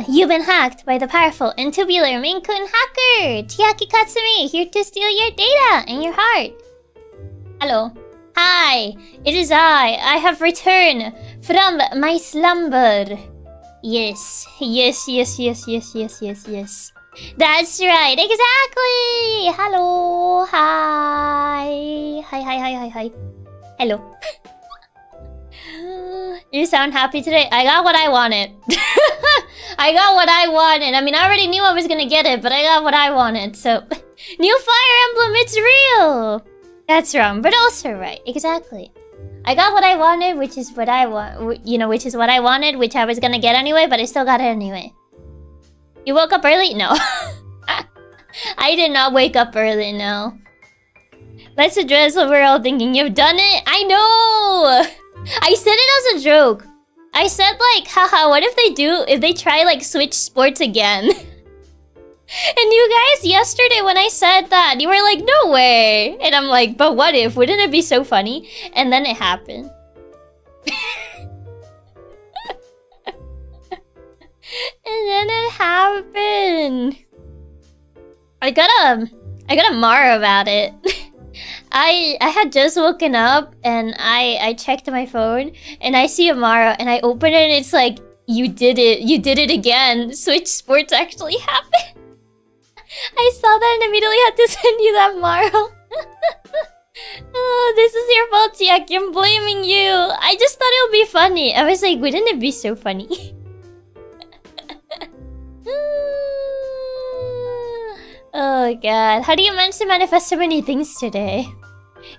you've been hacked by the powerful and tubular Maine Coon hacker, Chiaki Katsumi, here to steal your data and your heart. Hello. Hi, it is I have returned from my slumber. Yes. That's right, exactly! Hello, hi. Hi. Hello. You sound happy today? I got what I wanted. I got what I wanted. I mean, I already knew I was gonna get it, but I got what I wanted, so... New Fire Emblem, it's real! That's wrong, but also right. Exactly. I got what I wanted, which is what I want. You know, which is what I wanted, which I was gonna get anyway, but I still got it anyway. You woke up early? No. I did not wake up early, no. Let's address what we're all thinking. You've done it? I know! I said it as a joke. I said like, haha, what if they try like switch sports again? And you guys, yesterday when I said that, you were like, no way! And I'm like, but what if? Wouldn't it be so funny? And then it happened. And then it happened. I got a Mara about it. I had just woken up and I checked my phone and I see a Mara and I open it and it's like, you did it again. Switch sports actually happened. I saw that and immediately had to send you that, Maro. Oh, this is your fault, Chiaki. I'm blaming you. I just thought it would be funny. I was like, wouldn't it be so funny? Oh god. How do you manage to manifest so many things today?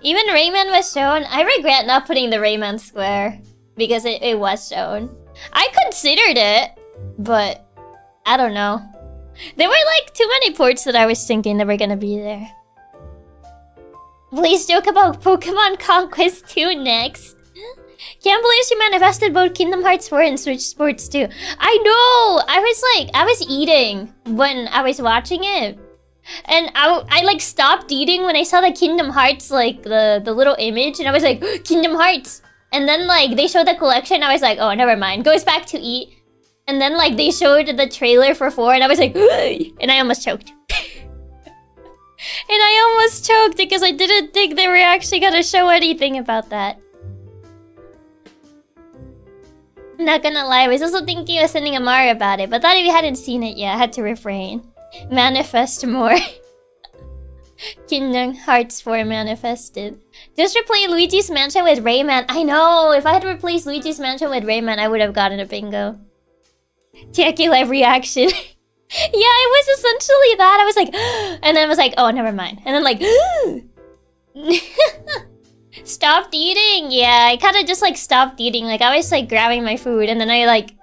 Even Rayman was shown. I regret not putting the Rayman square. Because it was shown. I considered it. But I don't know. There were like too many ports that I was thinking that were gonna be there. Please joke about Pokemon Conquest 2 next. Can't believe she manifested both Kingdom Hearts 4 and Switch Sports 2. I know! I was eating when I was watching it. And I like stopped eating when I saw the Kingdom Hearts, like the little image. And I was like, Kingdom Hearts! And then like they showed the collection. I was like, oh, never mind. Goes back to eat. And then like they showed the trailer for 4 and I was like, and I almost choked. And I almost choked because I didn't think they were actually gonna show anything about that. I'm not gonna lie, I was also thinking of sending Amara about it, but thought if you hadn't seen it yet, I had to refrain. Manifest more. Kingdom Hearts 4 manifested. Just replace Luigi's Mansion with Rayman. I know! If I had replaced Luigi's Mansion with Rayman, I would have gotten a bingo. Chiaki live reaction. Yeah, it was essentially that. I was like, and then I was like, oh, never mind. And then like, stopped eating. Yeah, I kind of just like stopped eating. Like I was like grabbing my food and then I like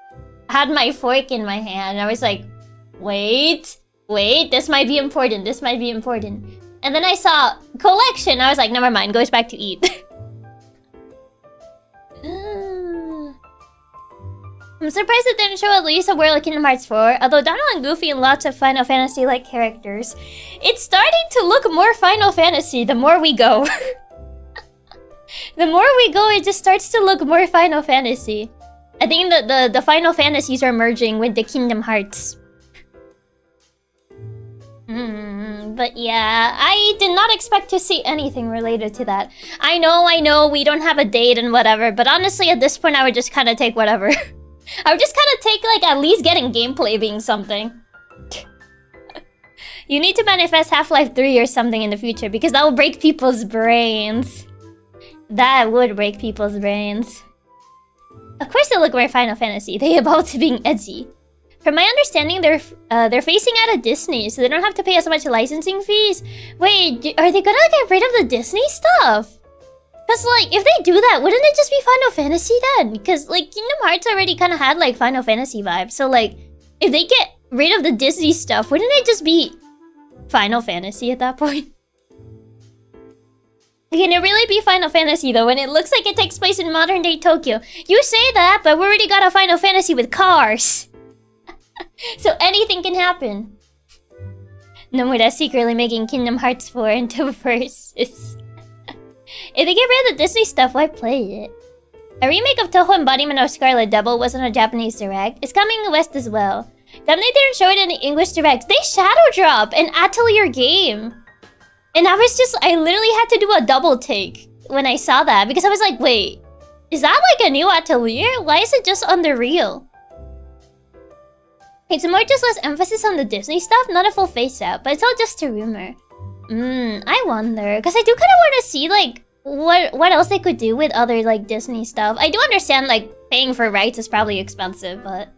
had my fork in my hand. And I was like, wait, this might be important. And then I saw collection. I was like, never mind, goes back to eat. I'm surprised it didn't show at least a world of Kingdom Hearts 4, although Donald and Goofy and lots of Final Fantasy-like characters. It's starting to look more Final Fantasy the more we go. The more we go, it just starts to look more Final Fantasy. I think the Final Fantasies are merging with the Kingdom Hearts. But yeah, I did not expect to see anything related to that. I know, we don't have a date and whatever, but honestly at this point I would just kind of take whatever. I would just kind of take, like, at least getting gameplay being something. You need to manifest Half-Life 3 or something in the future, because that will break people's brains. That would break people's brains. Of course they look more Final Fantasy. They evolved to being edgy. From my understanding, they're phasing out of Disney, so they don't have to pay as much licensing fees. Wait, are they gonna get rid of the Disney stuff? Because, like, if they do that, wouldn't it just be Final Fantasy then? Because, like, Kingdom Hearts already kind of had, like, Final Fantasy vibes. So, like, if they get rid of the Disney stuff, wouldn't it just be Final Fantasy at that point? Can it really be Final Fantasy, though, when it looks like it takes place in modern-day Tokyo? You say that, but we already got a Final Fantasy with cars. So anything can happen. Nomura secretly making Kingdom Hearts 4 into verses. If they get rid of the Disney stuff, why play it? A remake of Toho Embodiment of Scarlet Devil was on a Japanese direct. It's coming west as well. Then they didn't show it in the English direct. They shadow drop an Atelier game. And I literally had to do a double take when I saw that. Because I was like, wait, is that like a new Atelier? Why is it just on the Real? It's more just less emphasis on the Disney stuff, not a full face out. But it's all just a rumor. I wonder. Because I do kind of want to see like what else they could do with other like Disney stuff. I do understand like paying for rights is probably expensive, but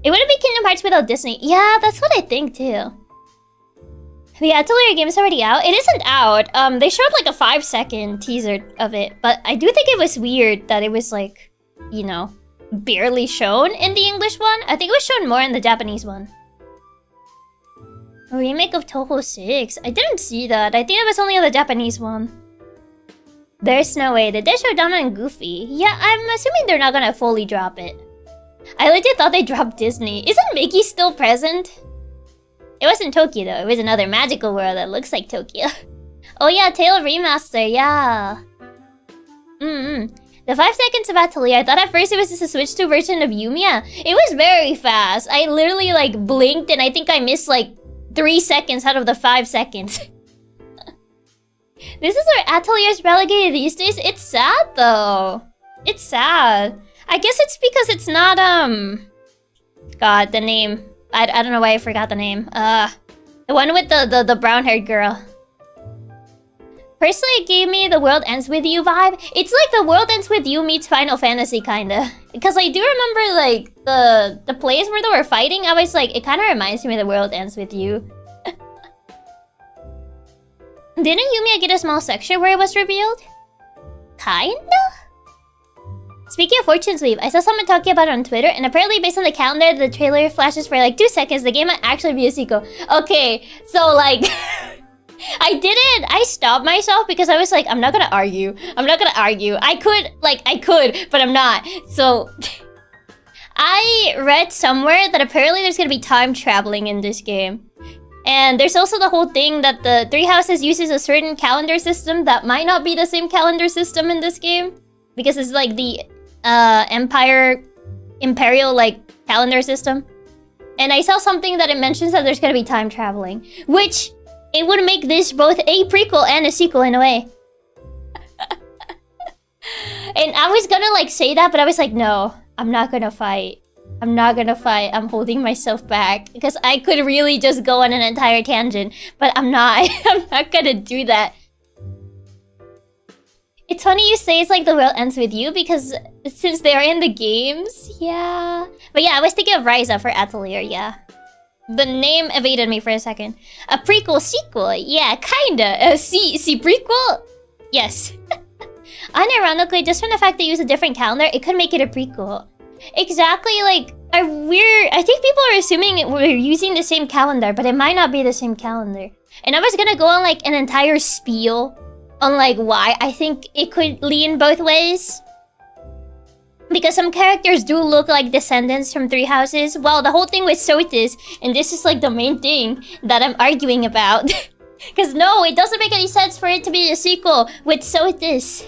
it wouldn't be Kingdom Hearts without Disney. Yeah, that's what I think too. The Atelier game is already out. It isn't out. They showed like a 5-second teaser of it, but I do think it was weird that it was like, you know, barely shown in the English one. I think it was shown more in the Japanese one. A remake of Toho 6. I didn't see that. I think it was only on the Japanese one. There's no way. They did show Donald and Goofy. Yeah, I'm assuming they're not gonna fully drop it. I legit thought they dropped Disney. Isn't Mickey still present? It wasn't Tokyo though. It was another magical world that looks like Tokyo. Oh yeah, Tale Remaster, yeah. The 5 seconds of Atelier, I thought at first it was just a Switch 2 version of Yumiya. It was very fast. I literally like blinked and I think I missed like 3 seconds out of the 5 seconds. This is where Atelier's relegated these days. It's sad though. It's sad. I guess it's because it's not God, the name. I don't know why I forgot the name. The one with the brown-haired girl. Personally, it gave me the World Ends With You vibe. It's like the World Ends With You meets Final Fantasy, kinda. Because I do remember, like, the place where they were fighting, I was like, it kinda reminds me of the World Ends With You. Didn't Yumiya get a small section where it was revealed? Kinda? Speaking of Fortune Sweep, I saw someone talking about it on Twitter, and apparently based on the calendar, the trailer flashes for like 2 seconds, the game might actually be a sequel. Okay, so like... I stopped myself because I was like, I'm not gonna argue. I could, but I'm not. So... I read somewhere that apparently there's gonna be time traveling in this game. And there's also the whole thing that the Three Houses uses a certain calendar system that might not be the same calendar system in this game. Because it's like the imperial like calendar system. And I saw something that it mentions that there's gonna be time traveling. Which, it would make this both a prequel and a sequel in a way. And I was gonna like say that, but I was like, no, I'm not gonna fight. I'm holding myself back. Because I could really just go on an entire tangent. But I'm not. I'm not gonna do that. It's funny you say it's like the world ends with you because since they are in the games, yeah. But yeah, I was thinking of Ryza for Atelier, yeah. The name evaded me for a second. A prequel sequel, yeah, kinda. A C prequel? Yes. Unironically, just from the fact they use a different calendar, it could make it a prequel. Exactly, like, I think people are assuming we're using the same calendar, but it might not be the same calendar. And I was gonna go on like an entire spiel on like why I think it could lean both ways. Because some characters do look like descendants from Three Houses. Well, the whole thing with Sotis, and this is like the main thing that I'm arguing about. Because no, it doesn't make any sense for it to be a sequel with Sotis.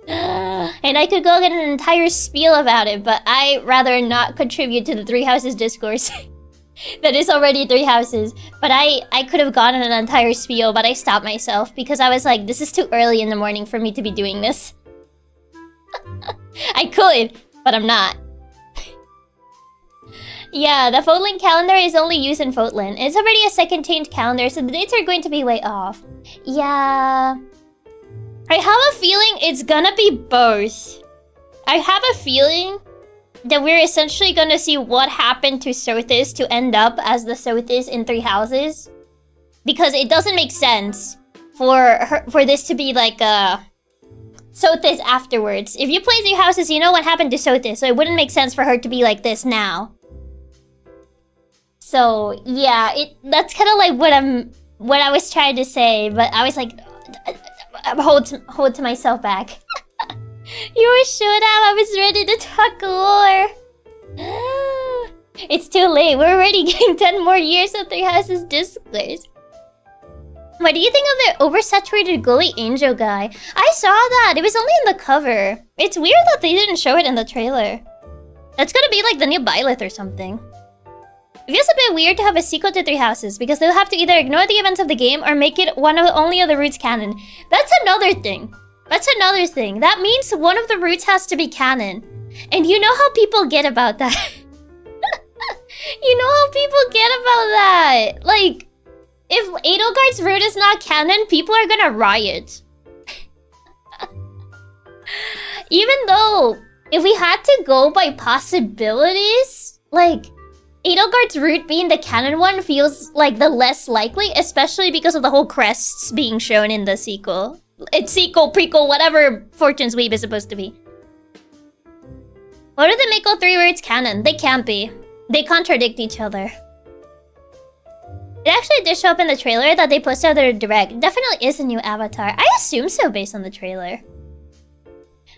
And I could go get an entire spiel about it, but I'd rather not contribute to the Three Houses discourse. That is already Three Houses. But I could have gone on an entire spiel, but I stopped myself because I was like, this is too early in the morning for me to be doing this. I could, but I'm not. Yeah, the Foatland calendar is only used in Foatland. It's already a second change calendar, so the dates are going to be way off. Yeah. I have a feeling it's gonna be both. I have a feeling that we're essentially gonna see what happened to Sotis to end up as the Sotis in Three Houses. Because it doesn't make sense for this to be like a Sotis afterwards. If you play Three Houses, you know what happened to Sotis, so it wouldn't make sense for her to be like this now. So yeah, that's kind of like what I was trying to say, but I was like, hold to myself back. You should have. I was ready to talk lore. It's too late. We're already getting 10 more years of Three Houses discourse. What do you think of the oversaturated Gully Angel guy? I saw that. It was only in the cover. It's weird that they didn't show it in the trailer. That's gonna be like the new Byleth or something. It feels a bit weird to have a sequel to Three Houses because they'll have to either ignore the events of the game or make it one of the only of the routes canon. That's another thing. That's another thing. That means one of the routes has to be canon. And you know how people get about that. You know how people get about that. Like, if Edelgard's route is not canon, people are gonna riot. Even though, if we had to go by possibilities, like, Edelgard's route being the canon one feels like the less likely, especially because of the whole crests being shown in the sequel. It's sequel, prequel, whatever Fortune's Weave is supposed to be. What are the Miko 3 routes canon? They can't be. They contradict each other. It actually did show up in the trailer that they posted on their direct. Definitely is a new avatar. I assume so based on the trailer.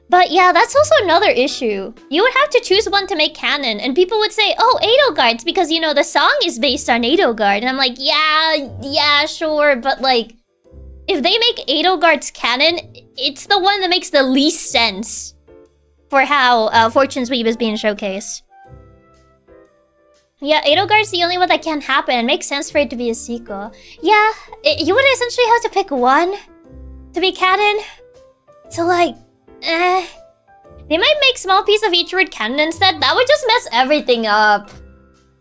But yeah, that's also another issue. You would have to choose one to make canon, and people would say, oh, Edelgard's because, you know, the song is based on Edelgard. And I'm like, yeah, sure, but like, if they make Edelgard's canon, it's the one that makes the least sense for how Fortune's Weave is being showcased. Yeah, Edelgard's the only one that can happen. It makes sense for it to be a sequel. Yeah, you would essentially have to pick one to be canon. So like, they might make small piece of each route canon instead. That would just mess everything up.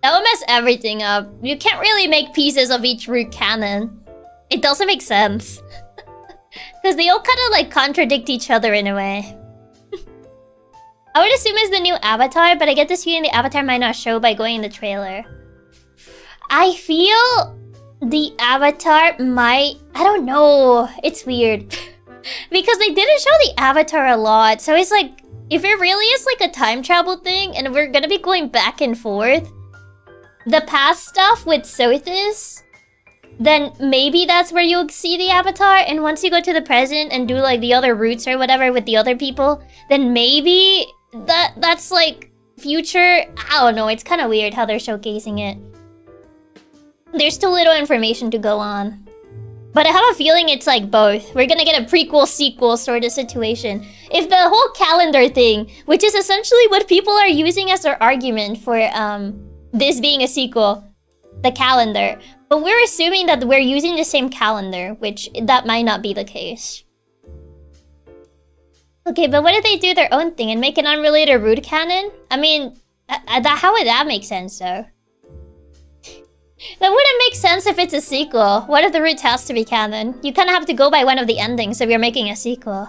That would mess everything up. You can't really make pieces of each route canon. It doesn't make sense. Because they all kind of like contradict each other in a way. I would assume it's the new avatar, but I get this feeling the avatar might not show by going in the trailer. I feel the avatar might... I don't know. It's weird. Because they didn't show the avatar a lot. So it's like, if it really is like a time travel thing, and we're gonna be going back and forth, the past stuff with Sothis, then maybe that's where you'll see the avatar. And once you go to the present and do like the other routes or whatever with the other people, then maybe that's like future. I don't know, it's kind of weird how they're showcasing it. There's too little information to go on. But I have a feeling it's like both. We're gonna get a prequel sequel sort of situation. If the whole calendar thing, which is essentially what people are using as their argument for this being a sequel, the calendar. But we're assuming that we're using the same calendar, which that might not be the case. Okay, but what if they do their own thing and make an unrelated route canon? I mean, how would that make sense, though? That wouldn't make sense if it's a sequel. What if the route has to be canon? You kind of have to go by one of the endings if you're making a sequel.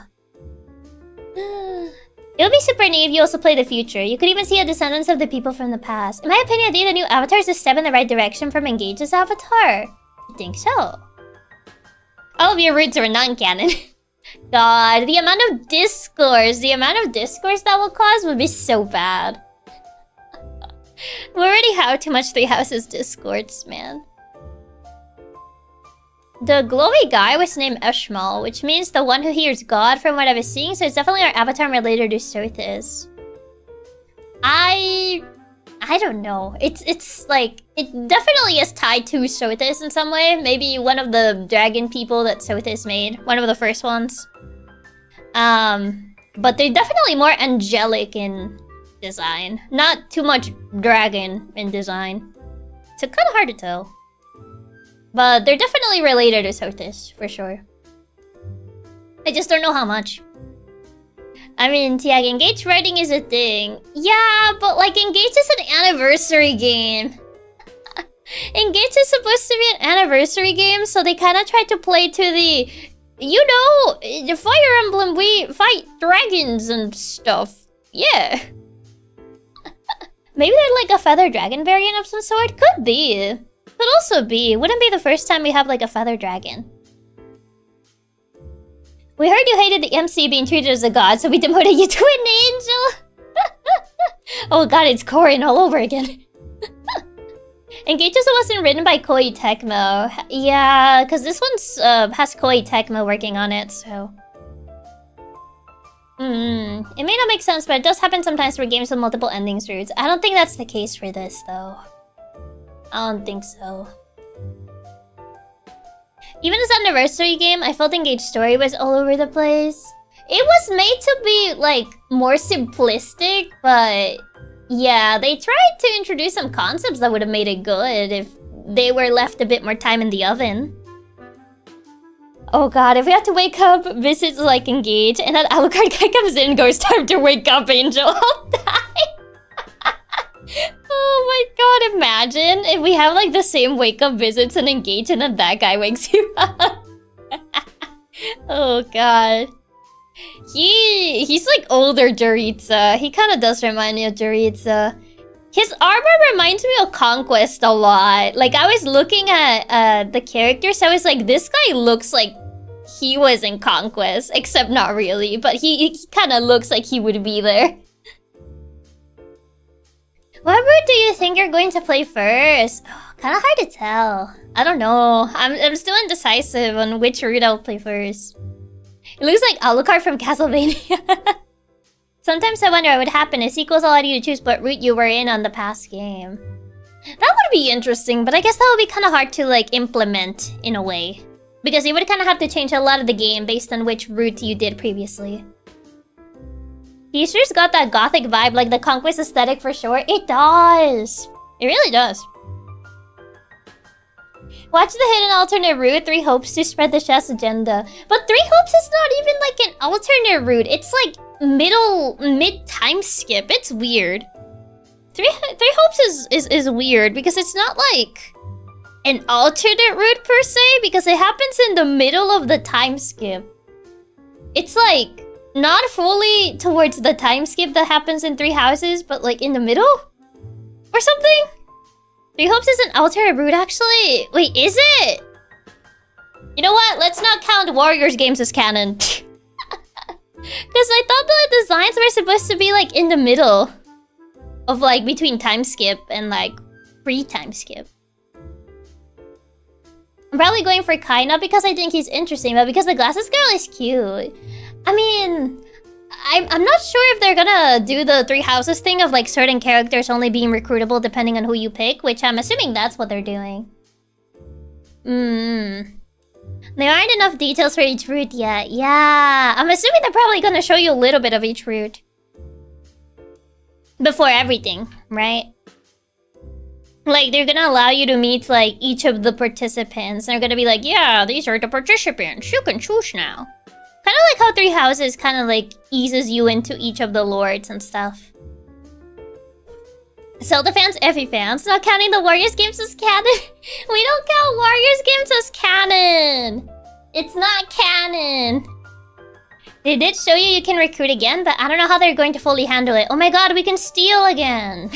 It would be super neat if you also play the future. You could even see a descendants of the people from the past. In my opinion, I think the new avatar is a step in the right direction from Engage's avatar. I think so. All of your routes are non-canon. God, the amount of discourse that will cause would be so bad. We already have too much Three Houses discourse, man. The glowy guy was named Eshmal, which means the one who hears God from what I was seeing, so it's definitely our avatar related to Sothis. I don't know. It's like, it definitely is tied to Sothis in some way. Maybe one of the dragon people that Sothis made. One of the first ones. But they're definitely more angelic in design. Not too much dragon in design. So kind of hard to tell. But they're definitely related to Sothis, for sure. I just don't know how much. I mean, Chiaki, Engage writing is a thing. Yeah, but like Engage is an anniversary game. Engage is supposed to be an anniversary game, so they kind of tried to play to the... You know, the Fire Emblem, we fight dragons and stuff. Yeah. Maybe they're like a feather dragon variant of some sort? Could be. Could also be. Wouldn't be the first time we have like a feather dragon. We heard you hated the MC being treated as a god, so we demoted you to an angel. Oh god, it's Corin all over again. Engage also wasn't written by Koei Tecmo. Yeah, because this one's has Koei Tecmo working on it, so... It may not make sense, but it does happen sometimes for games with multiple endings routes. I don't think that's the case for this, though. I don't think so. Even as an anniversary game, I felt Engage's story was all over the place. It was made to be, like, more simplistic, but Yeah, they tried to introduce some concepts that would have made it good if they were left a bit more time in the oven. Oh god, if we have to wake up, visits like engage, and that Alucard guy comes in and goes, time to wake up, Angel. I'll die. Oh my god, imagine if we have like the same wake up visits and engage and then that guy wakes you up. Oh god. He's like older Juritsa. He kind of does remind me of Juritsa. His armor reminds me of Conquest a lot. Like, I was looking at the characters, so I was like, this guy looks like he was in Conquest, except not really, but he kind of looks like he would be there. What route do you think you're going to play first? Oh, kind of hard to tell. I don't know. I'm still indecisive on which route I'll play first. It looks like Alucard from Castlevania. Sometimes I wonder what would happen if sequels allowed you to choose what route you were in on the past game. That would be interesting, but I guess that would be kind of hard to like implement in a way. Because you would kind of have to change a lot of the game based on which route you did previously. He sure's got that gothic vibe, like the Conquest aesthetic for sure. It does! It really does. Watch the hidden alternate route, 3 hopes to spread the chess agenda. But 3 hopes is not even like an alternate route. It's like mid-time skip. It's weird. 3 hopes is weird because it's not like an alternate route per se, because it happens in the middle of the time skip. It's like not fully towards the time skip that happens in 3 houses, but like in the middle? Or something? 3 hopes is an alternate route actually? Wait, is it? You know what? Let's not count Warriors games as canon. Because I thought the designs were supposed to be like in the middle of like between time skip and like pre-time skip. I'm probably going for Kai, not because I think he's interesting, but because the glasses girl is cute. I mean, I'm not sure if they're gonna do the 3 houses thing of like certain characters only being recruitable depending on who you pick, which I'm assuming that's what they're doing. There aren't enough details for each route yet. Yeah, I'm assuming they're probably gonna show you a little bit of each route before everything, right? Like, they're gonna allow you to meet, like, each of the participants. They're gonna be like, yeah, these are the participants. You can choose now. Kind of like how 3 houses kind of, like, eases you into each of the lords and stuff. Zelda fans, Effie fans, not counting the Warriors games as canon. We don't count Warriors games as canon. It's not canon. They did show you can recruit again, but I don't know how they're going to fully handle it. Oh my god, we can steal again.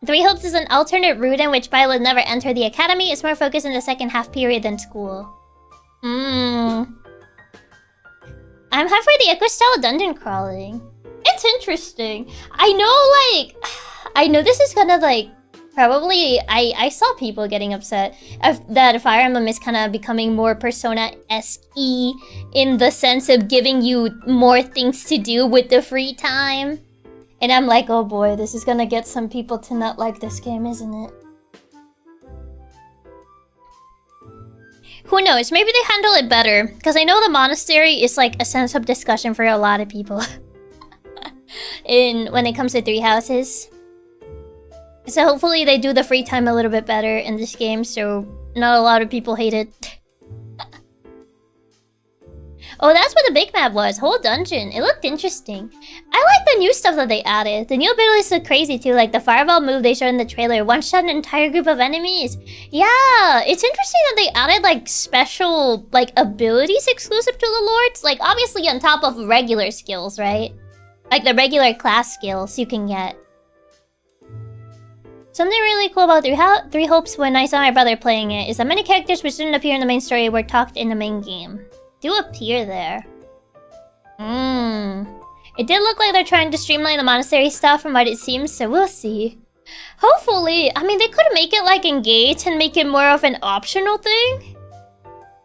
3 hopes is an alternate route in which Violet would never enter the academy. It's more focused in the second half period than school. I'm halfway the Echo-style dungeon crawling. It's interesting. I know this is gonna like... Probably, I saw people getting upset that Fire Emblem is kind of becoming more Persona-esque-y in the sense of giving you more things to do with the free time. And I'm like, oh boy, this is gonna get some people to not like this game, isn't it? Who knows? Maybe they handle it better. Because I know the monastery is like a sense of discussion for a lot of people. when it comes to 3 houses. So hopefully they do the free time a little bit better in this game, so not a lot of people hate it. Oh, that's what the big map was. Whole dungeon. It looked interesting. I like the new stuff that they added. The new abilities look crazy too, like the fireball move they showed in the trailer. One-shot an entire group of enemies. Yeah, it's interesting that they added like special like abilities exclusive to the lords. Like obviously on top of regular skills, right? Like the regular class skills you can get. Something really cool about 3 Hopes when I saw my brother playing it is that many characters which didn't appear in the main story were talked in the main game. Do appear there. It did look like they're trying to streamline the monastery stuff from what it seems, so we'll see. Hopefully, I mean, they could make it like engage and make it more of an optional thing.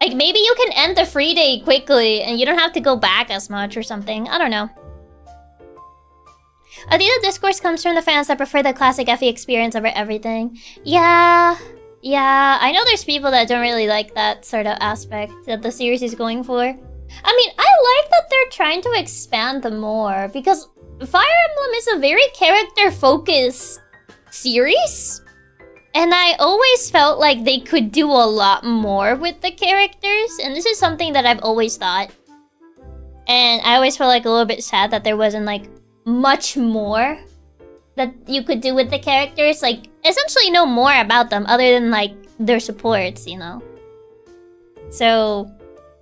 Like maybe you can end the free day quickly and you don't have to go back as much or something. I don't know. I think the discourse comes from the fans that prefer the classic FE experience over everything. Yeah, I know there's people that don't really like that sort of aspect that the series is going for. I mean, I like that they're trying to expand them more, because Fire Emblem is a very character-focused series. And I always felt like they could do a lot more with the characters, and this is something that I've always thought. And I always felt like a little bit sad that there wasn't like much more that you could do with the characters. Like, essentially know more about them other than like their supports, you know? So,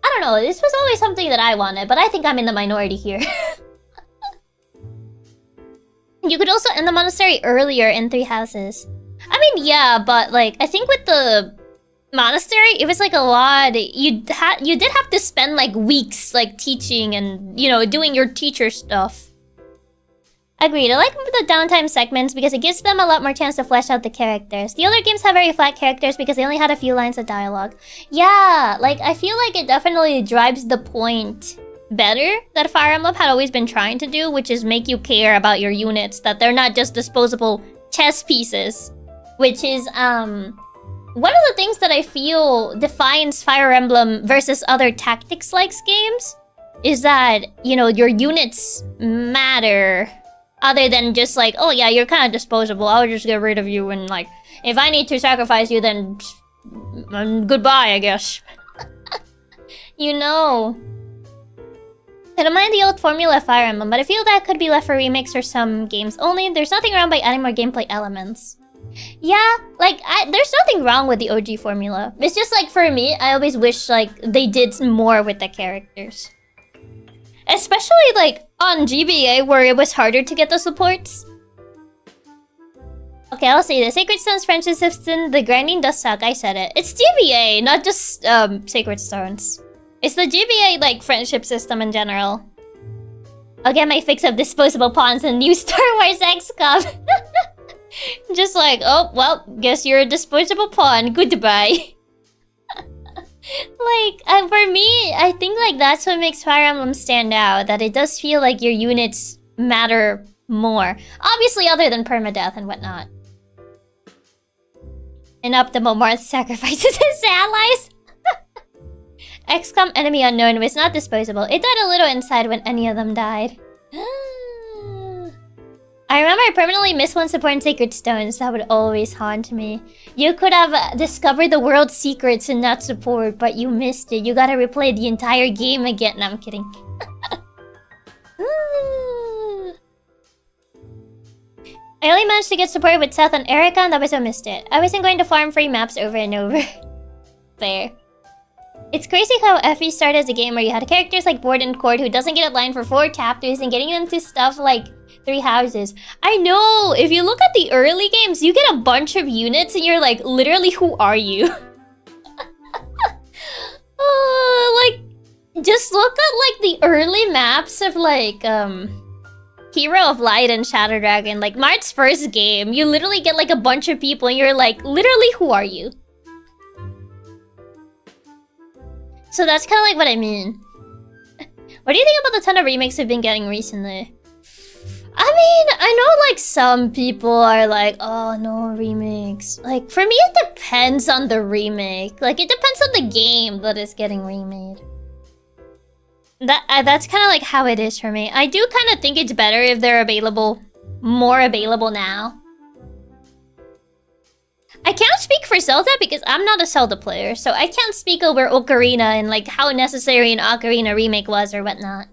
I don't know, this was always something that I wanted, but I think I'm in the minority here. You could also end the monastery earlier in 3 houses. I mean, yeah, but like, I think with the monastery, it was like a lot. You did have to spend like weeks like teaching and, you know, doing your teacher stuff. Agreed. I like the downtime segments because it gives them a lot more chance to flesh out the characters. The other games have very flat characters because they only had a few lines of dialogue. Yeah, like I feel like it definitely drives the point better that Fire Emblem had always been trying to do, which is make you care about your units, that they're not just disposable chess pieces. Which is one of the things that I feel defines Fire Emblem versus other tactics-like games is that, you know, your units matter. Other than just like, oh yeah, you're kind of disposable, I'll just get rid of you, and like, if I need to sacrifice you, then goodbye, I guess. You know. I don't mind the old formula of Fire Emblem, but I feel that could be left for remakes or some games only. There's nothing wrong by adding more gameplay elements. Yeah, like, there's nothing wrong with the OG formula. It's just like, for me, I always wish like they did more with the characters. Especially like on GBA where it was harder to get the supports. Okay, I'll say this. Sacred Stones friendship system, the grinding does suck, I said it. It's GBA, not just Sacred Stones. It's the GBA like friendship system in general. I'll get my fix of disposable pawns and new Star Wars XCOM. Just like, oh, well, guess you're a disposable pawn. Goodbye. Like, for me, I think like that's what makes Fire Emblem stand out. That it does feel like your units matter more. Obviously, other than permadeath and whatnot. An optimal Marth sacrifices his allies. XCOM Enemy Unknown was not disposable. It died a little inside when any of them died. I remember I permanently missed one support in Sacred Stones. That would always haunt me. You could have discovered the world's secrets in that support, but you missed it. You gotta replay the entire game again. No, I'm kidding. I only managed to get support with Seth and Erica, and that was what I missed it. I wasn't going to farm free maps over and over. Fair. It's crazy how FE started as a game where you had characters like Bord and Cord who doesn't get a line for 4 chapters and getting them to stuff like 3 houses. I know! If you look at the early games, you get a bunch of units and you're like, literally, who are you? Like, just look at like the early maps of like, Hero of Light and Shadow Dragon. Like, Mart's first game, you literally get like a bunch of people and you're like, literally, who are you? So that's kind of like what I mean. What do you think about the ton of remakes we've been getting recently? I mean, I know like some people are like, oh no, remakes. Like, for me it depends on the remake. Like, it depends on the game that is getting remade. That's kind of like how it is for me. I do kind of think it's better if they're available, more available now. I can't speak for Zelda because I'm not a Zelda player, so I can't speak over Ocarina and like how necessary an Ocarina remake was or whatnot.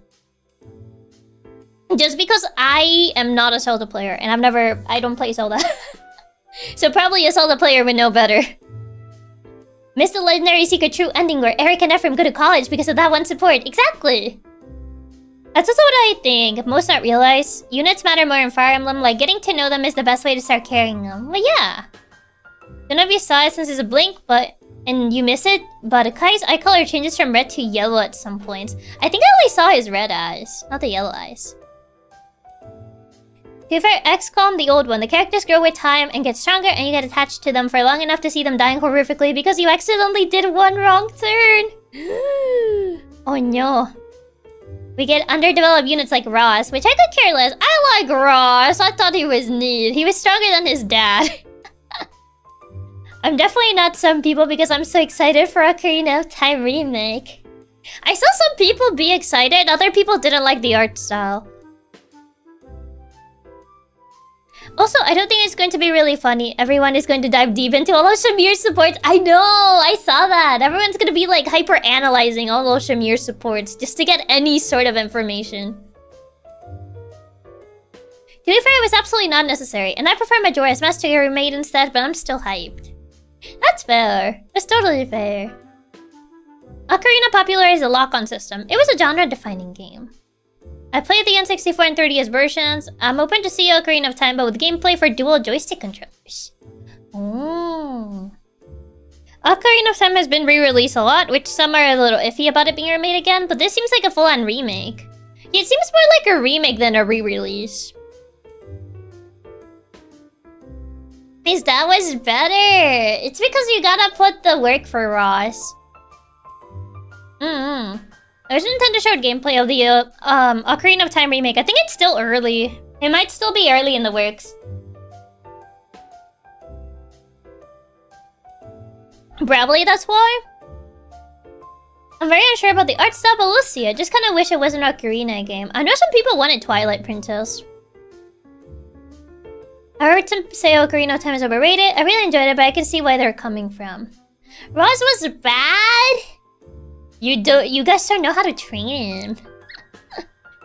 Just because I am not a Zelda player and I don't play Zelda. So probably a Zelda player would know better. Missed the legendary secret true ending where Eric and Ephraim go to college because of that one support. Exactly! That's also what I think. Most not realize. Units matter more in Fire Emblem, like getting to know them is the best way to start carrying them. But yeah. None of you saw it since it's a blink, and you miss it, but Kai's eye color changes from red to yellow at some points. I think I only saw his red eyes, not the yellow eyes. To be fair, XCOM, the old one, the characters grow with time and get stronger and you get attached to them for long enough to see them dying horrifically because you accidentally did one wrong turn. Oh no. We get underdeveloped units like Ross, which I could care less. I like Ross, I thought he was neat. He was stronger than his dad. I'm definitely not some people because I'm so excited for Ocarina of Time remake. I saw some people be excited, other people didn't like the art style. Also, I don't think it's going to be really funny. Everyone is going to dive deep into all of Shamir's supports. I know! I saw that! Everyone's gonna be like hyper-analyzing all those Shamir supports just to get any sort of information. To be fair, it was absolutely not necessary, and I prefer Majora's Mask to get remade instead, but I'm still hyped. That's fair. That's totally fair. Ocarina popularized the lock-on system. It was a genre-defining game. I played the N64 and 3DS versions. I'm open to see Ocarina of Time, but with gameplay for dual joystick controllers. Oh. Ocarina of Time has been re-released a lot, which some are a little iffy about it being remade again, but this seems like a full-on remake. It seems more like a remake than a re-release. Because that was better. It's because you gotta put the work for Ross. There's a Nintendo showed gameplay of the Ocarina of Time remake. I think it's still early. It might still be early in the works. Probably that's why. I'm very unsure about the art style, but we'll see. I just kind of wish it was an Ocarina game. I know some people wanted Twilight Princess. I heard some say Ocarina of Time is overrated. I really enjoyed it, but I can see where they're coming from. Ross was bad? You guys don't know how to train him.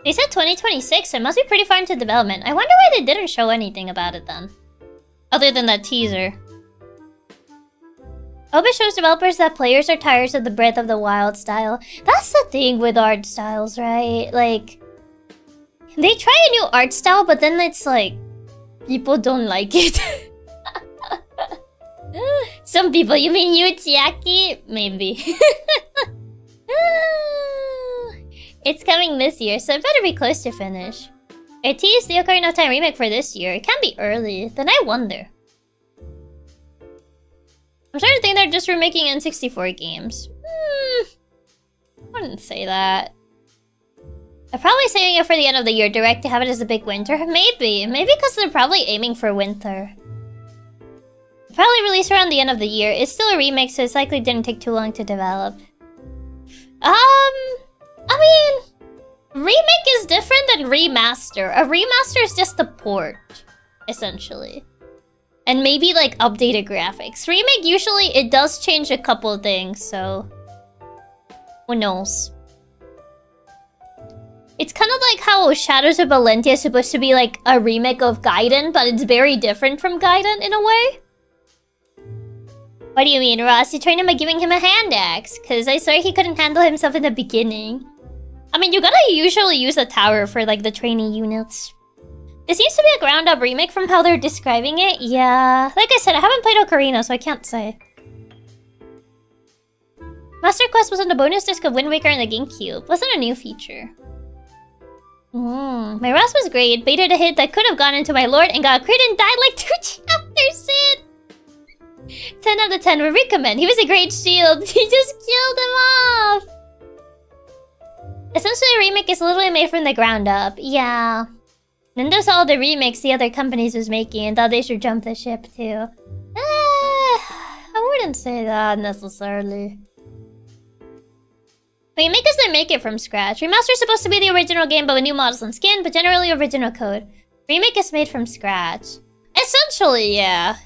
They said 2026, so it must be pretty far into development. I wonder why they didn't show anything about it then. Other than that teaser. I hope it shows developers that players are tired of the Breath of the Wild style. That's the thing with art styles, right? Like, they try a new art style, but then it's like, people don't like it. Some people, you mean you, Chiaki? Maybe. It's coming this year, so it better be close to finish. I teased the Ocarina of Time remake for this year. It can be early. Then I wonder. I'm trying to think they're just remaking N64 games. I wouldn't say that. They're probably saving it for the end of the year direct to have it as a big winter. Maybe. Maybe because they're probably aiming for winter. Probably released around the end of the year. It's still a remake, so it's likely didn't take too long to develop. I mean, remake is different than remaster. A remaster is just a port, essentially. And maybe like updated graphics. Remake, usually it does change a couple things, so who knows? It's kind of like how Shadows of Valentia is supposed to be like a remake of Gaiden, but it's very different from Gaiden in a way. What do you mean, Ross? You trained him by giving him a hand axe? Because I swear he couldn't handle himself in the beginning. I mean, you gotta usually use a tower for, like, the trainee units. This seems to be a ground-up remake from how they're describing it. Yeah. Like I said, I haven't played Ocarina, so I can't say. Master Quest was on the bonus disc of Wind Waker and the GameCube. Wasn't a new feature. My Ross was great. Baited a hit that could have gone into my lord and got a crit and died like 2 chapters in. 10 out of 10 would recommend. He was a great shield. He just killed him off. Essentially, a remake is literally made from the ground up. Yeah. Nintendo saw all the remakes the other companies was making and thought they should jump the ship too. I wouldn't say that necessarily. Remake is they make it from scratch. Remaster is supposed to be the original game but with new models and skin, but generally original code. Remake is made from scratch. Essentially, yeah.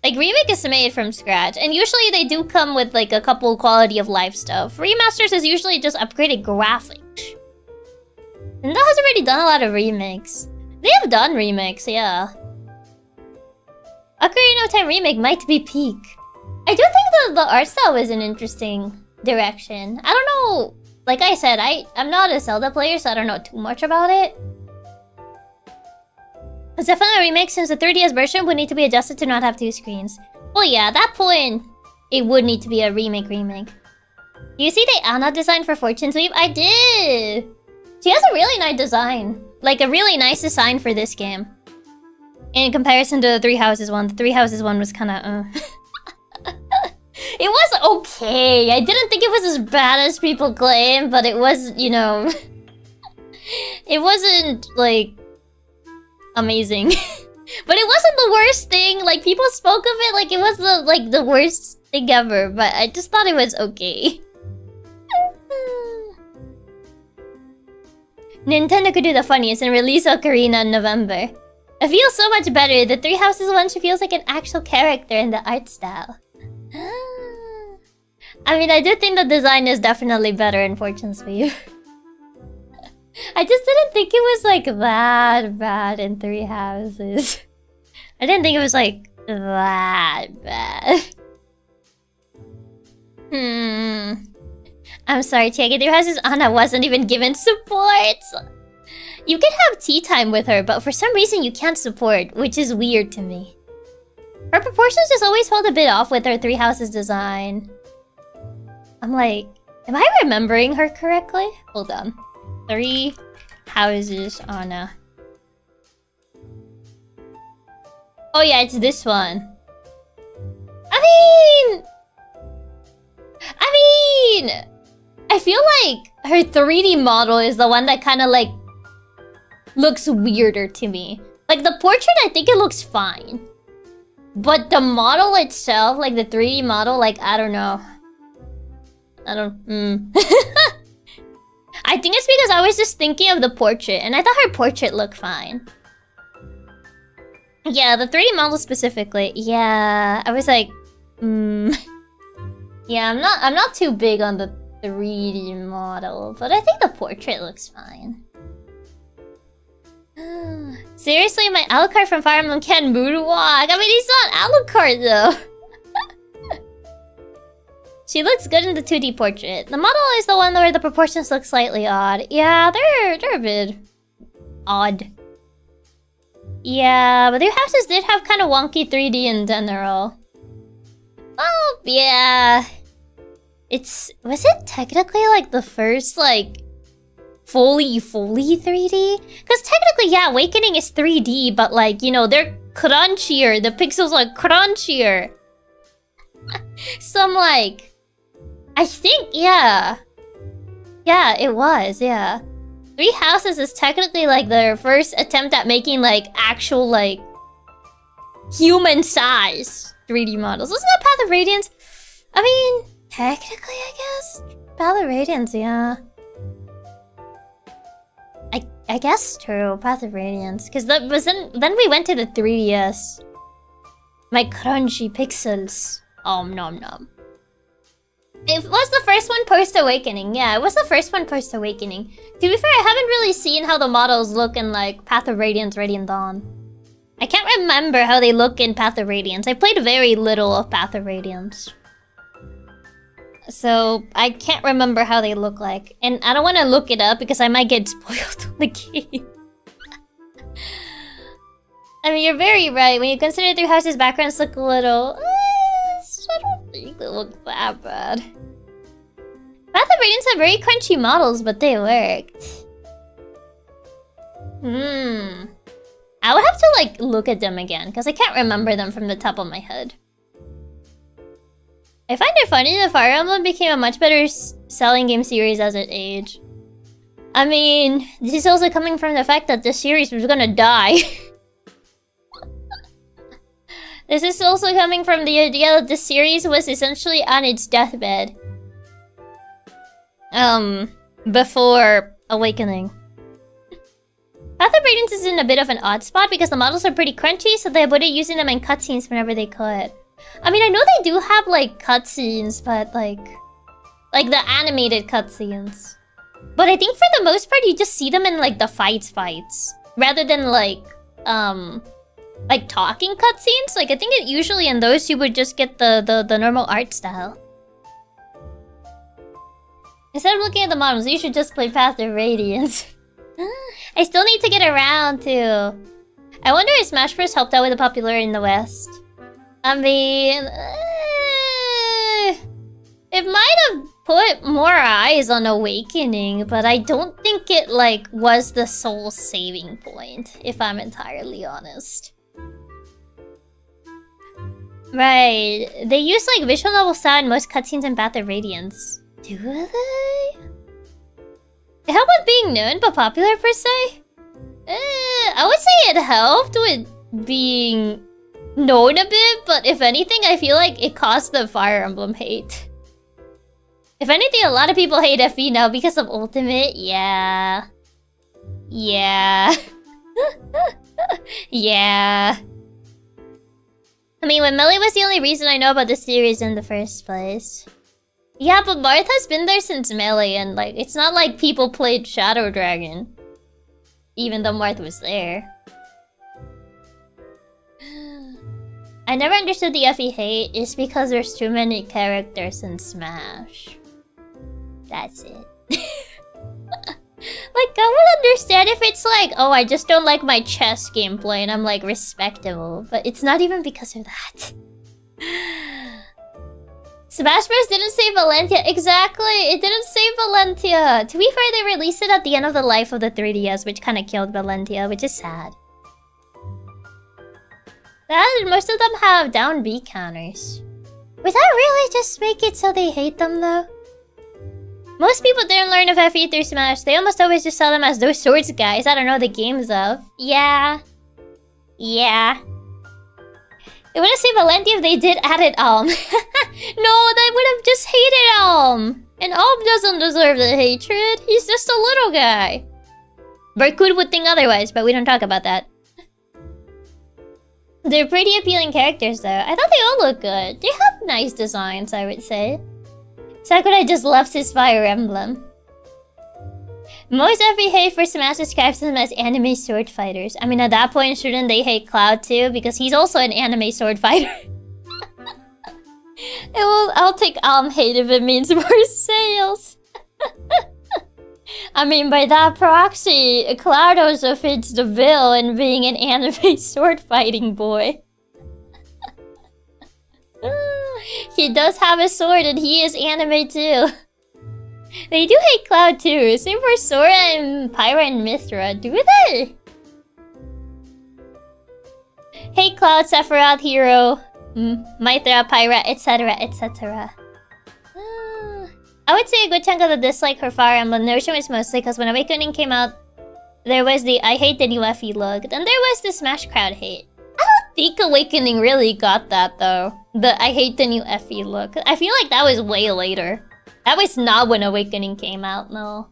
Like, remake is made from scratch, and usually they do come with, like, a couple quality of life stuff. Remasters is usually just upgraded graphics. And that has already done a lot of remakes. They have done remakes, yeah. Ocarina of Time remake might be peak. I do think the art style is an interesting direction. I don't know, like I said, I'm not a Zelda player, so I don't know too much about it. It's definitely a remake since the 3DS version would need to be adjusted to not have 2 screens. Well, yeah, at that point, it would need to be a remake. Do you see the Anna design for Fortune Sweep? I did! She has a really nice design. Like, a really nice design for this game. In comparison to the Three Houses one. The Three Houses one was kinda, It was okay. I didn't think it was as bad as people claim, but it was, you know... it wasn't, like... amazing. But it wasn't the worst thing. Like, people spoke of it like it was the worst thing ever, but I just thought it was okay. Nintendo could do the funniest and release Ocarina in November. It feels so much better. The Three Houses one feels like an actual character in the art style. I mean, I do think the design is definitely better in Fortune's View. I just didn't think it was like that bad in Three Houses. I didn't think it was like that bad. I'm sorry, Chiaki. Three Houses Anna wasn't even given support. You can have tea time with her, but for some reason you can't support, which is weird to me. Her proportions just always felt a bit off with her Three Houses design. I'm like, am I remembering her correctly? Hold on. Three Houses Anna. Oh yeah, it's this one. I feel like her 3D model is the one that kind of like looks weirder to me. Like the portrait, I think it looks fine. But the model itself, like the 3D model, like I don't know. I think it's because I was just thinking of the portrait and I thought her portrait looked fine. Yeah, the 3D model specifically. Yeah, I was like, yeah, I'm not too big on the 3D model, but I think the portrait looks fine. Seriously, my Alucard from Fire Emblem can't moonwalk. I mean, he's not Alucard though. She looks good in the 2D portrait. The model is the one where the proportions look slightly odd. Yeah, they're a bit odd. Yeah, but their houses did have kind of wonky 3D in general. Oh, yeah. Was it technically like the first like fully 3D? Because technically, yeah, Awakening is 3D, but like, you know, they're crunchier. The pixels are crunchier. So I'm like, I think, yeah. Yeah, it was, yeah. Three Houses is technically like their first attempt at making like actual like human size 3D models. Wasn't that Path of Radiance? I mean, technically, I guess. Path of Radiance, yeah. I guess true, Path of Radiance. Because that was then we went to the 3DS. My crunchy pixels. Nom nom. It was the first one post-Awakening. Yeah, it was the first one post-Awakening. To be fair, I haven't really seen how the models look in like Path of Radiance, Radiant Dawn. I can't remember how they look in Path of Radiance. I played very little of Path of Radiance. So, I can't remember how they look like. And I don't want to look it up because I might get spoiled on the game. I mean, you're very right. When you consider Three Houses' backgrounds look a little... I don't think they look that bad. Path of Radiance have very crunchy models, but they worked. I would have to, like, look at them again, because I can't remember them from the top of my head. I find it funny that Fire Emblem became a much better selling game series as it aged. I mean, this is also coming from the fact that the series was gonna die. This is also coming from the idea that the series was essentially on its deathbed. Before Awakening. Path of Radiance is in a bit of an odd spot because the models are pretty crunchy, so they avoided using them in cutscenes whenever they could. I mean, I know they do have, like, cutscenes, but, like the animated cutscenes. But I think for the most part, you just see them in, like, the fights. Rather than, like talking cutscenes. Like, I think usually in those, you would just get the normal art style. Instead of looking at the models, you should just play Path of Radiance. I still need to get around to... I wonder if Smash Bros. Helped out with the popularity in the West. I mean... it might have put more eyes on Awakening, but I don't think it, like, was the sole saving point, if I'm entirely honest. Right. They use, like, visual novel style in most cutscenes in Path of Radiance. Do they? It helped with being known but popular, per se? I would say it helped with being known a bit, but if anything, I feel like it caused the Fire Emblem hate. If anything, a lot of people hate FE now because of Ultimate, yeah. Yeah. Yeah. I mean, when Melee was the only reason I know about the series in the first place. Yeah, but Marth has been there since Melee, and like, it's not like people played Shadow Dragon. Even though Marth was there. I never understood the Effie hate. It's because there's too many characters in Smash. That's it. Like, I would understand if it's like, oh, I just don't like my chess gameplay and I'm like respectable. But it's not even because of that. Smash Bros. Didn't say Valentia. Exactly, it didn't say Valentia. To be fair, they released it at the end of the life of the 3DS, which kind of killed Valentia, which is sad. Most of them have down B counters. Would that really just make it so they hate them though? Most people didn't learn of FE through Smash. They almost always just saw them as those swords guys I don't know the games of. Yeah. Yeah. It wouldn't say Valentia if they did add it Alm. No, they would have just hated Alm. And Alm doesn't deserve the hatred. He's just a little guy. Barkud would think otherwise, but we don't talk about that. They're pretty appealing characters though. I thought they all look good. They have nice designs, I would say. Sakurai just loves his Fire Emblem. Most FE hate for Smash describes them as anime sword fighters. I mean, at that point, shouldn't they hate Cloud too? Because he's also an anime sword fighter. I'll take hate if it means more sales. I mean, by that proxy, Cloud also fits the bill in being an anime sword fighting boy. He does have a sword and he is anime too. They do hate Cloud too. Same for Sora and Pyra and Mithra. Do they? Hate Cloud, Sephiroth, Hero, Mithra, Pyra, etc, etc. I would say a good chunk of the dislike for Fire Emblem notion was mostly because when Awakening came out, there was the I hate the new FE look. Then there was the Smash crowd hate. I don't think Awakening really got that though. The I hate the new FE look. I feel like that was way later. That was not when Awakening came out, no.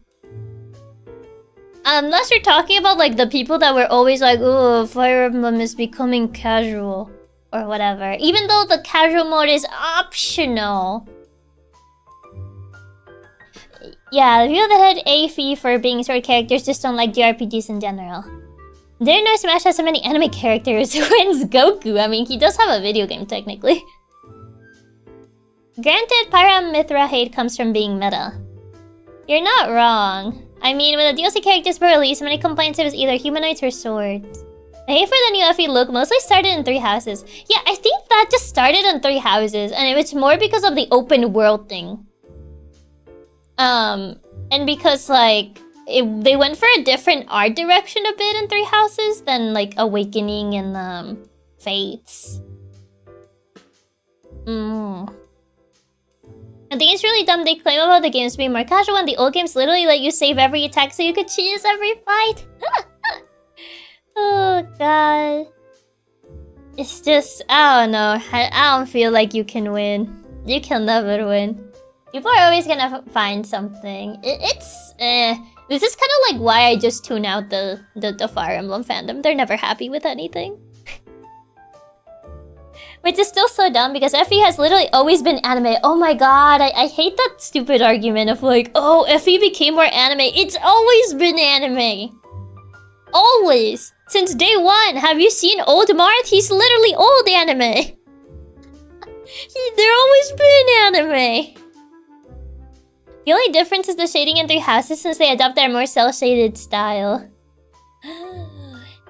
Unless you're talking about like the people that were always like, oh, Fire Emblem is becoming casual. Or whatever. Even though the casual mode is optional. Yeah, the people that had AFE for being sword characters just don't like JRPGs in general. Didn't know Smash has so many anime characters. When's Goku? I mean, he does have a video game technically. Granted, Pyra and Mithra hate comes from being meta. You're not wrong. I mean, when the DLC characters were released, many complaints it was either humanoids or swords. The hate for the new FE look mostly started in Three Houses. Yeah, I think that just started in Three Houses, and it was more because of the open world thing. And because, like, they went for a different art direction a bit in Three Houses than, like, Awakening and, Fates. I think it's really dumb they claim about the games being more casual and the old games literally let you save every attack so you could cheese every fight. Oh, God. It's just, I don't know. I don't feel like you can win. You can never win. People are always gonna find something. This is kind of like why I just tune out the Fire Emblem fandom. They're never happy with anything. Which is still so dumb because FE has literally always been anime. Oh my god, I hate that stupid argument of like, oh, FE became more anime. It's always been anime. Always. Since day one. Have you seen old Marth? He's literally old anime. They're always been anime. The only difference is the shading in Three Houses since they adopt their more cel-shaded style.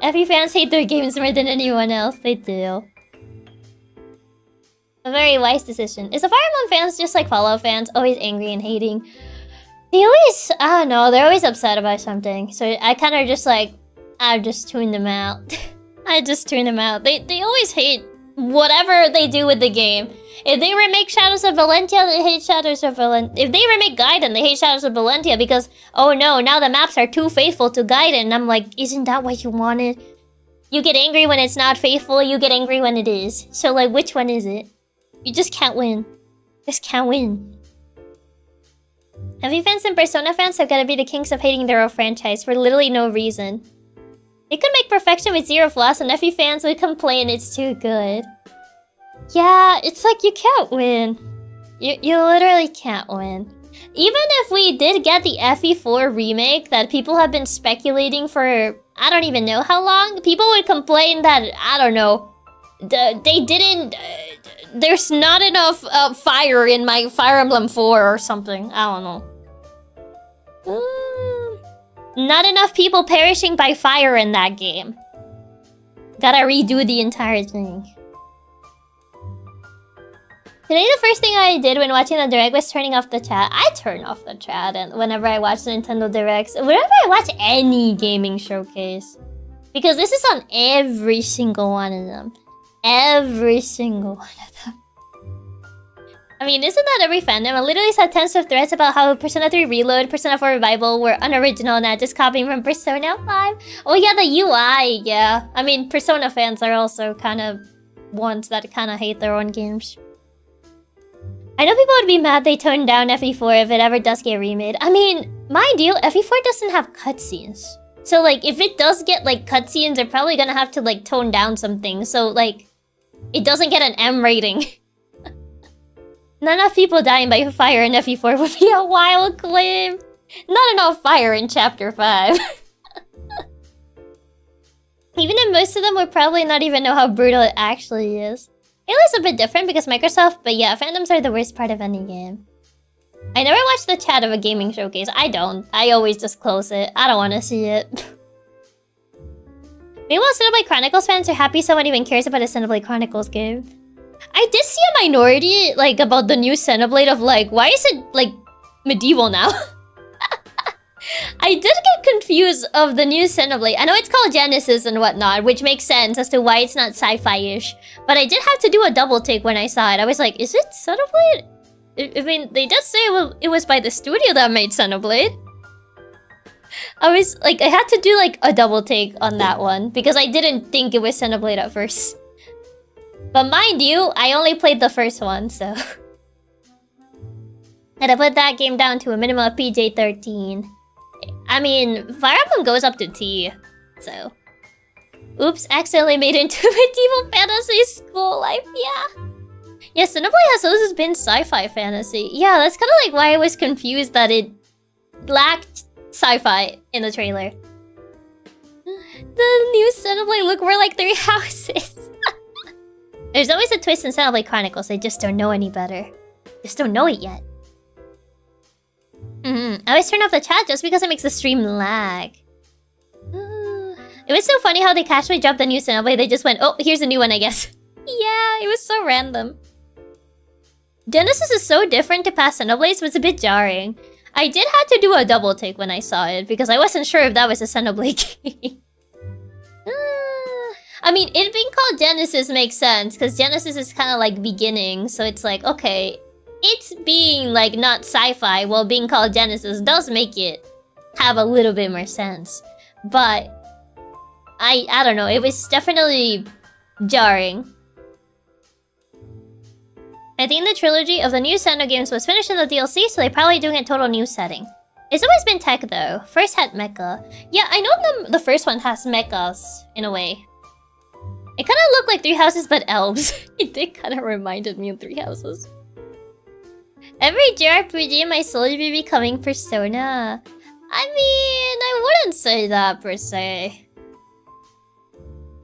FE fans hate their games more than anyone else. They do. A very wise decision. Is the Fire Emblem fans just like Fallout fans, always angry and hating? They always, I don't know, they're always upset about something. So I kind of just like, I just tune them out. I just tune them out. They always hate whatever they do with the game. If they remake Shadows of Valentia, they hate Shadows of Valentia. If they remake Gaiden, they hate Shadows of Valentia because, oh no, now the maps are too faithful to Gaiden. And I'm like, isn't that what you wanted? You get angry when it's not faithful, you get angry when it is. So like, which one is it? You just can't win. Just can't win. Heavy fans and Persona fans have gotta be the kings of hating their own franchise for literally no reason. They could make perfection with zero flaws and FE fans would complain it's too good. Yeah, it's like you can't win. You literally can't win. Even if we did get the FE4 remake that people have been speculating for I don't even know how long, people would complain that, I don't know, they didn't... there's not enough fire in my Fire Emblem 4 or something. I don't know. Not enough people perishing by fire in that game. Gotta redo the entire thing. Today the first thing I did when watching the Direct was turning off the chat. I turn off the chat and whenever I watch the Nintendo Directs. Whenever I watch any gaming showcase. Because this is on every single one of them. Every single one of them. I mean, isn't that every fandom? I literally saw tons of threads about how Persona 3 Reload, Persona 4 Revival were unoriginal, not just copying from Persona 5. Oh yeah, the UI, yeah. I mean, Persona fans are also kind of ones that kind of hate their own games. I know people would be mad they toned down FE4 if it ever does get remade. I mean, mind you, FE4 doesn't have cutscenes. So like, if it does get like cutscenes, they're probably gonna have to like tone down some things. So like, it doesn't get an M rating. Not enough people dying by fire in FE4 would be a wild claim. Not enough fire in Chapter 5. Even if most of them would probably not even know how brutal it actually is. Halo's a bit different because Microsoft, but yeah, fandoms are the worst part of any game. I never watch the chat of a gaming showcase. I don't. I always just close it. I don't want to see it. Meanwhile, Xenoblade Chronicles fans are happy someone even cares about a Xenoblade Chronicles game. I did see a minority, like, about the new Xenoblade of, like, why is it, like, medieval now? I did get confused of the new Xenoblade. I know it's called Genesis and whatnot, which makes sense as to why it's not sci-fi-ish. But I did have to do a double take when I saw it. I was like, is it Xenoblade? I mean, they did say it was by the studio that made Xenoblade. I was like, I had to do like a double take on that one because I didn't think it was Xenoblade at first. But mind you, I only played the first one, so... And I put that game down to a minimum of PJ-13. I mean, Fire Emblem goes up to T, so... Oops, accidentally made into medieval fantasy school life, yeah. Yeah, Xenoblade has always been sci-fi fantasy. Yeah, that's kind of like why I was confused that it lacked sci-fi in the trailer. The new Xenoblade look more like Three Houses. There's always a twist in Xenoblade Chronicles, they just don't know any better. Just don't know it yet. I always turn off the chat just because it makes the stream lag. It was so funny how they casually dropped the new Xenoblade, they just went, oh, here's a new one, I guess. Yeah, it was so random. Genesis is so different to past Xenoblades, was a bit jarring. I did have to do a double take when I saw it, because I wasn't sure if that was a Xenoblade game. I mean, it being called Genesis makes sense, because Genesis is kind of like beginning, so it's like, okay, it's being like not sci-fi while being called Genesis does make it have a little bit more sense. But, I don't know, it was definitely jarring. I think the trilogy of the new Xeno games was finished in the DLC, so they're probably doing a total new setting. It's always been tech though. First had mecha. Yeah, I know the first one has mechas, in a way. It kind of looked like Three Houses, but elves. It did kind of reminded me of Three Houses. Every JRPG might slowly be becoming Persona. I mean, I wouldn't say that per se.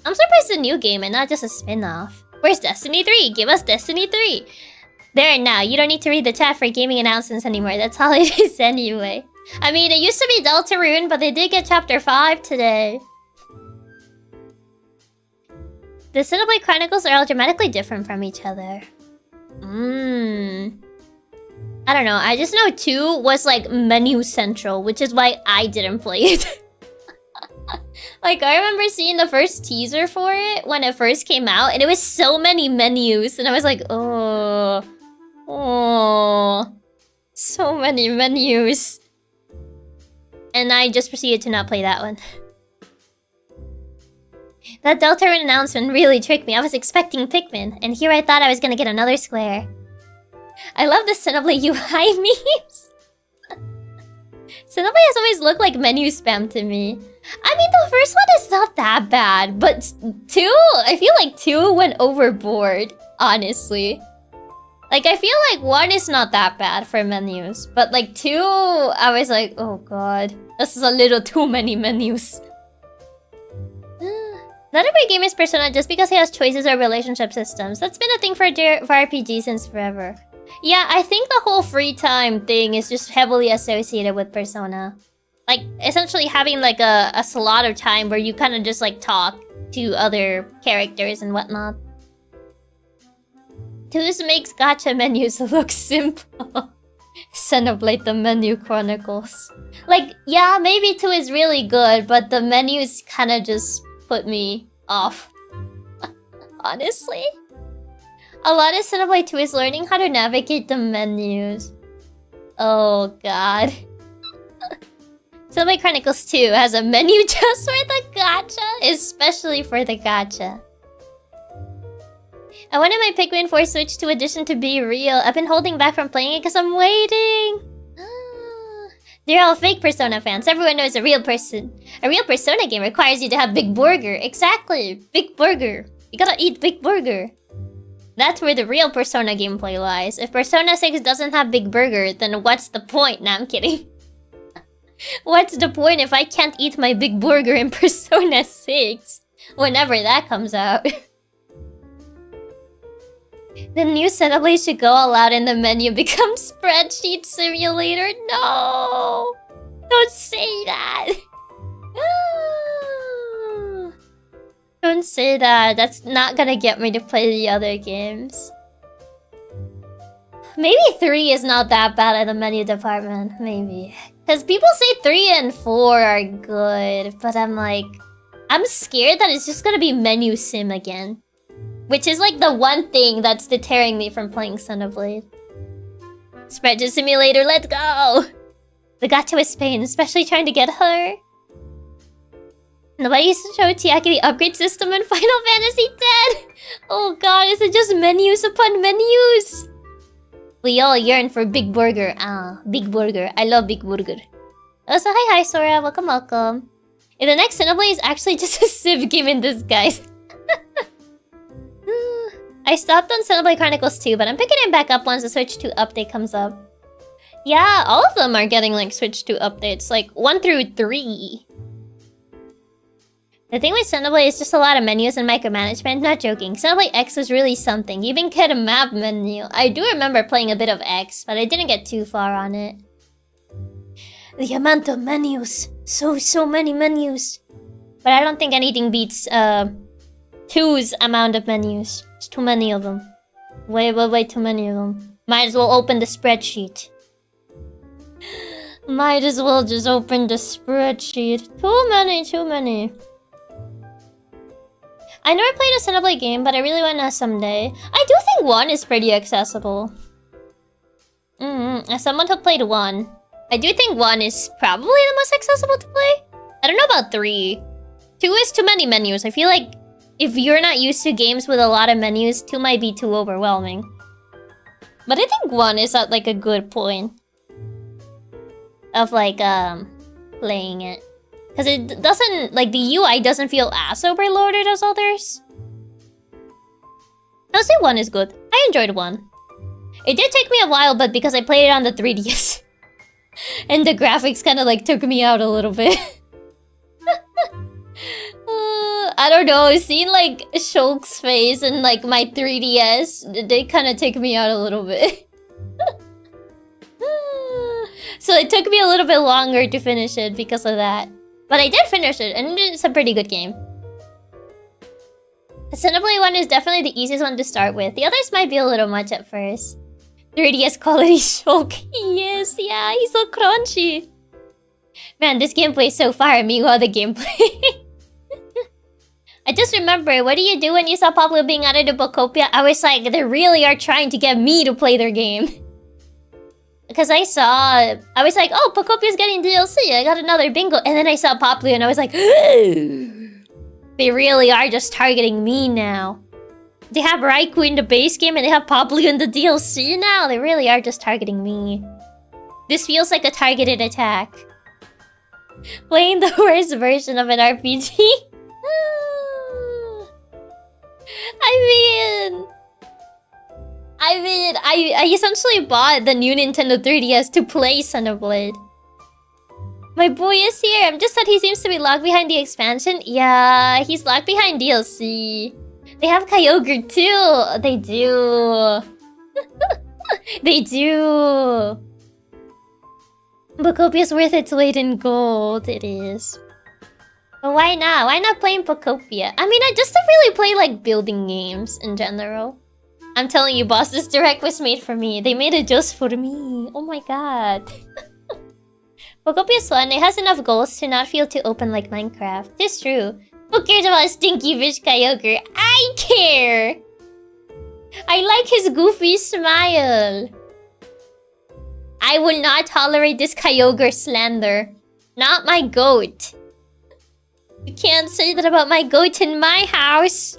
I'm surprised it's a new game and not just a spin-off. Where's Destiny 3? Give us Destiny 3! There now, you don't need to read the chat for gaming announcements anymore. That's all it is anyway. I mean, it used to be Deltarune, but they did get Chapter 5 today. The Xenoblade Chronicles are all dramatically different from each other. I don't know, I just know 2 was like menu central, which is why I didn't play it. Like, I remember seeing the first teaser for it when it first came out, and it was so many menus, and I was like, oh, so many menus. And I just proceeded to not play that one. That Deltarune announcement really tricked me. I was expecting Pikmin, and here I thought I was gonna get another Square. I love the Xenoblade UI memes. Xenoblade has always looked like menu spam to me. I mean, the first one is not that bad, but 2, I feel like 2 went overboard, honestly. Like, I feel like 1 is not that bad for menus, but like 2, I was like, oh god, this is a little too many menus. Not every game is Persona just because it has choices or relationship systems. That's been a thing for RPG since forever. Yeah, I think the whole free time thing is just heavily associated with Persona. Like, essentially having like a slot of time where you kind of just like talk to other characters and whatnot. 2's makes gacha menus look simple. Xenoblade the Menu Chronicles. Like, yeah, maybe 2 is really good, but the menus kind of just put me off. Honestly. A lot of Xenoblade 2 is learning how to navigate the menus. Oh god. Xenoblade Chronicles 2 has a menu just for the gacha, especially for the gacha. I wanted my Pikmin 4 Switch 2 edition to be real. I've been holding back from playing it because I'm waiting. They're all fake Persona fans. Everyone knows a real Persona game requires you to have Big Burger. Exactly. Big Burger. You gotta eat Big Burger. That's where the real Persona gameplay lies. If Persona 6 doesn't have Big Burger, then what's the point? Nah, I'm kidding. What's the point if I can't eat my Big Burger in Persona 6? Whenever that comes out. The new Xenoblade should go all out and the menu becomes Spreadsheet Simulator. No! Don't say that! Don't say that. That's not gonna get me to play the other games. Maybe 3 is not that bad at the menu department. Maybe. Because people say 3 and 4 are good. But I'm like... I'm scared that it's just gonna be menu sim again. Which is like the one thing that's deterring me from playing Xenoblade. Spreadsheet Simulator, let's go! The gacha with Spain, especially trying to get her. Nobody used to show Chiaki the upgrade system in Final Fantasy X. Oh god, is it just menus upon menus? We all yearn for Big Burger. Ah, Big Burger. I love Big Burger. Also, hi Sora. Welcome, welcome. If the next Xenoblade is actually just a Civ game in disguise. I stopped on Xenoblade Chronicles 2, but I'm picking it back up once the Switch 2 update comes up. Yeah, all of them are getting like Switch 2 updates, like 1 through 3. The thing with Xenoblade is just a lot of menus and micromanagement. Not joking, Xenoblade X was really something. You even get a map menu. I do remember playing a bit of X, but I didn't get too far on it. The amount of menus. So many menus. But I don't think anything beats 2's amount of menus. It's too many of them. Way too many of them. Might as well open the spreadsheet. Might as well just open the spreadsheet. Too many. I never played a Xenoblade game, but I really want to someday. I do think 1 is pretty accessible. As someone who played 1, I do think 1 is probably the most accessible to play. I don't know about 3. 2 is too many menus. I feel like if you're not used to games with a lot of menus, 2 might be too overwhelming. But I think 1 is at like a good point of like playing it. Because it doesn't, like the UI doesn't feel as overloaded as others. I'll say 1 is good. I enjoyed 1. It did take me a while, but because I played it on the 3DS. And the graphics kind of like took me out a little bit. I don't know, seeing like Shulk's face and like my 3DS, they kind of take me out a little bit. So it took me a little bit longer to finish it because of that. But I did finish it, and it's a pretty good game. The Xenoblade 1 is definitely the easiest one to start with. The others might be a little much at first. 3DS quality Shulk. Yes, yeah, he's so crunchy. Man, this gameplay is so fire. Meanwhile, the gameplay. I just remember, what do you do when you saw Pablo being added to Bokopia? I was like, they really are trying to get me to play their game. Because I was like, oh, Pocopia's getting DLC. I got another bingo. And then I saw Poplu and I was like, they really are just targeting me now. They have Raikou in the base game and they have Poplu in the DLC now. They really are just targeting me. This feels like a targeted attack. Playing the worst version of an RPG. I essentially bought the new Nintendo 3DS to play Xenoblade. My boy is here. I'm just sad he seems to be locked behind the expansion. Yeah, he's locked behind DLC. They have Kyogre too. They do. They do. Bokopia's worth its weight in gold. It is. But why not? Why not playing Bokopia? I mean, I just don't really play like building games in general. I'm telling you, boss, this direct was made for me. They made it just for me. Oh my god. Bokopia's fun. It has enough goals to not feel too open like Minecraft. It's true. Who cares about a stinky fish Kyogre? I care! I like his goofy smile. I will not tolerate this Kyogre slander. Not my goat. You can't say that about my goat in my house.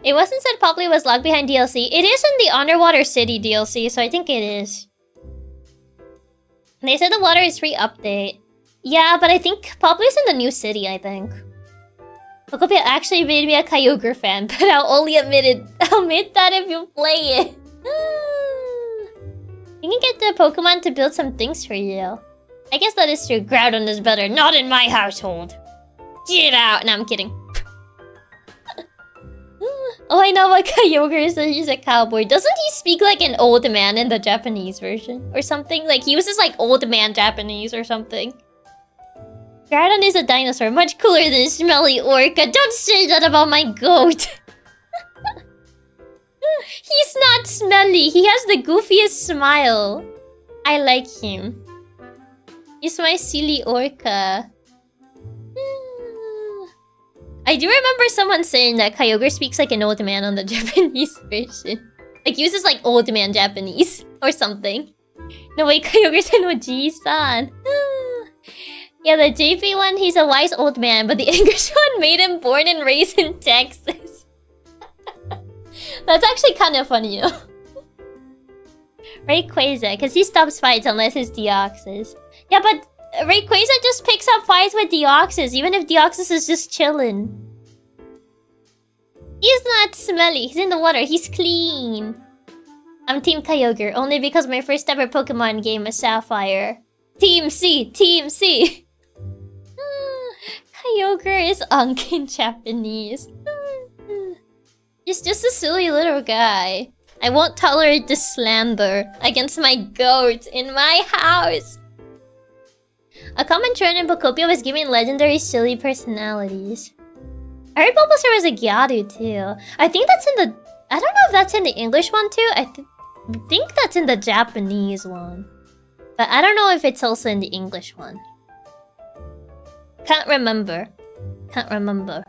It wasn't said Popley was locked behind DLC. It is in the Underwater City DLC, so I think it is. They said the water is free update. Yeah, but I think Popley's in the new city, I think. Bokopia actually made me a Kyogre fan, but I'll only admit that if you play it. You can get the Pokemon to build some things for you. I guess that is true. Groudon is better. Not in my household. Get out! No, I'm kidding. Oh, I know what Kyogre is. He's a cowboy. Doesn't he speak like an old man in the Japanese version? Or something? Like, he uses like old man Japanese or something. Groudon is a dinosaur. Much cooler than Smelly Orca. Don't say that about my goat. He's not smelly. He has the goofiest smile. I like him. He's my silly orca. I do remember someone saying that Kyogre speaks like an old man on the Japanese version. Like, uses like old man Japanese or something. No way, Kyogre's an Oji-san. Yeah, the JP one, he's a wise old man, but the English one made him born and raised in Texas. That's actually kind of funny, you know? Rayquaza, because he stops fights unless it's Deoxys. Yeah, but Rayquaza just picks up fights with Deoxys, even if Deoxys is just chilling. He's not smelly. He's in the water. He's clean. I'm Team Kyogre, only because my first ever Pokemon game was Sapphire. Team C! Team C! Kyogre is Unk in Japanese. He's just a silly little guy. I won't tolerate this slander against my goat in my house. A common trend in Bokopia was giving legendary silly personalities. I heard Bulbasaur was a Gyadu too. I think that's in the... I don't know if that's in the English one too. I think that's in the Japanese one. But I don't know if it's also in the English one. Can't remember. Can't remember.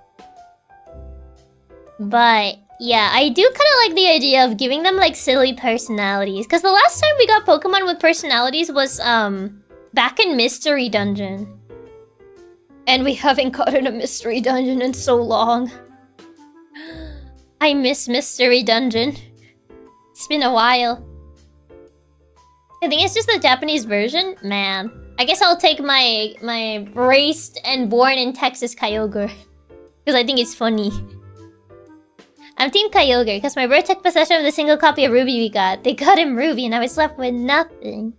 But yeah, I do kind of like the idea of giving them like silly personalities. Because the last time we got Pokemon with personalities was back in Mystery Dungeon. And we haven't gotten a Mystery Dungeon in so long. I miss Mystery Dungeon. It's been a while. I think it's just the Japanese version. Man, I guess I'll take my raised and born in Texas Kyogre. Because I think it's funny. I'm Team Kyogre because my birth took possession of the single copy of Ruby we got. They got him Ruby and I was left with nothing.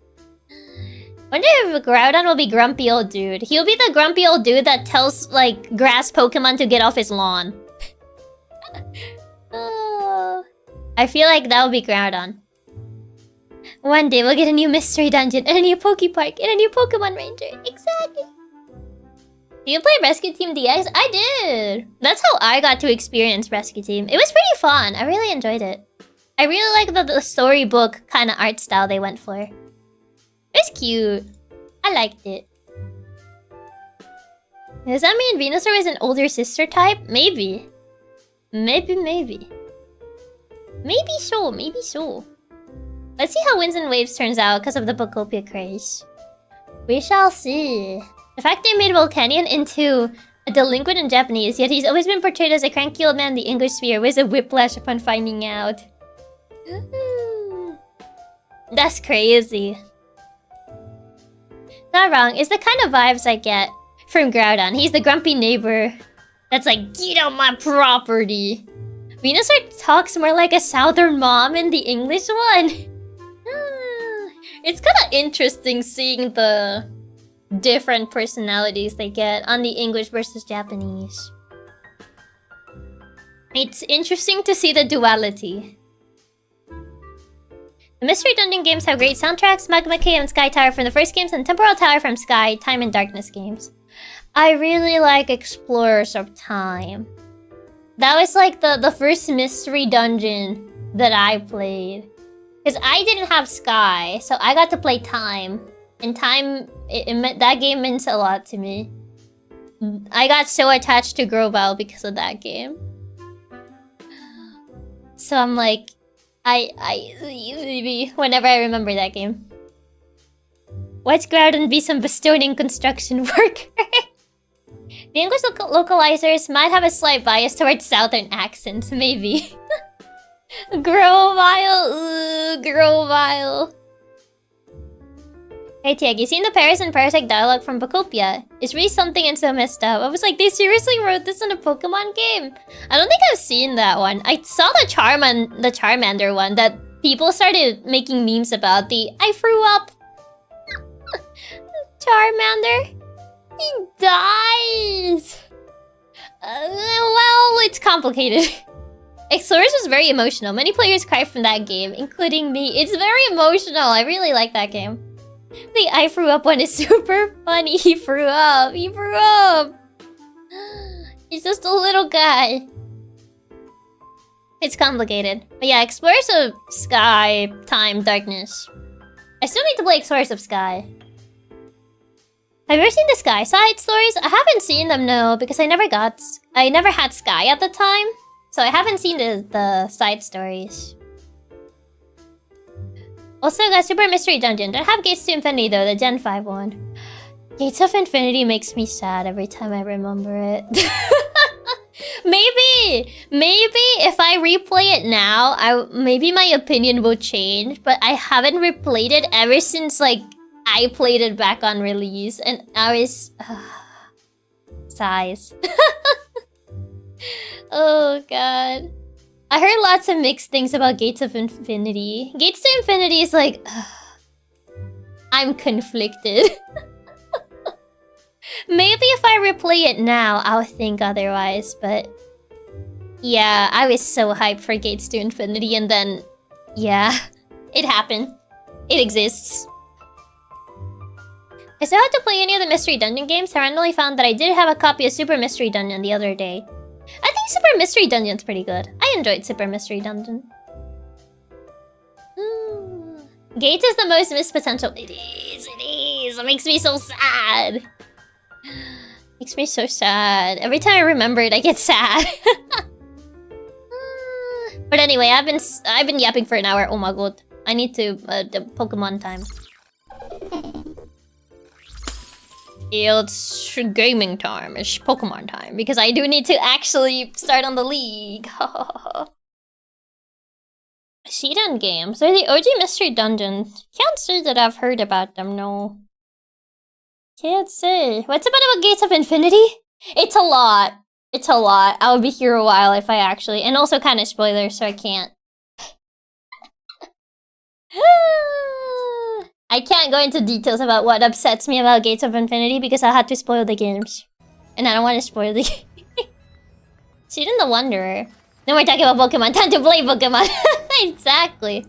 Wonder if Groudon will be grumpy old dude. He'll be the grumpy old dude that tells, like, grass Pokemon to get off his lawn. I feel like that will be Groudon. One day we'll get a new Mystery Dungeon and a new Pokepark and a new Pokemon Ranger. Exactly. Do you play Rescue Team DX? I did! That's how I got to experience Rescue Team. It was pretty fun. I really enjoyed it. I really like the storybook kind of art style they went for. It's cute. I liked it. Does that mean Venusaur is an older sister type? Maybe. Maybe. Maybe so. Maybe so. Let's see how Winds and Waves turns out because of the Bokopia craze. We shall see. The fact they made Volcanion into a delinquent in Japanese, yet he's always been portrayed as a cranky old man in the English sphere, was a whiplash upon finding out. That's crazy. not wrong. It's the kind of vibes I get from Groudon. He's the grumpy neighbor that's like, get out my property. Venusaur talks more like a southern mom in the English one. It's kind of interesting seeing the different personalities they get on the English versus Japanese. It's interesting to see the duality. The Mystery Dungeon games have great soundtracks, Magma Cave and Sky Tower from the first games, and Temporal Tower from Sky, Time and Darkness games. I really like Explorers of Time. That was like the first Mystery Dungeon that I played. Because I didn't have Sky, so I got to play Time. And Time, that game meant a lot to me. I got so attached to Grovyle because of that game. So I'm like, whenever I remember that game. Watch Groudon be some Bostonian construction worker. The English localizers might have a slight bias towards southern accents, maybe. Grovyle, Grovyle. Hey Tiag, you seen the Paris and Parasect dialogue from Bacopia? It's really something and so messed up. I was like, they seriously wrote this in a Pokemon game? I don't think I've seen that one. I saw the Charmander one that people started making memes about. I threw up. Charmander. He dies. Well, it's complicated. Explorers was very emotional. Many players cried from that game, including me. It's very emotional. I really like that game. The I threw up one is super funny. He threw up. He threw up. He's just a little guy. It's complicated. But yeah, Explorers of Sky, Time, Darkness. I still need to play Explorers of Sky. Have you ever seen the Sky side stories? I haven't seen them, no, because I never had Sky at the time. So I haven't seen the side stories. Also got Super Mystery Dungeon. Don't have Gates to Infinity though, the Gen 5 one. Gates of Infinity makes me sad every time I remember it. Maybe if I replay it now, maybe my opinion will change. But I haven't replayed it ever since like I played it back on release, and I was sighs. Oh god. I heard lots of mixed things about Gates of Infinity. Gates to Infinity is like... I'm conflicted. Maybe if I replay it now, I'll think otherwise, but... Yeah, I was so hyped for Gates to Infinity, and then... Yeah, it happened. It exists. I still had to play any of the Mystery Dungeon games. I randomly found that I did have a copy of Super Mystery Dungeon the other day. I think Super Mystery Dungeon's pretty good. I enjoyed Super Mystery Dungeon. Gates is the most missed potential. It is. It makes me so sad. Makes me so sad. Every time I remember it, I get sad. But anyway, I've been yapping for an hour. Oh my god. I need to the Pokemon time. It's gaming time. It's Pokemon time. Because I do need to actually start on the league. Shidan games. They're the OG Mystery Dungeons. Can't say that I've heard about them, no. Can't say. What's about Gates of Infinity? It's a lot. It's a lot. I'll be here a while if I actually... And also kind of spoilers, so I can't. I can't go into details about what upsets me about Gates of Infinity because I'll have to spoil the games. And I don't want to spoil the game. Shidan the Wanderer. No more talking about Pokemon. Time to play Pokemon. Exactly.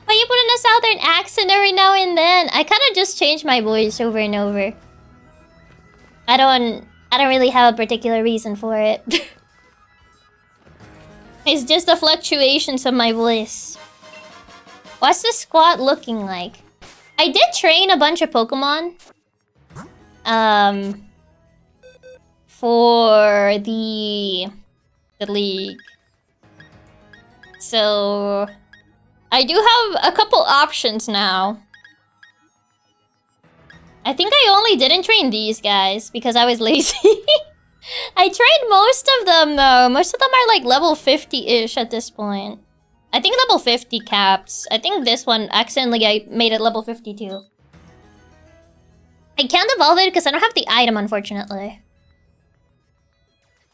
Why you put in a southern accent every now and then? I kind of just change my voice over and over. I don't really have a particular reason for it. It's just the fluctuations of my voice. What's the squad looking like? I did train a bunch of Pokemon. For the league. So I do have a couple options now. I think I only didn't train these guys because I was lazy. I trained most of them though. Most of them are like level 50-ish at this point. I think level 50 caps. I think this one, accidentally I made it level 52. I can't evolve it because I don't have the item, unfortunately.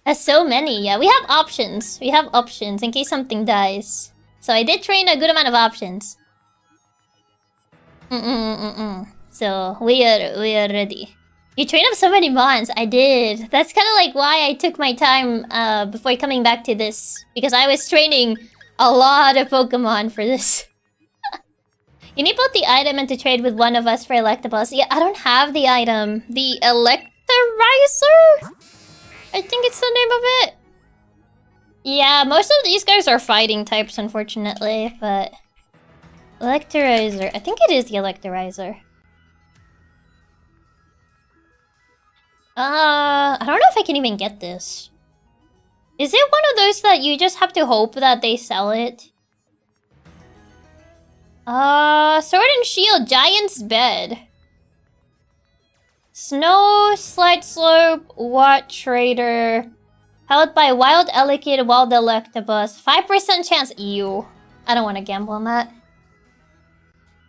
There's so many. Yeah, we have options. We have options in case something dies. So I did train a good amount of options. So we are ready. You trained up so many mons. I did. That's kind of like why I took my time before coming back to this, because I was training a lot of Pokemon for this. You need both the item and to trade with one of us for electables. Yeah, I don't have the item. The Electorizer? I think it's the name of it. Yeah, most of these guys are fighting types, unfortunately, but... Electorizer. I think it is the Electorizer. I don't know if I can even get this. Is it one of those that you just have to hope that they sell it? Sword and Shield, Giant's Bed. Snow, Slight Slope, Watt Trader. Held by Wild Elekid, Wild Electabuzz. 5% chance. Ew. I don't want to gamble on that.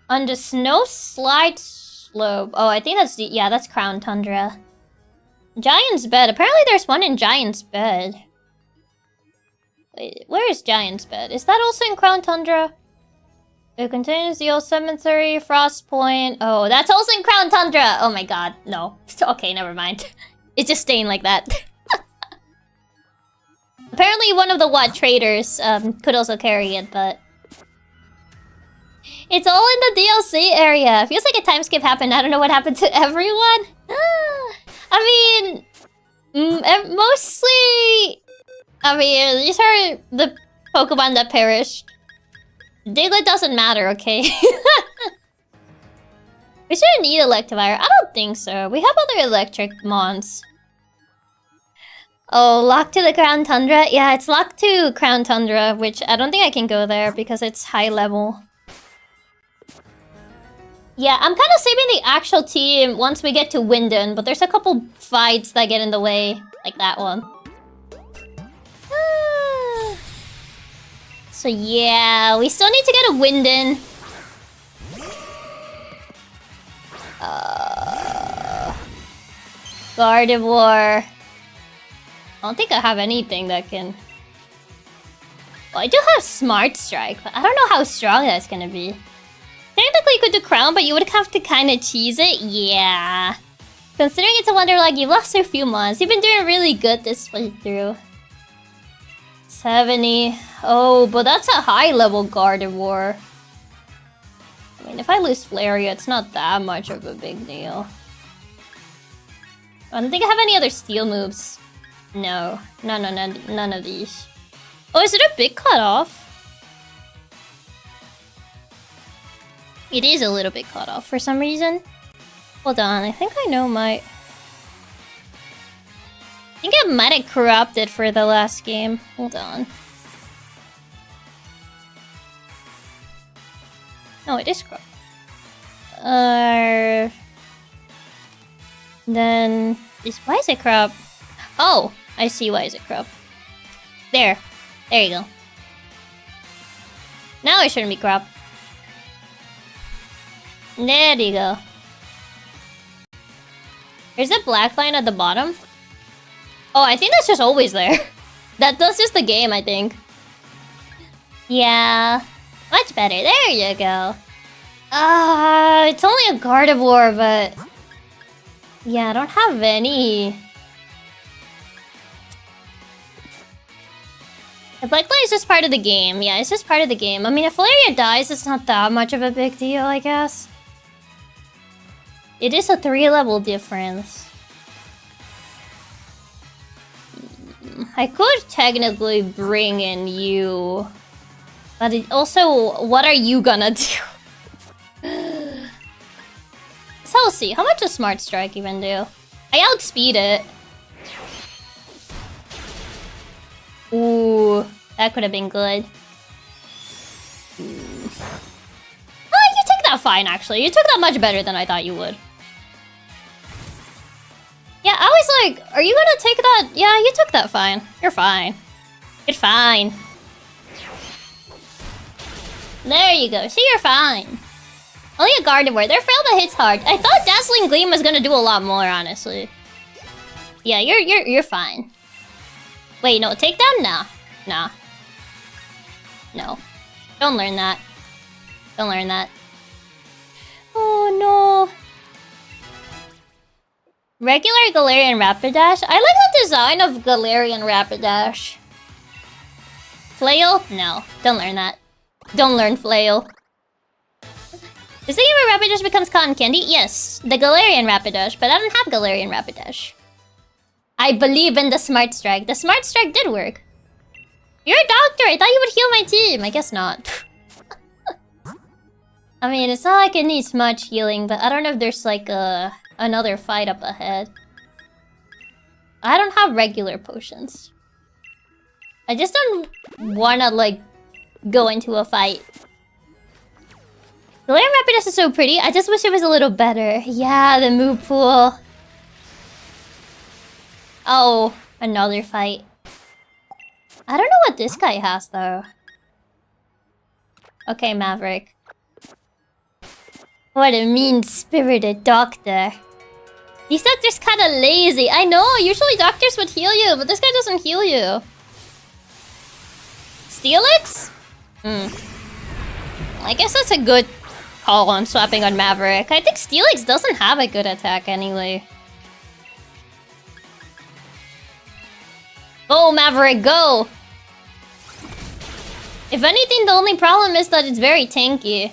On the Snow Slight Slope. Oh, I think that's the... Yeah, that's Crown Tundra. Giant's Bed. Apparently there's one in Giant's Bed. Wait, where is Giant's Bed? Is that also in Crown Tundra? It contains the old cemetery, Frost Point. Oh, that's also in Crown Tundra! Oh my god, no. Okay, never mind. It's just staying like that. Apparently one of the Watt traders could also carry it, but... It's all in the DLC area. Feels like a time skip happened. I don't know what happened to everyone. I mean... mostly... I mean, these are the Pokemon that perished. Diglett doesn't matter, okay? We shouldn't need Electivire. I don't think so. We have other electric mons. Oh, locked to the Crown Tundra? Yeah, it's locked to Crown Tundra, which I don't think I can go there because it's high level. Yeah, I'm kind of saving the actual team once we get to Wyndon, but there's a couple fights that get in the way, like that one. So yeah, we still need to get a Wyndon. Gardevoir. I don't think I have anything that can... Well, I do have Smart Strike, but I don't know how strong that's gonna be. Technically you could do Crown, but you would have to kind of cheese it. Yeah. Considering it's a Wonderlocke, you've lost a few months. You've been doing really good this playthrough. 70. Oh, but that's a high-level Gardevoir. I mean, if I lose Flareon, it's not that much of a big deal. I don't think I have any other steel moves. No. None of these. Oh, is it a big cutoff? It is a little bit cut off for some reason. Hold on, I think I know my... I think I might have corrupted for the last game. Hold on. No, it is corrupt. Then... why is it corrupt? Oh, I see why is it corrupt. There. There you go. Now it shouldn't be corrupt. There you go. There's a black line at the bottom. Oh, I think that's just always there. That's just the game, I think. Yeah. Much better. There you go. It's only a Gardevoir, but... yeah, I don't have any. The black line is just part of the game. Yeah, it's just part of the game. I mean, if Flareon dies, it's not that much of a big deal, I guess. It is a 3-level difference. I could technically bring in you. But it also, what are you gonna do? So we'll see. How much does Smart Strike even do? I outspeed it. Ooh, that could have been good. Oh, you took that fine, actually. You took that much better than I thought you would. Yeah, I was like, are you gonna take that? Yeah, you took that fine. You're fine. You're fine. There you go. See, you're fine. Only a Gardevoir. They're frail but hits hard. I thought Dazzling Gleam was gonna do a lot more, honestly. Yeah, you're fine. Wait, no, take down? Nah. Nah. No. Don't learn that. Don't learn that. Oh no. Regular Galarian Rapidash? I like the design of Galarian Rapidash. Flail? No. Don't learn that. Don't learn Flail. Does the game where Rapidash becomes cotton candy? Yes. The Galarian Rapidash, but I don't have Galarian Rapidash. I believe in the Smart Strike. The Smart Strike did work. You're a doctor! I thought you would heal my team! I guess not. I mean, it's not like it needs much healing, but I don't know if there's like another fight up ahead. I don't have regular potions. I just don't wanna like go into a fight. Galarian Rapidash is so pretty. I just wish it was a little better. Yeah, the move pool. Oh, another fight. I don't know what this guy has though. Okay, Maverick. What a mean-spirited doctor. These doctors kinda lazy. I know, usually doctors would heal you, but this guy doesn't heal you. Steelix? I guess that's a good call on swapping on Maverick. I think Steelix doesn't have a good attack anyway. Go, Maverick, go! If anything, the only problem is that it's very tanky.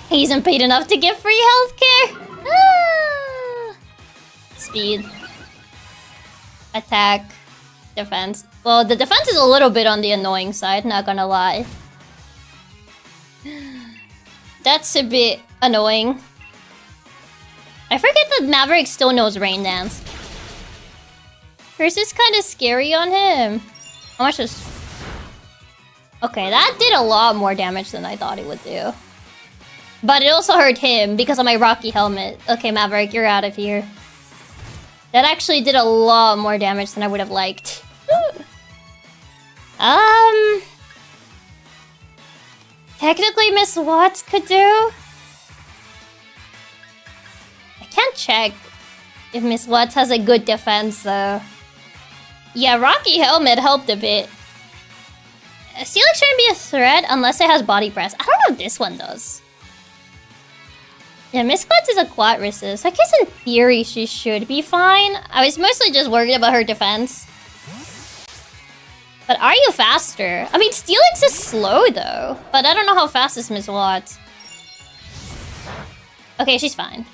He isn't paid enough to get free healthcare? Ah. Speed. Attack. Defense. Well, the defense is a little bit on the annoying side, not gonna lie. That's a bit annoying. I forget that Maverick still knows Rain Dance. Curse is kind of scary on him. How much is... Okay, that did a lot more damage than I thought it would do. But it also hurt him because of my Rocky Helmet. Okay, Maverick, you're out of here. That actually did a lot more damage than I would have liked. Technically, Miss Watts could do. I can't check if Miss Watts has a good defense, though. Yeah, Rocky Helmet helped a bit. Steelix shouldn't be a threat unless it has Body Press. I don't know if this one does. Yeah, Miss Watts is a quad resist. I guess in theory she should be fine. I was mostly just worried about her defense. But are you faster? I mean, Steelix is slow though. But I don't know how fast is Miss Watts. Okay, she's fine.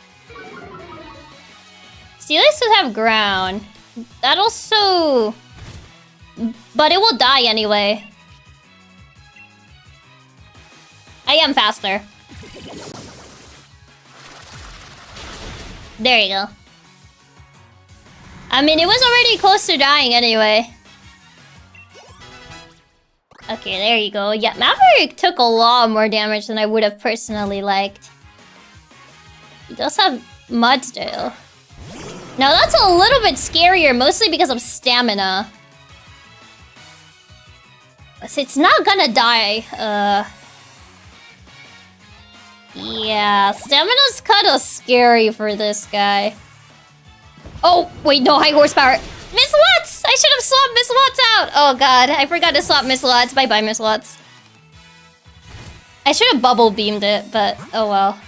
Steelix does have ground. That also... But it will die anyway. I am faster. There you go. I mean, it was already close to dying anyway. Okay, there you go. Yeah, Maverick took a lot more damage than I would have personally liked. He does have Mudsdale. Now that's a little bit scarier, mostly because of stamina. So it's not gonna die. Yeah, stamina's kinda scary for this guy. Oh, wait, no, high horsepower. Miss Watts! I should have swapped Miss Watts out! Oh god, I forgot to swap Miss Watts. Bye-bye, Miss Watts. I should have bubble beamed it, but oh well.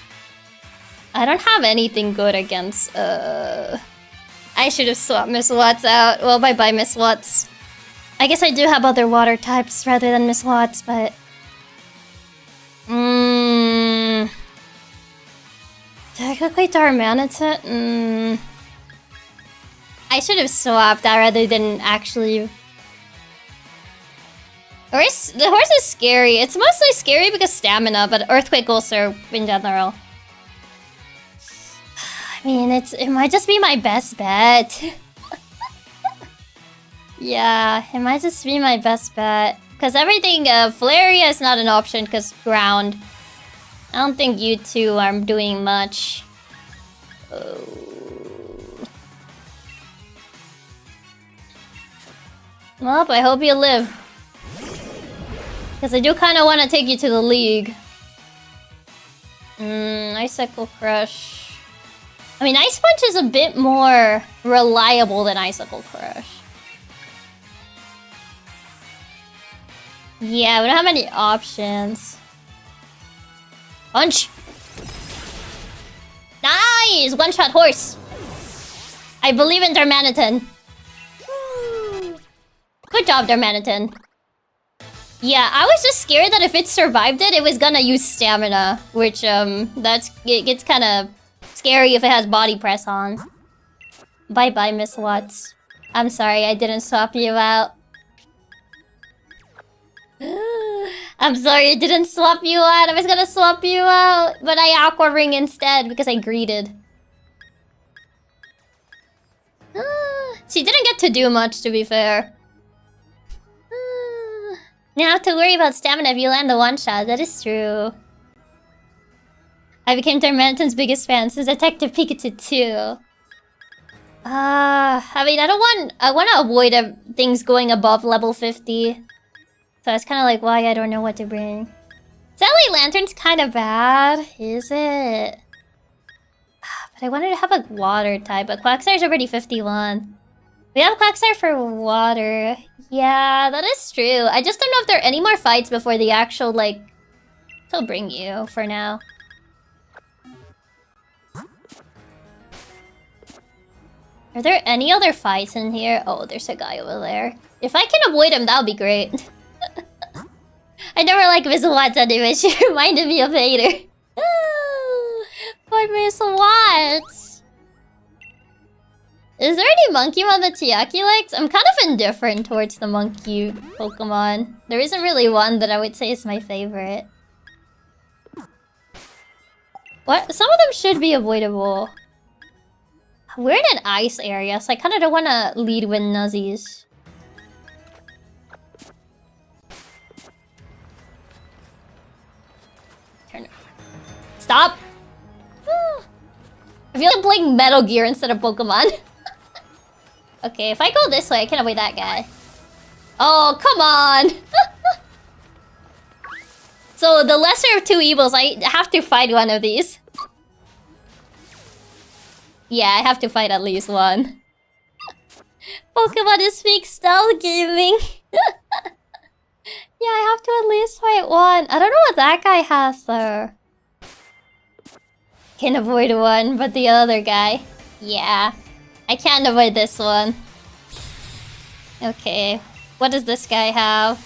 I don't have anything good against, I should have swapped Miss Watts out. Well, bye-bye, Miss Watts. I guess I do have other water types rather than Miss Watts, but... Technically Darmanitan? I should have swapped that rather than actually... The horse is scary. It's mostly scary because stamina, but Earthquake also in general. I mean, it might just be my best bet. Yeah, it might just be my best bet. Because everything, Flaria is not an option because ground. I don't think you two are doing much. Oh. Well, I hope you live. Because I do kind of want to take you to the league. Icicle Crush. I mean, Ice Punch is a bit more reliable than Icicle Crush. Yeah, we don't have many options. Punch! Nice! One-shot horse! I believe in Darmanitan. Good job, Darmanitan. Yeah, I was just scared that if it survived it, it was gonna use stamina. Which, it gets kinda scary if it has body press on. Bye-bye, Miss Watts. I'm sorry, I didn't swap you out. I'm sorry, I didn't swap you out. I was gonna swap you out, but I Aqua Ring instead because I greeted. She didn't get to do much, to be fair. Now I have to worry about stamina if you land the one-shot. That is true. I became Darmanitan's biggest fan since Detective Pikachu 2. I mean, I want to avoid things going above level 50. So it's kind of like, why I don't know what to bring. Sally Lantern's kind of bad, is it? But I wanted to have a water type, but Quagsire is already 51. We have Quagsire for water. Yeah, that is true. I just don't know if there are any more fights before the actual, like... He'll bring you for now. Are there any other fights in here? Oh, there's a guy over there. If I can avoid him, that would be great. I never liked Miss Watts anyway. She reminded me of Vader. Poor Miss Watts. Is there any Monkeymon that Chiaki likes? I'm kind of indifferent towards the monkey Pokemon. There isn't really one that I would say is my favorite. What? Some of them should be avoidable. We're in an ice area, so I kind of don't want to lead with Nuzzies. Turn. Stop! I feel like playing Metal Gear instead of Pokemon. Okay, if I go this way, I can avoid that guy. Oh, come on! So, the lesser of two evils, I have to fight one of these. Yeah, I have to fight at least one. Pokemon is fake stealth gaming. Yeah, I have to at least fight one. I don't know what that guy has, though. Can avoid one, but the other guy... Yeah. I can't avoid this one. Okay. What does this guy have?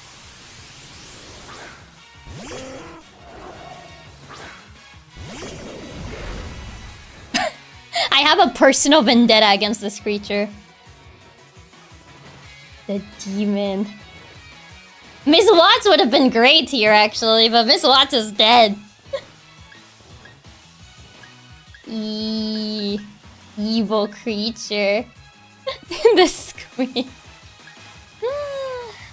I have a personal vendetta against this creature. The demon. Miss Watts would have been great here, actually, but Miss Watts is dead. Evil creature. The scream.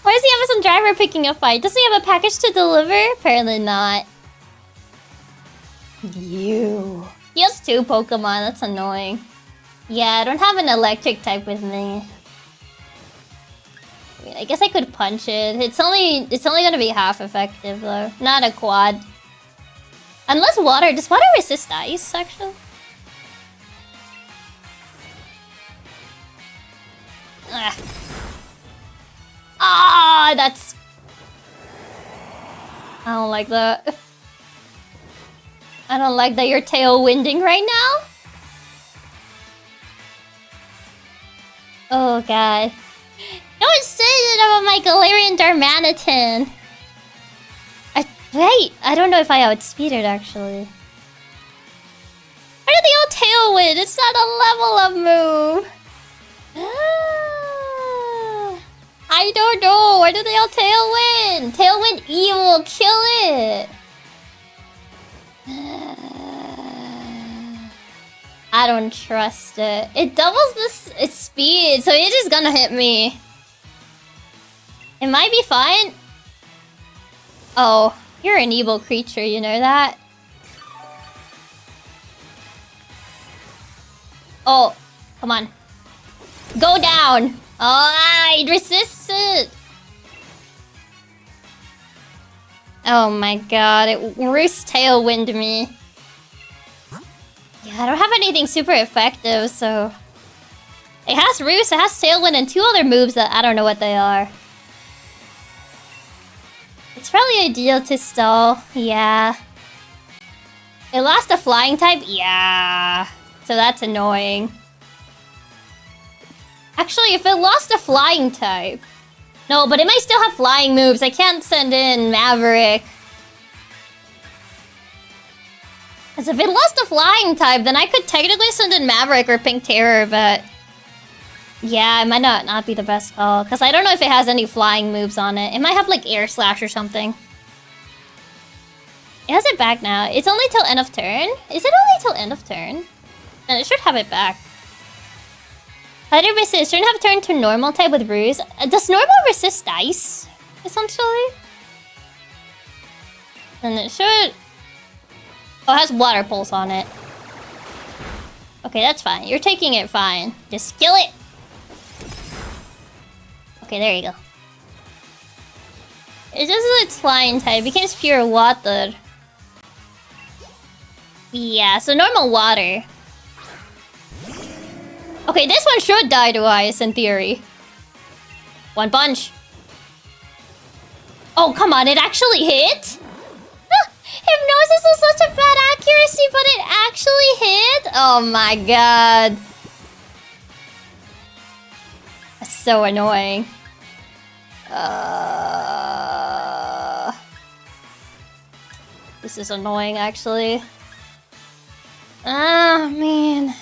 Why is the Amazon driver picking a fight? Does he have a package to deliver? Apparently not. You. He has two Pokemon, that's annoying. Yeah, I don't have an electric type with me. I mean, I guess I could punch it. It's only gonna be half effective though. Not a quad. Unless water. Does water resist ice, actually? Ah, that's... I don't like that. I don't like that you're tailwinding right now. Oh god. No one said it about my Galarian Darmanitan. Wait, I don't know if I outspeed it actually. Why did they all tailwind? It's not a level up move. I don't know. Why did they all tailwind? Tailwind E will kill it. I don't trust it. It doubles its speed, so it is gonna hit me. It might be fine. Oh, you're an evil creature, you know that? Oh, come on. Go down! Oh, it resists it! Oh my god, it worse tailwind me. I don't have anything super effective, so... It has Roost, it has Tailwind, and 2 other moves that I don't know what they are. It's probably ideal to stall, yeah. It lost a flying type? Yeah. So that's annoying. Actually, if it lost a flying type... No, but it might still have flying moves. I can't send in Maverick. Because if it lost a flying type, then I could technically send in Maverick or Pink Terror, but... Yeah, it might not be the best call. Because I don't know if it has any flying moves on it. It might have, like, Air Slash or something. It has it back now. It's only till end of turn? Is it only till end of turn? Then it should have it back. Fighter resist. Shouldn't have turned to normal type with Bruise. Does normal resist ice? Essentially? Then it should... Oh, it has Water Pulse on it. Okay, that's fine. You're taking it fine. Just kill it! Okay, there you go. It's just its flying type. It becomes pure water. Yeah, so normal water. Okay, this one should die to ice in theory. One punch. Oh, come on, it actually hit? Hypnosis is such a bad accuracy, but it actually hit? Oh my god. That's so annoying. This is annoying, actually. Ah, man.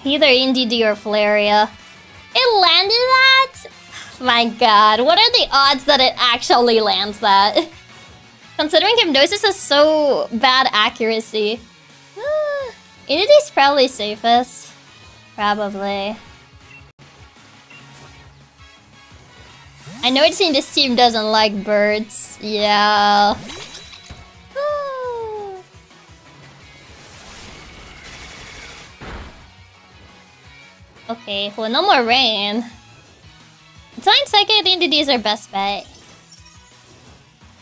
Either NDD or Flaria. It landed that? My god, what are the odds that it actually lands that? Considering Hypnosis is so bad accuracy. NDD's probably safest. Probably. I know it's in this team doesn't like birds. Yeah. Okay, well, no more rain. Divine Psychic, I think NDD is our best bet.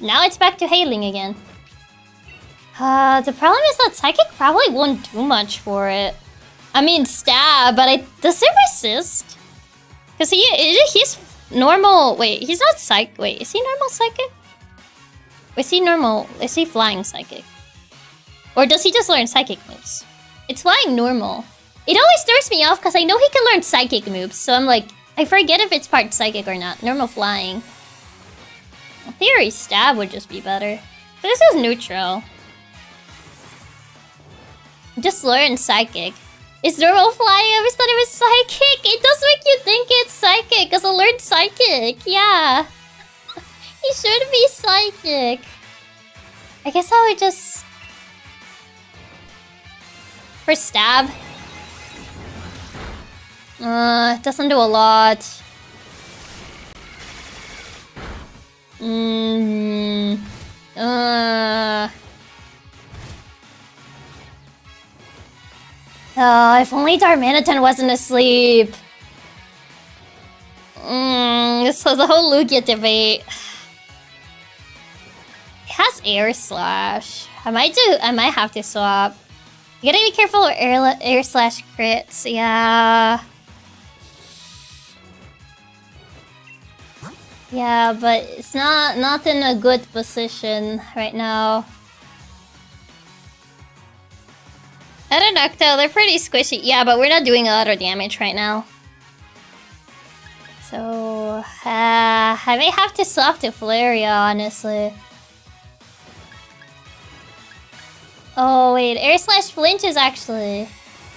Now it's back to hailing again. The problem is that Psychic probably won't do much for it. I mean, stab, but does it resist? Because he's normal. Wait, he's not psychic. Wait, is he normal psychic? Is he normal? Is he flying psychic? Or does he just learn psychic moves? It's flying normal. It always throws me off because I know he can learn psychic moves. So I'm like, I forget if it's part psychic or not. Normal flying. In theory, stab would just be better. But this is neutral. Just learn psychic. Is normal flying? I always thought it was psychic. It does make you think it's psychic because I learned psychic. Yeah. He should be psychic. I guess I would just... For stab. It doesn't do a lot. If only Darmanitan wasn't asleep. This was the whole Lugia debate. It has Air Slash. I might have to swap. You gotta be careful with air slash crits, yeah. Yeah, but it's not in a good position right now. Aeronocto, they're pretty squishy. Yeah, but we're not doing a lot of damage right now. So, I may have to swap to Flaria, honestly. Oh, wait. Air Slash Flinch is actually...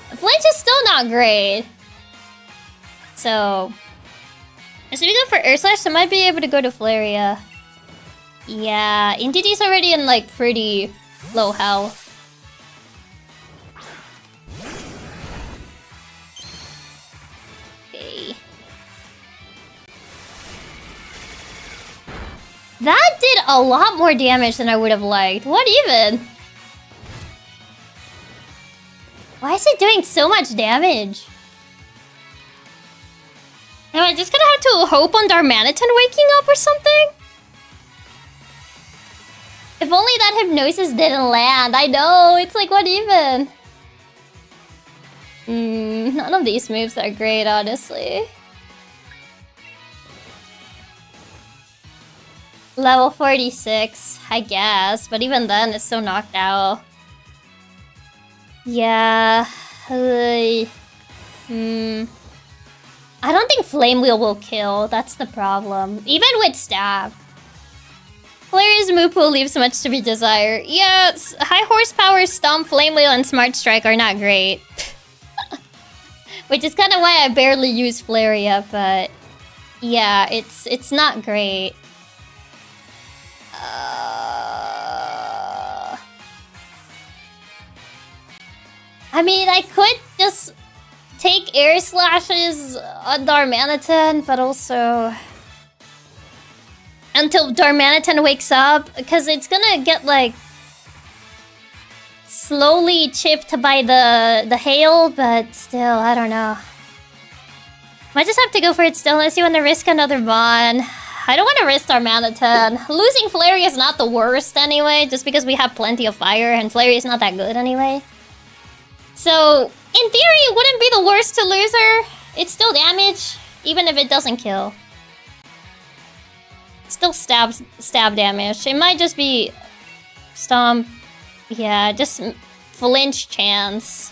Flinch is still not great. So... If we go for Air Slash, I might be able to go to Flaria. Yeah, NTD's already in, like, pretty low health. Okay. That did a lot more damage than I would have liked. What even? Why is it doing so much damage? Am I just gonna have to hope on Darmanitan waking up or something? If only that hypnosis didn't land. I know, it's like, what even? None of these moves are great, honestly. Level 46, I guess. But even then, it's so knocked out. Yeah. I don't think Flame Wheel will kill. That's the problem. Even with Stab. Player's move pool leaves much to be desired. Yeah, high horsepower Stomp, Flame Wheel, and Smart Strike are not great. Which is kind of why I barely use Flaria, but... yeah, it's not great. I mean, I could just take Air Slashes on Darmanitan, but also... until Darmanitan wakes up, because it's gonna get, like... slowly chipped by the hail, but still, I don't know. Might just have to go for it still, unless you want to risk another Bond. I don't want to risk Darmanitan. Losing Flurry is not the worst anyway, just because we have plenty of fire, and Flurry is not that good anyway. So, in theory, it wouldn't be the worst to lose her. It's still damage, even if it doesn't kill. Still stab damage. It might just be... Stomp. Yeah, just flinch chance.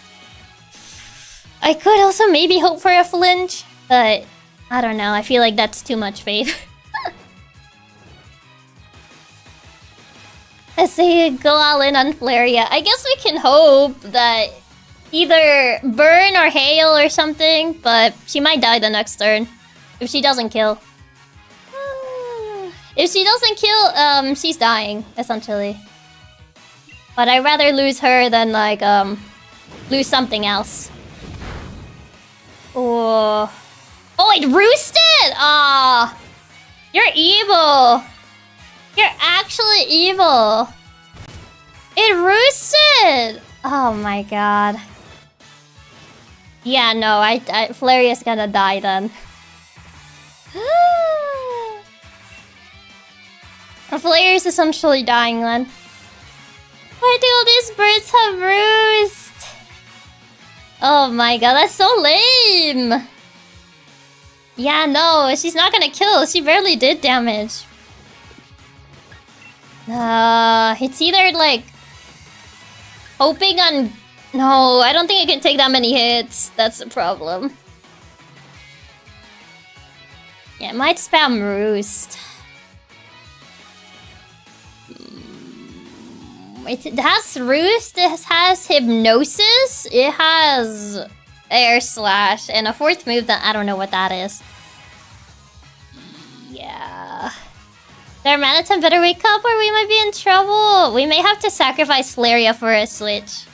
I could also maybe hope for a flinch, but... I don't know, I feel like that's too much faith. I say go all in on Flaria. I guess we can hope that either burn or hail or something, but she might die the next turn if she doesn't kill. If she doesn't kill, she's dying, essentially. But I'd rather lose her than, like, lose something else. Oh. Oh, it roosted! Aw. You're evil. You're actually evil. It roosted! Oh my god. Yeah, no, Flaria's gonna die then. Flaria's essentially dying then. Why do all these birds have roost? Oh my god, that's so lame! Yeah, no, she's not gonna kill. She barely did damage. It's either like... hoping on... No, I don't think it can take that many hits. That's the problem. Yeah, it might spam Roost. It has Roost, it has Hypnosis, it has Air Slash, and a fourth move that I don't know what that is. Yeah. Darmanitan better wake up or we might be in trouble. We may have to sacrifice Flaria for a switch.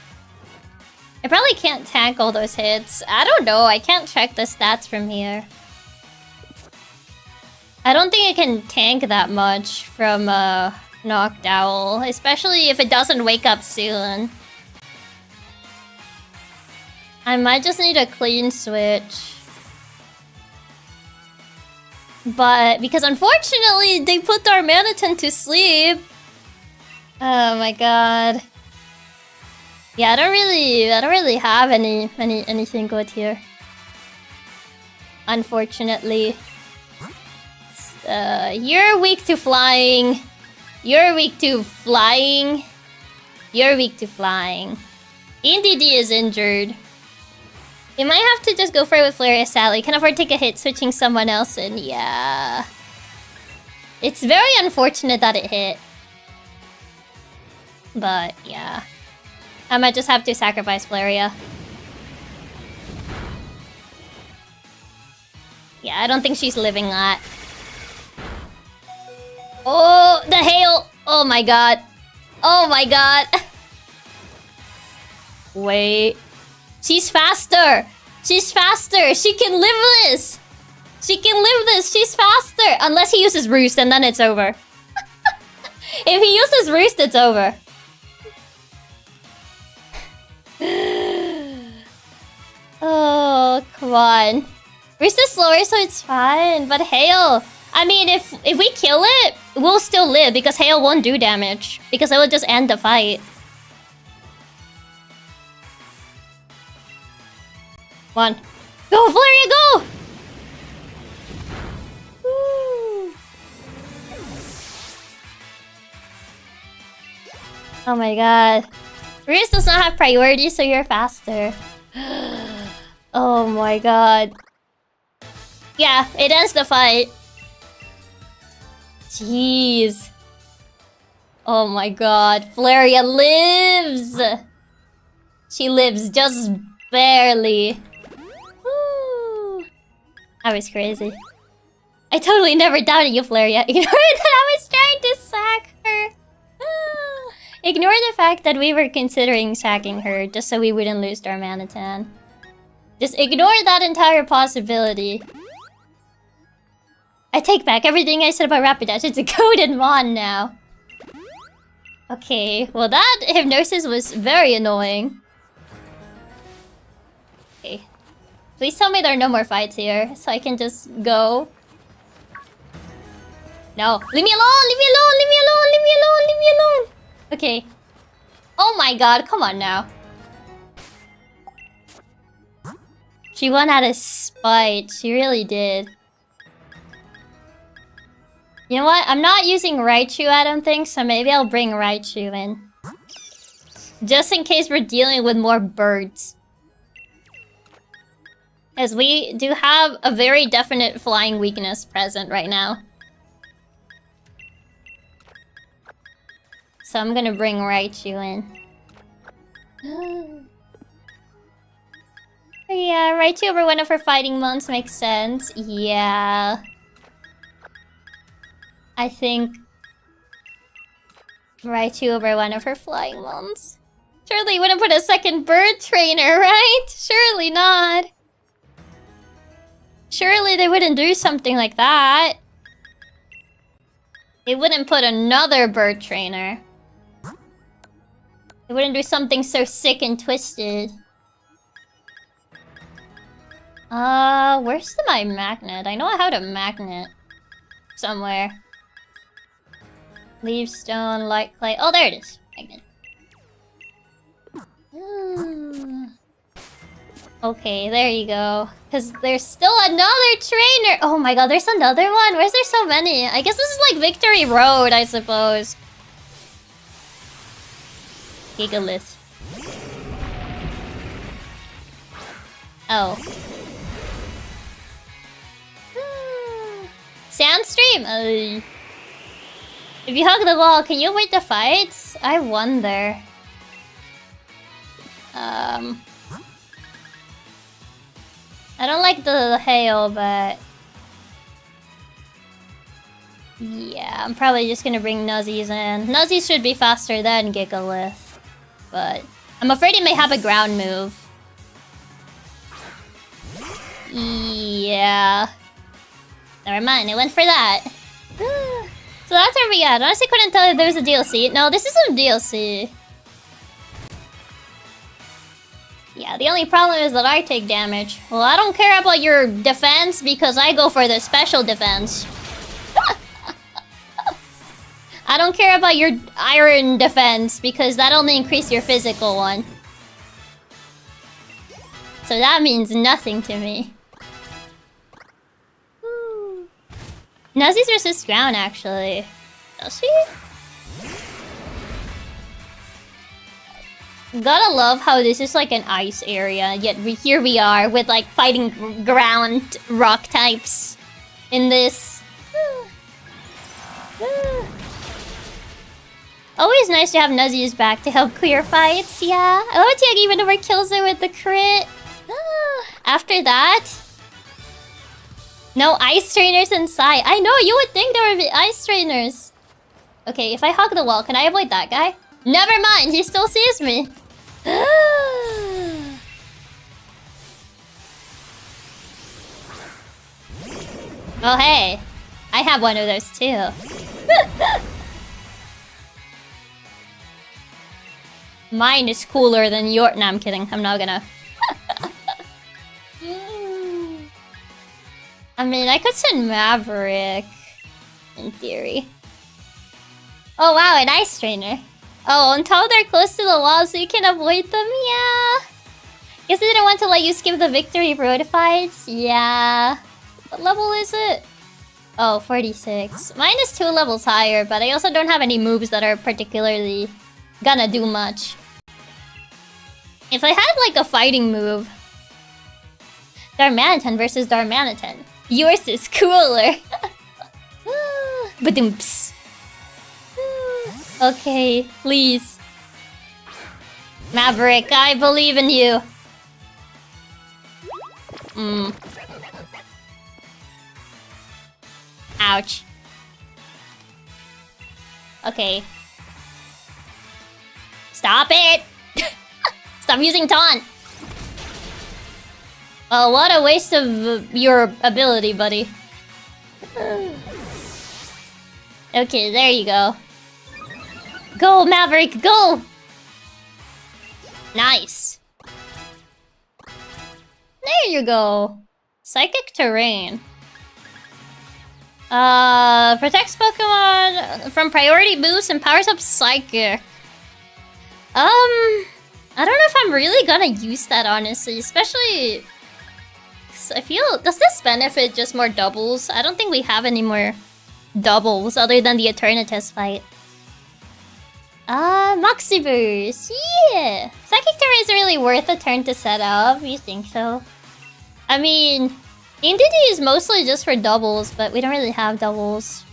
I probably can't tank all those hits. I don't know, I can't check the stats from here. I don't think it can tank that much from Knocked Owl, especially if it doesn't wake up soon. I might just need a clean switch. But because unfortunately they put Darmanitan to sleep. Oh my god. Yeah, I don't really have anything good here. Unfortunately. You're weak to flying. You're weak to flying. You're weak to flying. ENDD is injured. You might have to just go for it with Flaria, sadly. Can afford to take a hit switching someone else in. Yeah. It's very unfortunate that it hit. But, yeah. I might just have to sacrifice Flaria. Yeah, I don't think she's living that. Oh, the hail! Oh my god. Oh my god. Wait. She's faster! She's faster! She can live this! She can live this! She's faster! Unless he uses Roost, and then it's over. If he uses Roost, it's over. Oh, come on. Roost is slower, so it's fine. But hail! I mean, if we kill it, we'll still live because hail won't do damage. Because it will just end the fight. One. Go, Valeria, go! Woo. Oh my god. Reese does not have priority, so you're faster. Oh my god. Yeah, it ends the fight. Jeez. Oh my god. Valeria lives! She lives just barely. Woo. That was crazy. I totally never doubted you, Valeria. Ignore that I was trying to sack her. Ignore the fact that we were considering sacking her just so we wouldn't lose Darmanitan. Just ignore that entire possibility. I take back everything I said about Rapidash. It's a coded mon now. Okay, well that hypnosis was very annoying. Okay. Please tell me there are no more fights here, so I can just go. No. Leave me alone! Leave me alone! Leave me alone! Leave me alone! Leave me alone! Okay. Oh my god, come on now. She won out of spite. She really did. You know what? I'm not using Raichu, I don't think, so maybe I'll bring Raichu in. Just in case we're dealing with more birds. As we do have a very definite flying weakness present right now. So I'm gonna bring Raichu in. Yeah, Raichu over one of her fighting mons makes sense. Yeah. I think Raichu over one of her flying mons. Surely you wouldn't put a second bird trainer, right? Surely not. Surely they wouldn't do something like that. They wouldn't put another bird trainer. They wouldn't do something so sick and twisted. Where's my magnet? I know I had a magnet somewhere. Leaf stone, light clay. Oh, there it is. Magnet. Okay, there you go. Because there's still another trainer. Oh my god, there's another one. Where's there so many? I guess this is like Victory Road, I suppose. Gigalith. Oh. Sandstream? If you hug the wall, can you wait the fights? I wonder. I don't like the hail, but... yeah, I'm probably just gonna bring Nuzzies in. Nuzzies should be faster than Gigalith. But... I'm afraid he may have a ground move. Yeah. Never mind, I went for that. So that's where we at. Honestly, couldn't tell if there was a DLC. No, this isn't a DLC. Yeah, the only problem is that I take damage. Well, I don't care about your defense because I go for the special defense. I don't care about your iron defense because that only increases your physical one. So that means nothing to me. Nuzzies resist ground, actually. Does she? Gotta love how this is like an ice area, yet here we are with like fighting ground rock types in this. Always nice to have Nuzzies back to help clear fights, yeah. I love Chiaki even over kills it with the crit. After that... no ice trainers inside. I know, you would think there would be ice trainers. Okay, if I hug the wall, can I avoid that guy? Never mind, he still sees me. Oh hey, I have one of those too. Mine is cooler than your... no, I'm kidding. I'm not gonna... I mean, I could send Maverick. In theory. Oh wow, an ice trainer. Oh, until they're close to the wall so you can avoid them? Yeah. Guess they didn't want to let you skip the victory road fights? Yeah. What level is it? Oh, 46. Mine is 2 levels higher, but I also don't have any moves that are particularly gonna do much. If I had like a fighting move... Darmanitan versus Darmanitan. Yours is cooler. Badoomps. Okay, please. Maverick, I believe in you. Ouch. Okay. Stop it! Stop using taunt! Well, what a waste of your ability, buddy. Okay, there you go. Go, Maverick, go! Nice. There you go. Psychic terrain. Protects Pokemon from priority boosts and powers up Psychic. I don't know if I'm really gonna use that, honestly. Especially... I feel... Does this benefit just more doubles? I don't think we have any more doubles other than the Eternatus fight. Moxieverse. Yeah! Psychic terrain is really worth a turn to set up. You think so? I mean... Indity is mostly just for doubles, but we don't really have doubles.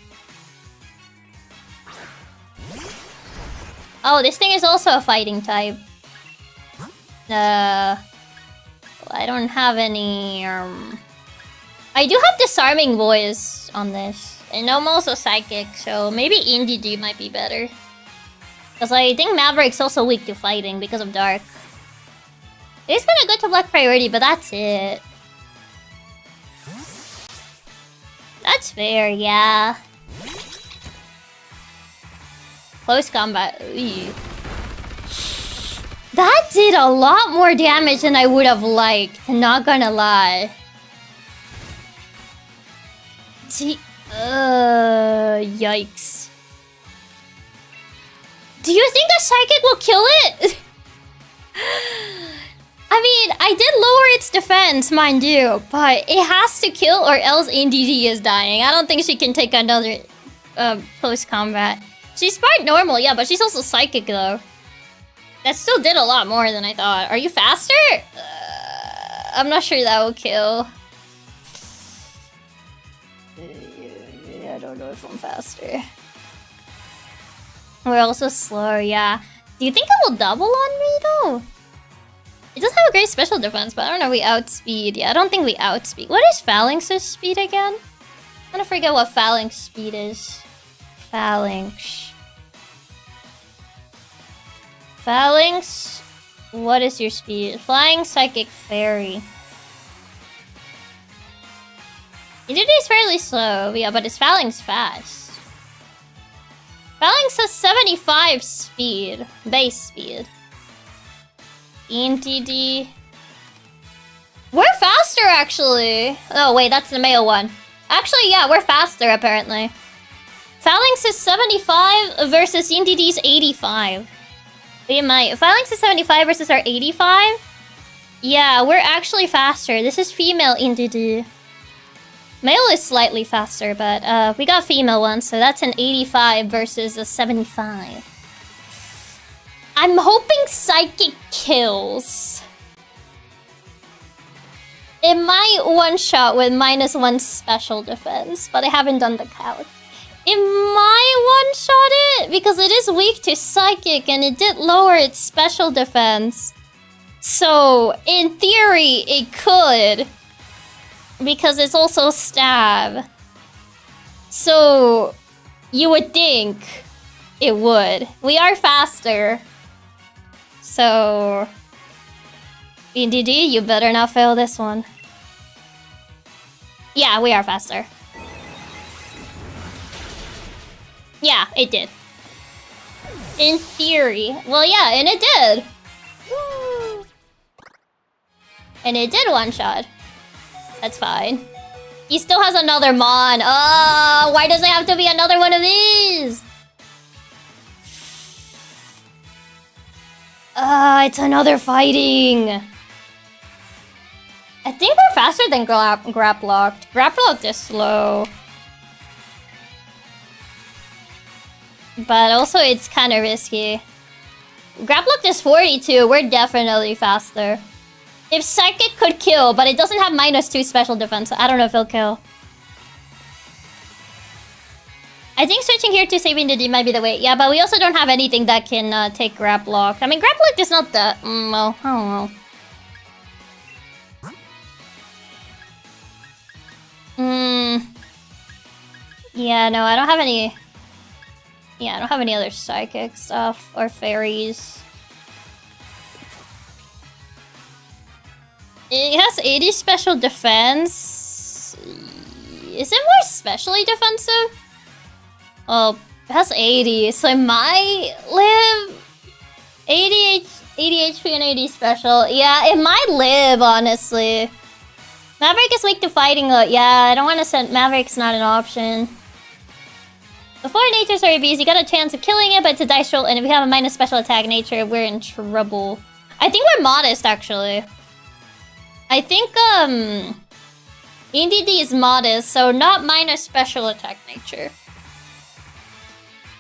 Oh, this thing is also a fighting type. I don't have any... I do have Disarming Voice on this. And I'm also Psychic, so maybe Indity might be better. Because I think Maverick's also weak to fighting because of Dark. It's gonna go to Black Priority, but that's it. That's fair, yeah. Close combat. Ooh. That did a lot more damage than I would have liked, not gonna lie. Yikes. Do you think a Psychic will kill it? I mean, I did lower its defense, mind you, but it has to kill or else NDD is dying. I don't think she can take another close combat. She's part normal, yeah, but she's also Psychic though. That still did a lot more than I thought. Are you faster? I'm not sure that will kill. I don't know if I'm faster. We're also slower, yeah. Do you think it will double on me though? It does have a great special defense, but I don't know if we outspeed. Yeah, I don't think we outspeed. What is Phalanx's speed again? I'm gonna forget what Phalanx speed is. Phalanx. Phalanx? What is your speed? Flying Psychic Fairy. Indity is fairly slow, yeah, but is Phalanx fast? Phalanx has 75 speed. Base speed. NTD. We're faster, actually. Oh, wait, that's the male one. Actually, yeah, we're faster, apparently. Phalanx is 75 versus NTD's 85. Wait, Phalanx is 75 versus our 85? Yeah, we're actually faster. This is female NTD. Male is slightly faster, but we got female ones, so that's an 85 versus a 75. I'm hoping Psychic kills. It might one-shot with -1 special defense, but I haven't done the count. It might one-shot it, because it is weak to Psychic, and it did lower its special defense. So, in theory, it could. Because it's also Stab. So, you would think it would. We are faster. So, BDD, you better not fail this one. Yeah, we are faster. Yeah, it did. In theory. Well, yeah, and it did. Woo. And it did one-shot. That's fine. He still has another Mon. Oh, why does it have to be another one of these? It's another fighting. I think we're faster than Graplocked. Graplocked is slow. But also it's kind of risky. Graplocked is 42. We're definitely faster. If Psychic could kill, but it doesn't have -2 special defense, so I don't know if it'll kill. I think switching here to saving the D might be the way. Yeah, but we also don't have anything that can take Graplock. I mean, Graplock is not that... well, I don't know. Yeah, no, I don't have any... Yeah, I don't have any other Psychic stuff or Fairies. It has 80 special defense. Is it more specially defensive? Oh, it has 80, so it might live 80 HP and 80 special. Yeah, it might live, honestly. Maverick is weak to fighting. Yeah, I don't want to send... Maverick's not an option. Before Nature's RBs, you got a chance of killing it, but it's a dice roll, and if we have a minus special attack nature, we're in trouble. I think we're modest, actually. I think, EDD is modest, so not minus special attack nature.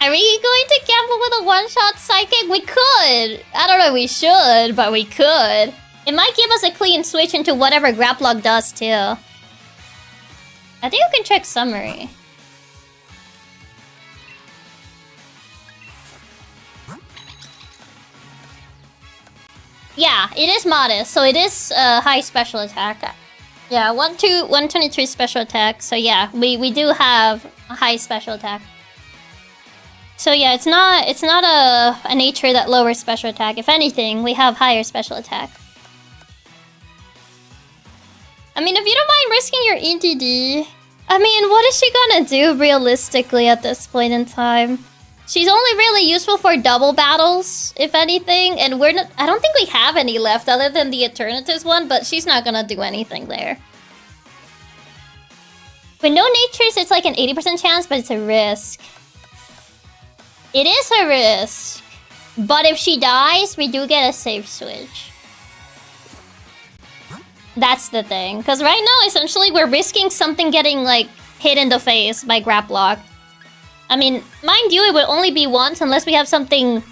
Are we going to gamble with a one-shot Psychic? We could! I don't know if we should, but we could. It might give us a clean switch into whatever Graplock does, too. I think we can check summary. Yeah, it is modest, so it is high special attack. Yeah, 123 special attack. So yeah, we do have a high special attack. So yeah, it's not a nature that lowers special attack. If anything, we have higher special attack. I mean, if you don't mind risking your EDD, I mean, what is she gonna do realistically at this point in time? She's only really useful for double battles, if anything, and we're not... I don't think we have any left other than the Eternatus one, but she's not gonna do anything there. With no natures, it's like an 80% chance, but it's a risk. It is a risk. But if she dies, we do get a safe switch. That's the thing. Because right now, essentially, we're risking something getting, like, hit in the face by Graplock. I mean, mind you, it would only be once unless we have something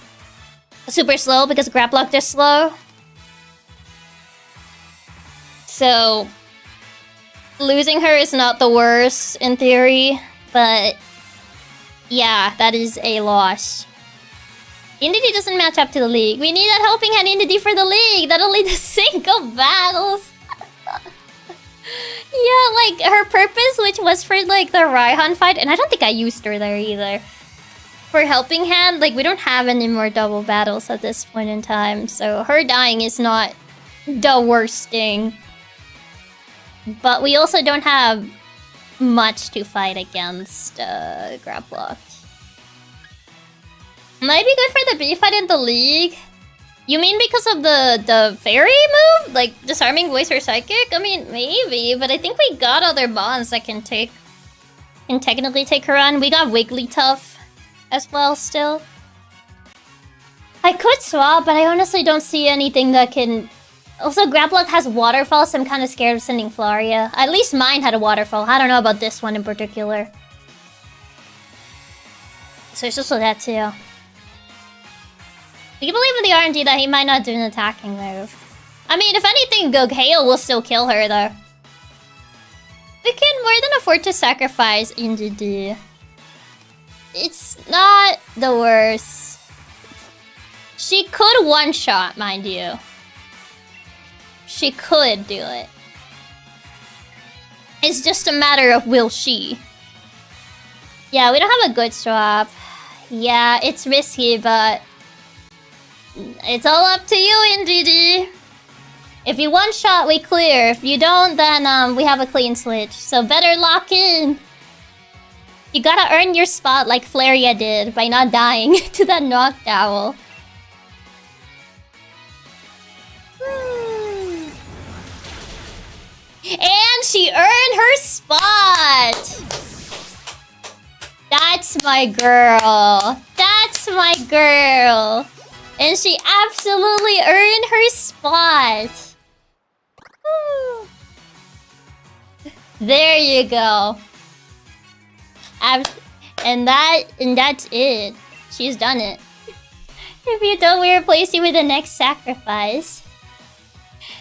super slow because Graplock is slow. So, losing her is not the worst in theory, but yeah, that is a loss. Indie doesn't match up to the league. We need that helping hand Indie for the league. That only does single battles. Yeah, like, her purpose, which was for, like, the Raihan fight, and I don't think I used her there either. For helping hand, like, we don't have any more double battles at this point in time, so her dying is not the worst thing. But we also don't have much to fight against Graplock. Might be good for the B fight in the league. You mean because of the fairy move? Like, disarming voice or psychic? I mean, maybe, but I think we got other bonds that can technically take her on. We got Wigglytuff as well still. I could swap, but I honestly don't see anything that can... Also, Graplock has Waterfall, so I'm kind of scared of sending Flaria. At least mine had a Waterfall. I don't know about this one in particular. So it's also that too. We can believe in the RNG that he might not do an attacking move. I mean, if anything, Gale will still kill her, though. We can more than afford to sacrifice Injidi. It's not the worst. She could one-shot, mind you. She could do it. It's just a matter of will she. Yeah, we don't have a good swap. Yeah, it's risky, but... it's all up to you, NGD. If you one-shot, we clear. If you don't, then we have a clean switch. So better lock in. You gotta earn your spot like Flaria did by not dying to that knocked owl. And she earned her spot! That's my girl. That's my girl. And she absolutely earned her spot. Woo. There you go. And that's it. She's done it. If you don't, we replace you with the next sacrifice.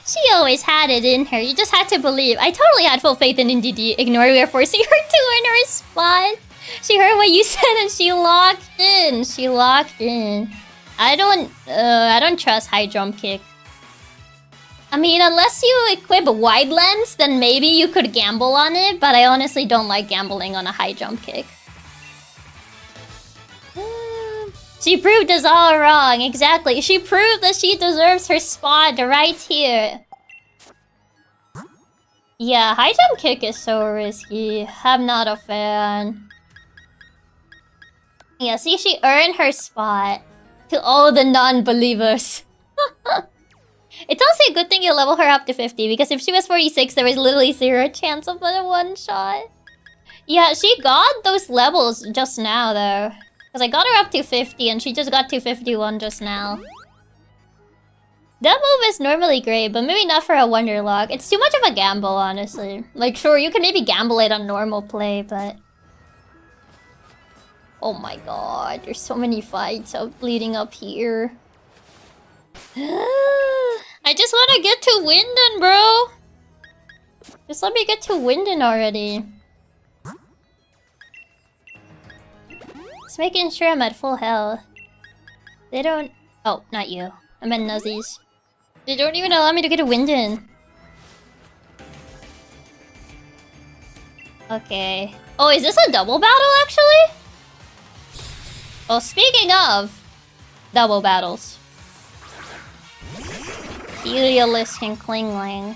She always had it in her. You just had to believe. I totally had full faith in NDD. Ignore we were forcing her to earn her spot. She heard what you said and she locked in. She locked in. I don't trust high jump kick. I mean, unless you equip wide lens, then maybe you could gamble on it, but I honestly don't like gambling on a high jump kick. She proved us all wrong, exactly. She proved that she deserves her spot right here. Yeah, high jump kick is so risky. I'm not a fan. Yeah, see, she earned her spot. To all the non-believers. It's also a good thing you level her up to 50, because if she was 46, there was literally 0 chance of a one-shot. Yeah, she got those levels just now, though. Because I got her up to 50, and she just got to 51 just now. That move is normally great, but maybe not for a Wonderlocke. It's too much of a gamble, honestly. Like, sure, you can maybe gamble it on normal play, but... Oh my god, there's so many fights leading up here. I just want to get to Wyndon, bro. Just let me get to Wyndon already. Just making sure I'm at full health. They don't... Oh, not you. I meant Nuzzies. They don't even allow me to get to Wyndon. Okay. Oh, is this a double battle, actually? Well, speaking of double battles. Heliolisk and Klingling.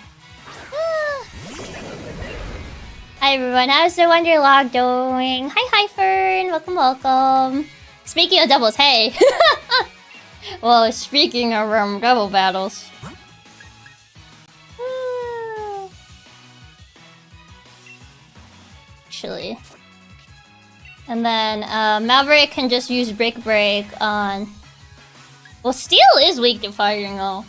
Hi everyone, how's the Wonderlocke doing? Hi Fern, welcome. Speaking of doubles, hey! Well, speaking of double battles. Actually. And then Maverick can just use Brick Break on... Well, Steel is weak to firing though.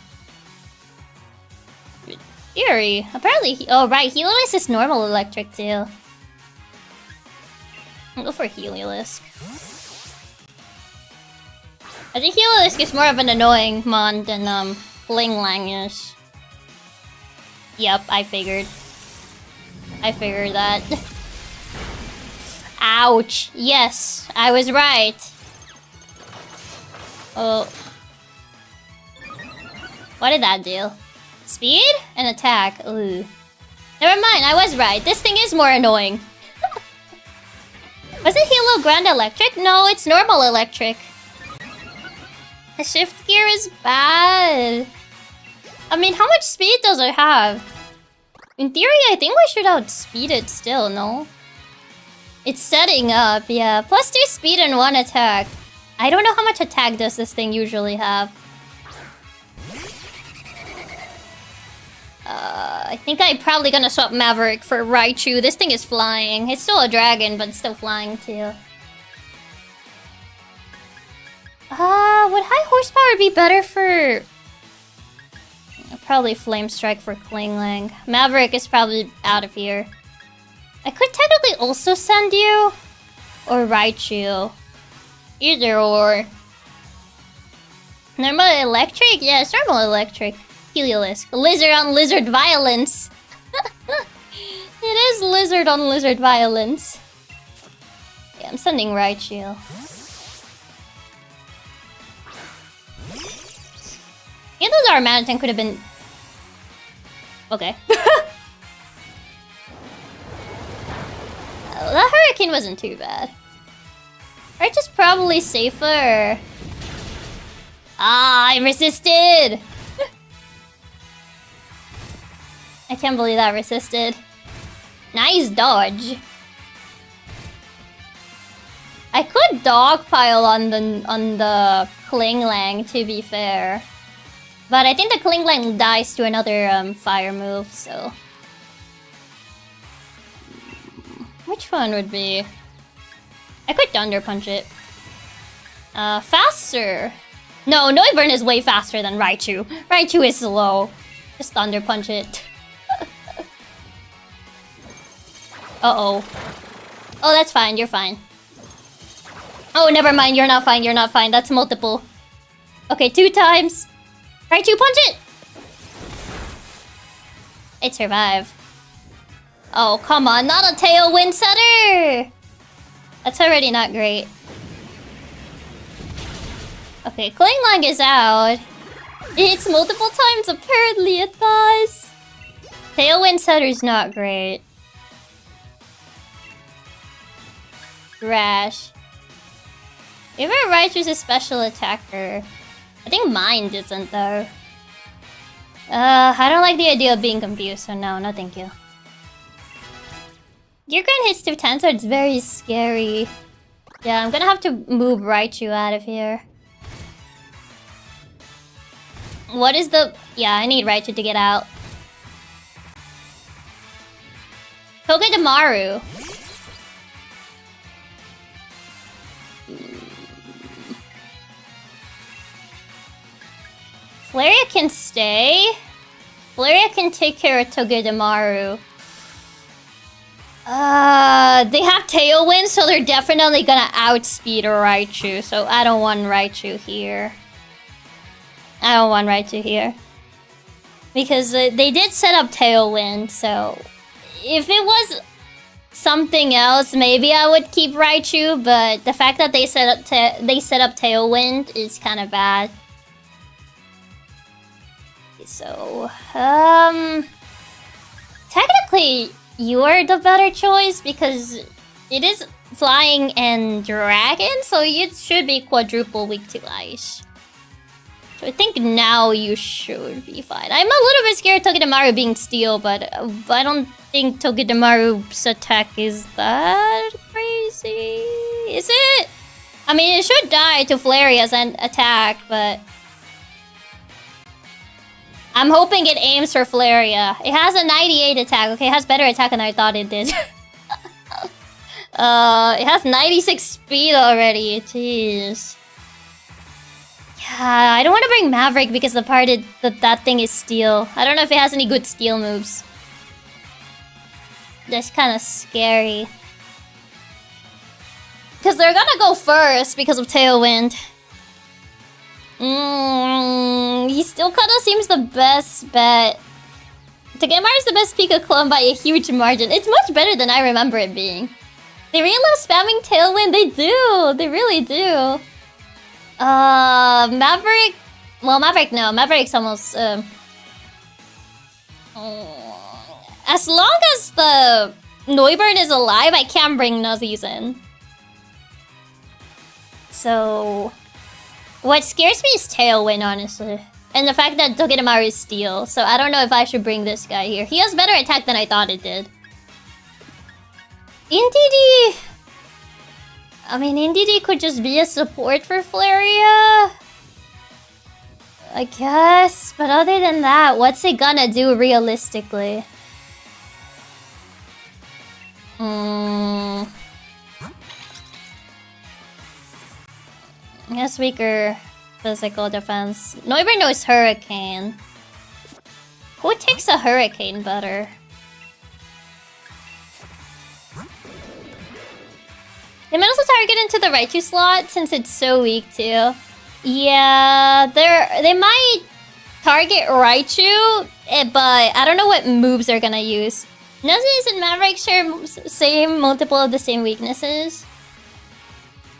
Theory. Apparently, oh right, Heliolisk is normal electric too. I'll go for Heliolisk. I think Heliolisk is more of an annoying mon than Klingling is. Yep, I figured. I figured that. Ouch. Yes, I was right. Oh. What did that do? Speed and attack. Ooh. Never mind, I was right. This thing is more annoying. Was it Halo Grand Electric? No, it's normal electric. The shift gear is bad. I mean, how much speed does it have? In theory, I think we should outspeed it still, no? It's setting up, yeah. Plus 2 speed and 1 attack. I don't know how much attack does this thing usually have. I think I'm probably gonna swap Maverick for Raichu. This thing is flying. It's still a dragon, but it's still flying too. Would high horsepower be better for... Probably Flame Strike for Klingling. Maverick is probably out of here. I could technically also send you, or Raichu. Either or. Normal electric? Yeah, it's normal electric. Heliolisk. Lizard on lizard violence. It is lizard on lizard violence. Yeah, I'm sending Raichu. Yeah, those Armanitan could have been... Okay. That Hurricane wasn't too bad. Raichu's probably safer. Ah, I resisted! I can't believe that resisted. Nice dodge. I could dogpile on the Klingling, to be fair. But I think the Klingling dies to another fire move, so... which one would be? I could Thunder Punch it. Faster. No, Noivern is way faster than Raichu. Raichu is slow. Just Thunder Punch it. Uh-oh. Oh, that's fine. You're fine. Oh, never mind. You're not fine. You're not fine. That's multiple. Okay, 2 times. Raichu, punch it! It survived. Oh, come on. Not a Tailwind Setter! That's already not great. Okay, Klinglang is out. It hits multiple times. Apparently it does. Tailwind Setter's not great. Rash. Favorite Raichu's a special attacker. I think Mind isn't though. I don't like the idea of being confused, so no thank you. Gear Grind hits 210, so it's very scary. Yeah, I'm gonna have to move Raichu out of here. What is the... Yeah, I need Raichu to get out. Togedemaru. Flaria can stay. Flaria can take care of Togedemaru. They have Tailwind, so they're definitely gonna outspeed Raichu. So I don't want Raichu here. I don't want Raichu here. Because they did set up Tailwind, so... If it was something else, maybe I would keep Raichu, but the fact that they set up Tailwind is kind of bad. So, technically, you're the better choice because it is flying and dragon, so it should be quadruple weak to ice. So I think now you should be fine. I'm a little bit scared of Togedemaru being steel, but I don't think Togedemaru's attack is that crazy. Is it? I mean, it should die to Flaria's attack, but... I'm hoping it aims for Flaria. It has a 98 attack. Okay, it has better attack than I thought it did. It has 96 speed already. Jeez. Yeah, I don't want to bring Maverick because the part that thing is steel. I don't know if it has any good steel moves. That's kind of scary. Because they're gonna go first because of Tailwind. He still kind of seems the best bet. Togedemaru is the best Pika clone by a huge margin. It's much better than I remember it being. They really love spamming Tailwind. They do. They really do. Maverick... Well, Maverick, no. Maverick's almost... as long as the Noivern is alive, I can bring Nuzzies in. So... What scares me is Tailwind, honestly. And the fact that Togedemaru is steel. So I don't know if I should bring this guy here. He has better attack than I thought it did. Indeedee... I mean, Indeedee could just be a support for Flaria. I guess. But other than that, what's it gonna do realistically? I guess weaker physical defense. Noivern knows Hurricane. Who takes a Hurricane better? They might also target into the Raichu slot since it's so weak too. Yeah, they might target Raichu, but I don't know what moves they're gonna use. Nuzzies and Maverick share multiple of the same weaknesses.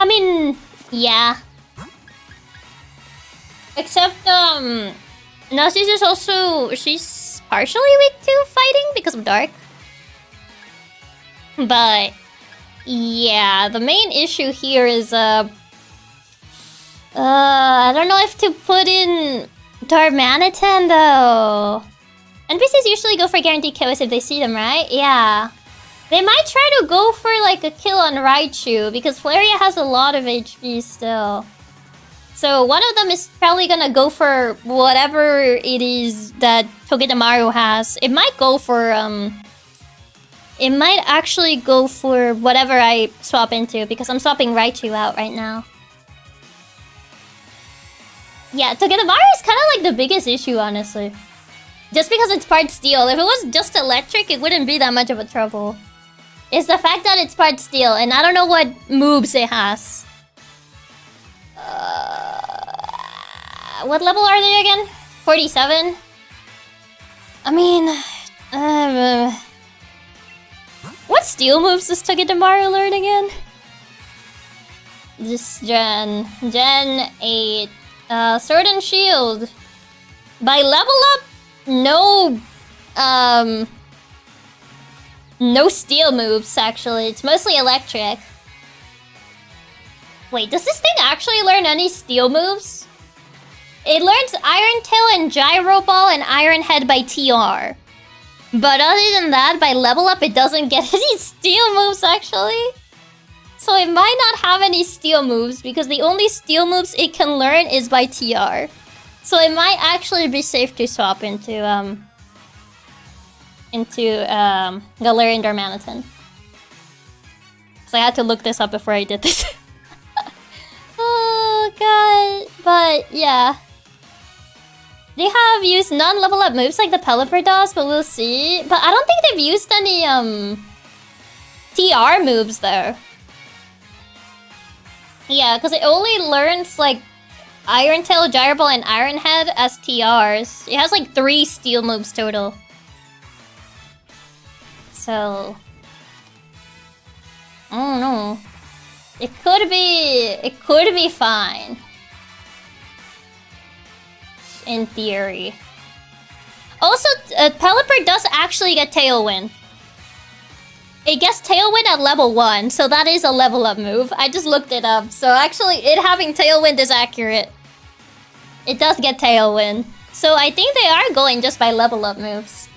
I mean, yeah. Except, Nuzzies is also... She's partially weak to fighting because of Dark. But... Yeah, the main issue here is, I don't know if to put in Darmanitan, though. NPCs usually go for guaranteed kills if they see them, right? Yeah. They might try to go for, like, a kill on Raichu, because Flaria has a lot of HP still. So one of them is probably gonna go for whatever it is that Togedemaru has. It might go for, it might actually go for whatever I swap into, because I'm swapping Raichu out right now. Yeah, Togedemaru is kind of like the biggest issue, honestly. Just because it's part steel. If it was just electric, it wouldn't be that much of a trouble. It's the fact that it's part steel, and I don't know what moves it has. What level are they again? 47? I mean... what steel moves does Togedemaru learn again? This gen. Gen 8. Sword and Shield. By level up, no... no steel moves, actually. It's mostly electric. Wait, does this thing actually learn any steel moves? It learns Iron Tail and Gyro Ball and Iron Head by TR. But other than that, by level up, it doesn't get any steel moves, actually. So it might not have any steel moves, because the only steel moves it can learn is by TR. So it might actually be safe to swap into Galarian Darmanitan. Because I had to look this up before I did this. Oh god. But yeah. They have used non-level up moves like the Pelipper does, but we'll see. But I don't think they've used any TR moves though. Yeah, because it only learns like Iron Tail, Gyro Ball, and Iron Head as TRs. It has like 3 steel moves total. So I don't know. It could be fine. In theory. Also, Pelipper does actually get Tailwind. It gets Tailwind at level 1, so that is a level up move. I just looked it up, so actually it having Tailwind is accurate. It does get Tailwind. So I think they are going just by level up moves.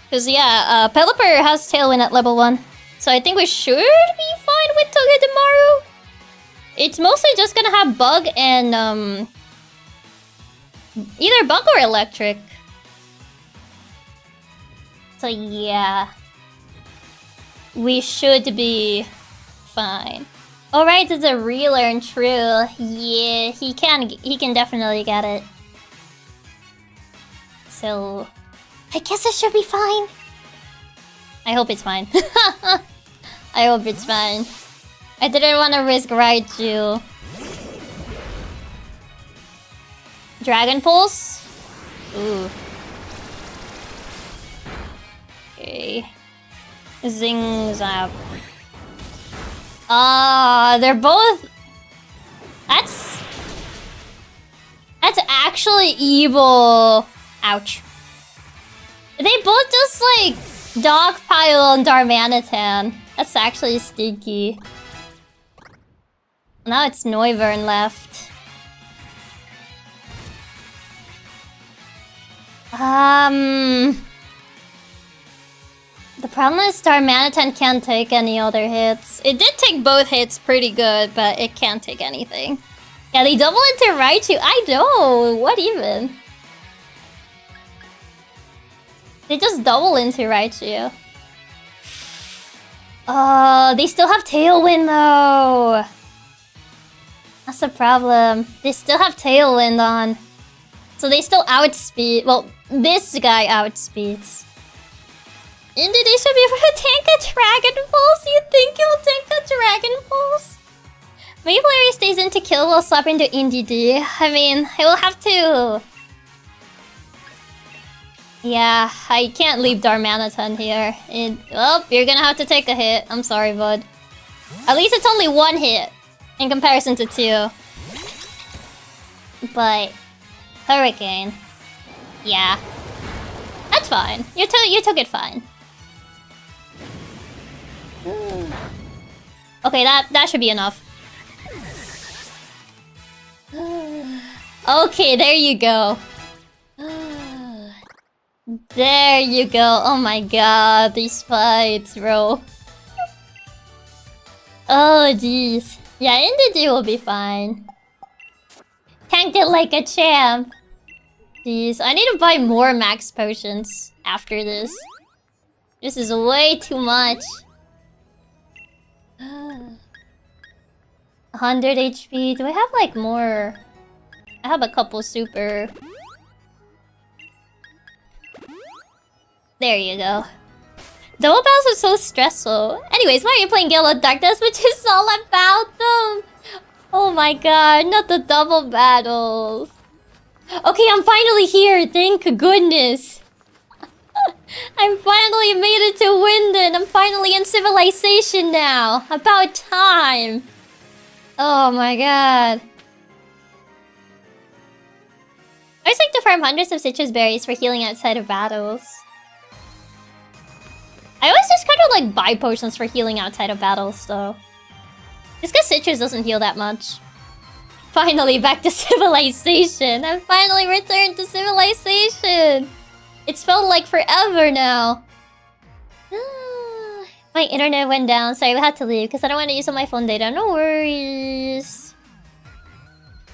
Because yeah, Pelipper has Tailwind at level 1. So I think we should be fine with Togedemaru. It's mostly just gonna have Bug and either Bug or Electric. So yeah. We should be fine. Alright, it's a relearn, true. Yeah, he can definitely get it. So I guess it should be fine. I hope it's fine. I hope it's fine. I didn't want to risk Raichu. Dragon Pulse? Ooh. Okay. Zing Zap. Ah, they're both... That's actually evil. Ouch. They both just like Dogpile and Darmanitan. That's actually stinky. Now it's Noivern left. The problem is Darmanitan can't take any other hits. It did take both hits pretty good, but it can't take anything. Yeah, they double into Raichu. I know. What even? They just double into Raichu. Oh, they still have Tailwind though. That's the problem. They still have Tailwind on. So they still outspeed. Well, this guy outspeeds. Indeed, they should be able to tank a Dragon Pulse. You think he'll tank a Dragon Pulse? Maybe Larry stays in to kill while swapping to NDD. I mean, I will have to. Yeah, I can't leave Darmanitan here. Well, you're gonna have to take a hit. I'm sorry, bud. At least it's only 1 hit in comparison to 2. But Hurricane. Yeah. That's fine. You took it fine. Okay, that should be enough. Okay, there you go. There you go. Oh my god, these fights, bro. Oh jeez. Yeah, Indeedee will be fine. Tanked it like a champ. Jeez, I need to buy more max potions after this. This is way too much. 100 HP. Do I have like more? I have a couple super. There you go. Double battles are so stressful. Anyways, why are you playing Gale of Darkness, which is all about them? Oh my god, not the double battles. Okay, I'm finally here, thank goodness. I finally made it to Wyndon. I'm finally in civilization now. About time. Oh my god. I always like to farm hundreds of citrus berries for healing outside of battles. I always just kind of like buy potions for healing outside of battles though. Just because citrus doesn't heal that much. Finally back to civilization. I'm finally returned to civilization. It's felt like forever now. My internet went down. Sorry, we had to leave because I don't want to use all my phone data. No worries.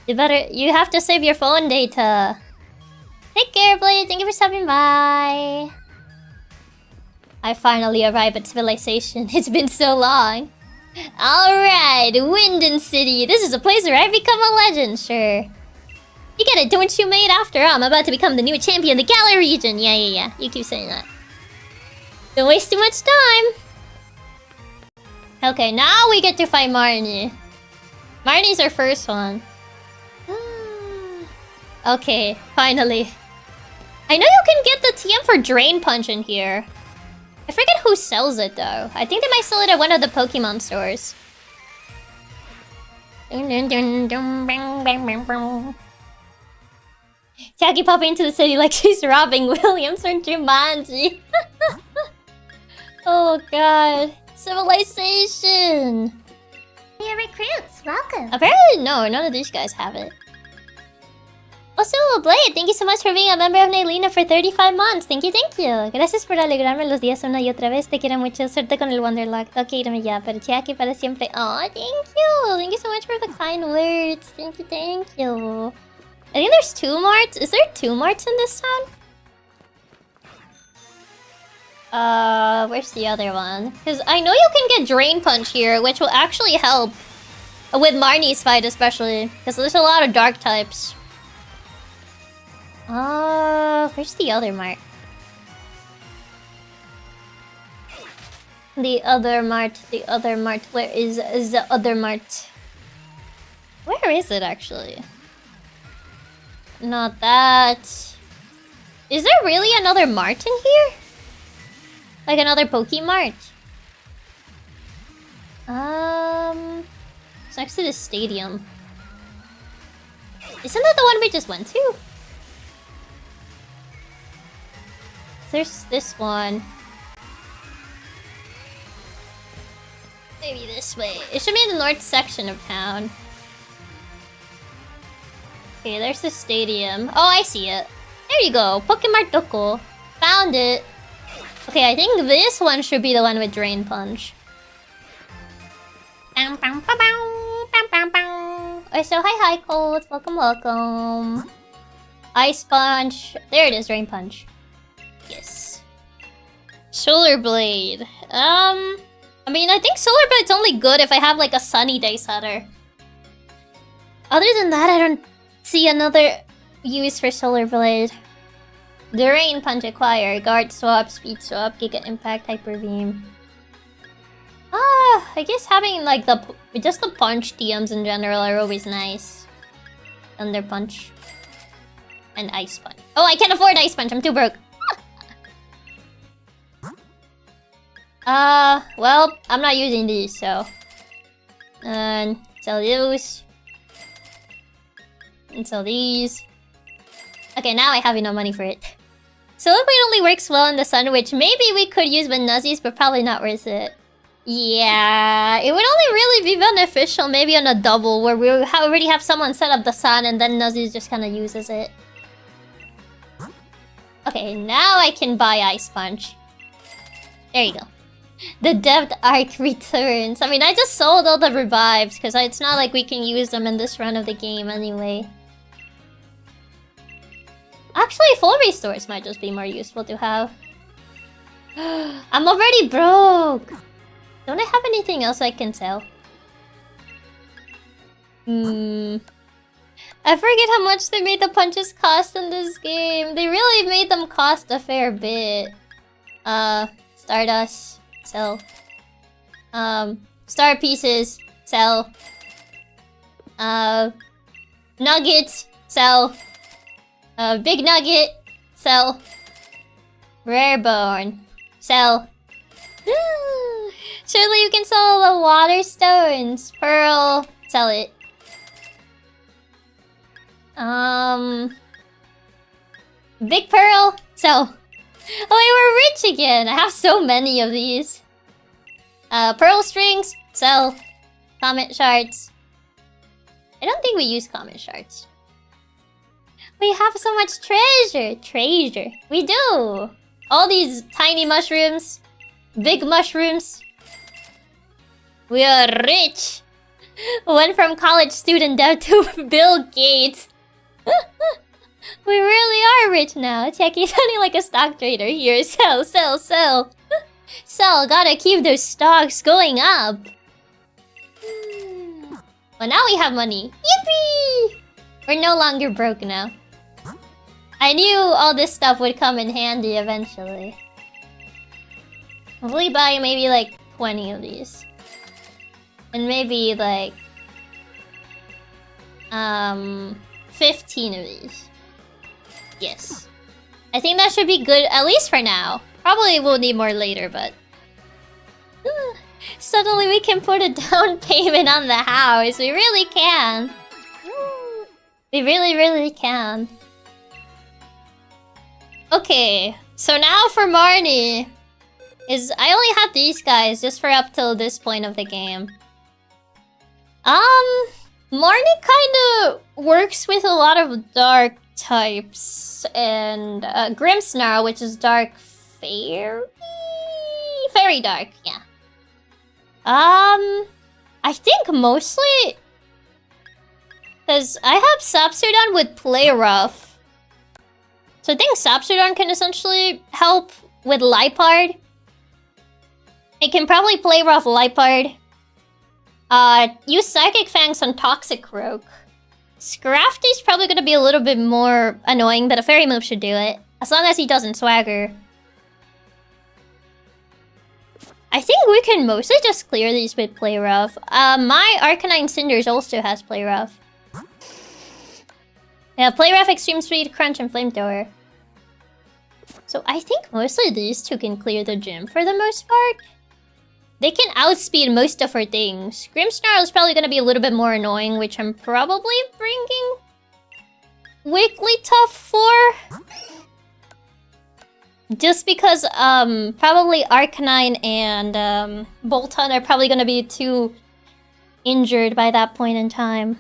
You have to save your phone data. Take care, Blade. Thank you for stopping by. I finally arrived at civilization. It's been so long. Alright, Wyndon City. This is a place where I've become a legend, sure. You get it, don't you, mate? After all, I'm about to become the new champion of the Galar region. Yeah. You keep saying that. Don't waste too much time. Okay, now we get to fight Marnie. Marnie's our first one. Okay, finally. I know you can get the TM for Drain Punch in here. I forget who sells it though. I think they might sell it at one of the Pokemon stores. Chiaki popping into the city like she's robbing Williams from Jumanji. Oh god. Civilization! New recruits, welcome. Apparently no, none of these guys have it. Also, Blade, thank you so much for being a member of Nailina for 35 months. Thank you. Gracias por alegrarme los días una y otra vez. Te quiero mucho. Suerte con el Wonderlocke. Ok, irme ya, pero Chiaki para siempre. Oh, thank you. Thank you so much for the kind words. Thank you. I think there's 2 marts. Is there 2 marts in this town? Where's the other one? Because I know you can get Drain Punch here, which will actually help. With Marnie's fight especially. Because there's a lot of dark types. Where's the other mart? The other mart. Where is the other mart? Where is it actually? Not that. Is there really another mart in here? Like another Pokemart? It's next to the stadium. Isn't that the one we just went to? There's this one. Maybe this way. It should be in the north section of town. Okay, there's the stadium. Oh, I see it. There you go. Pokemart Doko. Found it. Okay, I think this one should be the one with Drain Punch. Oh, so hi, Cold. Welcome. Ice Punch. There it is, Drain Punch. Yes. Solar Blade. I mean, I think Solar Blade's only good if I have like a sunny day setter. Other than that, I don't see another use for Solar Blade. Drain Punch acquire, Guard Swap, Speed Swap, Giga Impact, Hyper Beam. I guess having like just the punch TMs in general are always nice. Thunder Punch. And Ice Punch. Oh, I can't afford Ice Punch, I'm too broke. Well, I'm not using these, so... And sell those. And sell these. Okay, now I have enough money for it. Solar Blade only works well in the sun, which maybe we could use with Nuzzies, but probably not worth it. Yeah, it would only really be beneficial maybe on a double, where we already have someone set up the sun and then Nuzzies just kind of uses it. Okay, now I can buy Ice Punch. There you go. The Depth Arc returns. I mean, I just sold all the revives because it's not like we can use them in this run of the game anyway. Actually, full restores might just be more useful to have. I'm already broke! Don't I have anything else I can sell? I forget how much they made the punches cost in this game. They really made them cost a fair bit. Stardust. Sell. Star pieces. Sell. Nuggets. Sell. Big nugget. Sell. Rare bone. Sell. Surely you can sell the water stones. Pearl. Sell it. Big pearl. Sell. Oh, we're rich again. I have so many of these. Pearl strings. Sell. Comet shards. I don't think we use comet shards. We have so much treasure. Treasure. We do. All these tiny mushrooms. Big mushrooms. We are rich. Went from college student down to Bill Gates. We really are rich now. Chiaki sounding like a stock trader here. Sell, sell, sell. Sell, gotta keep those stocks going up. Well, now we have money. Yippee! We're no longer broke now. I knew all this stuff would come in handy eventually. Hopefully buy maybe like 20 of these. And maybe like 15 of these. Yes. I think that should be good, at least for now. Probably we'll need more later, but... Suddenly we can put a down payment on the house. We really can. We really can. Okay, so now for Marnie. I only have these guys just for up till this point of the game. Marnie kinda works with a lot of dark types. And Grimmsnarl, which is dark fairy? Fairy dark, yeah. I think mostly... Because I have Sapsodon with Play Rough. So I think Sapsodon can essentially help with Lipard. It can probably Play Rough Lipard. Use Psychic Fangs on Toxic Rogue. Scrafty's probably gonna be a little bit more annoying, but a fairy move should do it. As long as he doesn't swagger. I think we can mostly just clear these with Play Rough. My Arcanine Cinders also has Play Rough. Yeah, Play Rough, Extreme Speed, Crunch, and Flamethrower. So I think mostly these two can clear the gym for the most part. They can outspeed most of our things. Grimmsnarl is probably gonna be a little bit more annoying, which I'm probably bringing Wigglytuff for. Just because, probably Arcanine and, Bolton are probably gonna be too injured by that point in time.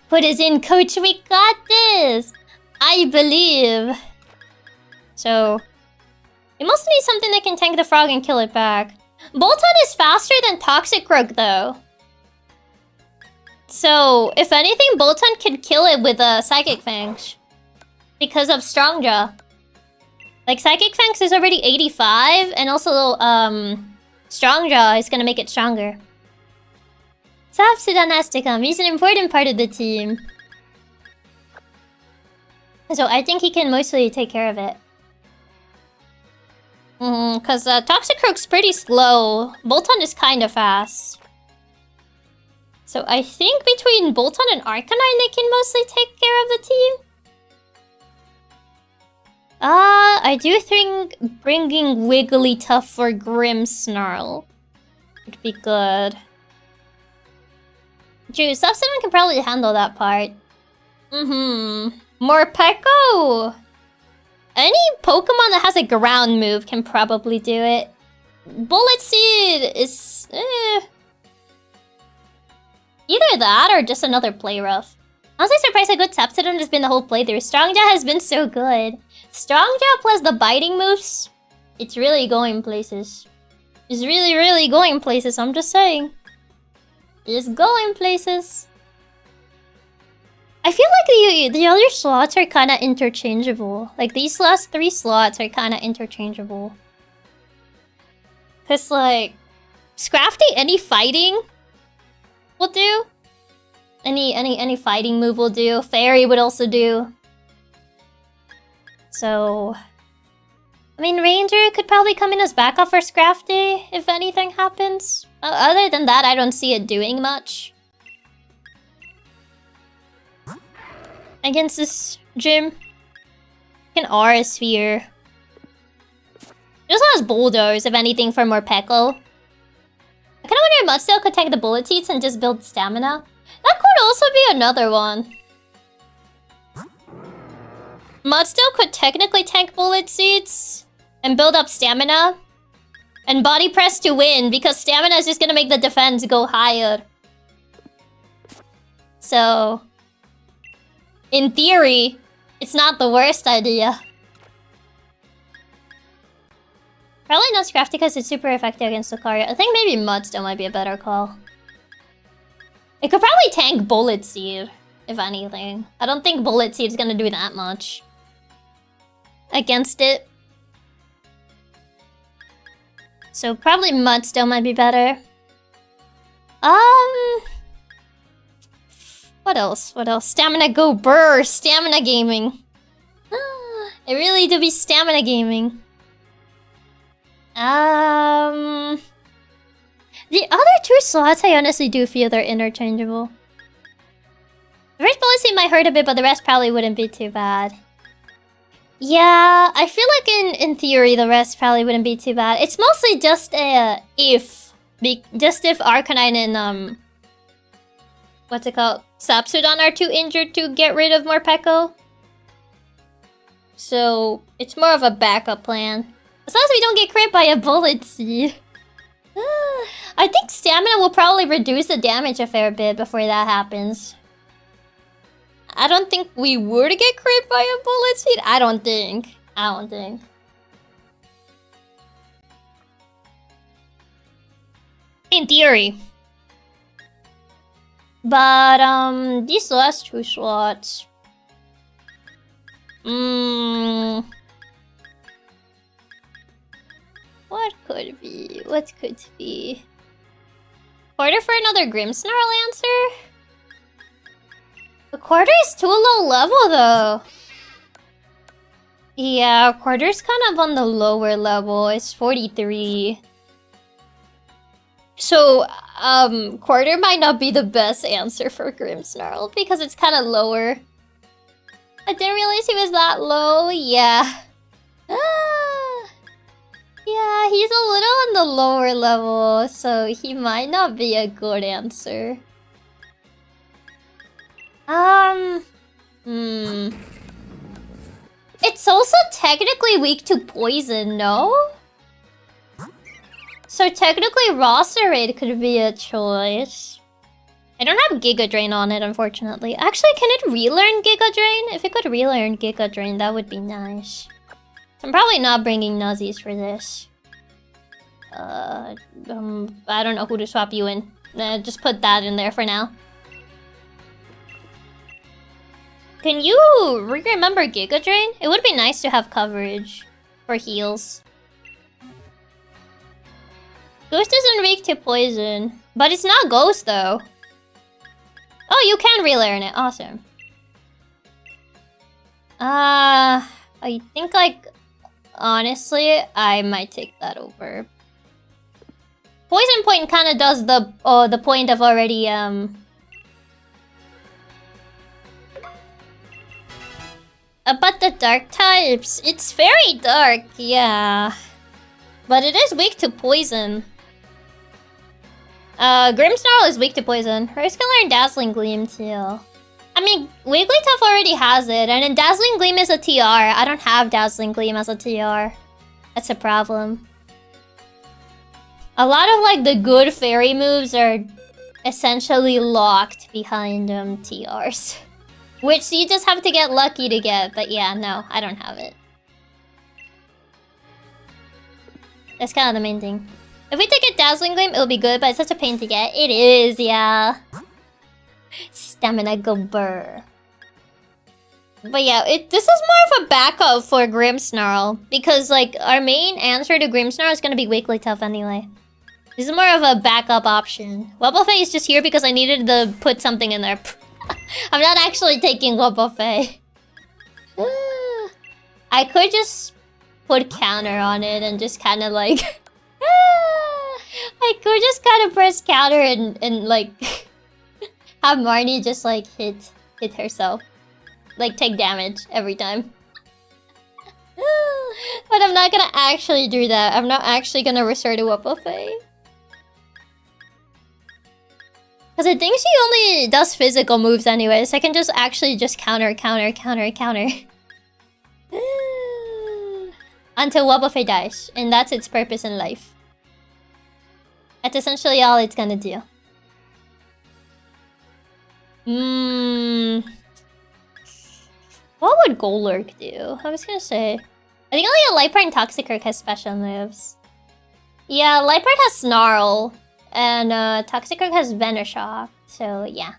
Put us in, coach, we got this! I believe. So, we mostly need something that can tank the frog and kill it back. Bolton is faster than Toxic Rogue, though. So, if anything, Bolton can kill it with Psychic Fangs. Because of Strongjaw. Like, Psychic Fangs is already 85, and also, Strongjaw is gonna make it stronger. Sapsodon has to come. He's an important part of the team. So, I think he can mostly take care of it. Because Toxic Rogue's pretty slow. Bolton is kinda fast. So, I think between Bolton and Arcanine, they can mostly take care of the team. I do think bringing Wigglytuff for Grimmsnarl would be good. True, Sapsodon can probably handle that part. Morpeko! Any Pokemon that has a ground move can probably do it. Bullet Seed is... Either that or just another Play Rough. Honestly surprised how good Sapsodon has been the whole playthrough. Strongjaw has been so good. Strongjaw plus the biting moves, it's really going places. It's really going places, I'm just saying. It's going places. I feel like the other slots are kind of interchangeable. Like, these last 3 slots are kind of interchangeable. Cause like, Scrafty, any fighting will do. Any fighting move will do. Fairy would also do. So, I mean, Ranger could probably come in as backup for Scrafty if anything happens. Other than that, I don't see it doing much against this gym. An Aura Sphere. It also has Bulldoze, if anything, for more Peckle. I kinda wonder if Mudsteel could take the Bullet Seeds and just build Stamina. That could also be another one. Mudsteel could technically tank Bullet Seeds and build up Stamina. And Body Press to win, because Stamina is just gonna make the defense go higher. So, in theory, it's not the worst idea. Probably not Scrafty because it's super effective against Lucario. I think maybe Mudsteel might be a better call. It could probably tank Bullet Seed, if anything. I don't think Bullet Seed is gonna do that much against it. So probably Mudsteel might be better. What else? What else? Stamina Go Burr! Stamina Gaming! It really do be Stamina Gaming. The other 2 slots, I honestly do feel they're interchangeable. The first Bullet Seed might hurt a bit, but the rest probably wouldn't be too bad. Yeah, I feel like in theory, the rest probably wouldn't be too bad. It's mostly just a if. Just if Arcanine and, what's it called? Sapsudon are too injured to get rid of Morpeko. So, it's more of a backup plan. As long as we don't get crit by a Bullet Seed. I think Stamina will probably reduce the damage a fair bit before that happens. I don't think we would get crit by a Bullet Seed. I don't think. In theory. But, these last 2 slots... What could be? What could be? Quarter for another Grimmsnarl answer? The quarter is too low level though. Yeah, quarter's kind of on the lower level. It's 43. So, quarter might not be the best answer for Grimmsnarl because it's kind of lower. I didn't realize he was that low. Yeah. Yeah, he's a little on the lower level, so he might not be a good answer. It's also technically weak to poison, no? So technically Roserade could be a choice. I don't have Giga Drain on it, unfortunately. Actually, can it relearn Giga Drain? If it could relearn Giga Drain, that would be nice. I'm probably not bringing Nuzzies for this. I don't know who to swap you in. Just put that in there for now. Can you remember Giga Drain? It would be nice to have coverage for heals. Ghost isn't weak to poison, but it's not Ghost though. Oh, you can relearn it. Awesome. I think like honestly, I might take that over. Poison Point kind of does the point of already but the dark types, it's very dark, yeah. But it is weak to poison. Grimmsnarl is weak to poison. Rose can learn Dazzling Gleam too. I mean, Wigglytuff already has it, and then Dazzling Gleam is a TR. I don't have Dazzling Gleam as a TR. That's a problem. A lot of like the good fairy moves are essentially locked behind TRs. Which you just have to get lucky to get, but yeah, no, I don't have it. That's kind of the main thing. If we take a Dazzling Gleam, it'll be good, but it's such a pain to get. It is, yeah. Stamina go burr. But yeah, this is more of a backup for Grimmsnarl. Because, like, our main answer to Grimmsnarl is gonna be Wigglytuff anyway. This is more of a backup option. Wobbuffet is just here because I needed to put something in there. I'm not actually taking Wobbuffet. I could just put counter on it and just kind of like... I could just kind of press counter and like... have Marnie just like hit herself. Like take damage every time. But I'm not gonna actually do that. I'm not actually gonna resort to Wobbuffet. Because I think she only does physical moves anyway, so I can just actually just counter. Until Wobbuffet dies, and that's its purpose in life. That's essentially all it's gonna do. What would Golurk do? I was gonna say... I think only a Liepard and Toxicroak has special moves. Yeah, Liepard has Snarl. And Toxicroak has Venoshock. So, yeah.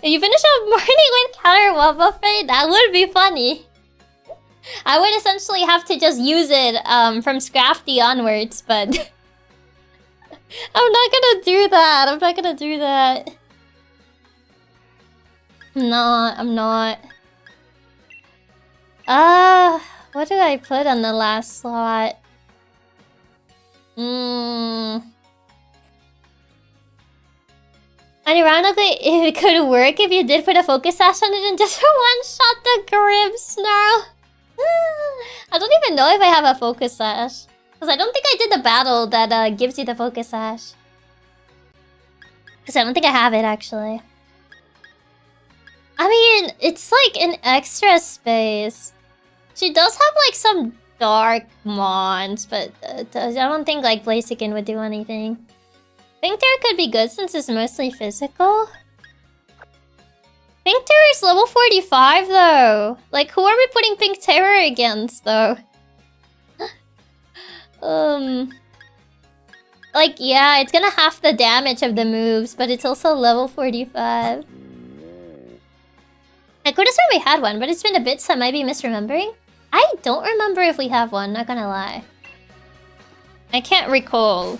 If you finish off Morning with counter Wobbuffet, that would be funny. I would essentially have to just use it from Scrafty onwards, but... I'm not gonna do that. I'm not. What do I put on the last slot? Ironically, it could work if you did put a focus sash on it and just one-shot the Grimmsnarl. I don't even know if I have a focus sash. Because I don't think I did the battle that gives you the focus sash. Because I don't think I have it, actually. I mean, it's like an extra space. She does have like some dark mons, but I don't think like Blaziken would do anything. Banter could be good since it's mostly physical. Pink Terror is level 45 though. Like, who are we putting Pink Terror against though? Like, yeah, it's gonna half the damage of the moves, but it's also level 45. I could have sworn we had one, but it's been a bit, so I might be misremembering. I don't remember if we have one, not gonna lie. I can't recall.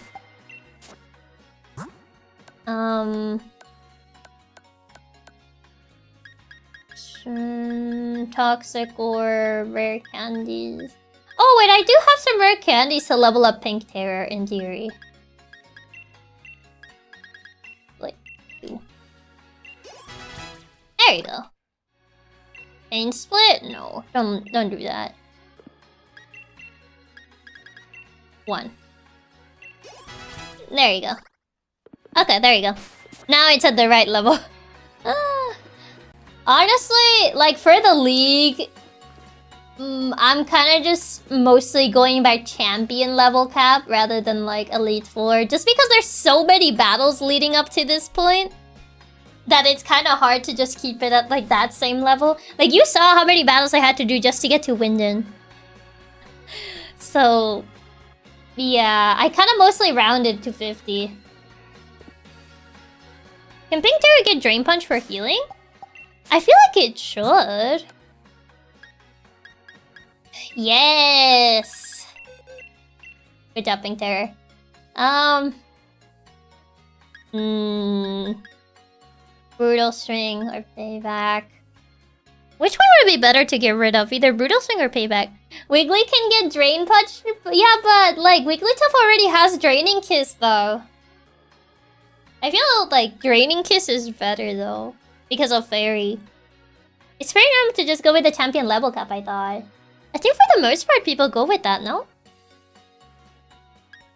Toxic or rare candies. Oh wait, I do have some rare candies to level up Pink Terror in theory. Like, two. There you go. Pain split? No, don't do that. One. There you go. Okay, there you go. Now it's at the right level. Honestly, like for the league, I'm kind of just mostly going by champion level cap rather than like Elite Four, just because there's so many battles leading up to this point that it's kind of hard to just keep it at like that same level. Like you saw how many battles I had to do just to get to Wyndon. So yeah, I kind of mostly rounded to 50. Can Pink Terror get Drain Punch for healing? I feel like it should. Yes! Good job, Pink Terror. Brutal Swing or Payback. Which one would be better to get rid of? Either Brutal Swing or Payback. Wiggly can get Drain Punch? Yeah, but like Wigglytuff already has Draining Kiss though. I feel like Draining Kiss is better though. Because of Fairy. It's very normal to just go with the champion level cap, I thought. I think for the most part people go with that, no?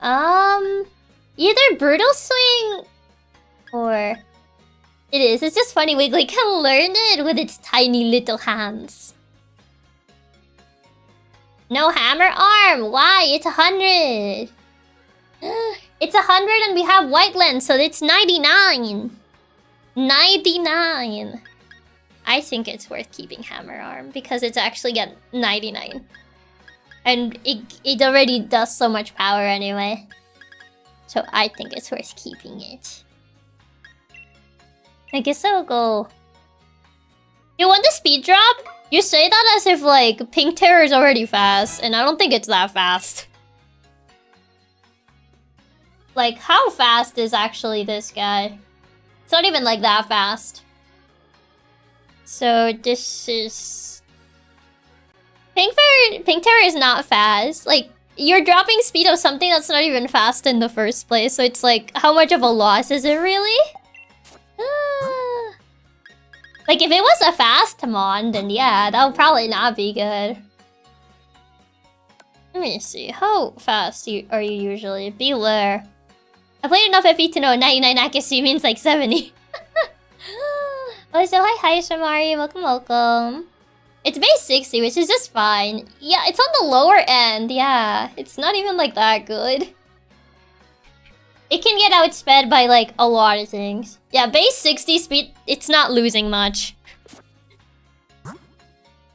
Either Brutal Swing or... It is. It's just funny. Wiggly can learn it with its tiny little hands. No Hammer Arm. Why? It's 100. It's 100 and we have White Lens, so it's 99. 99. I think it's worth keeping Hammer Arm because it's actually at 99. And it already does so much power anyway. So I think it's worth keeping it. I guess I'll go... You want the speed drop? You say that as if, like, Pink Terror is already fast, and I don't think it's that fast. Like, how fast is actually this guy? It's not even, like, that fast. So, this is... Pink Terror is not fast. Like, you're dropping speed of something that's not even fast in the first place, so it's like, how much of a loss is it really? Like, if it was a fast mon, then yeah, that would probably not be good. Let me see. How fast are you usually? Beware. I played enough FE to know 99 accuracy means like 70. Oh, so hi Shamari. Welcome. It's base 60, which is just fine. Yeah, it's on the lower end. Yeah, it's not even like that good. It can get outsped by like a lot of things. Yeah, base 60 speed, it's not losing much.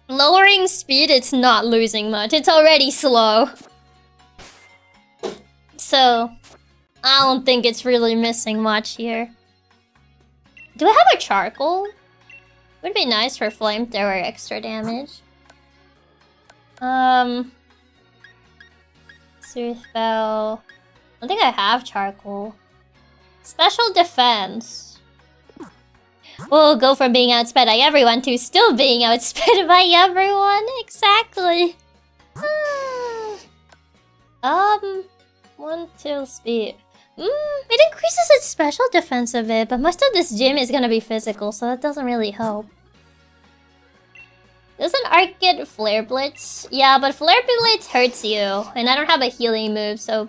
Lowering speed, it's not losing much. It's already slow. So, I don't think it's really missing much here. Do I have a charcoal? Would be nice for flamethrower extra damage. Soothbell. I don't think I have charcoal. Special defense. We'll go from being outsped by everyone to still being outsped by everyone. Exactly. 1-2 speed. It increases its special defense a bit, but most of this gym is gonna be physical, so that doesn't really help. Doesn't Arc get Flare Blitz? Yeah, but Flare Blitz hurts you, and I don't have a healing move, so...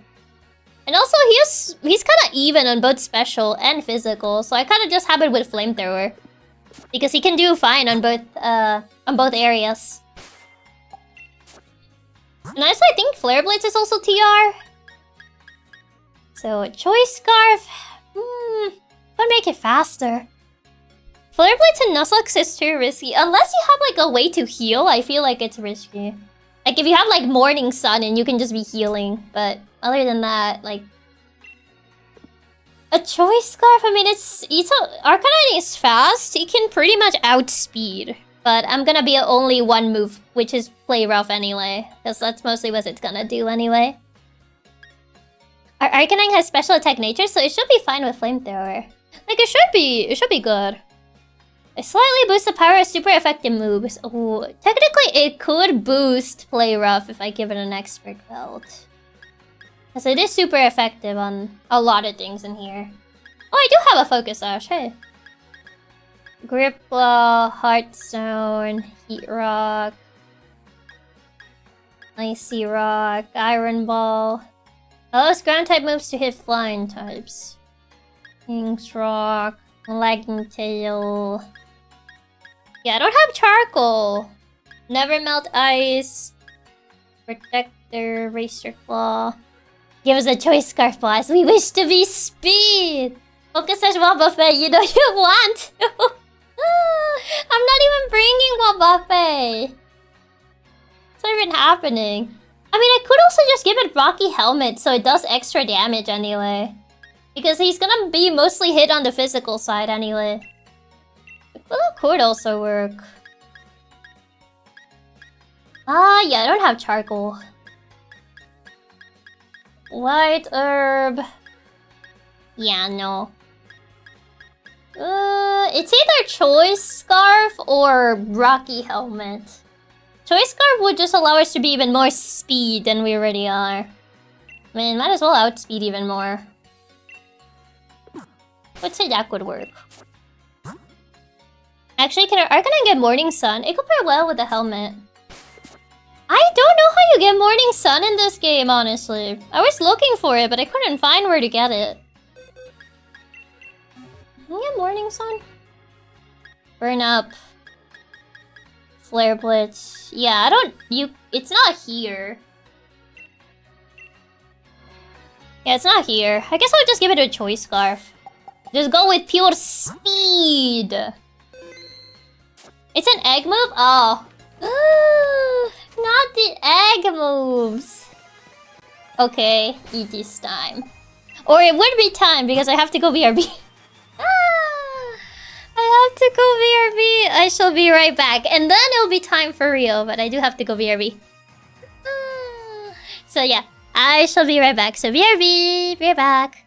And also, he's kind of even on both special and physical, so I kind of just have it with Flamethrower. Because he can do fine on both areas. And also, I think Flare Blitz is also TR. So, Choice Scarf... Would make it faster. Flare Blitz and Nuzlocke is too risky. Unless you have, like, a way to heal, I feel like it's risky. Like, if you have, like, Morning Sun and you can just be healing. But, other than that, like... A Choice Scarf? I mean, Arcanine is fast. He can pretty much outspeed. But I'm gonna be only one move, which is Play Rough anyway. Because that's mostly what it's gonna do anyway. Our Arcanine has special attack nature, so it should be fine with Flamethrower. Like, it should be good. I slightly boost the power of super effective moves. Ooh, technically it could boost Play Rough if I give it an expert belt. Because it is super effective on a lot of things in here. Oh, I do have a Focus Sash, hey. Grip Claw, Heart Zone, Heat Rock, Icy Rock, Iron Ball. Allows ground type moves to hit flying types. King's Rock, Lagging Tail. Yeah, I don't have charcoal. Never Melt Ice. Protector, Racer Claw. Give us a Choice Scarf, boss. We wish to be speed. Focus as Buffet, you know you want to. I'm not even bringing Buffet. What's even happening? I mean, I could also just give it Rocky Helmet so it does extra damage anyway. Because he's gonna be mostly hit on the physical side anyway. That could also work. Yeah, I don't have charcoal. White Herb. Yeah, no. It's either Choice Scarf or Rocky Helmet. Choice Scarf would just allow us to be even more speed than we already are. I mean, might as well outspeed even more. Let's say that could work. Actually, can Arcanine get Morning Sun? It could pair well with the helmet. I don't know how you get Morning Sun in this game, honestly. I was looking for it, but I couldn't find where to get it. Can you get Morning Sun? Burn Up. Flare Blitz. Yeah, it's not here. Yeah, it's not here. I guess I'll just give it a Choice Scarf. Just go with pure speed. It's an egg move? Oh. Not the egg moves. Okay, it is time. Or it would be time because I have to go BRB. I have to go BRB. I shall be right back. And then it'll be time for Rio, but I do have to go BRB. So yeah, I shall be right back. So BRB, be right back.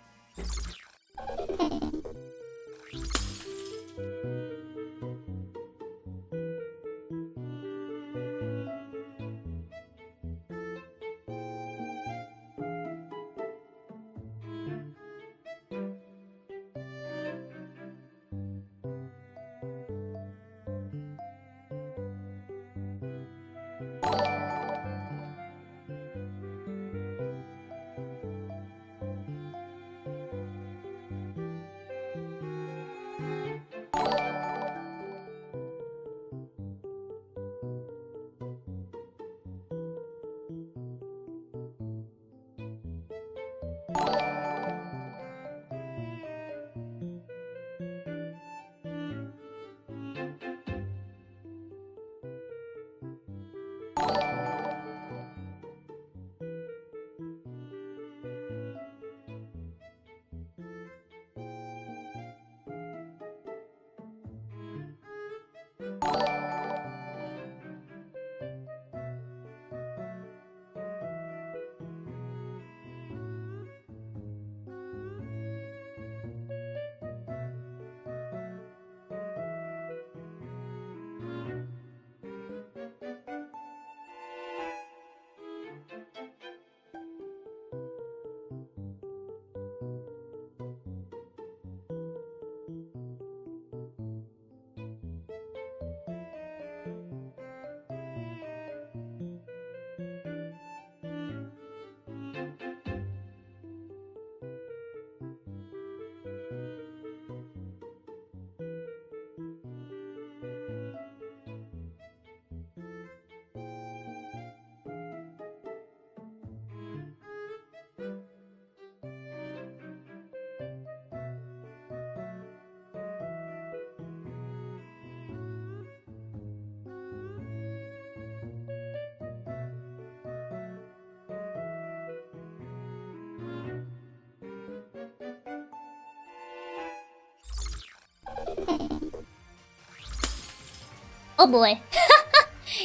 Oh boy.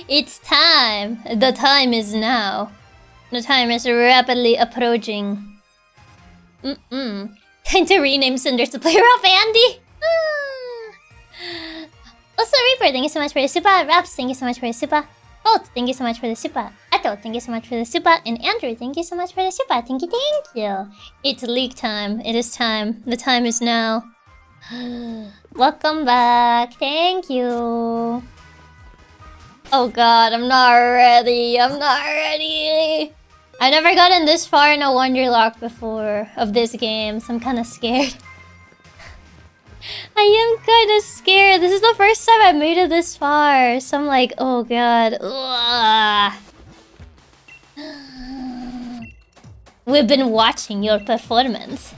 It's time. The time is now. The time is rapidly approaching. Time to rename Cinders to player off Andy. Also, Reaper, thank you so much for the super. Raps, thank you so much for the super. Bolt, thank you so much for the super. Atto, thank you so much for the super. And Andrew, thank you so much for the super. Thank you, thank you. It's league time. It is time. The time is now. Welcome back. Thank you. Oh god, I'm not ready. I'm not ready. I never gotten this far in a Wonderlocke before of this game, so I'm kind of scared. I am kind of scared. This is the first time I made it this far, so I'm like, oh god. Ugh. We've been watching your performance.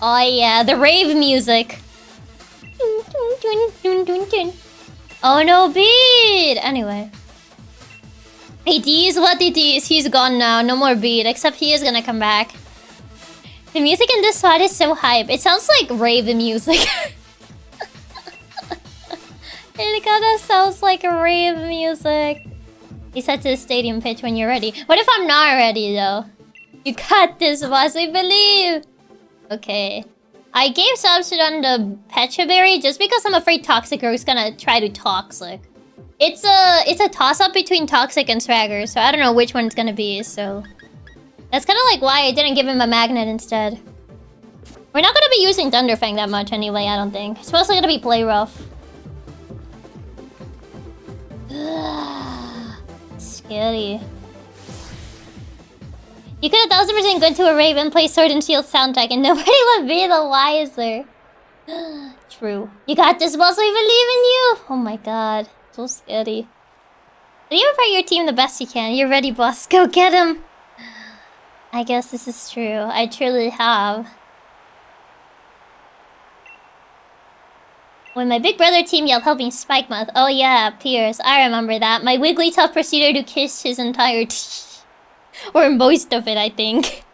Oh yeah, the rave music. Oh no, beat! Anyway. It is what it is. He's gone now. No more beat, except he is gonna come back. The music in this spot is so hype. It sounds like rave music. It kinda sounds like rave music. He said to the stadium pitch when you're ready. What if I'm not ready though? You got this, boss. I believe. Okay. I gave substitute on the Pecha Berry just because I'm afraid Toxic is gonna try to Toxic. It's a toss-up between Toxic and Swagger, so I don't know which one it's gonna be, so... That's kinda like why I didn't give him a Magnet instead. We're not gonna be using Thunderfang that much anyway, I don't think. It's mostly gonna be Play Rough. Scary. You could 1000% go into a Raven, play Sword and Shield soundtrack, and nobody would be the wiser. True. You got this, boss. We believe in you. Oh my god. So scary. You prepare your team the best you can. You're ready, boss. Go get him. I guess this is true. I truly have. When my big brother team yelled helping Spike Mouth. Oh yeah, Pierce. I remember that. My Wigglytuff proceeded to kiss his entire team. Or most of it, I think.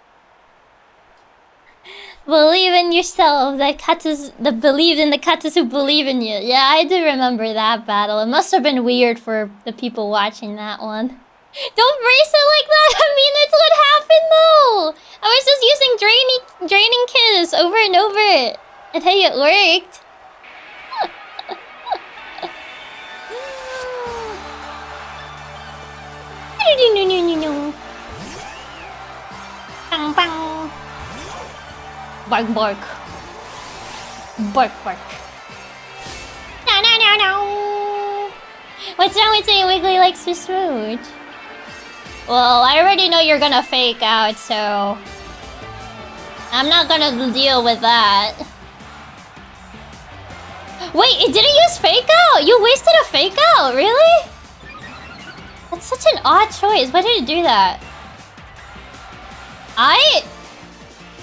Believe in yourself. That believed in the katas who believe in you. Yeah, I do remember that battle. It must have been weird for the people watching that one. Don't brace it like that. I mean, that's what happened though. I was just using draining kiss over and over. And hey, it worked. Bang bang. Bark bark. Bark bark. No no no no. What's wrong with saying Wiggly likes to smooch? Well, I already know you're gonna fake out, so I'm not gonna deal with that. Wait, it didn't use fake out? You wasted a fake out, really? That's such an odd choice. Why did it do that?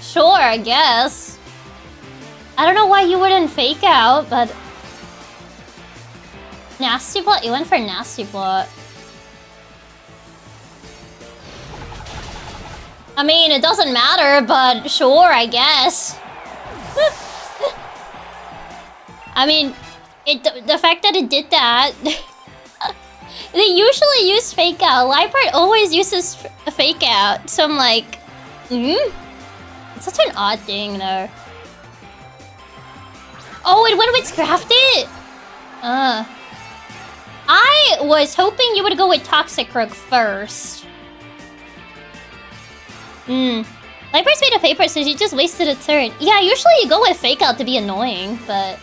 Sure, I guess. I don't know why you wouldn't fake out, but... Nasty plot? You went for nasty plot. I mean, it doesn't matter, but sure, I guess. I mean, the fact that it did that... They usually use fake out. Lipart always uses a fake out. So I'm like, It's such an odd thing, though. Oh, it went with Scrafted? I was hoping you would go with Toxic Rook first. Lipart's made a paper, so she just wasted a turn. Yeah, usually you go with fake out to be annoying, but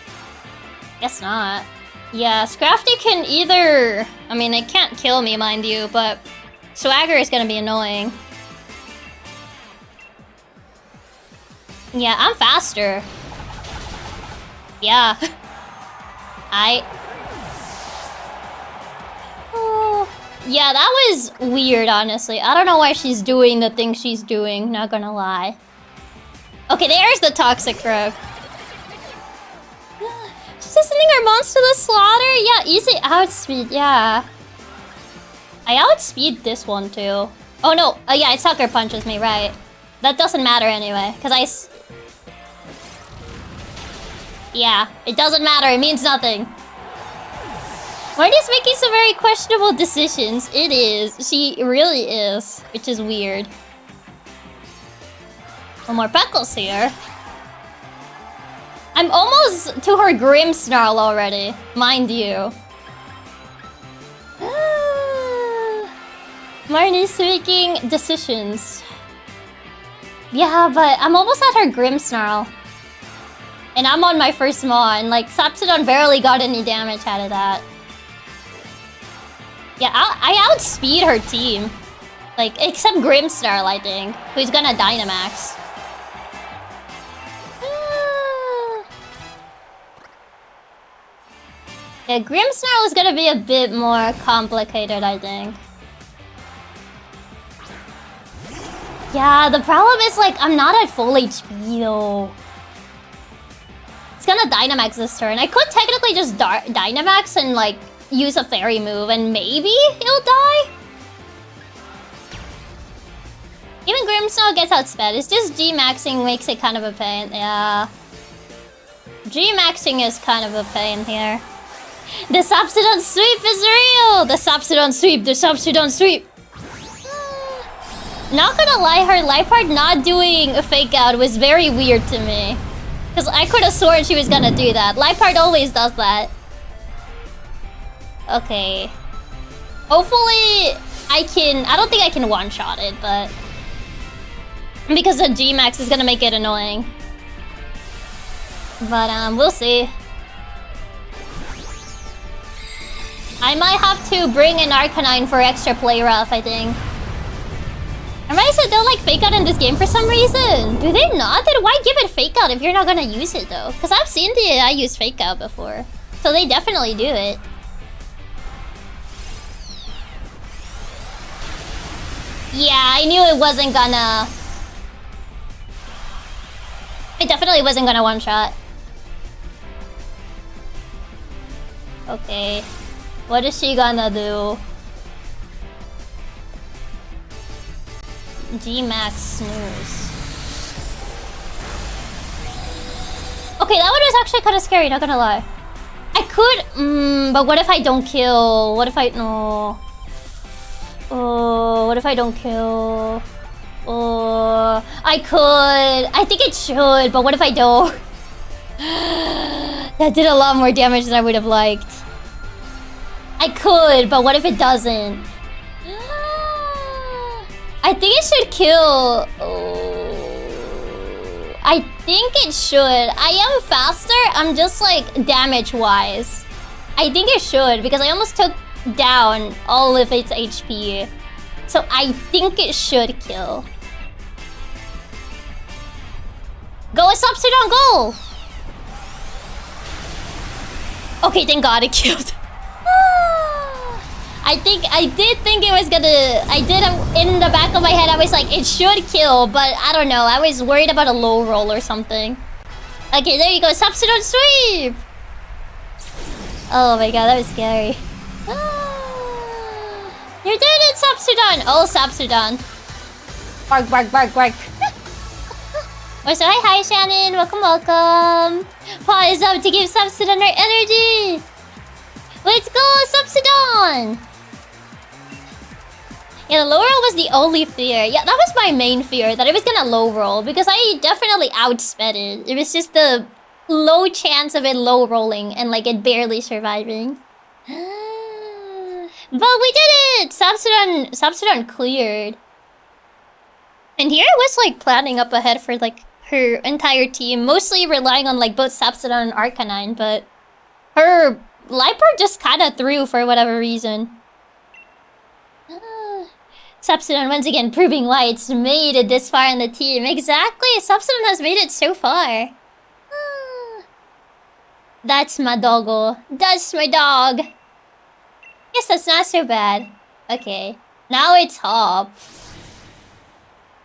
guess not. Yeah, Scrafty can either... I mean, it can't kill me, mind you, but Swagger is gonna be annoying. Yeah, I'm faster. Yeah. Oh. Yeah, that was weird, honestly. I don't know why she's doing the thing she's doing, not gonna lie. Okay, there's the Toxic Rook. She's just sending her mons to the slaughter? Yeah, easy outspeed, yeah. I outspeed this one too. Oh no, yeah, it sucker punches me, right. That doesn't matter anyway, because yeah, it doesn't matter, it means nothing. Marty's making some very questionable decisions. It is, she really is, which is weird. No more Peckles here. I'm almost to her Grimmsnarl already, mind you. Marty's making decisions. Yeah, but I'm almost at her Grimmsnarl. And I'm on my first Maw, and like, Sapsidon barely got any damage out of that. Yeah, I outspeed her team. Like, except Grimmsnarl, I think, who's gonna Dynamax. Yeah, Grimmsnarl is gonna be a bit more complicated, I think. Yeah, the problem is, like, I'm not at full HP, though. It's gonna Dynamax this turn. I could technically just Dynamax and, like, use a Fairy move, and maybe it'll die? Even Grimmsnarl gets outsped. It's just G-Maxing makes it kind of a pain. Yeah. G-Maxing is kind of a pain here. The Sapsidon sweep is real! The Sapsidon sweep, the Sapsidon sweep! Not gonna lie, her Lipart not doing a fake out was very weird to me. Because I could have sworn she was gonna do that. Lipart always does that. Okay. Hopefully, I don't think I can one-shot it, but... Because the G-Max is gonna make it annoying. But, we'll see. I might have to bring an Arcanine for extra play rough, I think. I might say they'll like fake out in this game for some reason. Do they not? Then why give it fake out if you're not gonna use it though? Because I've seen the AI use fake out before. So they definitely do it. Yeah, I knew it wasn't gonna... It definitely wasn't gonna one-shot. Okay. What is she gonna do? G-Max snooze. Okay, that one was actually kind of scary, not gonna lie. I could, but what if I don't kill? What if I, no. Oh, what if I don't kill? Oh, I could. I think it should, but what if I don't? That did a lot more damage than I would have liked. I could, but what if it doesn't? I think it should kill. Oh, I think it should. I am faster. I'm just like damage-wise. I think it should because I almost took down all of its HP. So I think it should kill. Go with Subsidon, go! Okay, thank God it killed. I did think it was gonna... I did, in the back of my head, I was like, it should kill, but I don't know. I was worried about a low roll or something. Okay, there you go. Subsidon sweep! Oh my God, that was scary. You did it, Subsidon! Oh, Subsidon. Bark, bark, bark, bark. Oh, so hi, Shannon. Welcome, welcome. Pause up to give Subsidon her energy. Let's go, Subsidon! Yeah, the low roll was the only fear. Yeah, that was my main fear, that it was gonna low roll, because I definitely outsped it. It was just the low chance of it low rolling and like it barely surviving. But we did it! Subsidon cleared. And here was like planning up ahead for like her entire team, mostly relying on like both Subsidon and Arcanine, but her Liepard just kind of threw for whatever reason. Subsidon once again proving why it's made it this far in the team. Exactly, Subsidon has made it so far. That's my doggo. That's my dog. Yes, that's not so bad. Okay, now it's Hop.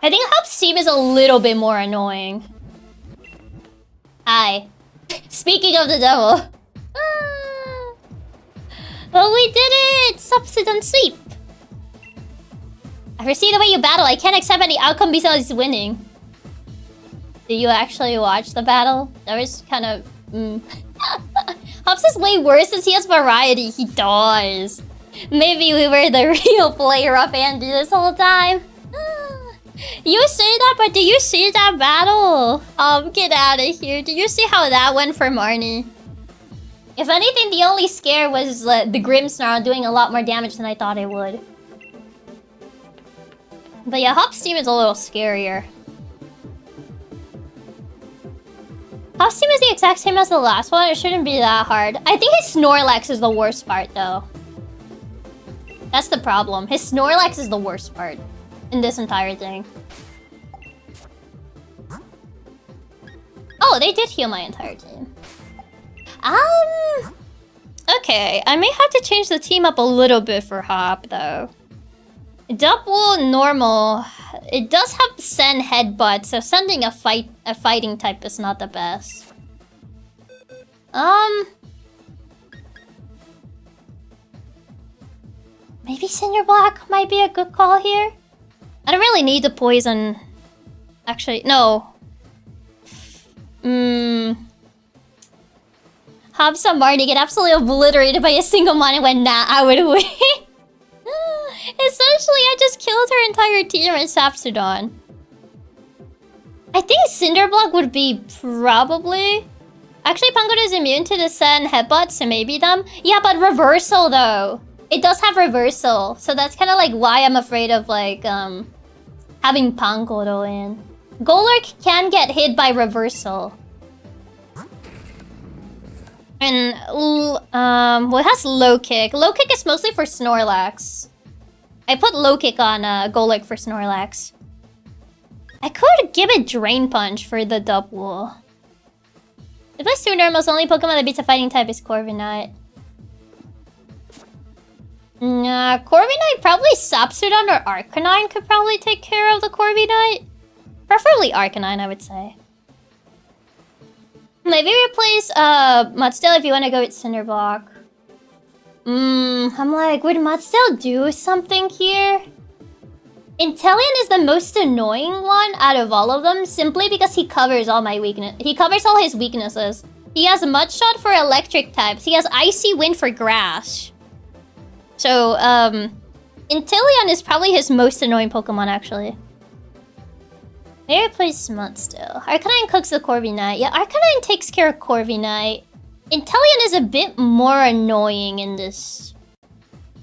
I think Hop's team is a little bit more annoying. Hi. Speaking of the devil. Well, we did it! Subsidon sweep. I foresee the way you battle. I can't accept any outcome besides winning. Did you actually watch the battle? That was kind of... Hops is way worse since he has variety. He does. Maybe we were the real player up Andy this whole time. You say that, but do you see that battle? Get out of here. Do you see how that went for Marnie? If anything, the only scare was the Grimmsnarl doing a lot more damage than I thought it would. But yeah, Hop's team is a little scarier. Hop's team is the exact same as the last one. It shouldn't be that hard. I think his Snorlax is the worst part, though. That's the problem. His Snorlax is the worst part in this entire thing. Oh, they did heal my entire team. Okay, I may have to change the team up a little bit for Hop, though. Double normal. It does have send headbutt, so sending a fighting type is not the best. Maybe Cinder Block might be a good call here. I don't really need the poison. Actually, no. Hop's and Marnie get absolutely obliterated by a single mon and went, nah, I would win. Essentially, I just killed her entire team with Subsidon. I think Cinderblock would be probably... Actually, Pangoda is immune to the Sen headbutt, so maybe them. Yeah, but reversal though. It does have reversal, so that's kind of like why I'm afraid of like having Pangoda in. Golurk can get hit by reversal. And well, it has low kick. Low kick is mostly for Snorlax. I put low kick on Golurk for Snorlax. I could give it Drain Punch for the double. The best two normals, only Pokemon that beats a fighting type is Corviknight. Nah, Corviknight, probably Subsidon or Arcanine could probably take care of the Corviknight. Preferably Arcanine, I would say. Maybe replace Mudsdale if you want to go with Cinderblock. I'm like, would Mudsdale do something here? Inteleon is the most annoying one out of all of them, simply because he covers all my weakness. He covers all his weaknesses. He has Mud Shot for electric types. He has Icy Wind for grass. So, Inteleon is probably his most annoying Pokemon, actually. Maybe plays Smut still. Arcanine cooks the Corviknight. Yeah, Arcanine takes care of Corviknight. Inteleon is a bit more annoying in this.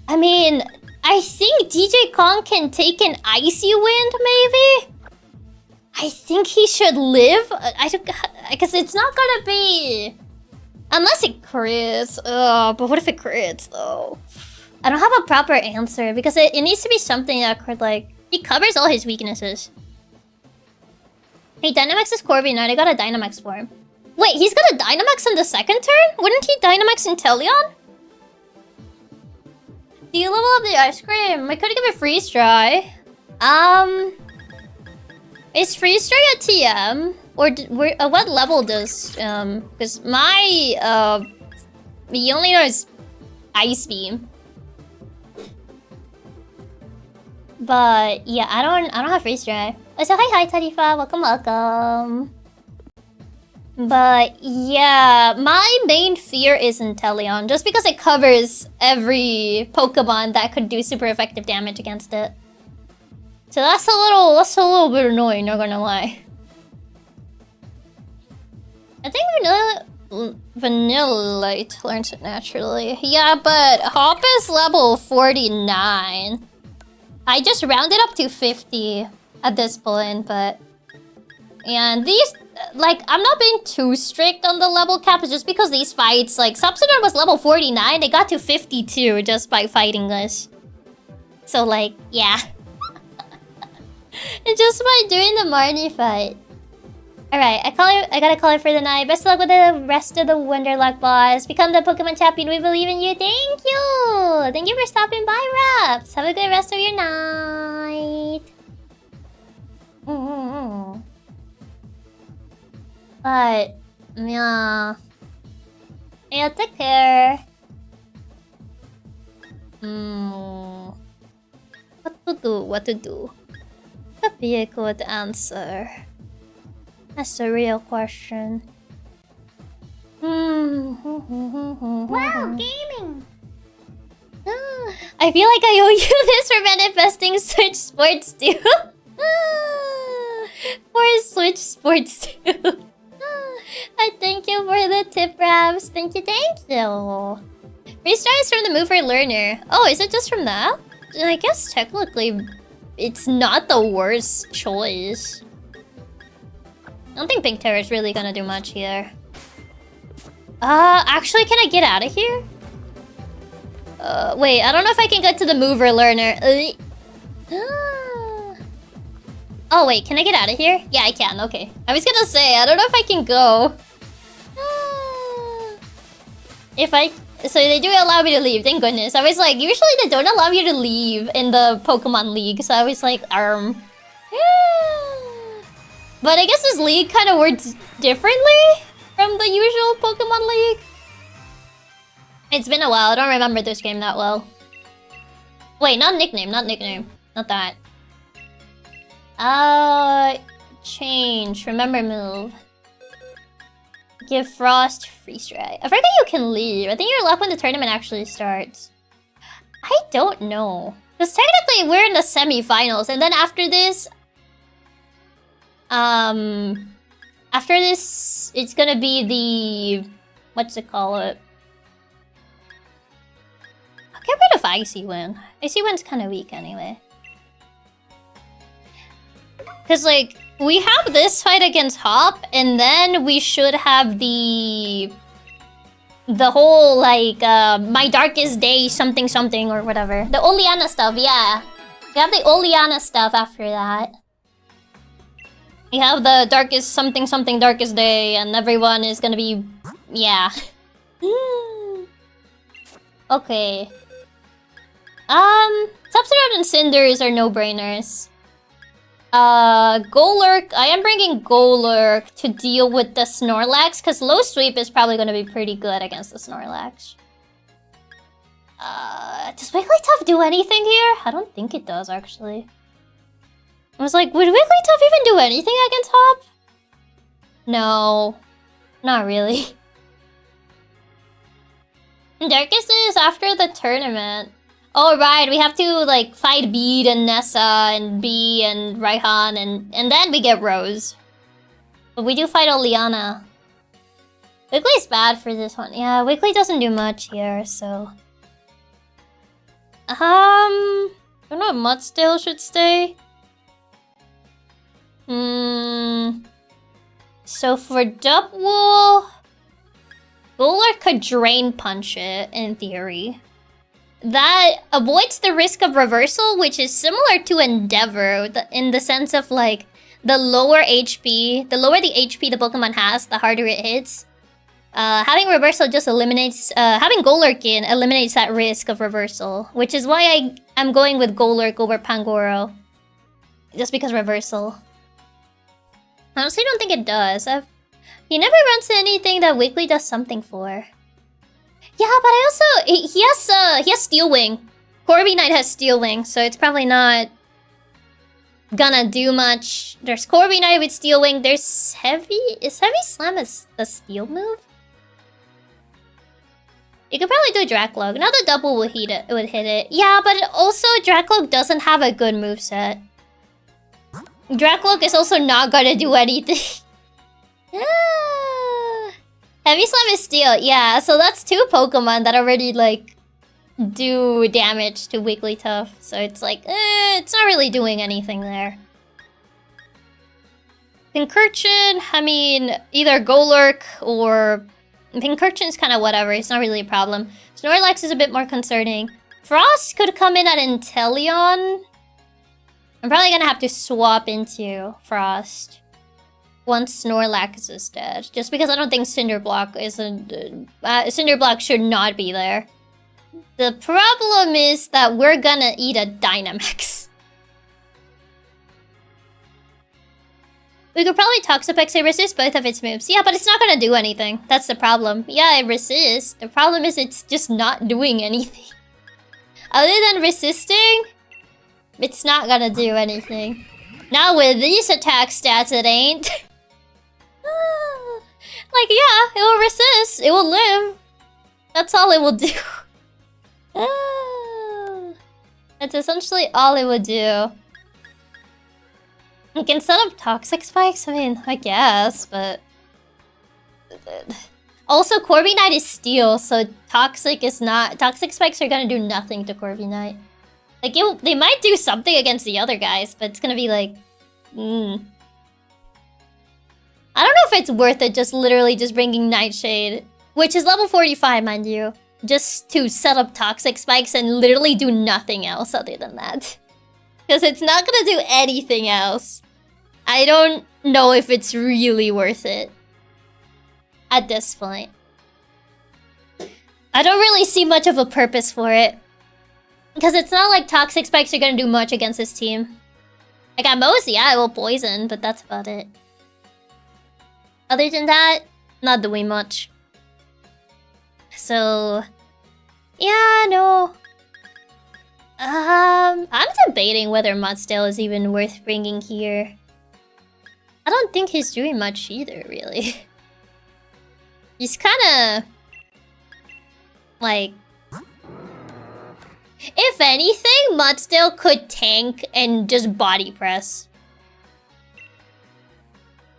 I mean, I think DJ Kong can take an Icy Wind, maybe? I think he should live. I guess it's not gonna be... Unless it crits. Ugh, but what if it crits, though? I don't have a proper answer, because it needs to be something that could, like... He covers all his weaknesses. Hey, Dynamax is Corviknight. I got a Dynamax for him. Wait, he's got a Dynamax on the second turn? Wouldn't he Dynamax Inteleon? Do you level up the ice cream? I could give it freeze dry. Is freeze dry a TM? Or what level does because my he only knows ice beam. But yeah, I don't have freeze dry. Oh, so hi Tarifa, welcome. But yeah, my main fear is Inteleon, just because it covers every Pokemon that could do super effective damage against it. So that's a little bit annoying, not gonna lie. I think Vanillite learns it naturally. Yeah, but Hop is level 49. I just rounded up to 50 at this point, but... And these... Like, I'm not being too strict on the level cap, just because these fights, like, Subsidon was level 49, they got to 52 just by fighting this. So, like, yeah. And just by doing the Marnie fight. Alright, I gotta call it for the night. Best of luck with the rest of the Wonderlocke boss. Become the Pokemon champion, we believe in you. Thank you! Thank you for stopping by, Raps. Have a good rest of your night. But, yeah. Yeah, take care. What to do? Could be a good answer. That's the real question. Wow, gaming! I feel like I owe you this for manifesting Switch Sports 2. For Switch Sports 2. I thank you for the tip, Raps. Thank you. Restart is from the Mover Learner. Oh, is it just from that? Then I guess technically it's not the worst choice. I don't think Pink Terror is really gonna do much here. Actually, can I get out of here? Wait, I don't know if I can get to the Mover Learner. Oh wait, can I get out of here? Yeah, I can, okay. I was gonna say, I don't know if I can go. So they do allow me to leave, thank goodness. I was like, usually they don't allow you to leave in the Pokemon League, so I was like, But I guess this league kind of works differently from the usual Pokemon League. It's been a while, I don't remember this game that well. Wait, not nickname. Not that. Change. Remember move. Give Frost freeze dry. I forget you can leave. I think you're left when the tournament actually starts. I don't know. Because technically we're in the semi-finals, and then after this... After this, it's gonna be the... What's it called? I'll get rid of Icy Wind. Icy Wind's kind of weak anyway. Because, like, we have this fight against Hop, and then we should have the whole, like, My Darkest Day something something or whatever. The Oleana stuff, yeah. We have the Oleana stuff after that. We have the darkest something something darkest day, and everyone is gonna be... Yeah. Okay. Subsidon and Cinders are no-brainers. Golurk, I am bringing Golurk to deal with the Snorlax, because Low Sweep is probably going to be pretty good against the Snorlax. Does Wigglytuff do anything here? I don't think it does, actually. I was like, would Wigglytuff even do anything against Hop? No. Not really. Darkest is after the tournament. Oh right, we have to like fight Bede and Nessa and Bee and Raihan and then we get Rose. But we do fight Oleana. Wiggly's bad for this one. Yeah, Wiggly doesn't do much here, so... I don't know if Mudsdale should stay. So for Dupwool... Golurk could Drain Punch it, in theory. That avoids the risk of reversal, which is similar to Endeavor, in the sense of like, the lower HP, the lower the HP the Pokemon has, the harder it hits. Having reversal just eliminates, having Golurk in eliminates that risk of reversal, which is why I'm going with Golurk over Pangoro. Just because reversal. I honestly don't think it does. He never runs into anything that Wiggly does something for. Yeah, but I also, he has Steel Wing. Corby Knight has Steel Wing, so it's probably not gonna do much. There's Corby Knight with Steel Wing. There's Heavy. Is Heavy Slam a steel move? You could probably do Dracloak. Another double would hit it. Yeah, but also Dracloak doesn't have a good moveset. Dracloak is also not gonna do anything. Heavy Slam is Steel. Yeah, so that's two Pokemon that already like do damage to Wigglytuff. So it's like, it's not really doing anything there. Pincurchin, I mean, either Golurk or... Pincurchin's kind of whatever, it's not really a problem. Snorlax is a bit more concerning. Frost could come in at Inteleon. I'm probably gonna have to swap into Frost once Snorlax is dead. Just because I don't think Cinderblock isn't... Cinderblock should not be there. The problem is that we're gonna eat a Dynamax. We could probably Toxapex and resist both of its moves. Yeah, but it's not gonna do anything. That's the problem. Yeah, it resists. The problem is it's just not doing anything. Other than resisting, it's not gonna do anything. Not with these attack stats, it ain't. Like, yeah, it will resist. It will live. That's all it will do. That's essentially all it would do. You can set up Toxic Spikes? I mean, I guess, but... Also, Corby Knight is Steel, so Toxic is not... Toxic Spikes are gonna do nothing to Corby Knight. Like, they might do something against the other guys, but it's gonna be like... I don't know if it's worth it just literally just bringing Nightshade, which is level 45, mind you, just to set up Toxic Spikes and literally do nothing else other than that. Because it's not gonna do anything else. I don't know if it's really worth it. At this point. I don't really see much of a purpose for it. Because it's not like Toxic Spikes are gonna do much against this team. Like at most, yeah, it will poison, but that's about it. Other than that, not doing much. So... yeah, no. I'm debating whether Mudsdale is even worth bringing here. I don't think he's doing much either, really. He's kinda... like... if anything, Mudsdale could tank and just body press.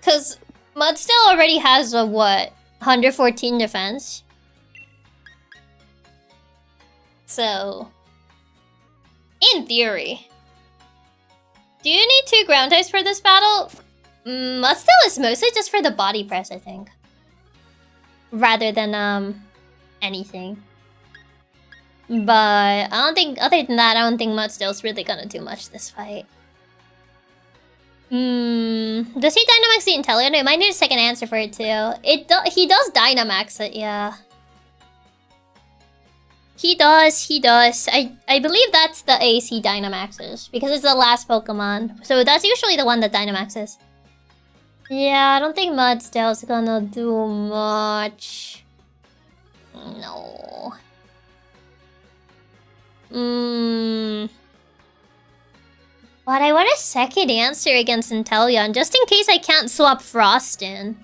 Cause Mudsdale already has a, what? 114 defense? So... in theory. Do you need 2 ground types for this battle? Mudsdale is mostly just for the body press, I think. Rather than, anything. But, I don't think, other than that, I don't think Mudsdale's really gonna do much this fight. Does he Dynamax the Inteleon? It might need a second answer for it, too. He does Dynamax it, yeah. He does. I believe that's the ace he Dynamaxes. Because it's the last Pokemon. So that's usually the one that Dynamaxes. Yeah, I don't think Mudsdale's gonna do much. No. But I want a second answer against Inteleon, just in case I can't swap Frost in.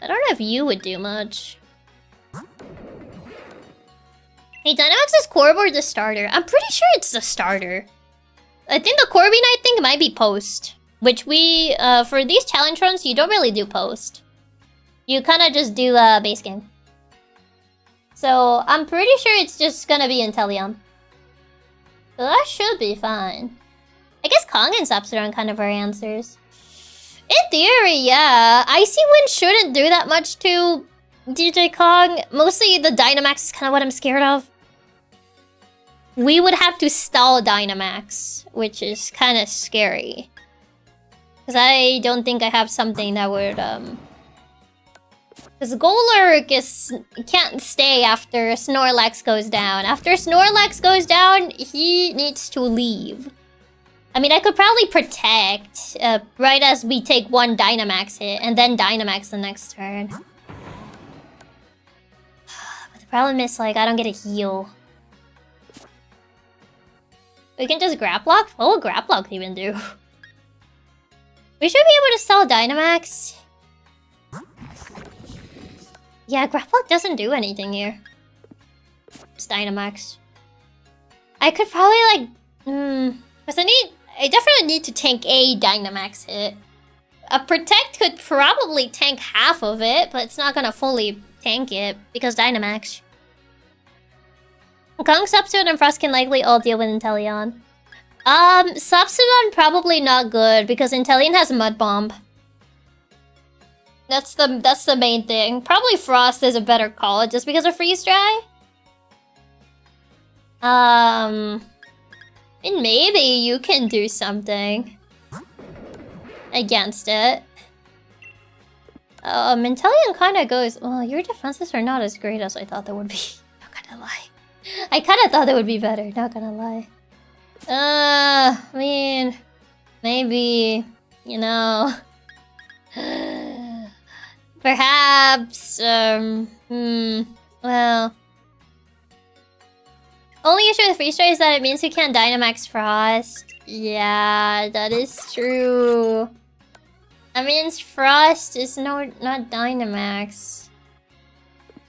I don't know if you would do much. Hey, Dynamax is Corb or the starter? I'm pretty sure it's the starter. I think the Corby Knight might be post. Which we, for these challenge runs, you don't really do post. You kind of just do base game. So, I'm pretty sure it's just gonna be Inteleon. So that should be fine. I guess Kong and Subsidon kind of are answers. In theory, yeah. Icy Wind shouldn't do that much to DJ Kong. Mostly the Dynamax is kind of what I'm scared of. We would have to stall Dynamax, which is kind of scary. Because I don't think I have something that would, Because Golurk can't stay after Snorlax goes down. After Snorlax goes down, he needs to leave. I mean, I could probably protect right as we take one Dynamax hit, and then Dynamax the next turn. But the problem is, like, I don't get a heal. We can just Graplock? What will Graplock even do? We should be able to stall Dynamax. Yeah, Graplock doesn't do anything here. It's Dynamax. I could probably, like... Because I definitely need to tank a Dynamax hit. A Protect could probably tank half of it, but it's not gonna fully tank it, because Dynamax. Kong, Subsidon, and Frost can likely all deal with Inteleon. Subsidon probably not good, because Inteleon has Mud Bomb. That's the main thing. Probably Frost is a better call, just because of Freeze Dry. And maybe you can do something against it. Inteleon kind of goes, well, your defenses are not as great as I thought they would be. Not gonna lie. I kind of thought it would be better, not gonna lie. I mean, maybe, you know, perhaps, well. Only issue with Freeze Dry is that it means you can't Dynamax Frost. Yeah, that is true. That means Frost is not Dynamax.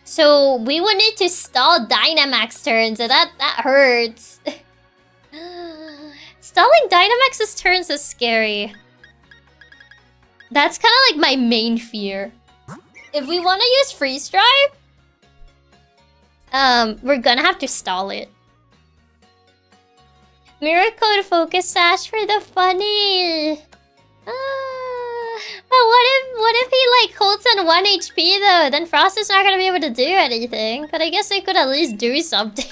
So we would need to stall Dynamax turns, and that hurts. Stalling Dynamax's turns is scary. That's kind of like my main fear. If we want to use Freeze Dry, we're gonna have to stall it. Mirror Code Focus Sash for the funny. But what if he like holds on 1 HP though? Then Frost is not gonna be able to do anything. But I guess they could at least do something.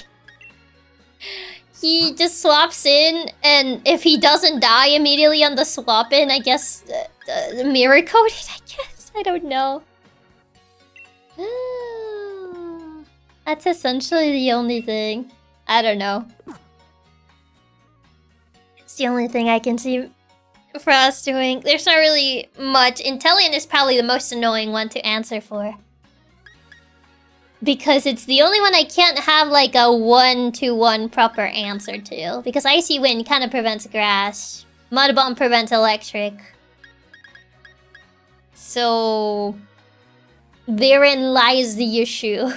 He just swaps in, and if he doesn't die immediately on the swap in, I guess the mirror coded. I guess I don't know. That's essentially the only thing. I don't know. It's the only thing I can see Frost doing. There's not really much. Inteleon is probably the most annoying one to answer for. Because it's the only one I can't have like a 1-to-1 proper answer to. Because Icy Wind kind of prevents grass. Mud Bomb prevents electric. So therein lies the issue.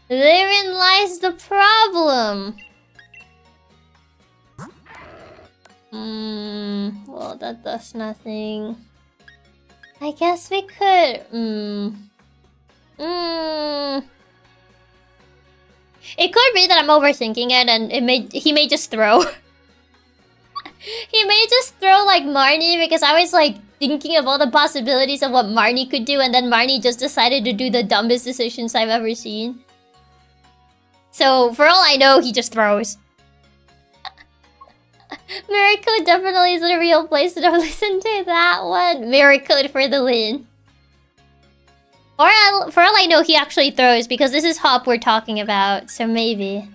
Therein lies the problem. Well, that does nothing. I guess we could. It could be that I'm overthinking it, and he may just throw. He may just throw like Marnie, because I was like thinking of all the possibilities of what Marnie could do, and then Marnie just decided to do the dumbest decisions I've ever seen. So for all I know, he just throws. Miracode definitely isn't a real place, so don't listen to that one. Miracode for the win. For all I know, he actually throws, because this is Hop we're talking about, so maybe.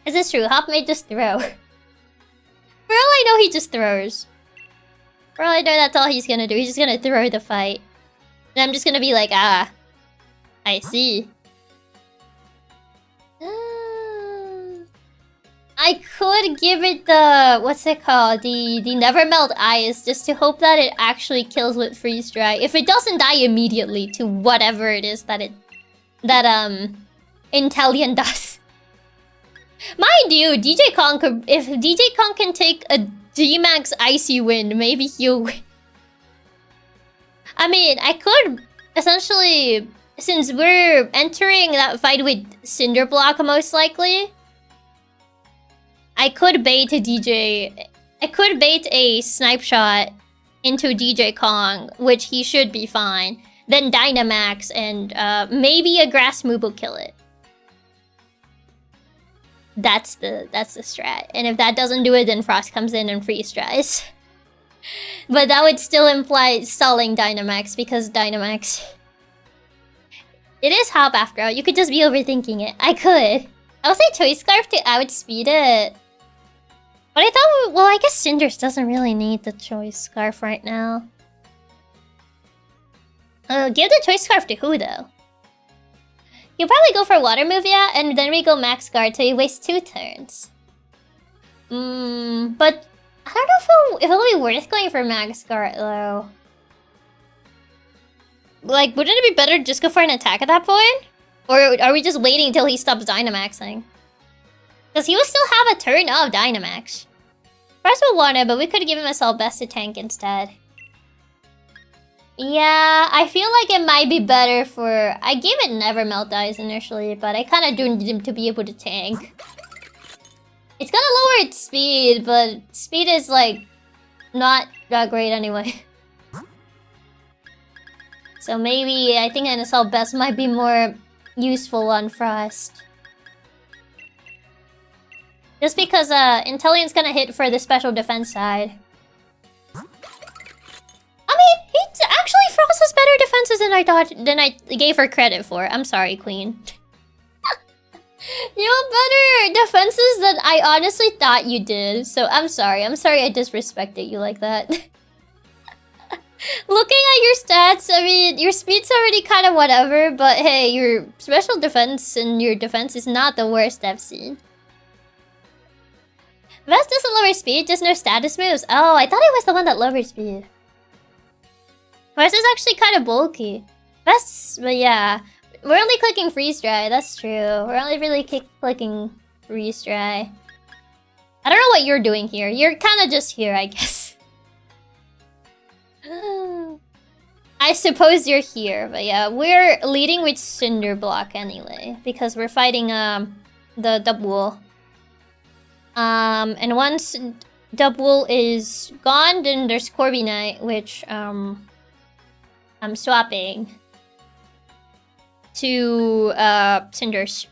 Is this true? Hop may just throw. For all I know, he just throws. For all I know, that's all he's gonna do. He's just gonna throw the fight. And I'm just gonna be like, ah, I see. I could give it the... What's it called? The Never Melt Ice, just to hope that it actually kills with Freeze Dry. If it doesn't die immediately to whatever it is that Intellion does. Mind you, DJ Kong could... If DJ Kong can take a G-Max Icy Wind, maybe he'll win. I mean, I could essentially... Since we're entering that fight with Cinder Block most likely... I could bait a DJ... I could bait a Snipe Shot into DJ Kong, which he should be fine. Then Dynamax and maybe a Grass Move will kill it. That's the strat. And if that doesn't do it, then Frost comes in and Freeze Dries. But that would still imply stalling Dynamax because Dynamax... It is Hop after all. You could just be overthinking it. I could. I would say Choice Scarf to outspeed it. But I thought, well, I guess Cinders doesn't really need the Choice Scarf right now. Give the Choice Scarf to who, though? You'll probably go for Water Move, yeah, and then we go Max Guard, so you waste 2 turns. But I don't know if it'll be worth going for Max Guard, though. Like, wouldn't it be better to just go for an attack at that point? Or are we just waiting until he stops Dynamaxing? Because he will still have a turn of Dynamax. First we'll want it, but we could give him a Assault Best to tank instead. Yeah, I feel like it might be better for... I gave it Never Melt Ice initially, but I kind of do need him to be able to tank. It's gonna lower its speed, but speed is like... not that great anyway. So maybe I think an Assault Best might be more useful on Frost. Just because Intellion's gonna hit for the special defense side. I mean, actually Frost has better defenses than I gave her credit for. I'm sorry, Queen. You have better defenses than I honestly thought you did. So I'm sorry. I'm sorry I disrespected you like that. Looking at your stats, I mean, your speed's already kind of whatever, but hey, your special defense and your defense is not the worst I've seen. Vest doesn't lower speed, just no status moves. Oh, I thought it was the one that lowered speed. Vest is actually kind of bulky. Vest, but yeah. We're only clicking Freeze Dry, that's true. We're only really clicking Freeze Dry. I don't know what you're doing here. You're kind of just here, I guess. I suppose you're here, but yeah. We're leading with Cinder Block anyway. Because we're fighting the Double. And once Double is gone, then there's Corviknight, which I'm swapping to Cinders.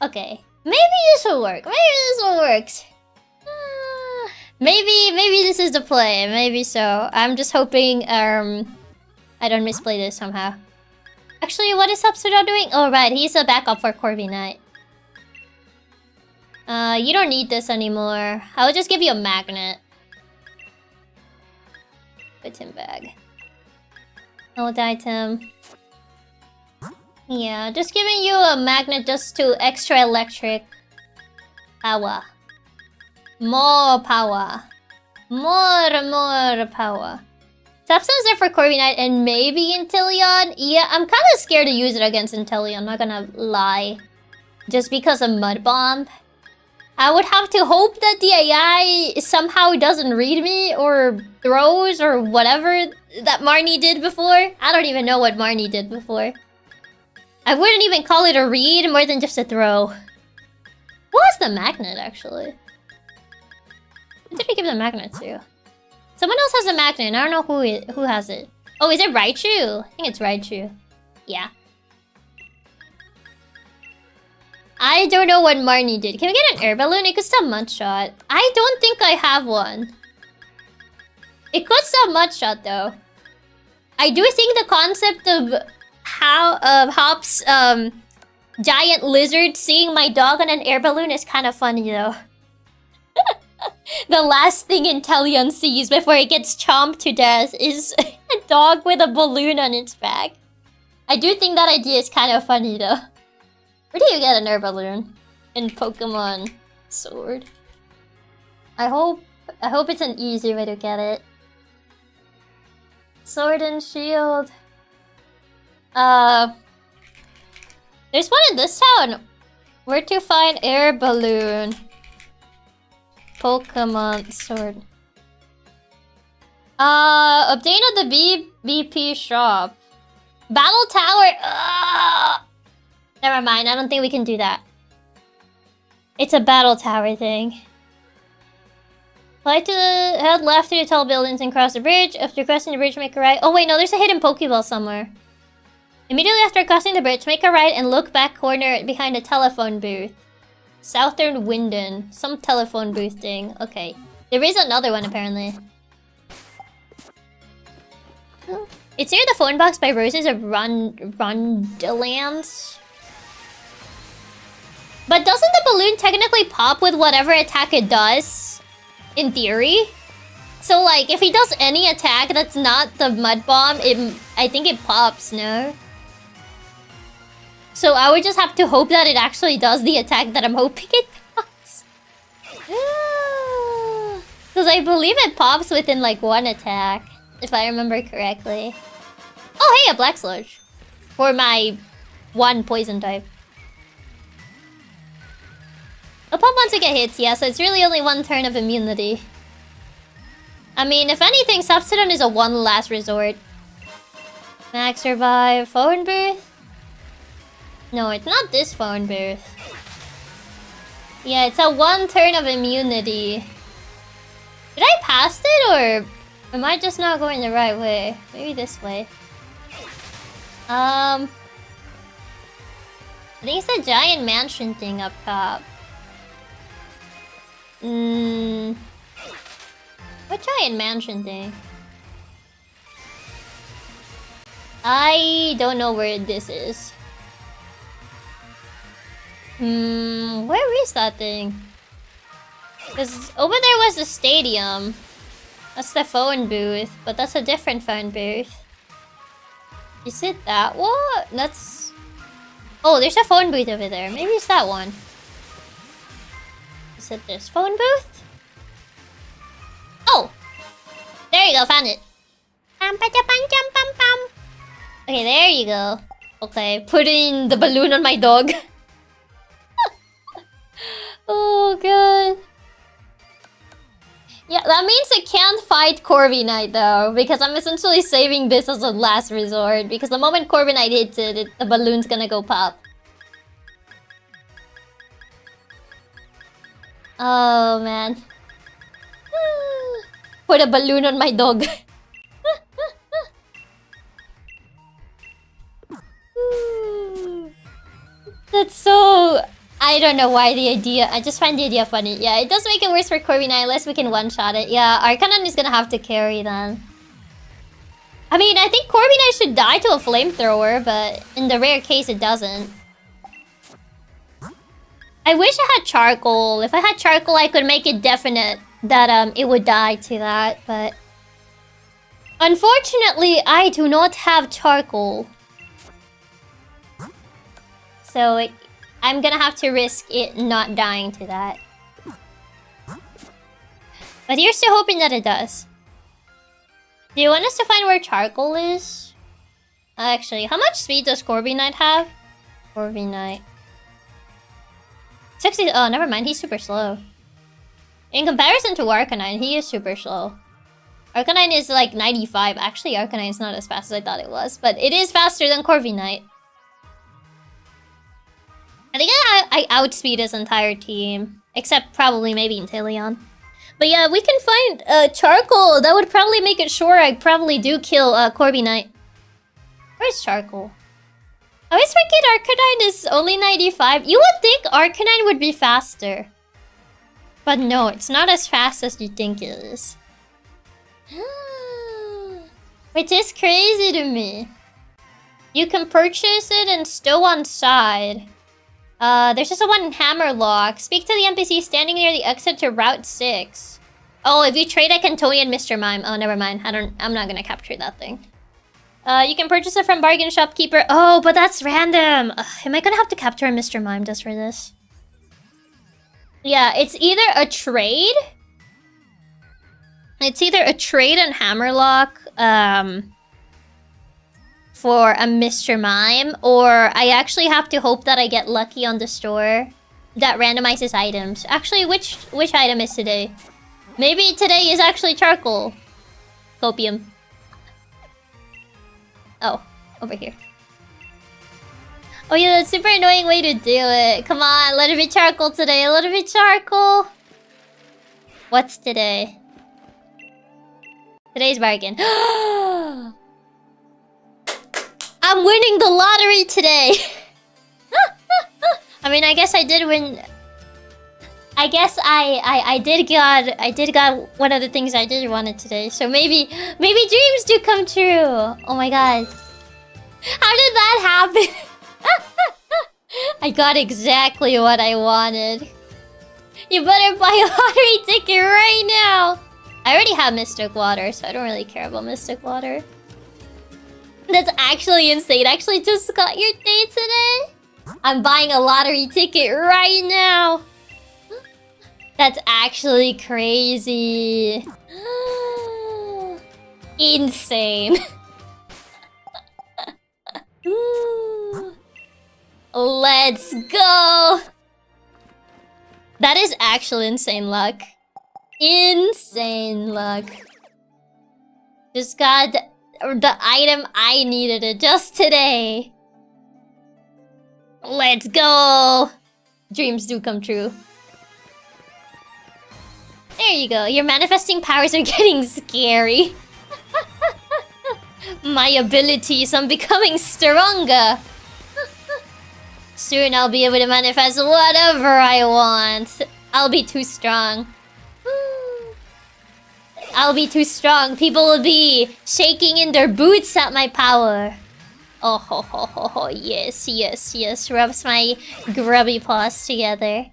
Okay, maybe this will work. Maybe this will work. Maybe this is the play. Maybe so. I'm just hoping I don't misplay this somehow. Actually, what is Subsidar doing? Oh right, he's a backup for Corviknight. You don't need this anymore. I'll just give you a magnet. Item bag. Old item. Yeah, just giving you a magnet just to extra electric power. More power. More power. Substance there for Corviknight and maybe Inteleon. Yeah, I'm kind of scared to use it against Inteleon, I'm not gonna lie. Just because of Mud Bomb. I would have to hope that the AI somehow doesn't read me or throws or whatever that Marnie did before. I don't even know what Marnie did before. I wouldn't even call it a read more than just a throw. What was the magnet actually? Who did I give the magnet to? Someone else has a magnet. I don't know who has it. Oh, is it Raichu? I think it's Raichu. Yeah. I don't know what Marnie did. Can we get an air balloon? It could stop Mudshot. I don't think I have one. It could stop Mudshot though. I do think the concept of Hop's giant lizard seeing my dog on an air balloon is kind of funny though. The last thing Inteleon sees before it gets chomped to death is a dog with a balloon on its back. I do think that idea is kind of funny though. Where do you get an air balloon? in Pokemon Sword. I hope it's an easy way to get it. Sword and Shield. There's one in this town. Where to find air balloon? Pokemon Sword. Obtain at the BBP shop. Battle Tower. Never mind. I don't think we can do that. It's a battle tower thing. Fly to the head left through the tall buildings and cross the bridge. After crossing the bridge, make a right. Oh wait, no, there's a hidden Pokeball somewhere. Immediately after crossing the bridge, make a right and look back corner behind a telephone booth. Southern Wyndon. Some telephone booth thing. Okay. There is another one apparently. It's near the phone box by Roses of Rondelands. But doesn't the balloon technically pop with whatever attack it does? In theory? So like, if he does any attack that's not the Mud Bomb, I think it pops, no? So I would just have to hope that it actually does the attack that I'm hoping it does. Because I believe it pops within like one attack, if I remember correctly. Oh hey, a Black Sludge. For my one poison type. A pop once it get hits, yeah, so it's really only one turn of immunity. I mean, if anything, Subsidon is a one last resort. Max Survive. Phone booth? No, it's not this phone booth. Yeah, it's a one turn of immunity. Did I pass it, or am I just not going the right way? Maybe this way. I think it's the giant mansion thing up top. What giant mansion thing? I don't know where this is. Where is that thing? Because over there was the stadium. That's the phone booth, but that's a different phone booth. Is it that one? That's... Oh, there's a phone booth over there. Maybe it's that one. Is it this phone booth? Oh! There you go, found it. Okay, there you go. Okay, putting the balloon on my dog. Oh god. Yeah, that means I can't fight Corviknight though, because I'm essentially saving this as a last resort. Because the moment Corviknight hits it, the balloon's gonna go pop. Oh man. Put a balloon on my dog. That's so... I don't know why the idea... I just find the idea funny. Yeah, it does make it worse for Corviknight unless we can one-shot it. Yeah, Arcanine is gonna have to carry then. I mean, I think Corviknight should die to a flamethrower, but in the rare case it doesn't. I wish I had charcoal. If I had charcoal, I could make it definite that it would die to that, but... Unfortunately, I do not have charcoal. So, I'm gonna have to risk it not dying to that. But you're still hoping that it does. Do you want us to find where charcoal is? Actually, how much speed does Corviknight have? Corviknight. 60... Oh, never mind. He's super slow. In comparison to Arcanine, he is super slow. Arcanine is like 95. Actually, Arcanine is not as fast as I thought it was. But it is faster than Corviknight. I think I outspeed his entire team. Except probably maybe Inteleon. But yeah, we can find charcoal. That would probably make it sure I probably do kill Corviknight. Where's charcoal? I always forget Arcanine is only 95. You would think Arcanine would be faster. But no, it's not as fast as you think it is. Which is crazy to me. You can purchase it and stow on side. There's just a one in Hammerlock. Speak to the NPC standing near the exit to Route 6. Oh, if you trade a Cantonian Mr. Mime. Oh, never mind. I'm not gonna capture that thing. You can purchase it from Bargain Shopkeeper. Oh, but that's random. Ugh, am I gonna have to capture a Mr. Mime just for this? Yeah, it's either a trade. It's either a trade and Hammerlock, for a Mr. Mime, or I actually have to hope that I get lucky on the store that randomizes items. Actually, which item is today? Maybe today is actually charcoal. Copium. Oh, over here. Oh yeah, that's a super annoying way to do it. Come on, let it be charcoal today. Let it be charcoal. What's today? Today's bargain. I'm winning the lottery today. I mean, I guess I did win. I guess I did got one of the things I did want it today. So maybe dreams do come true. Oh my god. How did that happen? I got exactly what I wanted. You better buy a lottery ticket right now. I already have Mystic Water, so I don't really care about Mystic Water. That's actually insane. I actually just got your day today. I'm buying a lottery ticket right now. That's actually crazy. Insane. Let's go. That is actually insane luck. Insane luck. Just got the item I needed just today. Let's go. Dreams do come true. There you go. Your manifesting powers are getting scary. My abilities, I'm becoming stronger. Soon I'll be able to manifest whatever I want. I'll be too strong. I'll be too strong. People will be shaking in their boots at my power. Oh ho ho ho ho. Yes, yes, yes. Rubs my grubby paws together.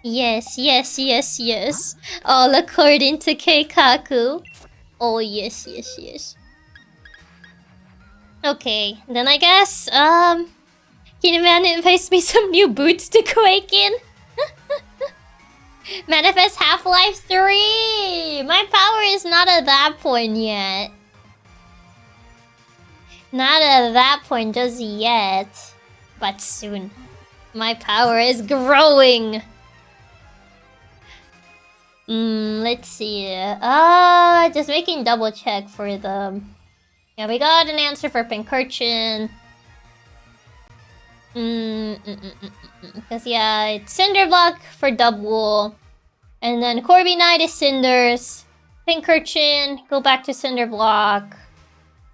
Yes, yes, yes, yes. All according to Keikaku. Oh yes, yes, yes. Okay, then I guess, can you manifest me some new boots to quake in? Manifest Half-Life 3! My power is not at that point yet. Not at that point just yet. But soon. My power is growing! Let's see. Just making double check for the... Yeah, we got an answer for Pinkerton. Because yeah, it's Cinderblock for Dubwool. And then Corby Knight is Cinders. Pinkerton, go back to Cinderblock.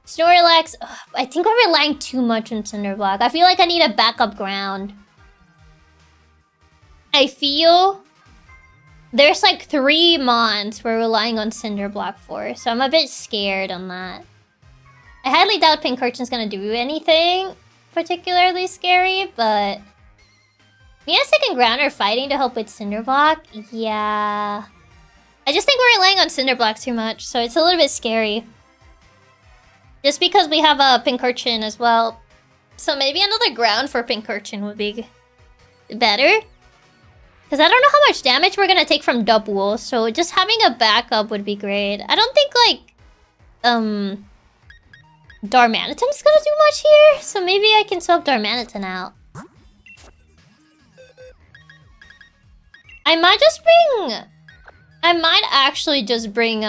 Snorlax, ugh, I think we're relying too much on Cinderblock. I feel like I need a backup ground. I feel there's like 3 mons we're relying on Cinderblock for, so I'm a bit scared on that. I highly doubt Pinkerton's gonna do anything particularly scary, but... Me and Second Ground are fighting to help with Cinderblock. Yeah... I just think we're relying on Cinderblock too much, so it's a little bit scary. Just because we have a Pinkerton as well. So maybe another ground for Pinkerton would be better. Because I don't know how much damage we're gonna take from Dubwool, so just having a backup would be great. I don't think, like... Darmanitan's gonna do much here, so maybe I can swap Darmanitan out. I might just bring... I might actually just bring,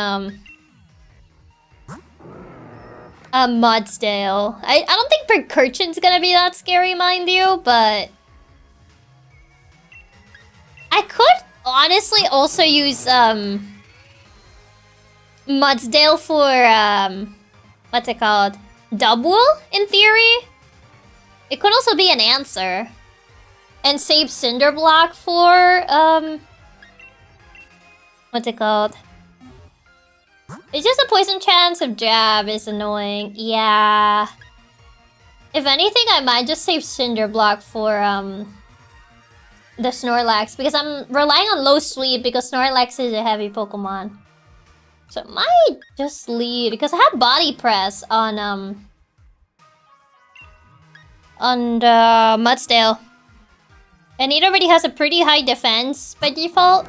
Mudsdale. I don't think Percursion's gonna be that scary, mind you, but... I could honestly also use, Mudsdale for, what's it called? Dubwool, in theory? It could also be an answer. And save Cinderblock for, what's it called? It's just a poison chance of jab is annoying. Yeah. If anything, I might just save Cinderblock for, the Snorlax. Because I'm relying on low sleep because Snorlax is a heavy Pokemon. So it might just lead, because I have Body Press on the Mudsdale. And it already has a pretty high defense by default.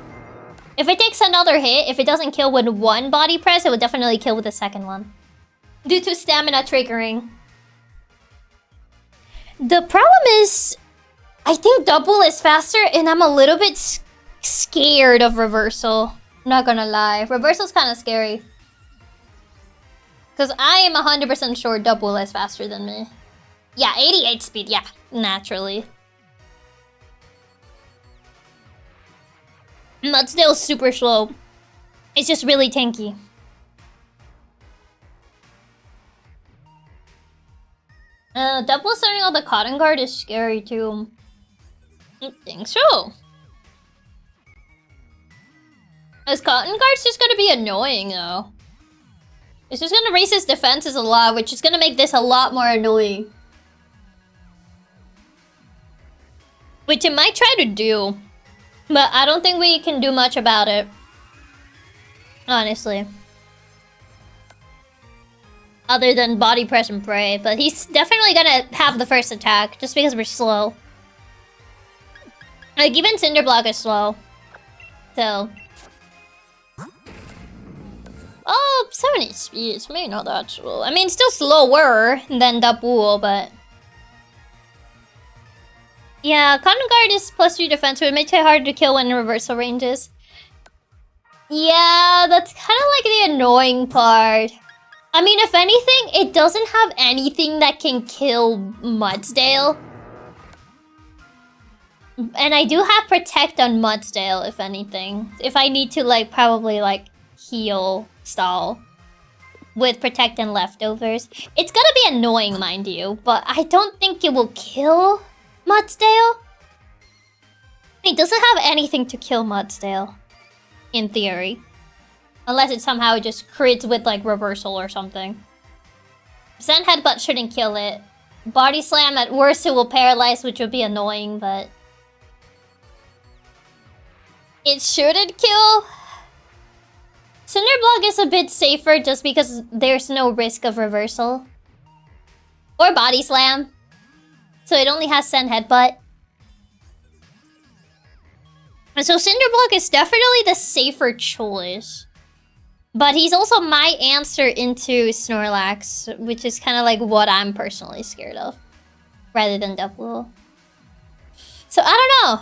If it takes another hit, if it doesn't kill with one body press, it would definitely kill with the second one. Due to stamina triggering. The problem is, I think double is faster and I'm a little bit scared of reversal. I'm not gonna lie. Reversal's kind of scary. Because I am 100% sure double is faster than me. Yeah, 88 speed, yeah, naturally. Mudsdale's super slow. It's just really tanky. Double starting on the Cotton Guard is scary too. I think so. This Cotton Guard's just gonna be annoying though. It's just gonna raise his defenses a lot, which is gonna make this a lot more annoying. Which it might try to do. But I don't think we can do much about it. Honestly. Other than body press and pray. But he's definitely gonna have the first attack. Just because we're slow. Like, even Cinderblock is slow. So. Oh, 70 speed. It's maybe not that slow. I mean, it's still slower than Dabul, but... Yeah, Cotton Guard is +3 defense, so it makes it harder to kill when in reversal ranges. Yeah, that's kind of like the annoying part. I mean, if anything, it doesn't have anything that can kill Mudsdale. And I do have Protect on Mudsdale, if anything. If I need to, like, probably, like, heal stall with Protect and Leftovers. It's gonna be annoying, mind you, but I don't think it will kill Mudsdale? It doesn't have anything to kill Mudsdale, in theory. Unless it somehow just crits with, like, reversal or something. Zen Headbutt shouldn't kill it. Body Slam, at worst, it will paralyze, which would be annoying, but... It shouldn't kill? Cinderblock is a bit safer just because there's no risk of reversal. Or Body Slam. So it only has Send Headbutt. And so Cinderblock is definitely the safer choice. But he's also my answer into Snorlax, which is kind of like what I'm personally scared of. Rather than Double. So I don't know.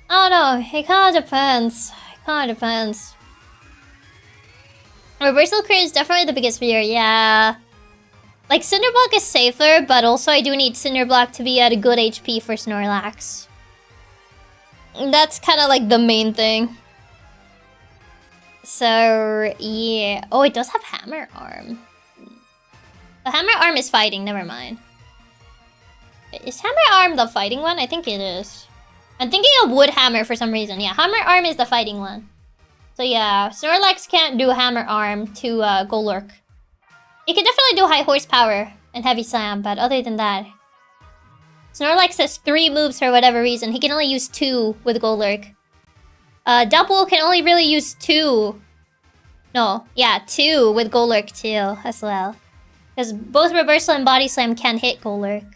I don't know. It kind of depends. It kind of depends. Reversal crit is definitely the biggest fear, yeah. Like, Cinderblock is safer, but also I do need Cinderblock to be at a good HP for Snorlax. That's kind of like the main thing. So, yeah. Oh, it does have Hammer Arm. The Hammer Arm is fighting, never mind. Is Hammer Arm the fighting one? I think it is. I'm thinking of Wood Hammer for some reason. Yeah, Hammer Arm is the fighting one. So yeah, Snorlax can't do Hammer Arm to Golurk. It can definitely do High Horsepower and Heavy Slam, but other than that... Snorlax has 3 moves for whatever reason. He can only use 2 with Golurk. Double can only really use 2. No, yeah, 2 with Golurk too, as well. Because both Reversal and Body Slam can hit Golurk.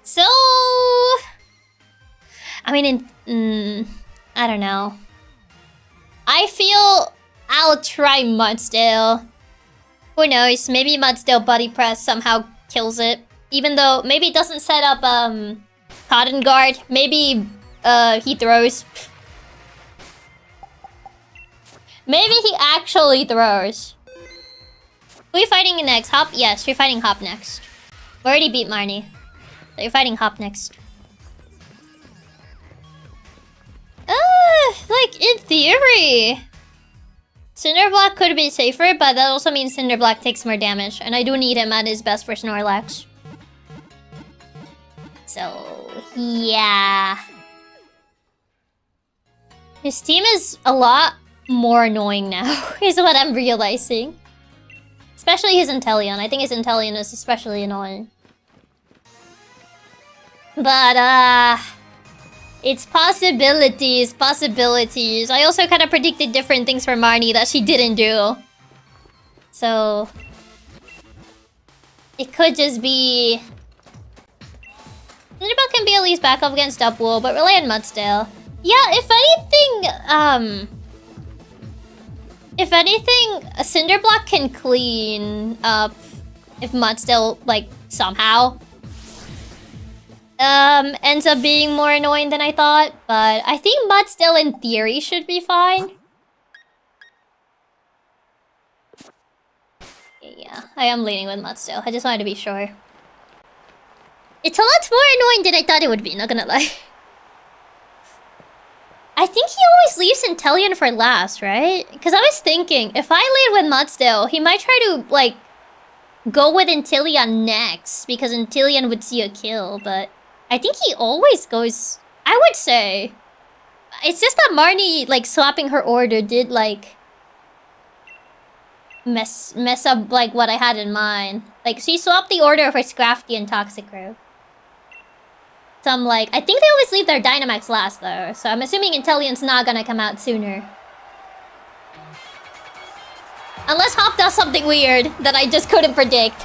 So... I mean, I don't know. I feel I'll try Mudsdale. Who knows? Maybe Mudsdale Body Press somehow kills it. Even though maybe it doesn't set up Cotton Guard. Maybe he throws. Maybe he actually throws. Who are you fighting next? Hop? Yes, you're fighting Hop next. We already beat Marnie. So you're fighting Hop next. Like, in theory... Cinderblock could be safer, but that also means Cinderblock takes more damage. And I do need him at his best for Snorlax. So, yeah. His team is a lot more annoying now, is what I'm realizing. Especially his Inteleon. I think his Inteleon is especially annoying. But, it's possibilities, possibilities. I also kind of predicted different things for Marnie that she didn't do. So... It could just be... Cinderbell can be at least back up against Dupwool, but rely on Mudsdale. Yeah, if anything, a Cinderblock can clean up if Mudsdale, like, somehow ends up being more annoying than I thought. But I think Mudsdale, in theory, should be fine. Yeah, I am leaning with Mudsdale. I just wanted to be sure. It's a lot more annoying than I thought it would be, not gonna lie. I think he always leaves Inteleon for last, right? Because I was thinking, if I lead with Mudsdale, he might try to, like, go with Inteleon next, because Inteleon would see a kill, but I think he always goes... I would say... It's just that Marnie, like, swapping her order did, like... mess up, like, what I had in mind. Like, she swapped the order for Scrafty and Toxicroak. So I'm like, I think they always leave their Dynamax last, though. So I'm assuming Inteleon's not gonna come out sooner. Unless Hop does something weird that I just couldn't predict.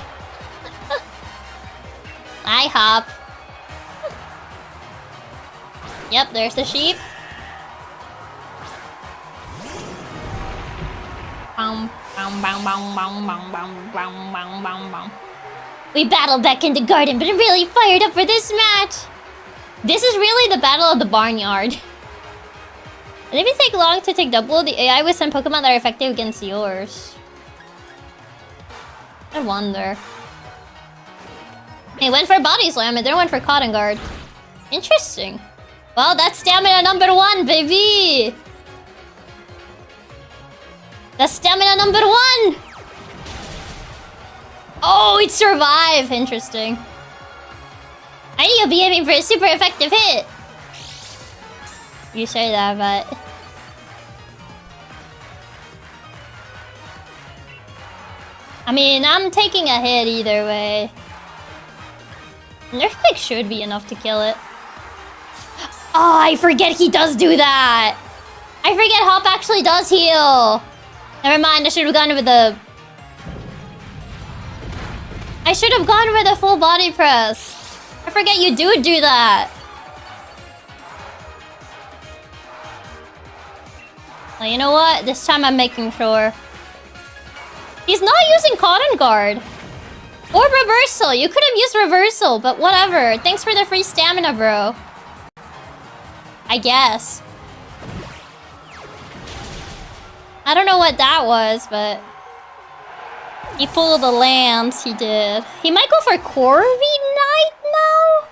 Hi, Hop. Yep, there's the sheep. We battled back in the garden, but I'm really fired up for this match. This is really the battle of the barnyard. And if it take long to take double, the AI with some Pokemon that are effective against yours. I wonder. It went for Body Slam, and then went for Cotton Guard. Interesting. Well, that's stamina number 1, baby! That's stamina number 1! Oh, it survived! Interesting. I need to be aiming for a super effective hit. You say that, but... I mean, I'm taking a hit either way. An Earthquake should be enough to kill it. Oh, I forget he does do that! I forget Hop actually does heal! Never mind, I should have gone with the... I should have gone with a full body press. I forget you do that. Well, you know what? This time I'm making sure. He's not using Cotton Guard. Or Reversal. You could have used Reversal, but whatever. Thanks for the free stamina, bro. I guess. I don't know what that was, but... He pulled the lance, he did. He might go for Corviknight now?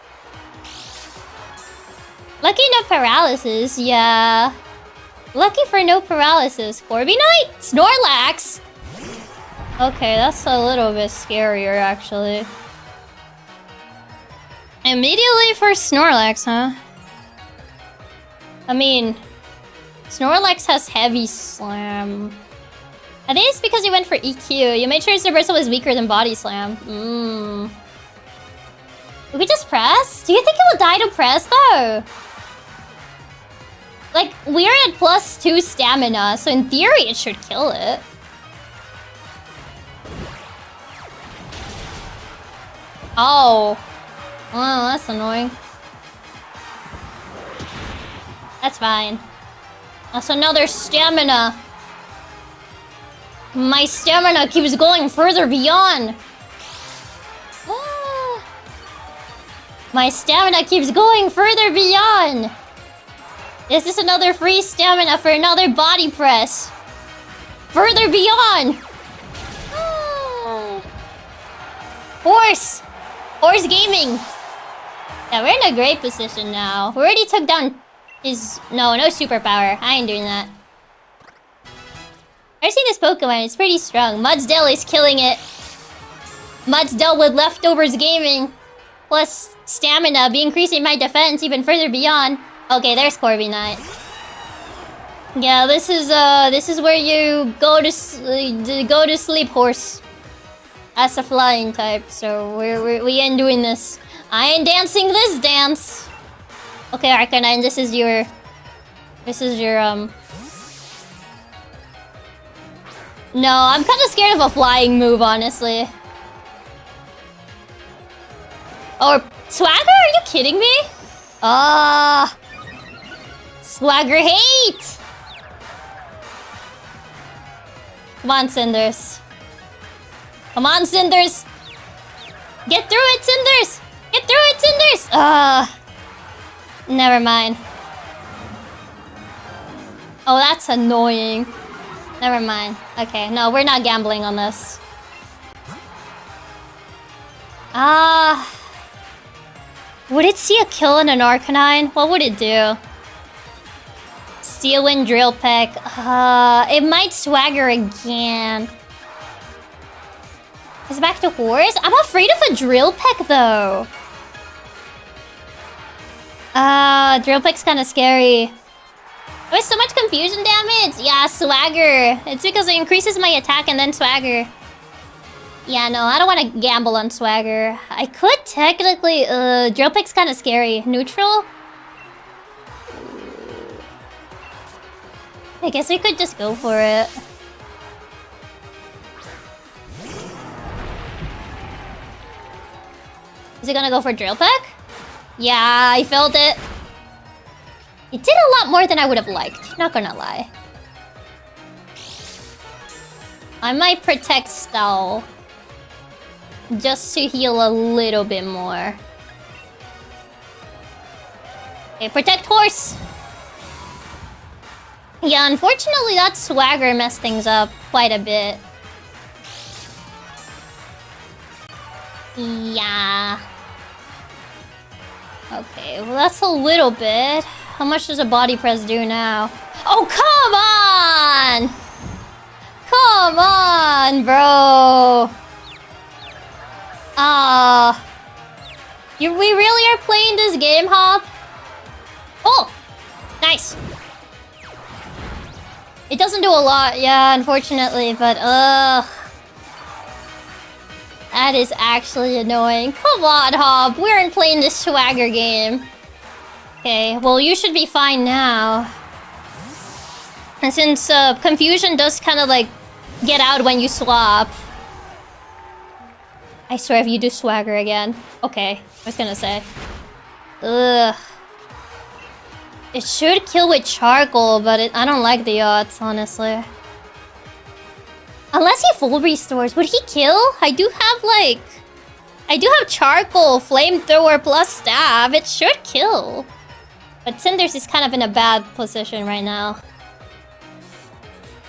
Lucky no paralysis, yeah. Lucky for no paralysis. Corviknight? Snorlax? Okay, that's a little bit scarier, actually. Immediately for Snorlax, huh? I mean... Snorlax has Heavy Slam. I think it's because he went for EQ. You made sure his reversal was weaker than Body Slam. We could just press? Do you think it will die to press, though? Like, we're at +2 stamina, so in theory it should kill it. Oh. Oh, that's annoying. That's fine. That's another stamina. My stamina keeps going further beyond. My stamina keeps going further beyond. This is another free stamina for another body press. Further beyond. Horse. Horse Gaming. Yeah, we're in a great position now. We already took down his... No superpower. I ain't doing that. I've seen this Pokemon, it's pretty strong. Mudsdale is killing it. Mudsdale with Leftovers Gaming. Plus stamina, be increasing my defense even further beyond. Okay, there's Corviknight. Yeah, this is where you go to sleep, horse. As a flying type, so we ain't doing this. I ain't dancing this dance. Okay, Arcanine, this is your No, I'm kind of scared of a flying move, honestly. Or Swagger? Are you kidding me? Ah. Swagger hate! Come on, Cinders. Come on, Cinders! Get through it, Cinders! Get through it, Cinders! Never mind. Oh, that's annoying. Never mind. Okay, no, we're not gambling on this. Would it see a kill in an Arcanine? What would it do? Steel Wind Drill Peck. It might Swagger again. Is it back to Horse? I'm afraid of a Drill Peck though. Drill Peck's kind of scary. There's so much confusion damage. Yeah, Swagger. It's because it increases my attack and then Swagger. Yeah, no, I don't want to gamble on Swagger. I could technically... Drill Peck's kind of scary. Neutral? I guess we could just go for it. Is it gonna go for Drill Peck? Yeah, I felt it. It did a lot more than I would have liked. Not gonna lie. I might protect Stall. Just to heal a little bit more. Okay, protect Horse! Yeah, unfortunately that Swagger messed things up quite a bit. Yeah. Okay, well that's a little bit. How much does a body press do now? Oh, come on! Come on, bro! We really are playing this game, Hop? Oh! Nice! It doesn't do a lot, yeah, unfortunately, but that is actually annoying. Come on, Hop, we aren't playing this Swagger game. Okay, well, you should be fine now. And since confusion does kind of like get out when you swap. I swear if you do Swagger again. Okay, I was gonna say. Ugh. It should kill with Charcoal, but I don't like the odds, honestly. Unless he full restores, would he kill? I do have Charcoal, Flamethrower plus Stab. It should kill. But Cinders is kind of in a bad position right now.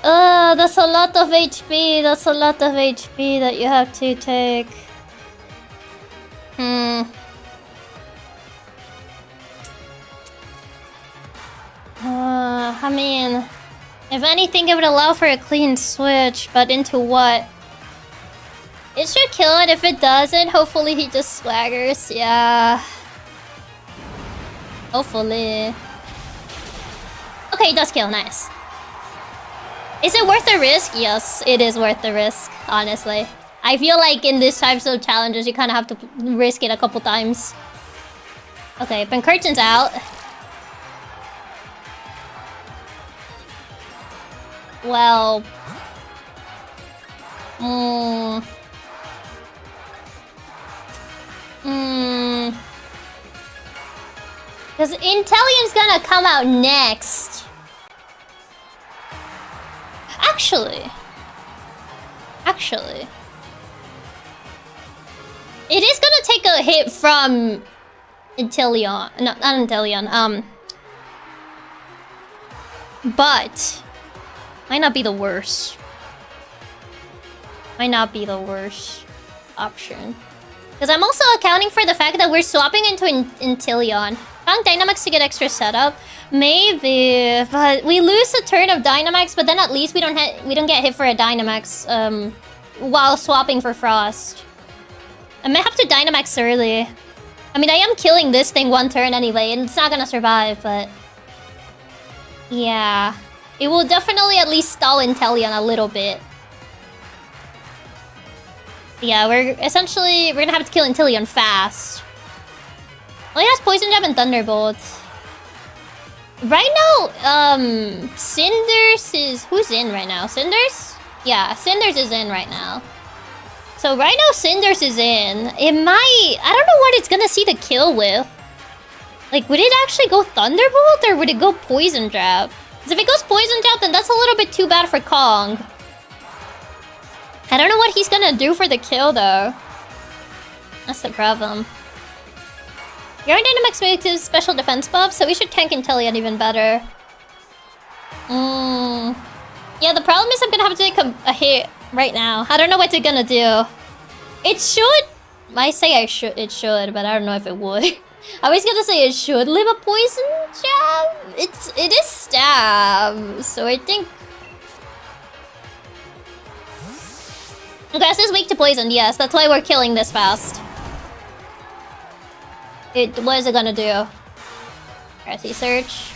That's a lot of HP. That's a lot of HP that you have to take. I mean, if anything, it would allow for a clean switch, but into what? It should kill it. If it doesn't, hopefully he just Swaggers. Yeah. Hopefully. Okay, it does kill. Nice. Is it worth the risk? Yes, it is worth the risk, honestly. I feel like in these types of challenges, you kind of have to risk it a couple times. Okay, Pincurchin's out. Well... Because Intellion's gonna come out next. Actually. It is gonna take a hit from Inteleon. No, not Inteleon. But might not be the worst. Might not be the worst option. Because I'm also accounting for the fact that we're swapping into Inteleon. Found Dynamax to get extra setup. Maybe, but we lose a turn of Dynamax, but then at least we don't get hit for a Dynamax while swapping for Frost. I may have to Dynamax early. I mean, I am killing this thing one turn anyway, and it's not gonna survive, but... yeah. It will definitely at least stall Inteleon a little bit. Yeah, we're gonna have to kill Inteleon fast. Well, he has Poison Jab and Thunderbolt. Right now, Cinders is... who's in right now? Cinders? Yeah, Cinders is in right now. So right now Cinders is in. It might... I don't know what it's gonna see the kill with. Like, would it actually go Thunderbolt or would it go Poison Jab? Because if it goes Poison Jab, then that's a little bit too bad for Kong. I don't know what he's gonna do for the kill, though. That's the problem. Your Dynamax makes his special defense buff, so we should tank Inteleon even better. Yeah, the problem is I'm gonna have to take a hit right now. I don't know what it's gonna do. It should... I say it should, but I don't know if it would. I was gonna say it should live a Poison Jab. It is Stab, so I think... Grass is weak to poison, yes. That's why we're killing this fast. What is it gonna do? Grassy Search.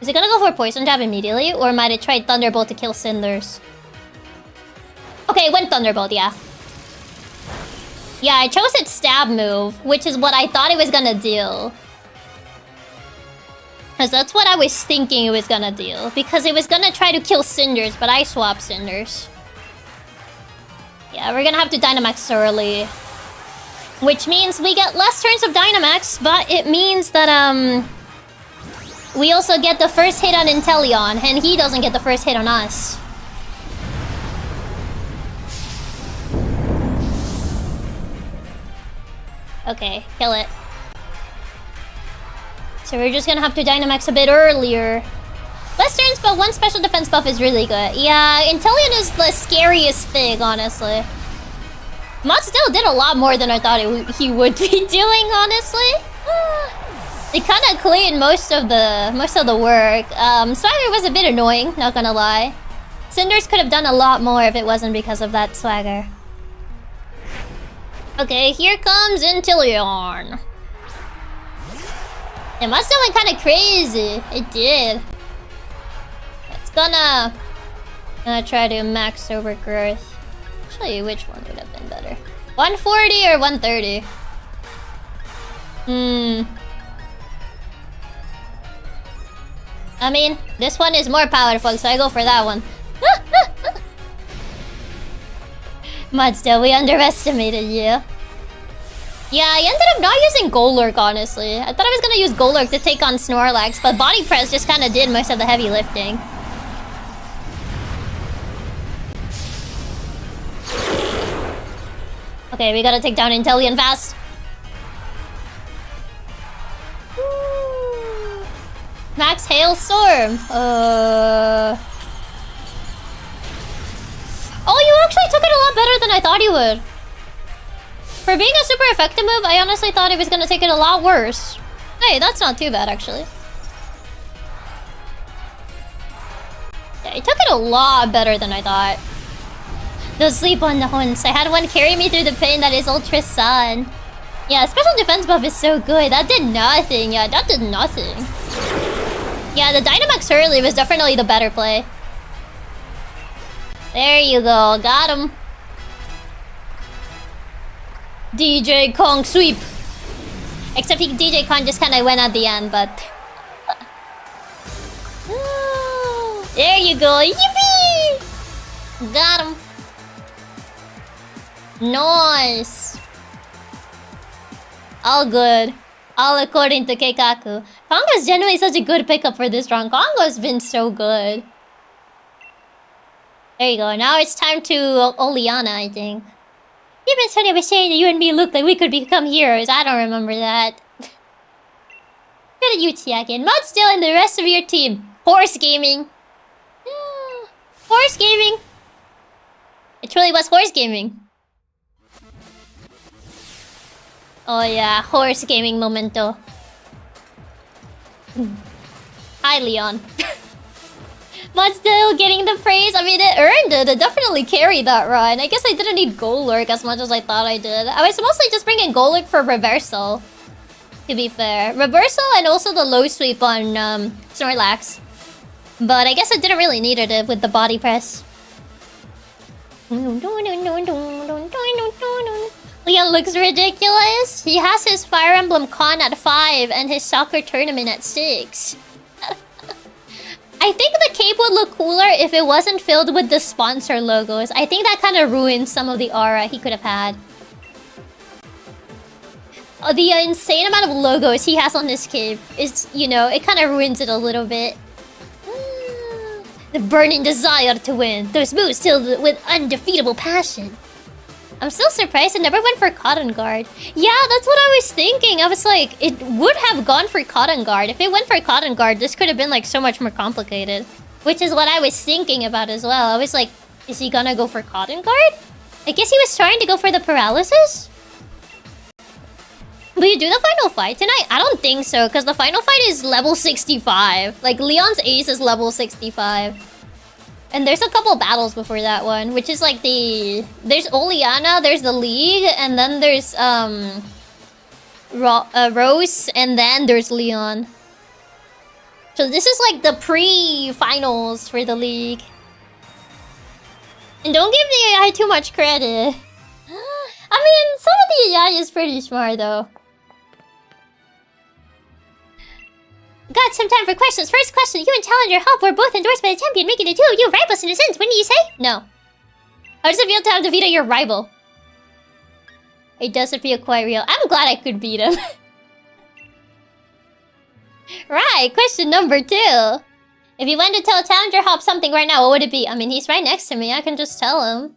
Is it gonna go for Poison Jab immediately? Or might it try Thunderbolt to kill Cinders? Okay, it went Thunderbolt, yeah. Yeah, I chose its Stab move, which is what I thought it was gonna do. Because that's what I was thinking it was gonna do. Because it was gonna try to kill Cinders, but I swapped Cinders. Yeah, we're gonna have to Dynamax early. Which means we get less turns of Dynamax, but it means that, we also get the first hit on Inteleon, and he doesn't get the first hit on us. Okay, kill it. So we're just gonna have to Dynamax a bit earlier. Less turns, but one special defense buff is really good. Yeah, Inteleon is the scariest thing, honestly. Mod still did a lot more than I thought he would be doing, honestly. It kind of cleaned most of the work. Swagger was a bit annoying, not gonna lie. Cinders could have done a lot more if it wasn't because of that Swagger. Okay, here comes Inteleon. It must have went kind of crazy. It did. It's gonna try to max overgrowth. Actually, which one would have been better? 140 or 130? I mean, this one is more powerful, so I go for that one. Mudstill, we underestimated you. Yeah, I ended up not using Golurk, honestly. I thought I was gonna use Golurk to take on Snorlax, but Body Press just kind of did most of the heavy lifting. Okay, we gotta take down Inteleon fast. Max Hailstorm. Oh, you actually took it a lot better than I thought you would. For being a super effective move, I honestly thought it was gonna take it a lot worse. Hey, that's not too bad, actually. Yeah, it took it a lot better than I thought. Don't sleep on the horns. I had one carry me through the pain that is Ultra Sun. Yeah, special defense buff is so good. That did nothing. Yeah, that did nothing. Yeah, the Dynamax early was definitely the better play. There you go. Got him. DJ Kong sweep. Except DJ Kong just kind of went at the end, but... There you go. Yippee! Got him. Nice. All good. All according to Keikaku. Kongo's genuinely such a good pickup for this round. Kongo's been so good. There you go. Now it's time to Oleana, I think. You've been Sonny was saying that you and me look like we could become heroes. I don't remember that. Good at you, Chiaki. And Mudstill and the rest of your team. Horse gaming. Horse gaming. It truly was horse gaming. Oh yeah, horse gaming momento. Hi, Leon. Mudstill getting the praise. I mean, it earned it. It definitely carried that run. I guess I didn't need Golurk as much as I thought I did. I was mostly just bringing Golurk for Reversal, to be fair. Reversal and also the low sweep on Snorlax. But I guess I didn't really need it with the body press. Leon looks ridiculous. He has his Fire Emblem Con at 5 and his soccer tournament at 6. I think the cape would look cooler if it wasn't filled with the sponsor logos. I think that kind of ruins some of the aura he could have had. The insane amount of logos he has on this cape is, you know, it kind of ruins it a little bit. The burning desire to win. Those moves filled with undefeatable passion. I'm still surprised it never went for Cotton Guard. Yeah, that's what I was thinking. I was like, it would have gone for Cotton Guard. If it went for Cotton Guard, this could have been like so much more complicated. Which is what I was thinking about as well. I was like, is he gonna go for Cotton Guard? I guess he was trying to go for the paralysis? Will you do the final fight tonight? I don't think so, because the final fight is level 65. Like, Leon's ace is level 65. And there's a couple battles before that one, which is like the... There's Oleana, there's the League, and then there's, Rose, and then there's Leon. So this is like the pre-finals for the League. And don't give the AI too much credit. I mean, some of the AI is pretty smart, though. Got some time for questions. First question, you and Challenger Hop were both endorsed by the champion, making the two of you rivals in a sense. When do you say? No. How does it feel to have defeated your rival? It doesn't feel quite real. I'm glad I could beat him. Right, question number 2. If you went to tell Challenger Hop something right now, what would it be? I mean, he's right next to me. I can just tell him.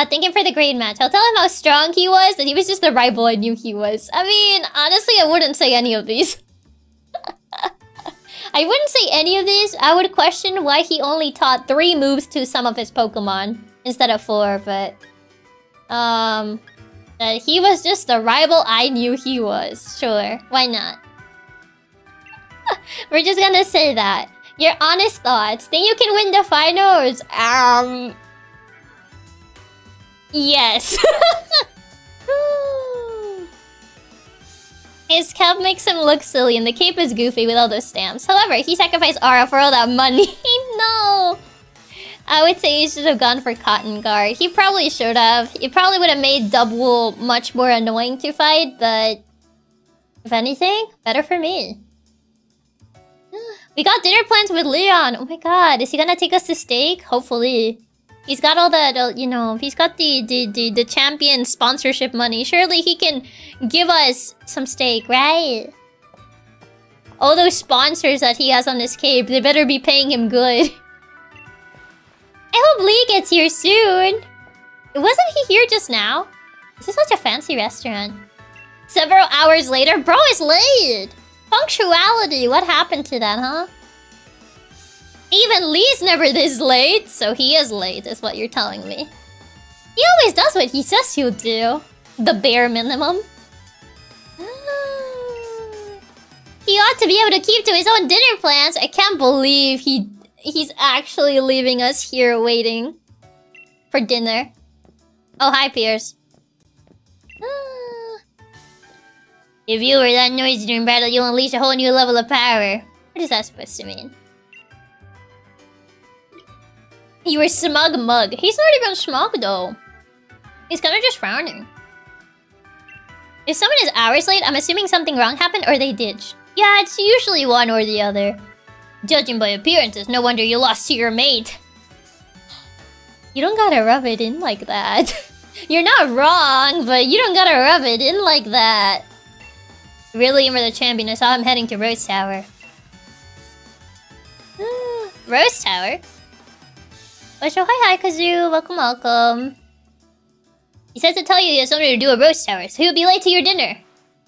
Thinking for the grade match. I'll tell him how strong he was, that he was just the rival I knew he was. I mean, honestly, I wouldn't say any of these. I wouldn't say any of these. I would question why he only taught 3 moves to some of his Pokemon instead of 4, but... that he was just the rival I knew he was. Sure, why not? We're just gonna say that. Your honest thoughts. Think you can win the finals? Yes. His cap makes him look silly and the cape is goofy with all those stamps. However, he sacrificed Aura for all that money. No! I would say he should have gone for Cotton Guard. He probably should have. It probably would have made Double much more annoying to fight, but... if anything, better for me. We got dinner plans with Leon. Oh my god, is he gonna take us to steak? Hopefully. He's got all that, you know, he's got the champion sponsorship money. Surely he can give us some steak, right? All those sponsors that he has on his cape, they better be paying him good. I hope Lee gets here soon. Wasn't he here just now? This is such a fancy restaurant. Several hours later, bro is late. Punctuality, what happened to that, huh? Even Lee's never this late, so he is late, is what you're telling me. He always does what he says he'll do. The bare minimum. He ought to be able to keep to his own dinner plans. I can't believe he's actually leaving us here waiting for dinner. Oh, hi, Pierce. If you were that noisy during battle, you'll unleash a whole new level of power. What is that supposed to mean? You were smug mug. He's not even smug though. He's kind of just frowning. If someone is hours late, I'm assuming something wrong happened or they ditched. Yeah, it's usually one or the other. Judging by appearances, no wonder you lost to your mate. You don't gotta rub it in like that. You're not wrong, but you don't gotta rub it in like that. Really, for the champion, I saw him heading to Rose Tower. Rose Tower? Oh, so hi, Kazoo. Welcome, welcome. He says to tell you he has something to do with Rose Tower, so he'll be late to your dinner.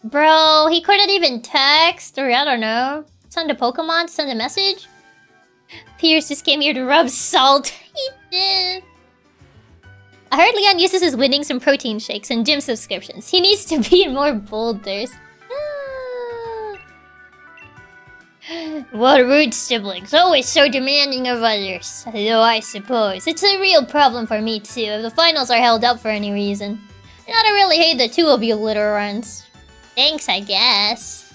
Bro, he couldn't even text, or I don't know, send a Pokemon, send a message. Pierce just came here to rub salt. He did. I heard Leon uses his winnings from protein shakes and gym subscriptions. He needs to be in more boulders. What rude siblings, always so demanding of others. Though I suppose it's a real problem for me too if the finals are held up for any reason. And I don't really hate the two of you little runs. Thanks, I guess.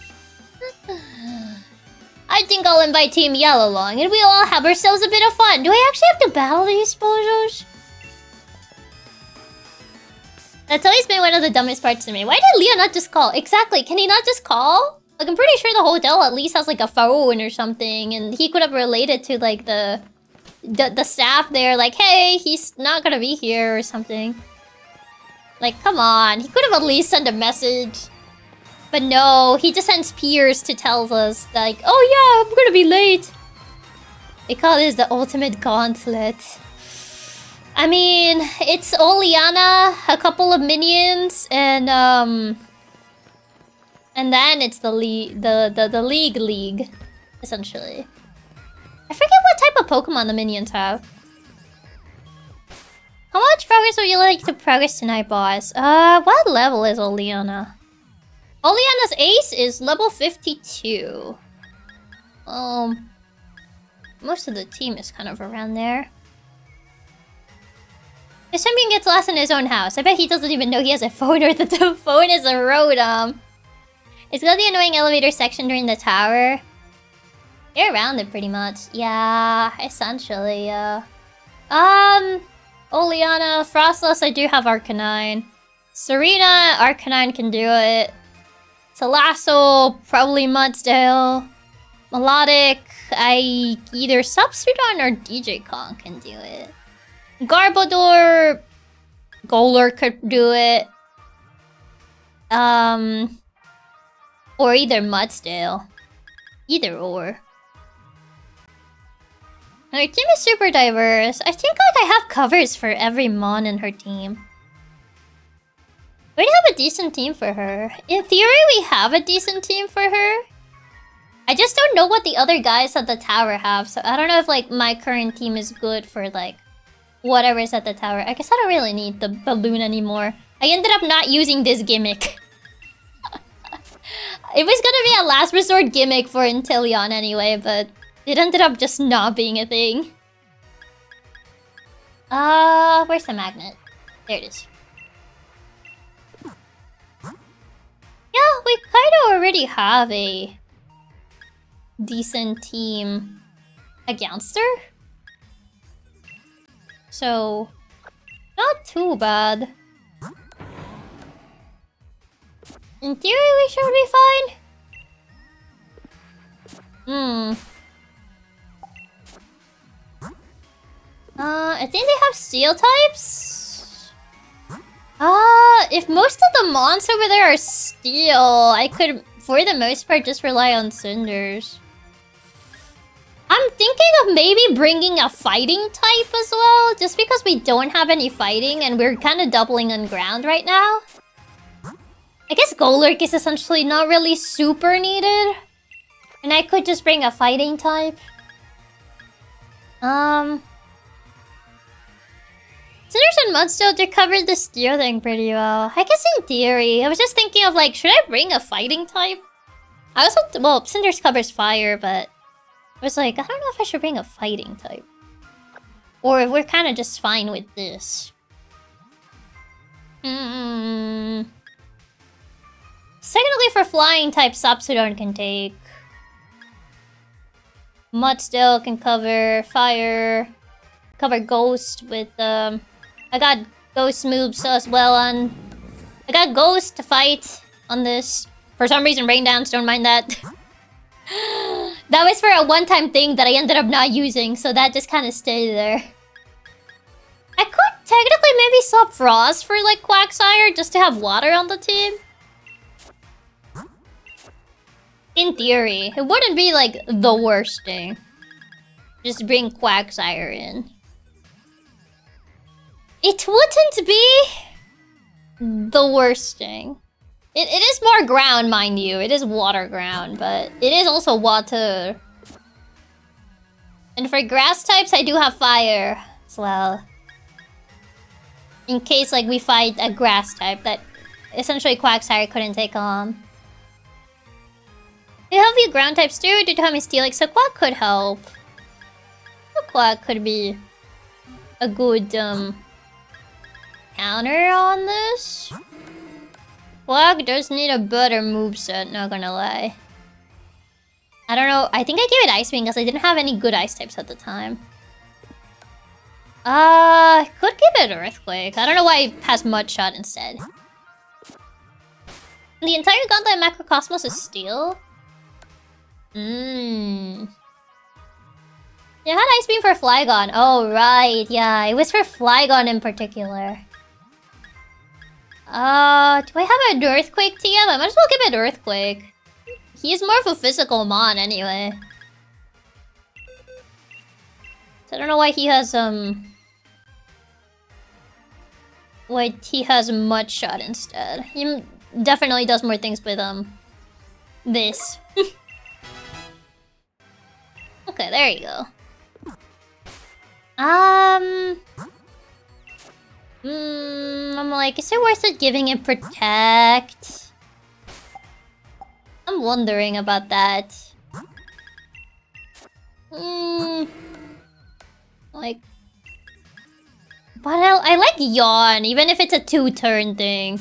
I think I'll invite Team Yell along and we'll all have ourselves a bit of fun. Do I actually have to battle these bozos? That's always been one of the dumbest parts to me. Why did Leo not just call? Exactly, can he not just call? Like, I'm pretty sure the hotel at least has, like, a phone or something. And he could have related to, like, the staff there. Like, hey, he's not gonna be here or something. Like, come on. He could have at least sent a message. But no, he just sends peers to tell us, like, oh yeah, I'm gonna be late. They call this the ultimate gauntlet. I mean, it's Oleana, a couple of minions, and then it's the league, essentially. I forget what type of Pokemon the minions have. How much progress would you like to progress tonight, boss? What level is Oleana? Oleana's ace is level 52. Most of the team is kind of around there. His champion gets lost in his own house. I bet he doesn't even know he has a phone or that the phone is a Rotom. It's got the annoying elevator section during the tower. You're around it pretty much. Yeah, essentially, yeah. Oleana, Frostless, I do have Arcanine. Serena, Arcanine can do it. Salasso, probably Mudsdale. Melodic, I either Substrodon or DJ Kong can do it. Garbodor, Golurk could do it. Or either Mudsdale. Either or. Her team is super diverse. I think like I have covers for every Mon in her team. We have a decent team for her. In theory, we have a decent team for her. I just don't know what the other guys at the tower have, so I don't know if like my current team is good for like whatever's at the tower. I guess I don't really need the balloon anymore. I ended up not using this gimmick. It was gonna be a last resort gimmick for Inteleon anyway, but it ended up just not being a thing. Where's the magnet? There it is. Yeah, we kind of already have a decent team against her. So, not too bad. In theory, we should be fine. I think they have steel types. If most of the mons over there are steel, I could, for the most part, just rely on cinders. I'm thinking of maybe bringing a fighting type as well, just because we don't have any fighting and we're kind of doubling on ground right now. I guess Golurk is essentially not really super needed. And I could just bring a fighting type. Cinders and Mudstone, they covered the steel thing pretty well. I guess in theory, I was just thinking of like, should I bring a fighting type? I also, well, Cinders covers fire, but I was like, I don't know if I should bring a fighting type. Or if we're kind of just fine with this. Secondly, for flying type, Subsidon can take. Mudstone can cover fire. Cover Ghost with, I got Ghost moves as well on... I got Ghost to fight on this. For some reason, Rain Dance, don't mind that. That was for a one-time thing that I ended up not using, so that just kind of stayed there. I could technically maybe swap Frost for, like, Quagsire, just to have water on the team. In theory, it wouldn't be, like, the worst thing. Just bring Quagsire in. It wouldn't be the worst thing. It is more ground, mind you. It is water ground, but it is also water. And for grass types, I do have fire as well. In case, like, we fight a grass type that essentially Quagsire couldn't take on. They have you ground types too. Did you have me Steelix? So Quack could help. So Quack could be a good counter on this. Quack does need a better moveset, not gonna lie. I don't know. I think I gave it Ice Wing because I didn't have any good ice types at the time. I could give it Earthquake. I don't know why it has Mud Shot instead. The entire Gauntlet Macrocosmos is steel. Yeah, I had Ice Beam for Flygon. Oh, right. Yeah, it was for Flygon in particular. Do I have an Earthquake TM? I might as well give it Earthquake. He's more of a physical mon anyway. So I don't know why he has, why he has Mud Shot instead. He definitely does more things with, this. Okay, there you go. I'm like, is it worth it giving it Protect? I'm wondering about that. Like... But I like Yawn, even if it's a 2-turn thing.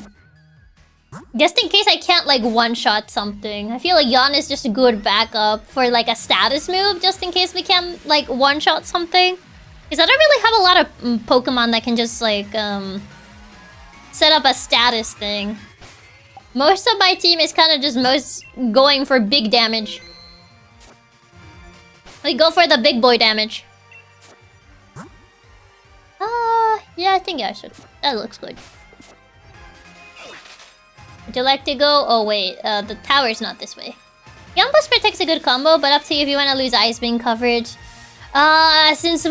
Just in case I can't, like, one-shot something. I feel like Yawn is just a good backup for, like, a status move, just in case we can't, like, one-shot something. Because I don't really have a lot of Pokemon that can just, like, set up a status thing. Most of my team is kind of just going for big damage. We go for the big boy damage. Yeah, I think I should. That looks good. Would you like to go? Oh, wait. The tower's not this way. Yambus Protect's a good combo, but up to you if you want to lose Ice Beam coverage. Since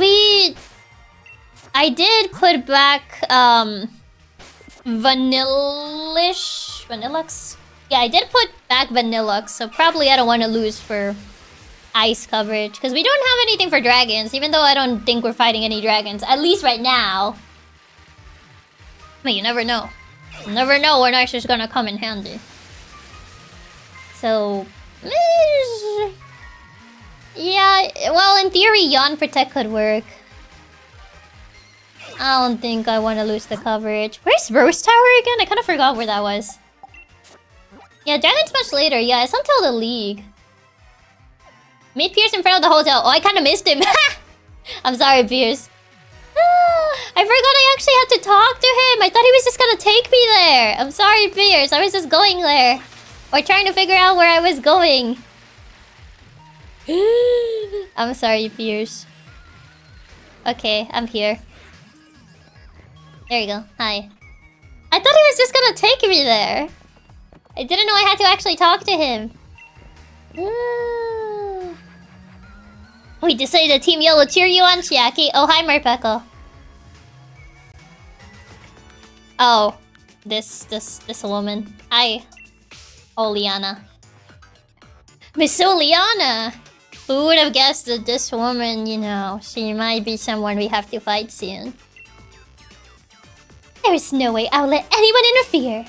I did put back, Vanillux? Yeah, I did put back Vanillux, so probably I don't want to lose for ice coverage. Because we don't have anything for dragons, even though I don't think we're fighting any dragons. At least right now. But you never know. You never know when ice is gonna come in handy. So... yeah, well, in theory, Yawn Protect could work. I don't think I want to lose the coverage. Where's Rose Tower again? I kind of forgot where that was. Yeah, Dragon's much later. Yeah, it's until the League. Meet Pierce in front of the hotel. Oh, I kind of missed him. I'm sorry, Pierce. I forgot I actually had to talk to him. I thought he was just gonna take me there. I'm sorry, Pierce. I was just going there. Or trying to figure out where I was going. I'm sorry, Pierce. Okay, I'm here. There you go. Hi. I thought he was just gonna take me there. I didn't know I had to actually talk to him. We decided to Team Yellow cheer you on, Chiaki. Oh, hi, Marpeco. Oh, this woman. Hi, Oliana. Miss Oliana! Who would have guessed that this woman, you know, she might be someone we have to fight soon. There is no way I'll let anyone interfere.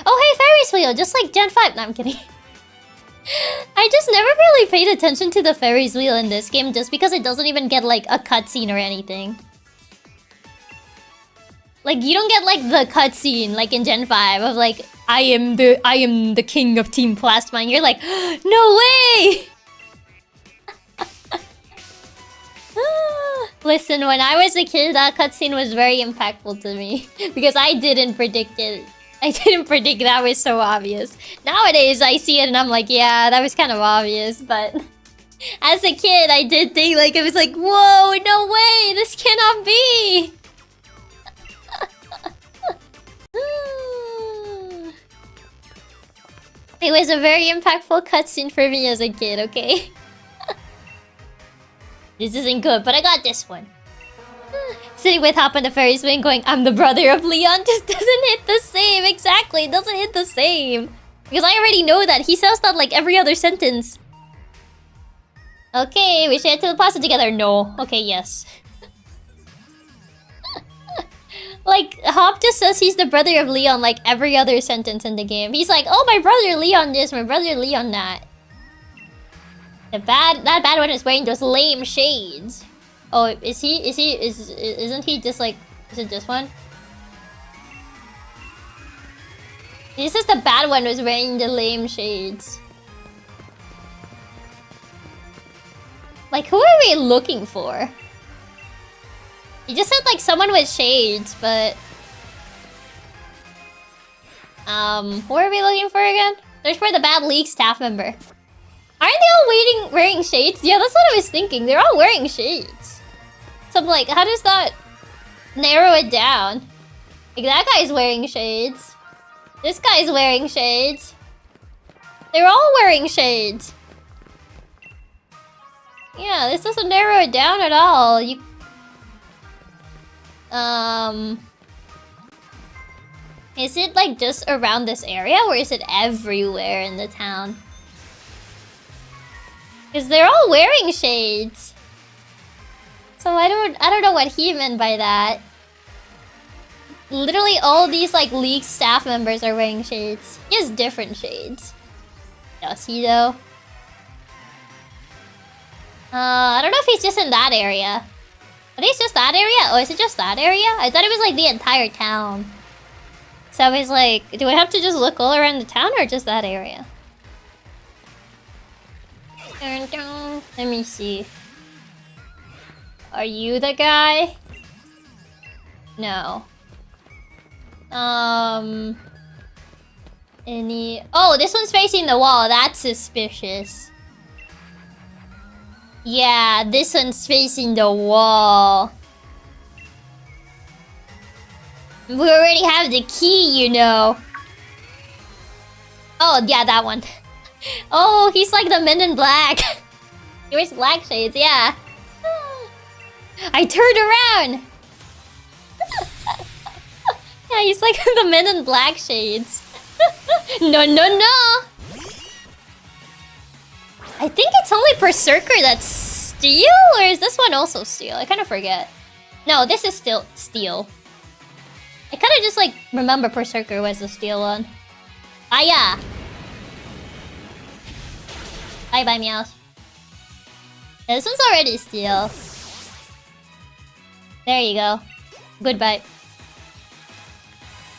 Oh, hey, Ferris wheel, just like Gen 5. No, I'm kidding. I just never really paid attention to the Ferris wheel in this game just because it doesn't even get, like, a cutscene or anything. Like, you don't get, like, the cutscene, like, in Gen 5 of, like, I am the king of Team Plasma, and you're like, no way! Listen, when I was a kid, that cutscene was very impactful to me. Because I didn't predict it. I didn't predict that was so obvious. Nowadays, I see it and I'm like, yeah, that was kind of obvious, but... as a kid, I did think, like, it was like, whoa, no way, this cannot be! It was a very impactful cutscene for me as a kid, okay? This isn't good, but I got this one. Sitting with Hop on the Ferris wheel going, I'm the brother of Leon, just doesn't hit the same. Exactly, it doesn't hit the same. Because I already know that. He says that like every other sentence. Okay, we should head to the plaza together. No. Okay, yes. Like, Hop just says he's the brother of Leon like every other sentence in the game. He's like, oh, my brother Leon this, my brother Leon that. That bad one is wearing those lame shades. Oh, isn't he just like, is it this one? He says the bad one was wearing the lame shades. Like, who are we looking for? He just said like someone with shades, but... who are we looking for again? There's for the Bad League staff member. Aren't they all wearing shades? Yeah, that's what I was thinking. They're all wearing shades. So I'm like, how does that narrow it down? Like, that guy's wearing shades. This guy's wearing shades. They're all wearing shades. Yeah, this doesn't narrow it down at all. You... Is it like just around this area or is it everywhere in the town? Because they're all wearing shades. So I don't know what he meant by that. Literally all these like League staff members are wearing shades. He has different shades. Does he though? I don't know if he's just in that area. I think it's just that area? Oh, is it just that area? I thought it was like the entire town. So I was like, do I have to just look all around the town or just that area? Let me see. Are you the guy? No. Any... Oh, this one's facing the wall. That's suspicious. Yeah, this one's facing the wall. We already have the key, you know. Oh, yeah, that one. Oh, he's like the Men in Black. He wears black shades, yeah. I turned around. Yeah, he's like the Men in Black shades. No, no, no. I think it's only Berserker that's steel, or is this one also steel? I kind of forget. No, this is still steel. I kind of just like remember Berserker was the steel one. Ah, yeah. Bye bye, meows. This one's already steel. There you go. Goodbye.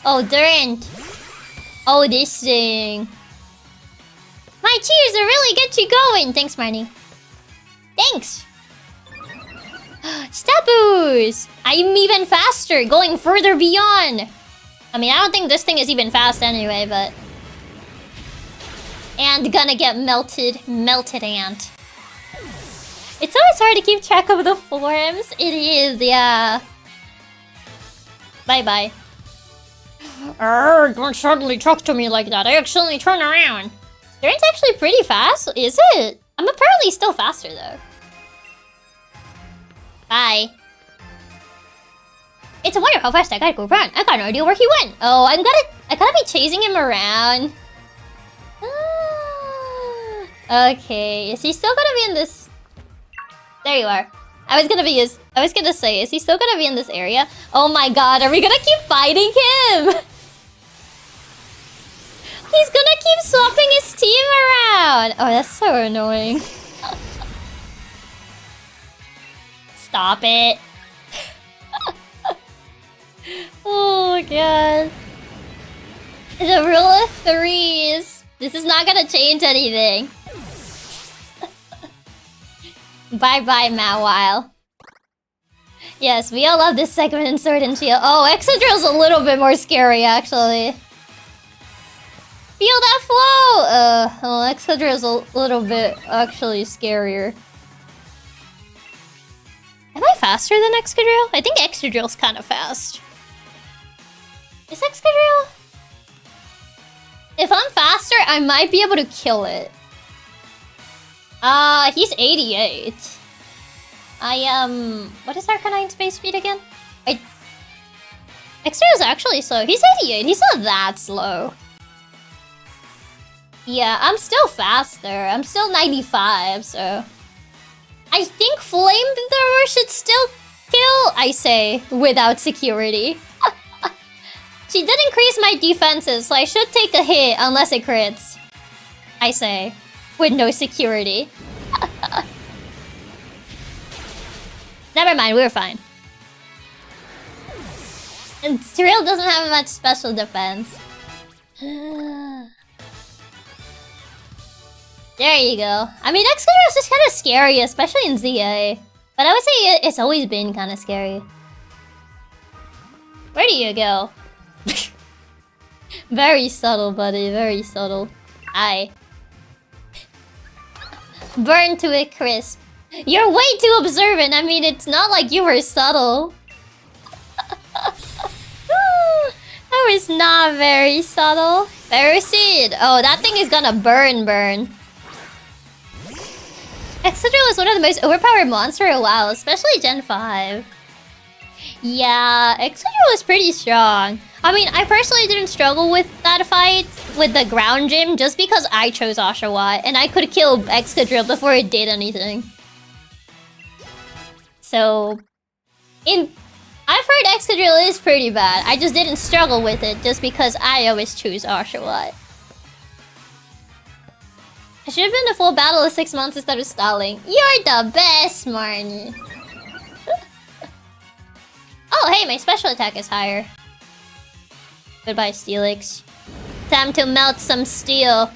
Oh, Durant. Oh, this thing. My cheers will really get you going. Thanks, Marnie. Thanks. Stepboos! I'm even faster, going further beyond. I mean, I don't think this thing is even fast anyway, but... And gonna get melted. Melted ant. It's always hard to keep track of the forms. It is, yeah. Bye-bye. Don't suddenly talk to me like that. I accidentally turn around. Durant's actually pretty fast, is it? I'm apparently still faster, though. Bye. It's a wonder how fast that guy could run. I got no idea where he went. Oh, I gotta be chasing him around. Okay, is he still gonna be in this? There you are. I was gonna say, is he still gonna be in this area? Oh my god, are we gonna keep fighting him? He's gonna keep swapping his team around. Oh, that's so annoying. Stop it. Oh my god. The rule of threes. This is not gonna change anything. Bye-bye, Mawile. Yes, we all love this segment in Sword and Shield. Oh, Excadrill's a little bit more scary, actually. Feel that flow! Well, Excadrill's a little bit actually scarier. Am I faster than Excadrill? I think Excadrill's kind of fast. Is Excadrill? If I'm faster, I might be able to kill it. He's 88. What is Arcanine's base speed again? Excadrill's actually slow. He's 88. He's not that slow. Yeah, I'm still faster. I'm still 95, so... I think Flamethrower should still kill, I say, without security. She did increase my defenses, so I should take a hit unless it crits. I say, with no security. Never mind, we're fine. And Trill doesn't have much special defense. There you go. I mean, Excadrill is just kind of scary, especially in ZA. But I would say it's always been kind of scary. Where do you go? Very subtle, buddy. Very subtle. Hi. Burned to a crisp. You're way too observant. I mean, it's not like you were subtle. That was not very subtle. Ferrocid. Oh, that thing is gonna burn. Excadrill is one of the most overpowered monsters in a while, especially Gen 5. Yeah, Excadrill is pretty strong. I mean, I personally didn't struggle with that fight with the ground gym just because I chose Oshawott and I could kill Excadrill before it did anything. So, I've heard Excadrill is pretty bad. I just didn't struggle with it just because I always choose Oshawott. I should have been a full battle of 6 months instead of stalling. You're the best, Marnie. Oh, hey, my special attack is higher. Goodbye, Steelix. Time to melt some steel.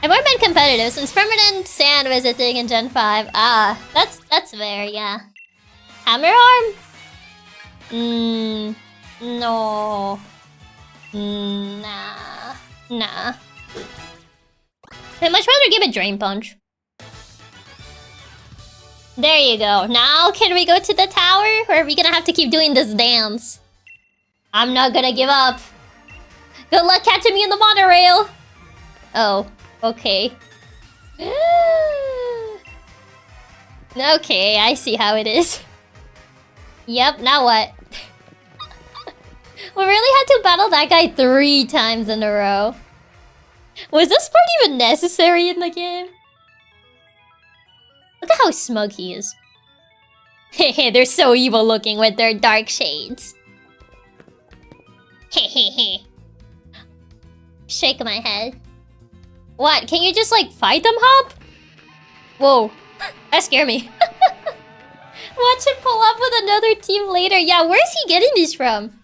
I've never been competitive since permanent sand was a thing in Gen 5. Ah, that's fair, yeah. Hammer arm? No. Nah. I'd much rather give it Drain Punch. There you go. Now can we go to the tower? Or are we gonna have to keep doing this dance? I'm not gonna give up. Good luck catching me in the monorail. Oh, okay. Okay, I see how it is. Yep, now what? We really had to battle that guy 3 times in a row. Was this part even necessary in the game? Look at how smug he is. Hehe, they're so evil looking with their dark shades. Hehehe. Shake my head. What? Can you just like fight them, Hop? Whoa. That scared me. Watch him pull up with another team later. Yeah, where's he getting these from?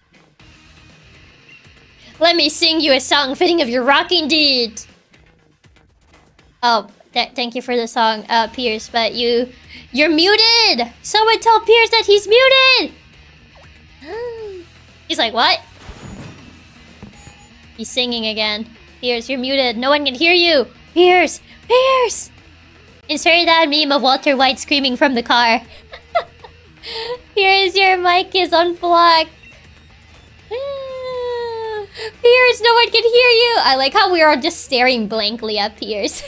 Let me sing you a song fitting of your rocking deed. Oh, thank you for the song, Pierce, but you're muted! Someone tell Pierce that he's muted! He's like, what? He's singing again. Pierce, you're muted. No one can hear you. Pierce! Pierce! Insert that meme of Walter White screaming from the car. Pierce, your mic is unblocked. Pierce, no one can hear you! I like how we're all just staring blankly at Pierce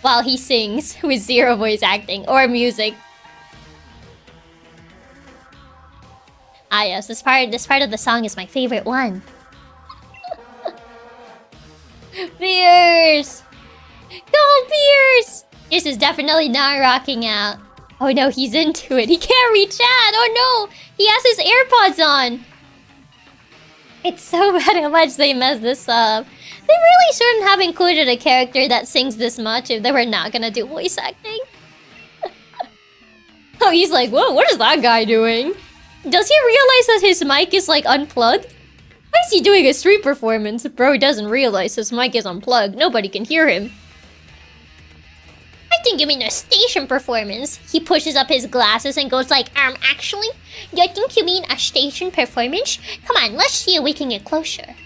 while he sings with 0 voice acting or music. Ah yes, this part of the song is my favorite one. Pierce! Go, Pierce! Pierce is definitely not rocking out. Oh no, he's into it. He can't reach out. Oh no! He has his AirPods on. It's so bad how much they messed this up. They really shouldn't have included a character that sings this much if they were not gonna do voice acting. Oh, he's like, whoa, what is that guy doing? Does he realize that his mic is like unplugged? Why is he doing a street performance? Bro doesn't realize his mic is unplugged. Nobody can hear him. I think you mean a station performance. He pushes up his glasses and goes like, actually? I think you mean a station performance? Come on, let's see if we can get closer.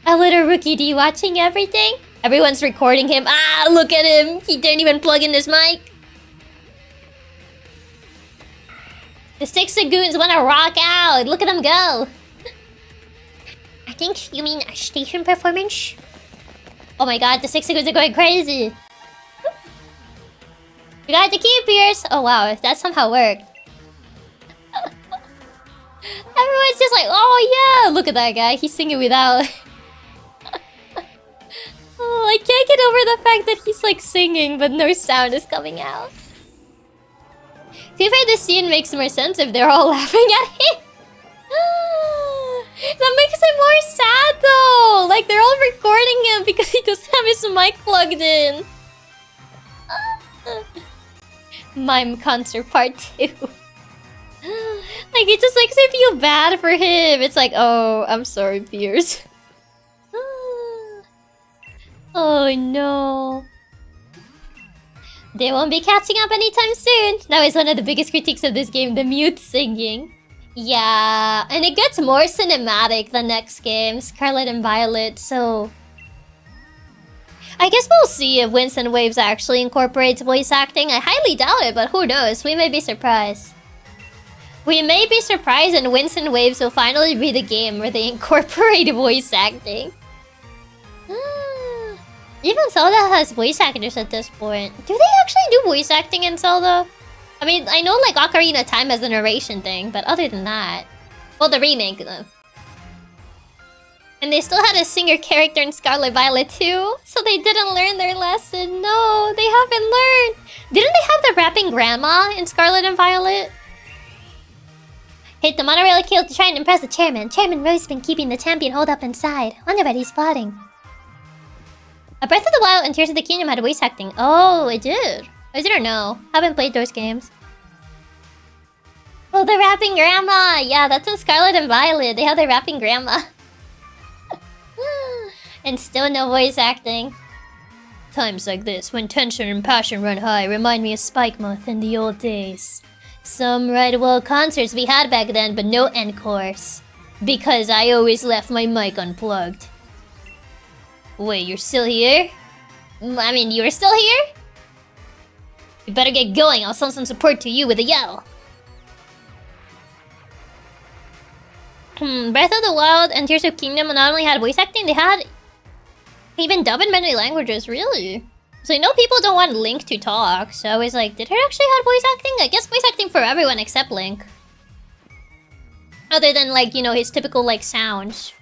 A little rookie D watching everything? Everyone's recording him. Ah, look at him. He didn't even plug in his mic. The 6 Goons wanna rock out. Look at them go. I think you mean a station performance? Oh my god, the 6 Goons are going crazy. We got the key, Pierce. Oh wow, that somehow worked. Everyone's just like, oh yeah, look at that guy. He's singing without... Oh, I can't get over the fact that he's like singing, but no sound is coming out. To be fair, this scene makes more sense if they're all laughing at him. That makes it more sad though. Like they're all recording him because he doesn't have his mic plugged in. Mime concert part 2. Like it just makes me feel bad for him. It's like, oh, I'm sorry, Pierce. Oh no. They won't be catching up anytime soon. That was one of the biggest critiques of this game, the mute singing. Yeah, and it gets more cinematic the next game, Scarlet and Violet, so... I guess we'll see if Winds and Waves actually incorporates voice acting. I highly doubt it, but who knows? We may be surprised. We may be surprised and Winds and Waves will finally be the game where they incorporate voice acting. Even Zelda has voice actors at this point. Do they actually do voice acting in Zelda? I mean, I know like Ocarina of Time has the narration thing, but other than that... Well, the remake though. And they still had a singer character in Scarlet Violet too, so they didn't learn their lesson. No, they haven't learned. Didn't they have the rapping grandma in Scarlet and Violet? Hit the monorail kill to try and impress the chairman. Chairman Rose's been keeping the champion holed up inside. Wonder what he's plotting. A Breath of the Wild and Tears of the Kingdom had voice acting. Oh, it did. I didn't know. Haven't played those games. Oh, the rapping grandma! Yeah, that's in Scarlet and Violet. They have the rapping grandma. And still no voice acting. Times like this, when tension and passion run high, remind me of Spike Month in the old days. Some right well concerts we had back then, but no encores. Because I always left my mic unplugged. Wait, you're still here? I mean, you were still here? You better get going, I'll send some support to you with a yell. Breath of the Wild and Tears of Kingdom not only had voice acting, they had even dub in many languages, really. So I know people don't want Link to talk, so I was like, did it actually have voice acting? I guess voice acting for everyone except Link. Other than like, you know, his typical like sounds.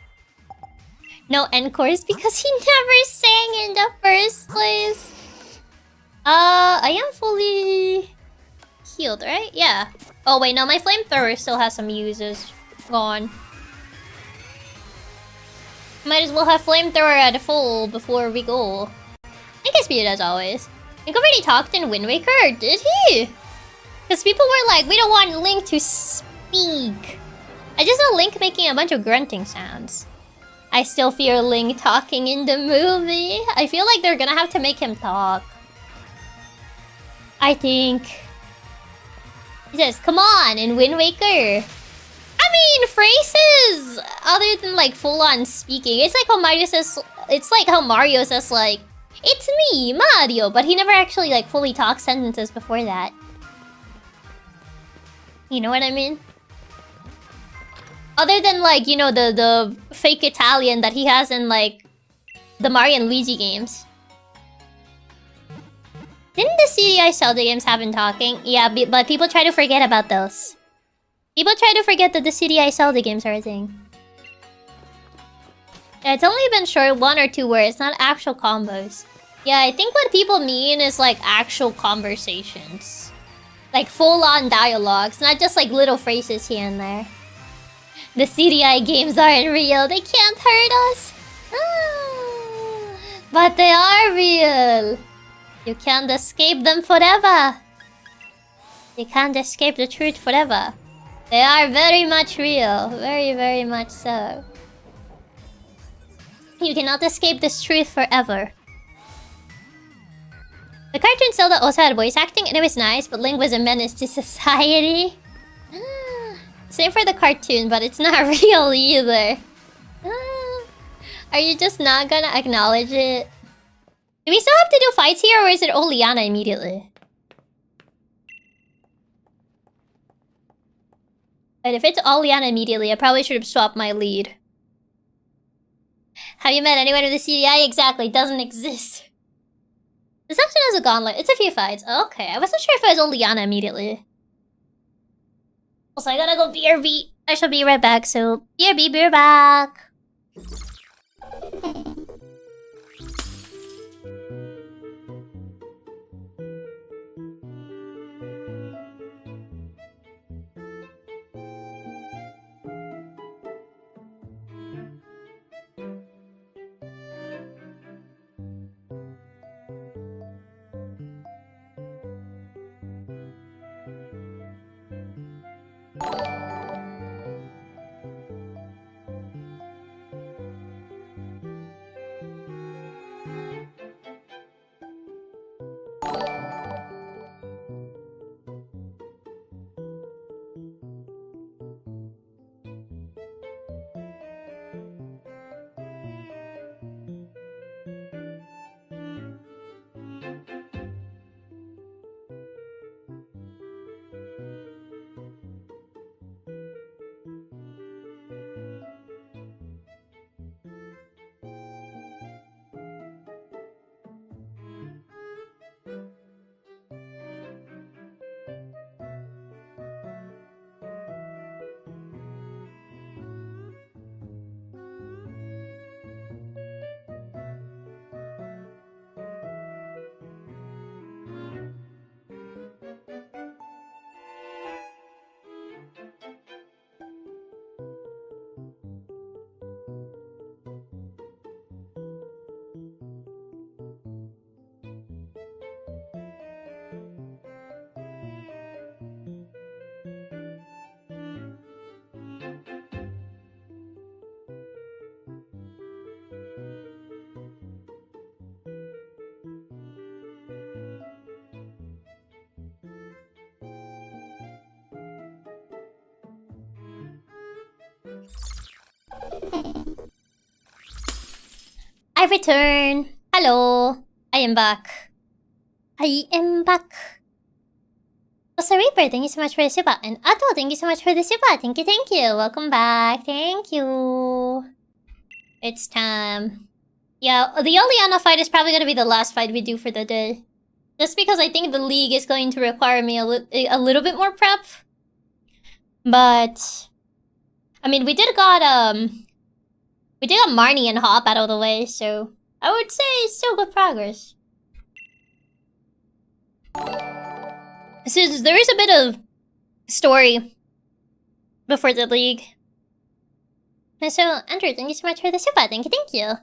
No encores because he never sang in the first place. I am fully healed, right? Yeah. Oh wait, no, my flamethrower still has some uses. Gone. Might as well have flamethrower at full before we go. I guess speed as always. Link already talked in Wind Waker, or did he? Because people were like, we don't want Link to speak. I just saw Link making a bunch of grunting sounds. I still fear Link talking in the movie. I feel like they're gonna have to make him talk. I think. He says, come on, in Wind Waker. I mean, phrases other than like full-on speaking. It's like how Mario says. It's like how Mario says like, "It's me, Mario," but he never actually like fully talks sentences before that. You know what I mean? Other than like, you know, the fake Italian that he has in like the Mario and Luigi games. Didn't the CDI Zelda games have him talking? Yeah, but people try to forget about those. People try to forget that the CDI Zelda games are a thing. Yeah, it's only been short 1 or 2 words, not actual combos. Yeah, I think what people mean is like actual conversations. Like full-on dialogues, not just like little phrases here and there. The CDI games aren't real, they can't hurt us. But they are real. You can't escape them forever. You can't escape the truth forever. They are very much real. Very, very much so. You cannot escape this truth forever. The cartoon Zelda also had voice acting and it was nice, but Link was a menace to society. Same for the cartoon, but it's not real either. Are you just not gonna acknowledge it? Do we still have to do fights here, or is it all Liana immediately? But if it's all Liana immediately, I probably should have swapped my lead. Have you met anyone with the CDI? Exactly, doesn't exist. This section has a gauntlet. It's a few fights. Okay, I wasn't sure if it was all Liana immediately. Also, I gotta go BRB. I shall be right back, so BRB, be right back. I return. Hello. I am back. I am back. Also, Reaper, thank you so much for the super. And Atto, thank you so much for the super. Thank you, thank you. Welcome back. Thank you. It's time. Yeah, the Oleana fight is probably gonna be the last fight we do for the day. Just because I think the league is going to require me a little bit more prep. But I mean, we did got Marnie and Hop out of the way, so I would say it's still good progress. Since there is a bit of story before the league. And so, Andrew, thank you so much for the super. Thank you, thank you.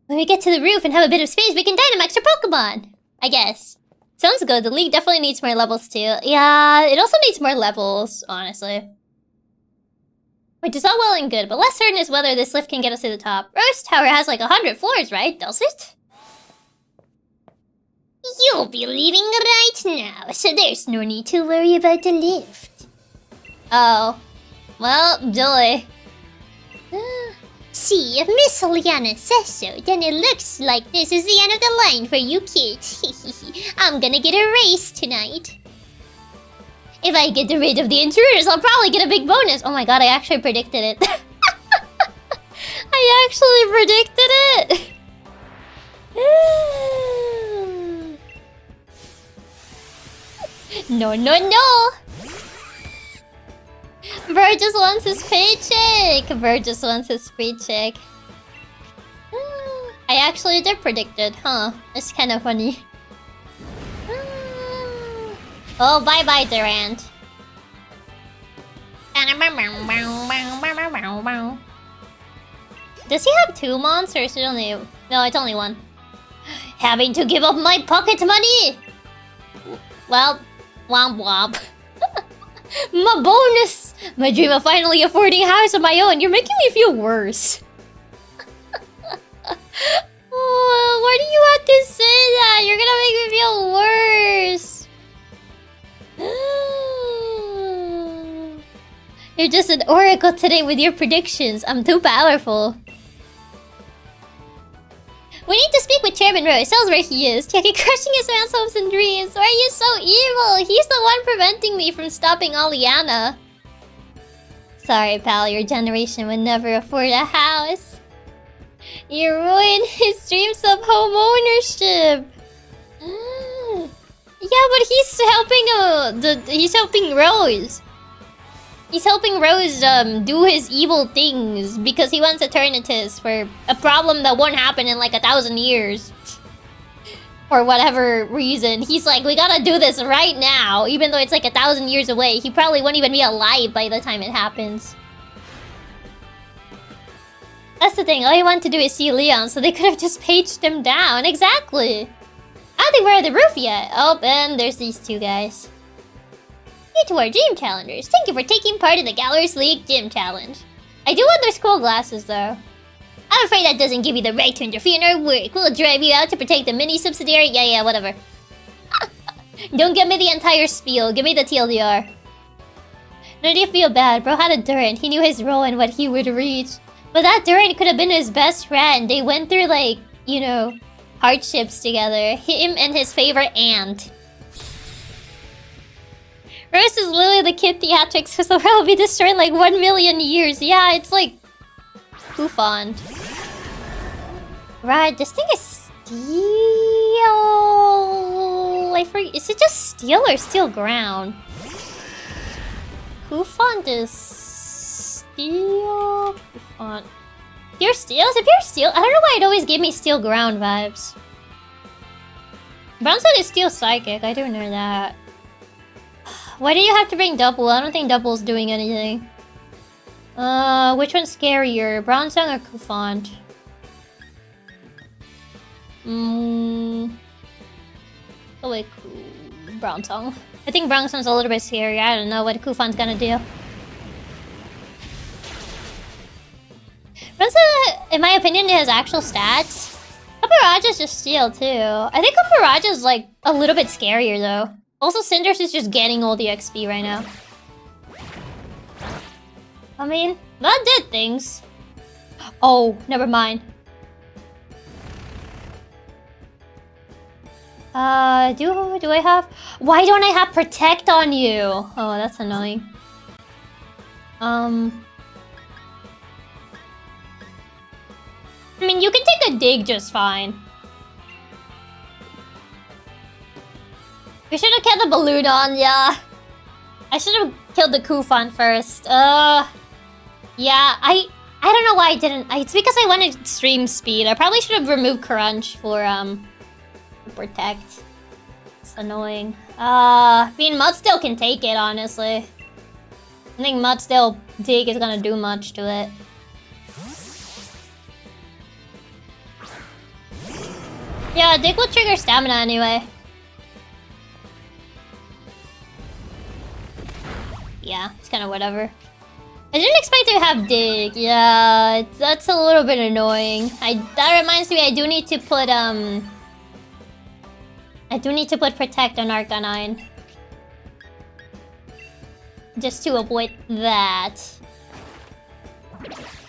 When we get to the roof and have a bit of space, we can Dynamax our Pokemon! I guess. Sounds good. The league definitely needs more levels too. Yeah, it also needs more levels, honestly. Which is all well and good, but less certain is whether this lift can get us to the top. Rose Tower has like 100 floors, right? Does it? You'll be leaving right now, so there's no need to worry about the lift. Oh. Well, joy. See, if Miss Oleana says so, then it looks like this is the end of the line for you kids. I'm gonna get a race tonight. If I get rid of the intruders, I'll probably get a big bonus. Oh my god, I actually predicted it. I actually predicted it. No, no, no. Bird just wants his paycheck. Bird just wants his paycheck. I actually did predict it, huh? It's kind of funny. Oh, bye-bye, Durant. Does he have 2 monsters? Or is it only... No, it's only 1. Having to give up my pocket money! Well, womp womp. My bonus! My dream of finally affording a house of my own. You're making me feel worse. Oh, why do you have to say that? You're gonna make me feel worse. You're just an oracle today with your predictions. I'm too powerful. We need to speak with Chairman Rose. Tells where he is. Chiaki crushing his man's hopes and dreams. Why are you so evil? He's the one preventing me from stopping Oleana. Sorry, pal. Your generation would never afford a house. You ruined his dreams of home ownership. Yeah, but he's helping Rose. He's helping Rose do his evil things because he wants Eternatus for a problem that won't happen in like 1,000 years. For whatever reason. He's like, we gotta do this right now. Even though it's like 1,000 years away. He probably won't even be alive by the time it happens. That's the thing. All you want to do is see Leon, so they could have just paged him down. Exactly. I don't think we're at the roof yet. Oh, and there's these 2 guys. You 2 are gym challengers. Thank you for taking part in the Galleries League Gym Challenge. I do want their school glasses, though. I'm afraid that doesn't give you the right to interfere in our work. We'll drive you out to protect the mini-subsidiary. Yeah, whatever. Don't give me the entire spiel. Give me the TLDR. No need to feel bad. Bro had a Durant. He knew his role and what he would reach. But that Durant could have been his best friend. They went through, like, you know, hardships together. Him and his favorite aunt. Rose is literally the kid theatrics because the world will be destroyed in like 1 million years. Yeah, it's like... Bouffant. Right, this thing is steel... Is it just steel or steel ground? Bouffant is... Steel... Bouffant... Pure steel? Is it pure steel? I don't know why it always gave me steel ground vibes. Brownstone is steel psychic, I do know that. Why do you have to bring double? I don't think double's doing anything. Which one's scarier? Bronzong or Kufant? Oh wait, Bronzong. I think Bronzong's a little bit scary. I don't know what Kufant's gonna do. Bronzong, in my opinion, it has actual stats. Caparaj is just steel too. I think Caparaj is like a little bit scarier though. Also, Cinders is just getting all the XP right now. I mean, that did things. Oh, never mind. Do I have... Why don't I have Protect on you? Oh, that's annoying. I mean, you can take a dig just fine. We should have killed the balloon on, yeah. I should have killed the Kufan first. Yeah, I don't know why I didn't. It's because I wanted extreme speed. I probably should have removed Crunch for Protect. It's annoying. I mean, Mudstill can take it, honestly. I think Mudstill Dig is gonna do much to it. Yeah, Dig will trigger stamina anyway. Yeah, it's kind of whatever. I didn't expect to have Dig. Yeah, that's a little bit annoying. That reminds me, I do need to put Protect on Arcanine. Just to avoid that.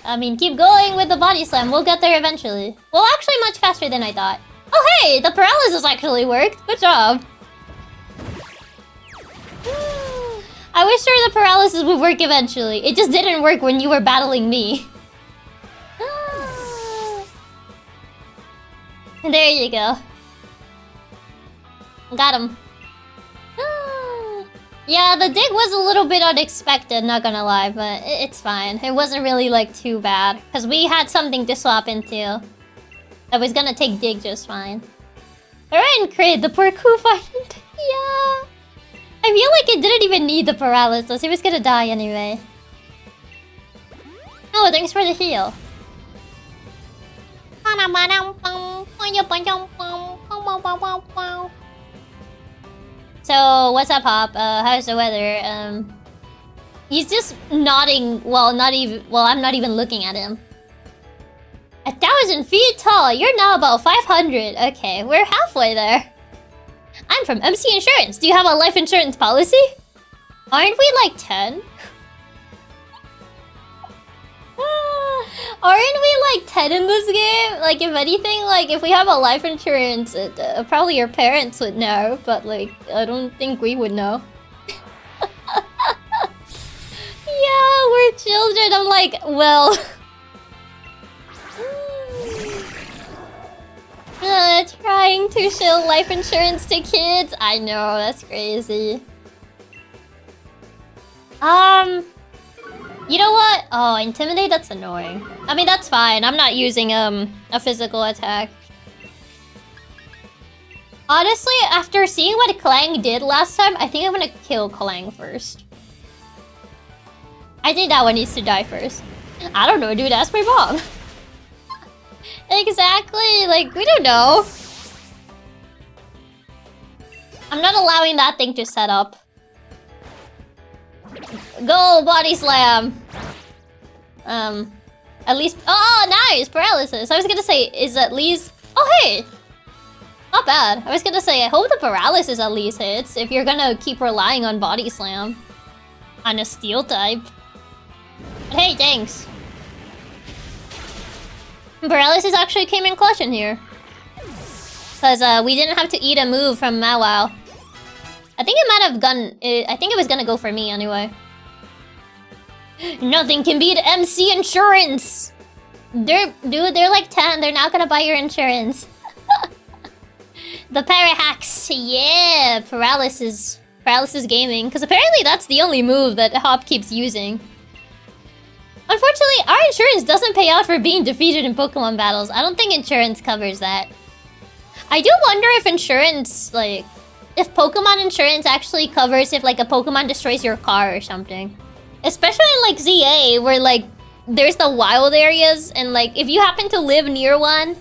I mean, keep going with the Body Slam. We'll get there eventually. Well, actually much faster than I thought. Oh hey, the paralysis actually worked. Good job. I was sure the paralysis would work eventually. It just didn't work when you were battling me. There you go. Got him. Yeah, the dig was a little bit unexpected, not gonna lie, but it's fine. It wasn't really like too bad. Because we had something to swap into. I was gonna take dig just fine. Alright, crit, the poor Kufan. Yeah. I feel like it didn't even need the paralysis. He was gonna die anyway. Oh, thanks for the heal. So, what's up, Hop? How's the weather? He's just nodding. Well, I'm not even looking at him. 1,000 feet tall. You're now about 500. Okay, we're halfway there. I'm from MC Insurance. Do you have a life insurance policy? Aren't we like 10? Aren't we like 10 in this game? Like, if anything, like, if we have a life insurance, probably your parents would know, but like, I don't think we would know. Yeah, we're children. I'm like, well... trying to show life insurance to kids? I know, that's crazy. You know what? Oh, Intimidate, that's annoying. I mean, that's fine. I'm not using a physical attack. Honestly, after seeing what Clang did last time, I think I'm gonna kill Clang first. I think that one needs to die first. I don't know, dude. Ask my mom. Exactly. Like, we don't know. I'm not allowing that thing to set up. Go, Body Slam! At least... Oh, nice! Paralysis. I was gonna say, is at least... Oh, hey! Not bad. I was gonna say, I hope the paralysis at least hits if you're gonna keep relying on Body Slam. On a steel type. But hey, thanks. Paralysis actually came in clutch in here. Because we didn't have to eat a move from Mawao. I think it might have gone... I think it was gonna go for me anyway. Nothing can beat MC insurance! Dude, they're like 10. They're not gonna buy your insurance. The para-hacks. Yeah, paralysis. Paralysis gaming. Because apparently that's the only move that Hop keeps using. Unfortunately, our insurance doesn't pay out for being defeated in Pokemon battles. I don't think insurance covers that. I do wonder if insurance, like... if Pokemon insurance actually covers if, like, a Pokemon destroys your car or something. Especially in, like, ZA, where, like, there's the wild areas, and, like, if you happen to live near one,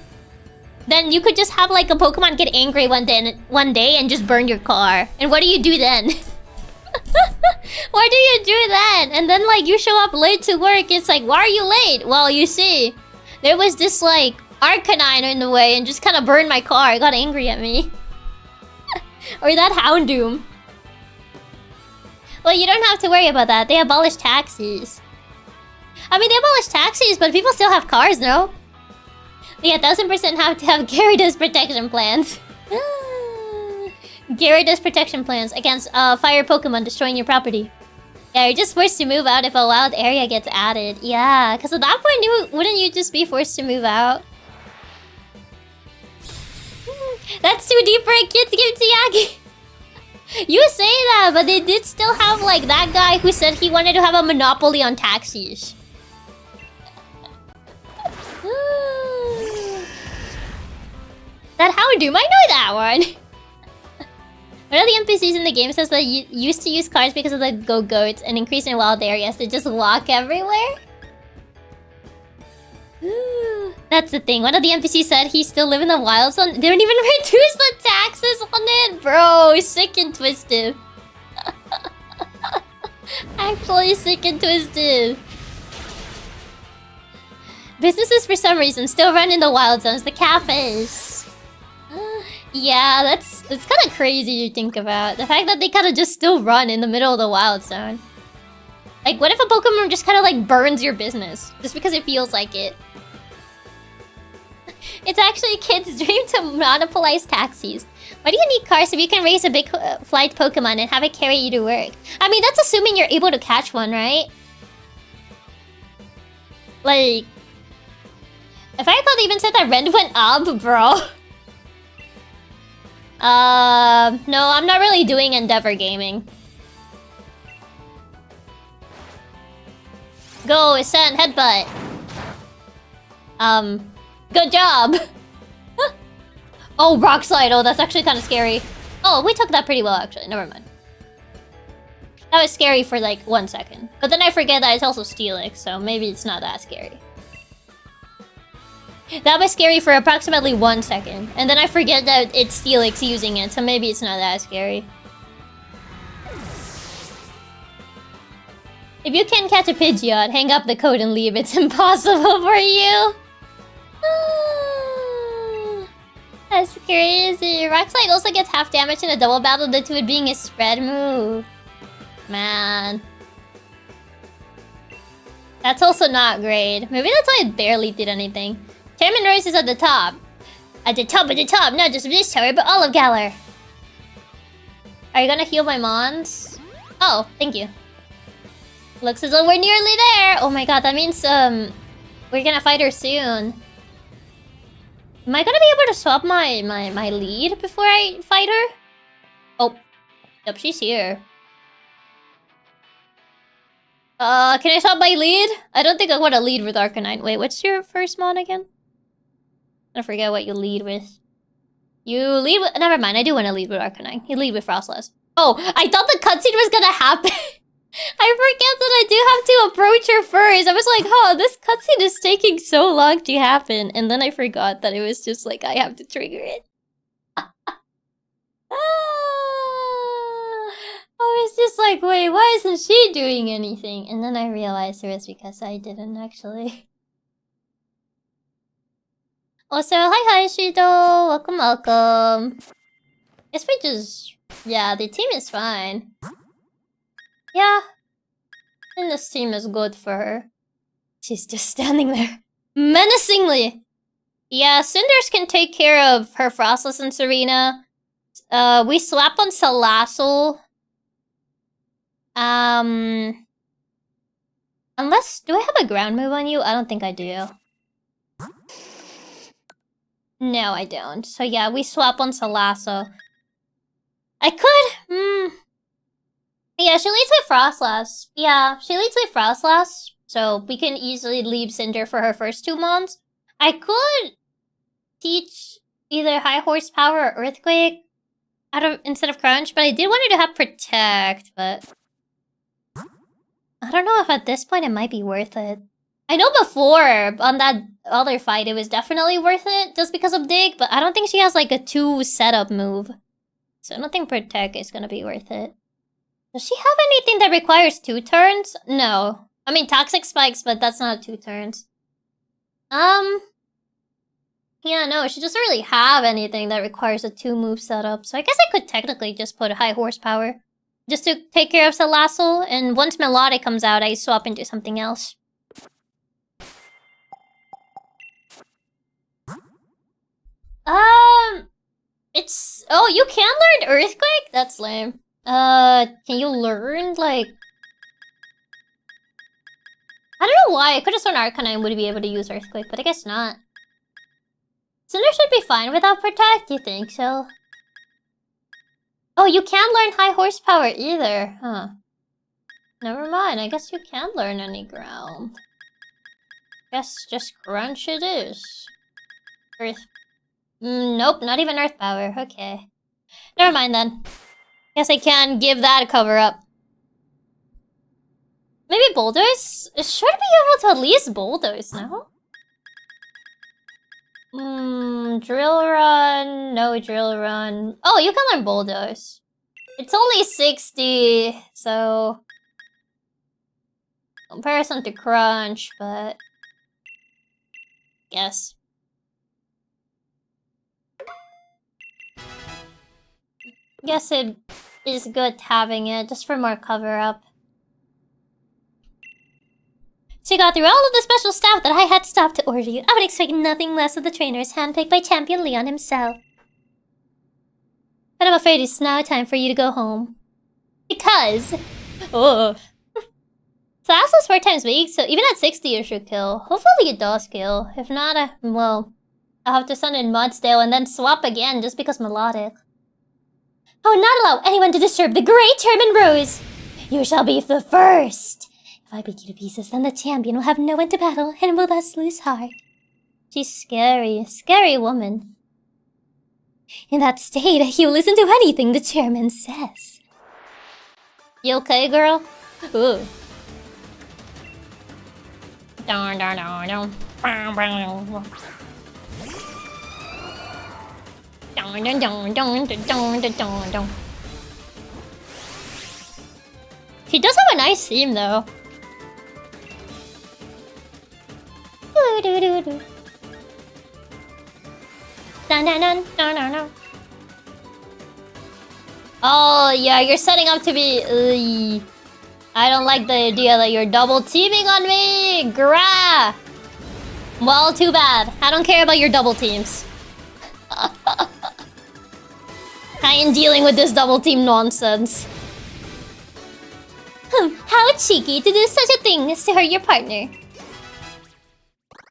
then you could just have, like, a Pokemon get angry one day and just burn your car. And what do you do then? What do you do then? And then, like, you show up late to work, it's like, why are you late? Well, you see, there was this, like, Arcanine in the way and just kind of burned my car. It got angry at me. Or that Houndoom. Well, you don't have to worry about that. They abolished taxis. I mean, they abolished taxis, but people still have cars, no? Yeah, 1000% have to have Gyarados protection plans. Gyarados protection plans against fire Pokemon destroying your property. Yeah, you're just forced to move out if a wild area gets added. Yeah, because at that point, wouldn't you just be forced to move out? That's too deep for a kid's game, Chiaki. You say that, but they did still have, like, that guy who said he wanted to have a monopoly on taxis. That Houndoom, I know that one. One of the NPCs in the game says that you used to use cars because of the go-goats and increase in wild areas to just walk everywhere. That's the thing. One of the NPCs said he still live in the wild zone. They don't even reduce the taxes on it, bro. Sick and twisted. Actually sick and twisted. Businesses for some reason still run in the wild zones. The cafes. Yeah, that's kind of crazy to think about. The fact that they kind of just still run in the middle of the wild zone. Like, what if a Pokemon just kind of like burns your business just because it feels like it? It's actually a kid's dream to monopolize taxis. Why do you need cars if you can raise a big flight Pokemon and have it carry you to work? I mean, that's assuming you're able to catch one, right? Like... if I recall, they even said that rent went up, bro. No, I'm not really doing Endeavor Gaming. Go, Sen, headbutt. Good job. Oh, Rock Slide. Oh, that's actually kind of scary. Oh, we took that pretty well, actually. Never mind. That was scary for, like, 1 second. But then I forget that it's also Steelix, so maybe it's not that scary. That was scary for approximately 1 second. And then I forget that it's Steelix using it, so maybe it's not that scary. If you can't catch a Pidgeot, hang up the code and leave. It's impossible for you. That's crazy. Rock Slide also gets half damage in a double battle due to it being a spread move. Man. That's also not great. Maybe that's why it barely did anything. Chairman Royce is at the top. At the top, not just of this tower, but all of Galar. Are you gonna heal my mons? Oh, thank you. Looks as though we're nearly there. Oh my god, that means we're gonna fight her soon. Am I gonna be able to swap my lead before I fight her? Oh, yep, she's here. Can I swap my lead? I don't think I want to lead with Arcanine. Wait, what's your first mon again? I forget what you lead with. You lead with... never mind, I do want to lead with Arcanine. You lead with Frostless. Oh, I thought the cutscene was gonna happen. I forget that I do have to approach her first. I was like, oh, this cutscene is taking so long to happen. And then I forgot that it was just like, I have to trigger it. I was just like, wait, why isn't she doing anything? And then I realized it was because I didn't actually. Also, hi Shido! Welcome, welcome. Guess we just... yeah, the team is fine. Yeah. And this team is good for her. She's just standing there. Menacingly! Yeah, Cinders can take care of her Frostless and Serena. We swap on Salazzle. Unless, do I have a ground move on you? I don't think I do. No, I don't. So yeah, we swap on Salazzle. I could, yeah, she leads with Frostlass. Yeah, she leads with Frostlass. So we can easily leave Cinder for her first 2 mons. I could teach either High Horsepower or Earthquake instead of Crunch, but I did want her to have Protect, but I don't know if at this point it might be worth it. I know before, on that other fight, it was definitely worth it just because of Dig, but I don't think she has like a 2 setup move. So I don't think Protect is gonna be worth it. Does she have anything that requires 2 turns? No. I mean, Toxic Spikes, but that's not 2 turns. Yeah, no, she doesn't really have anything that requires a 2 move setup, so I guess I could technically just put a High Horsepower. Just to take care of Salazzle, and once Melodic comes out, I swap into something else. It's... Oh, you can learn Earthquake? That's lame. Can you learn, like... I don't know why, I could've sworn Arcanine would be able to use Earthquake, but I guess not. Cinder should be fine without Protect, you think so? Oh, you can't learn High Horsepower either, huh? Never mind, I guess you can learn any ground. Guess just Crunch it is. Earth... nope, not even Earth Power, okay. Never mind then. Guess I can give that a cover up. Maybe Bulldoze? It should be able to at least Bulldoze, no? Drill Run, no Drill Run. Oh, you can learn Bulldoze. It's only 60, so... Comparison to Crunch, but... Guess. Guess it is good having it, just for more cover-up. She got through all of the special stuff that I had stopped to order you. I would expect nothing less of the trainers handpicked by Champion Leon himself. But I'm afraid it's now time for you to go home. Because... Oh. Salazzle's 4 times weak, so even at 60 it should kill. Hopefully it does kill. If not, well... I'll have to send in Mudsdale and then swap again just because Melodic. I will not allow anyone to disturb the great Chairman Rose! You shall be the first! If I break you to pieces, then the champion will have no one to battle and will thus lose heart. She's scary, scary woman. In that state, he will listen to anything the chairman says. You okay, girl? Ooh. Darn, darn, darn, darn. Darn, darn, darn, darn, darn, darn, darn. She does have a nice theme, though. Oh, yeah, you're setting up to be... I don't like the idea that you're double teaming on me! Grah! Well, too bad. I don't care about your double teams. I ain't dealing with this double team nonsense. How cheeky to do such a thing as to hurt your partner.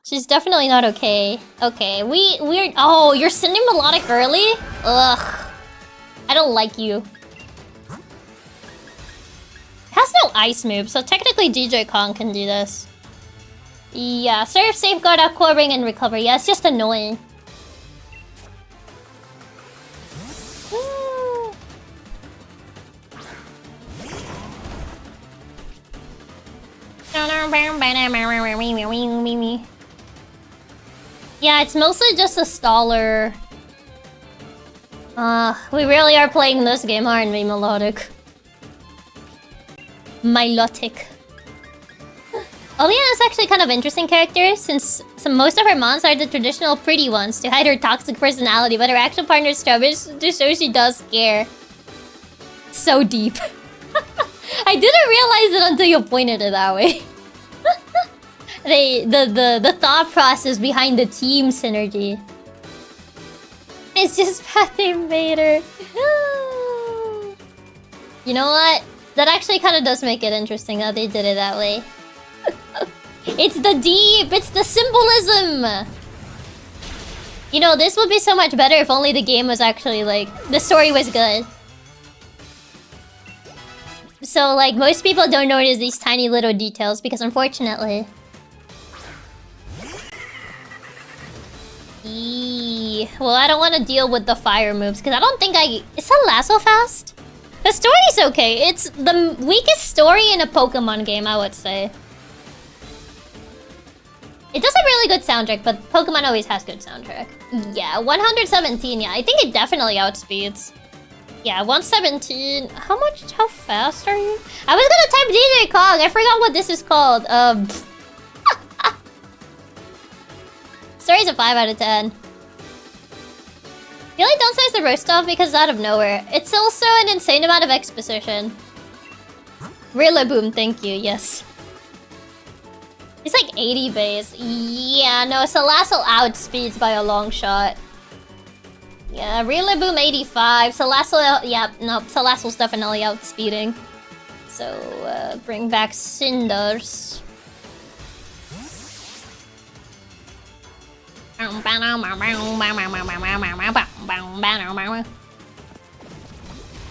She's definitely not okay. Okay, we're... Oh, you're sending Melodic early? Ugh. I don't like you. It has no ice move, so technically DJ Kong can do this. Yeah, Surf, Safeguard, Aqua Ring, and Recover. Yeah, it's just annoying. Yeah, it's mostly just a staller. We really are playing this game, aren't we, Melodic? Milotic. Oleana is actually kind of interesting character, since most of her mons are the traditional pretty ones to hide her toxic personality, but her actual partner's troubles to show she does care. So deep. I didn't realize it until you pointed it that way. the thought process behind the team synergy. It's just Path Invader. You know what? That actually kind of does make it interesting how they did it that way. It's the deep, it's the symbolism. You know, this would be so much better if only the game was actually like, the story was good. So like, most people don't notice these tiny little details because unfortunately... Well, I don't want to deal with the fire moves because I don't think is that lasso fast? The story's okay. It's the weakest story in a Pokemon game, I would say. It does a really good soundtrack, but Pokemon always has good soundtrack. Yeah, 117, yeah. I think it definitely outspeeds. Yeah, 117. How fast are you? I was gonna type DJ Kong. I forgot what this is called. Story's a 5 out of 10. The only downside is the roast off because it's out of nowhere. It's also an insane amount of exposition. Rillaboom, thank you, yes. It's like 80 base. Yeah, no, Salazzle outspeeds by a long shot. Yeah, Rillaboom 85. Salazzle, yeah, no, Salazzle's definitely outspeeding. So, bring back Cinders.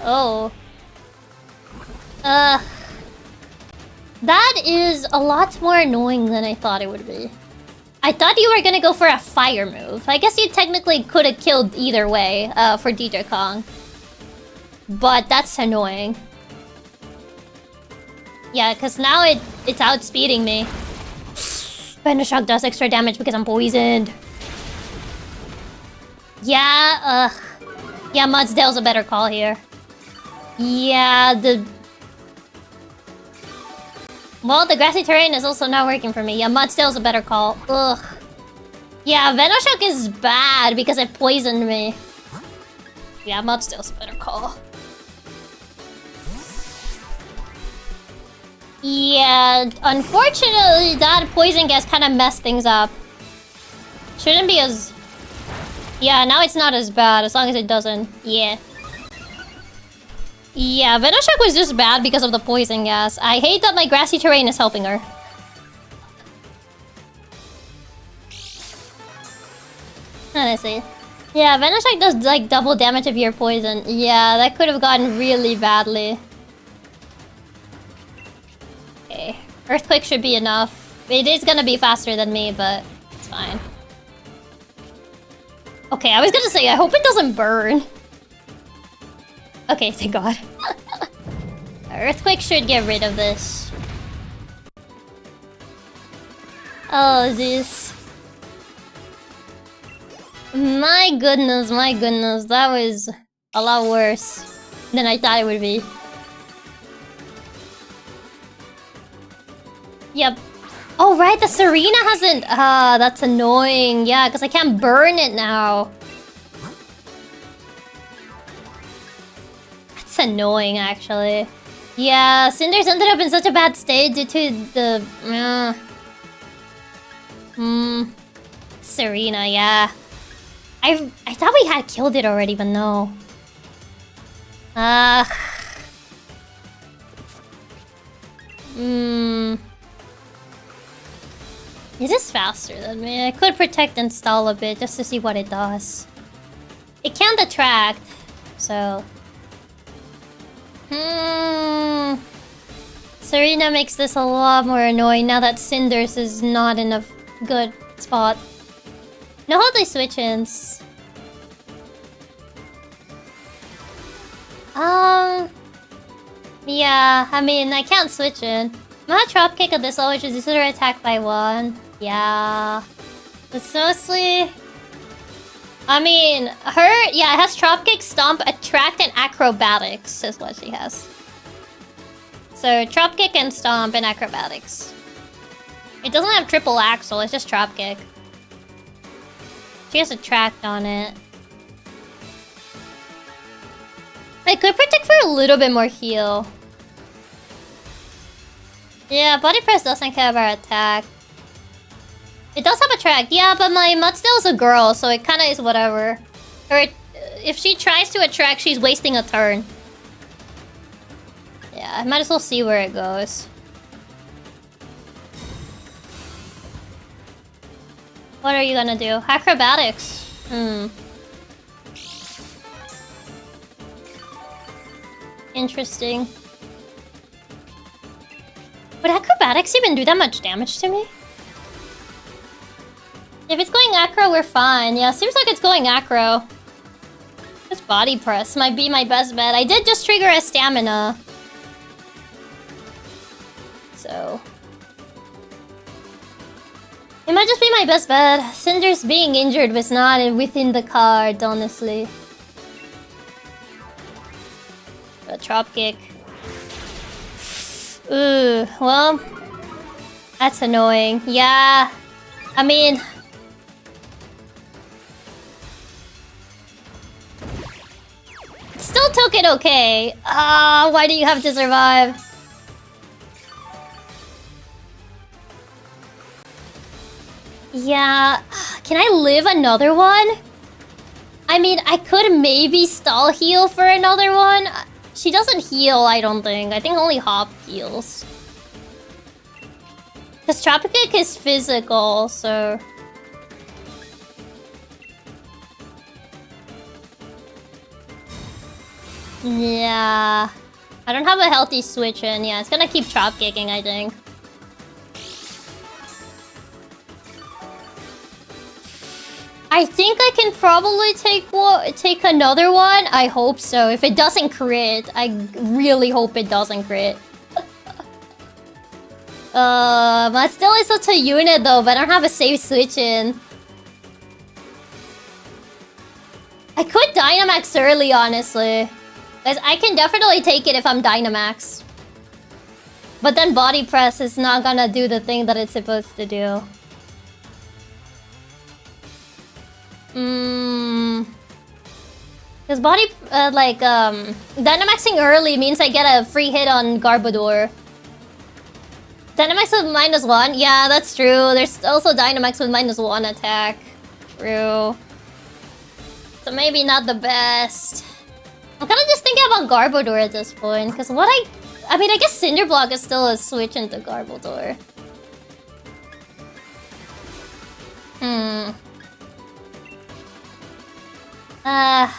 Oh. That is a lot more annoying than I thought it would be. I thought you were gonna go for a fire move. I guess you technically could have killed either way, for DJ Kong. But that's annoying. Yeah, because now it's outspeeding me. Banter Shock does extra damage because I'm poisoned. Yeah, yeah, Mudsdale's a better call here. Yeah, well, the grassy terrain is also not working for me. Yeah, Mudsdale's a better call. Ugh. Yeah, Venoshock is bad because it poisoned me. Yeah, Mudsdale's a better call. Yeah, unfortunately, that poison gas kind of messed things up. Shouldn't be as... Yeah, now it's not as bad as long as it doesn't. Yeah. Yeah, Venoshock was just bad because of the poison gas. I hate that my grassy terrain is helping her. Honestly. Yeah, Venoshock does like double damage if you're poisoned. Yeah, that could have gotten really badly. Okay. Earthquake should be enough. It is gonna be faster than me, but it's fine. Okay, I was gonna say, I hope it doesn't burn. Okay, thank God. Earthquake should get rid of this. Oh, this. My goodness, that was a lot worse than I thought it would be. Yep. Oh, right, the Serena hasn't... Ah, that's annoying. Yeah, because I can't burn it now. That's annoying, actually. Yeah, Cinders ended up in such a bad state due to the... Serena, yeah. I thought we had killed it already, but no. It is faster than me. I could protect and stall a bit just to see what it does. It can't attract, so... Serena makes this a lot more annoying now that Cinders is not in a good spot. No holy switch-ins. Yeah, I mean, I can't switch in. My drop kick at this level, which is her attack by 1. Yeah. It's mostly... I mean, her... Yeah, it has drop kick, stomp, attract, and acrobatics is what she has. So, drop kick and stomp and acrobatics. It doesn't have triple axle, it's just drop kick. She has attract on it. I could protect for a little bit more heal. Yeah, body press doesn't care about attack. It does have attract, yeah, but my Mudstill is a girl, so it kinda is whatever. Or if she tries to attract, she's wasting a turn. Yeah, I might as well see where it goes. What are you gonna do? Acrobatics. Interesting. Would acrobatics even do that much damage to me? If it's going acro, we're fine. Yeah, seems like it's going acro. This body press might be my best bet. I did just trigger a stamina. So... it might just be my best bet. Cinder's being injured was not within the card, honestly. A drop kick. Ooh, well... that's annoying. Yeah. I mean... still took it okay. Why do you have to survive? Yeah, can I live another one? I mean, I could maybe stall heal for another one. She doesn't heal, I don't think. I think only Hop heals. Because Tropic Kick is physical, so... yeah. I don't have a healthy switch in. Yeah, it's gonna keep Trop Kicking, I think. I think I can probably take another one. I hope so. If it doesn't crit, I really hope it doesn't crit. But still is such a unit though, but I don't have a safe switch in. I could Dynamax early, honestly. Because I can definitely take it if I'm Dynamax. But then Body Press is not gonna do the thing that it's supposed to do. Because Dynamaxing early means I get a free hit on Garbodor. Dynamax with -1? Yeah, that's true. There's also Dynamax with -1 attack. True. So maybe not the best. I'm kind of just thinking about Garbodor at this point. Because I mean, I guess Cinder Block is still a switch into Garbodor.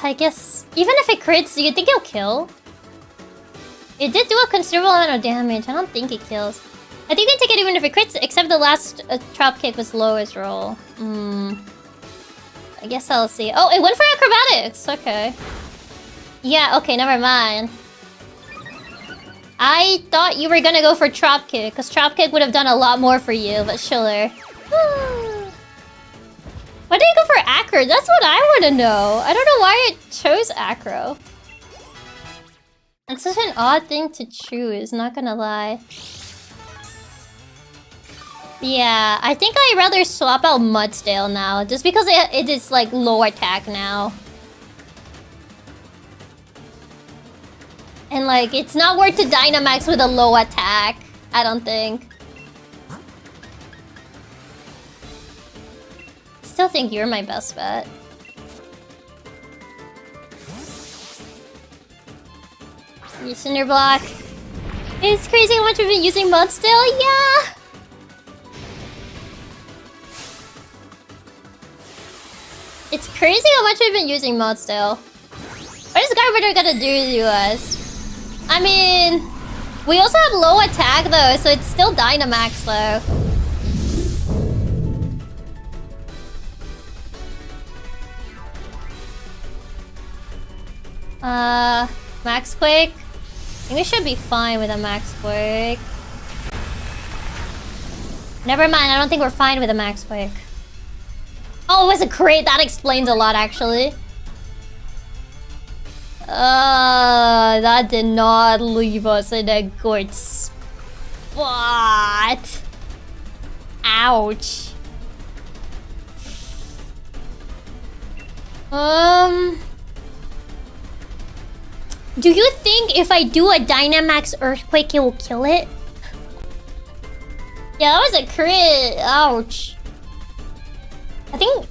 I guess... even if it crits, do you think it'll kill? It did do a considerable amount of damage. I don't think it kills. I think they take it even if it crits, except the last Trop Kick was lowest roll. I guess I'll see. Oh, it went for acrobatics! Okay. Yeah, okay, never mind. I thought you were gonna go for Trop Kick, because Trop Kick would have done a lot more for you, but sure. Why did you go for Acro? That's what I want to know. I don't know why it chose Acro. It's such an odd thing to choose, not gonna lie. Yeah, I think I'd rather swap out Mudsdale now, just because it is like low attack now. And like, it's not worth to Dynamax with a low attack, I don't think. Still think you're my best bet. You Cinder Block. It's crazy how much we've been using Mudsdale, yeah! It's crazy how much we've been using Mudsdale. What is Garbodor gonna do to us? I mean... we also have low attack though, so it's still Dynamax though. Max Quake? I think we should be fine with a Max Quake. Never mind, I don't think we're fine with a Max Quake. Oh, it was a crit. That explains a lot, actually. That did not leave us in a good spot. Ouch. Do you think if I do a Dynamax Earthquake, it will kill it? Yeah, that was a crit. Ouch. I think...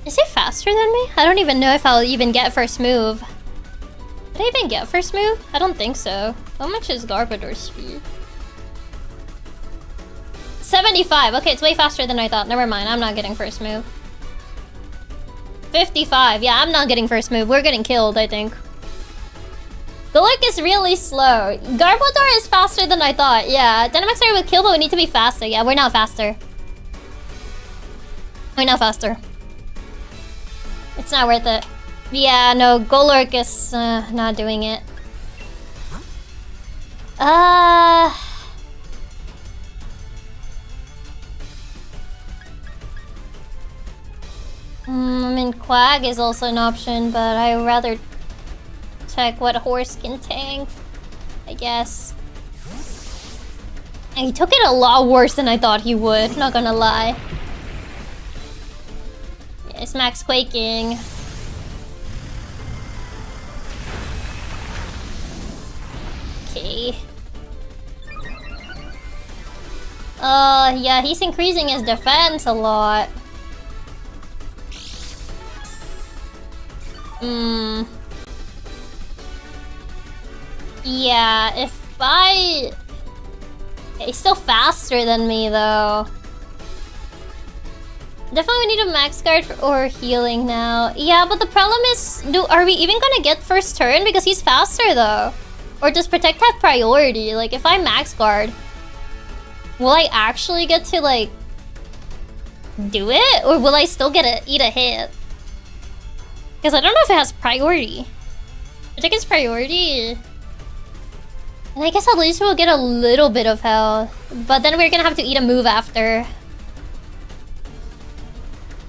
Is he faster than me? I don't even know if I'll even get first move. Did I even get first move? I don't think so. How much is Garbodor's speed? 75. Okay, it's way faster than I thought. Never mind, I'm not getting first move. 55. Yeah, I'm not getting first move. We're getting killed, I think. Golurk is really slow. Garbodor is faster than I thought. Yeah, Dynamax will kill, but we need to be faster. Yeah, we're not faster. We're not faster. It's not worth it. Yeah, no, Golurk is not doing it. I mean, Quag is also an option, but I'd rather check what horse can tank, I guess. And he took it a lot worse than I thought he would, not gonna lie. It's max quaking. Okay. Yeah, he's increasing his defense a lot. Yeah, if I... Okay, he's still faster than me, though. Definitely need a max guard or healing now. Yeah, but the problem is, are we even gonna get first turn? Because he's faster, though. Or does Protect have priority? Like, if I max guard, will I actually get to, like, do it? Or will I still eat a hit? Because I don't know if it has priority. Protect is priority. And I guess at least we'll get a little bit of health. But then we're gonna have to eat a move after.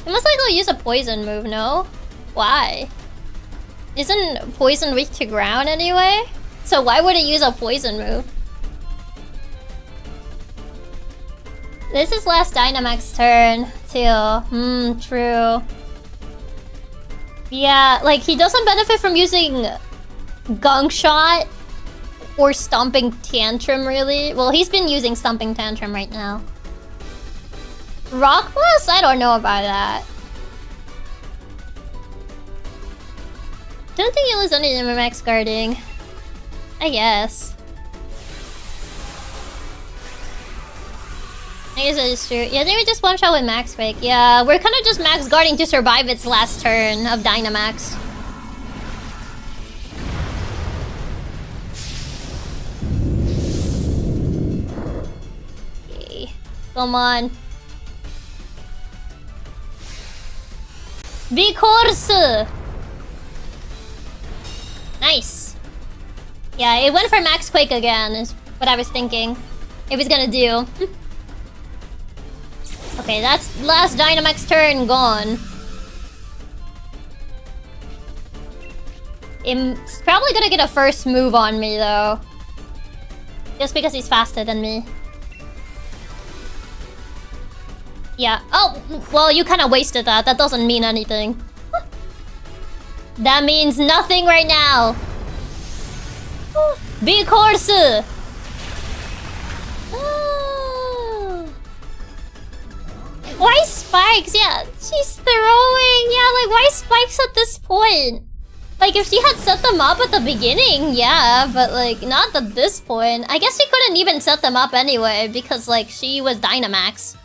It most likely use a poison move, no? Why? Isn't poison weak to ground anyway? So why would it use a poison move? This is last Dynamax turn, too. True. Yeah, like, he doesn't benefit from using Gunk Shot or Stomping Tantrum, really. Well, he's been using Stomping Tantrum right now. Rock Blast? I don't know about that. Don't think you'll lose any of max guarding. I guess. I guess that is true. Yeah, I think we just one shot with Max Quake. Yeah, we're kind of just max guarding to survive its last turn of Dynamax. Okay. Come on. Big horse! Nice. Yeah, it went for Max Quake again, is what I was thinking it was gonna do. Okay, that's last Dynamax turn gone. It's probably gonna get a first move on me, though. Just because he's faster than me. Yeah. Oh, well, you kind of wasted that. That doesn't mean anything. That means nothing right now. Big horse! Why spikes? Yeah, she's throwing. Yeah, like, why spikes at this point? Like, if she had set them up at the beginning, yeah, but, like, not at this point. I guess she couldn't even set them up anyway, because, like, she was Dynamax.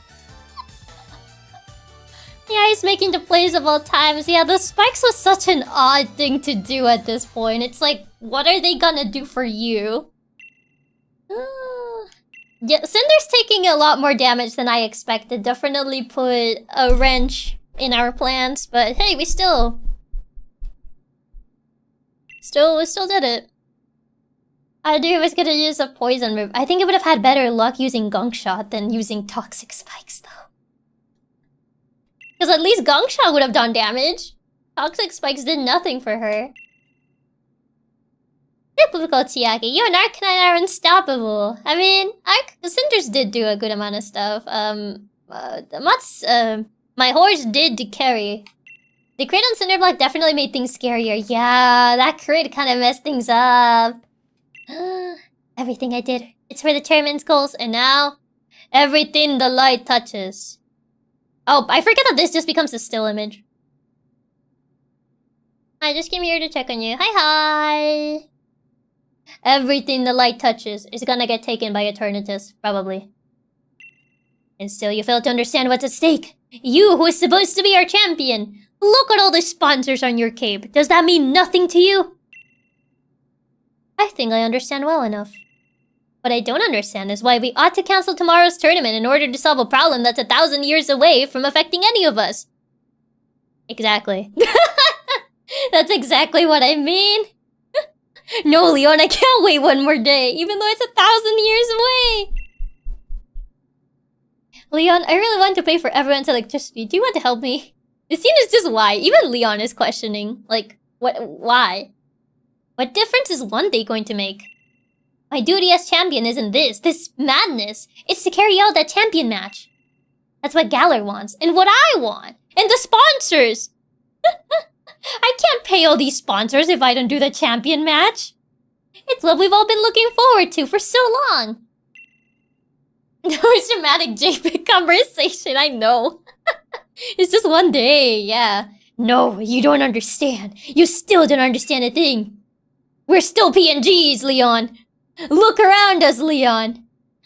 Yeah, he's making the plays of all times. Yeah, the spikes was such an odd thing to do at this point. It's like, what are they gonna do for you? Yeah, Cinder's taking a lot more damage than I expected. Definitely put a wrench in our plans, but hey, we still did it. I knew I was gonna use a poison move. I think it would have had better luck using Gunk Shot than using Toxic Spikes, though. Because at least Gunk Shot would have done damage. Toxic Spikes did nothing for her. Typical Chiaki, you and Arcanine are unstoppable. I mean, Cinders did do a good amount of stuff. My horse did carry. The crit on Cinderblock definitely made things scarier. Yeah, that crit kind of messed things up. Everything I did, it's for the chairman's goals, and now, everything the light touches. Oh, I forget that this just becomes a still image. I just came here to check on you. Hi. Everything the light touches is gonna get taken by Eternatus, probably. And still you fail to understand what's at stake. You, who is supposed to be our champion. Look at all the sponsors on your cape. Does that mean nothing to you? I think I understand well enough. What I don't understand is why we ought to cancel tomorrow's tournament in order to solve a problem that's 1,000 years away from affecting any of us. Exactly. That's exactly what I mean. No, Leon, I can't wait one more day, even though it's 1,000 years away. Leon, I really want to pay for everyone's electricity. Do you want to help me? This scene is just why. Even Leon is questioning. Like, why? What difference is one day going to make? My duty as champion isn't this madness. It's to carry out that champion match. That's what Galler wants, and what I want, and the sponsors. I can't pay all these sponsors if I don't do the champion match. It's what we've all been looking forward to for so long. No dramatic JPEG conversation, I know. It's just one day, yeah. No, you don't understand. You still don't understand a thing. We're still PNGs, Leon. Look around us, Leon.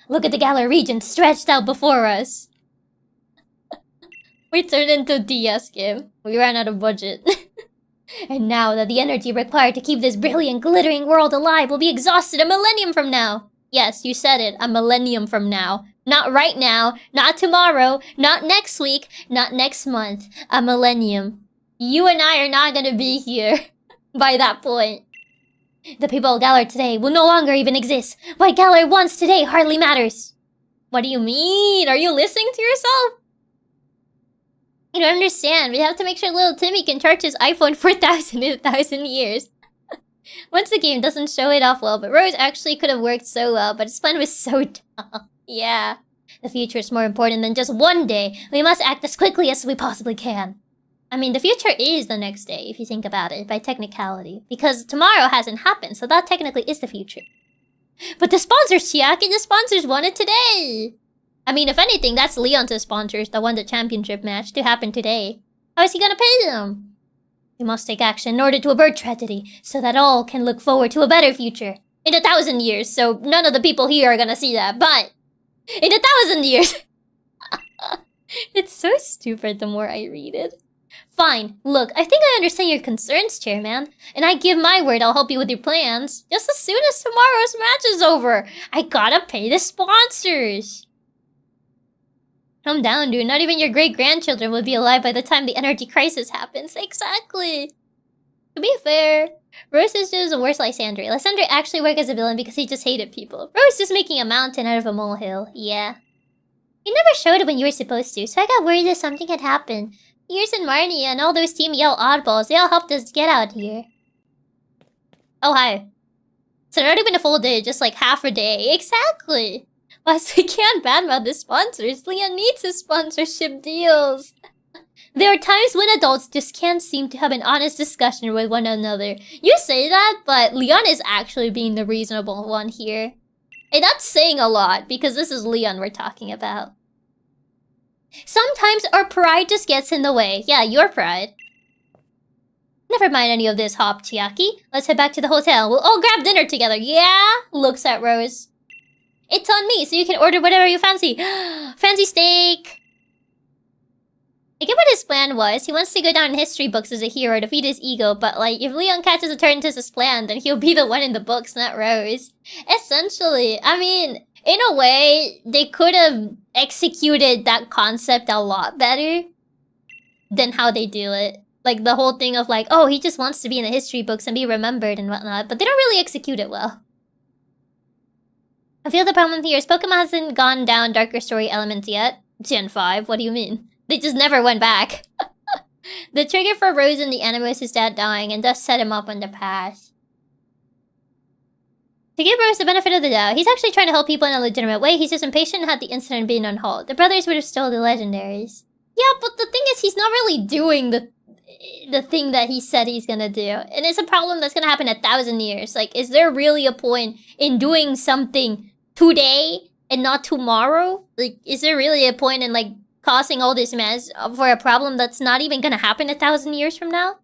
Look at the Galar region stretched out before us. We turned into a DS game. We ran out of budget. And now that the energy required to keep this brilliant, glittering world alive will be exhausted a millennium from now. Yes, you said it, a millennium from now. Not right now, not tomorrow, not next week, not next month. A millennium. You and I are not gonna be here by that point. The people of Galar today will no longer even exist. What Galar wants today hardly matters. What do you mean? Are you listening to yourself? You don't understand. We have to make sure little Timmy can charge his iPhone 4000 in 1,000 years. Once the game doesn't show it off well, but Rose actually could have worked so well, but his plan was so dumb. Yeah. The future is more important than just one day. We must act as quickly as we possibly can. I mean, the future is the next day, if you think about it, by technicality. Because tomorrow hasn't happened, so that technically is the future. But the sponsors, Chiaki, the sponsors want it today! I mean, if anything, that's Leon's sponsors that won the championship match to happen today. How is he gonna pay them? We must take action in order to avert tragedy, so that all can look forward to a better future. In 1,000 years, so none of the people here are gonna see that, but... in 1,000 years! It's so stupid the more I read it. Fine, look, I think I understand your concerns, Chairman. And I give my word I'll help you with your plans. Just as soon as tomorrow's match is over. I gotta pay the sponsors. Calm down, dude. Not even your great-grandchildren will be alive by the time the energy crisis happens. Exactly. To be fair, Rose is just worse like Lysandre. Lysandre actually worked as a villain because he just hated people. Rose is making a mountain out of a molehill. Yeah. You never showed it when you were supposed to, so I got worried that something had happened. Yours and Marnie and all those Team Yell oddballs, they all helped us get out here. Oh, hi. It's already been a full day, just like half a day. Exactly. Plus, we can't badmouth the sponsors. Leon needs his sponsorship deals. There are times when adults just can't seem to have an honest discussion with one another. You say that, but Leon is actually being the reasonable one here. And that's saying a lot, because this is Leon we're talking about. Sometimes our pride just gets in the way. Yeah, your pride. Never mind any of this, Hop, Chiaki. Let's head back to the hotel. We'll all grab dinner together. Yeah? Looks at Rose. It's on me, so you can order whatever you fancy. Fancy steak! I get what his plan was. He wants to go down in history books as a hero to feed his ego, but like, if Leon catches a turn to his plan, then he'll be the one in the books, not Rose. Essentially, I mean, in a way, they could have executed that concept a lot better than how they do it. Like, the whole thing of like, oh, he just wants to be in the history books and be remembered and whatnot, but they don't really execute it well. I feel the problem here is Pokemon hasn't gone down darker story elements yet. Gen 5, what do you mean? They just never went back. The trigger for Rose in the anime is his dad dying and thus set him up on the path. To give Rose the benefit of the doubt, he's actually trying to help people in a legitimate way. He's just impatient had the incident been on hold. The brothers would have stole the legendaries. Yeah, but the thing is, he's not really doing the thing that he said he's gonna do. And it's a problem that's gonna happen 1,000 years. Like, is there really a point in doing something today and not tomorrow? Like, is there really a point in, like, causing all this mess for a problem that's not even gonna happen 1,000 years from now?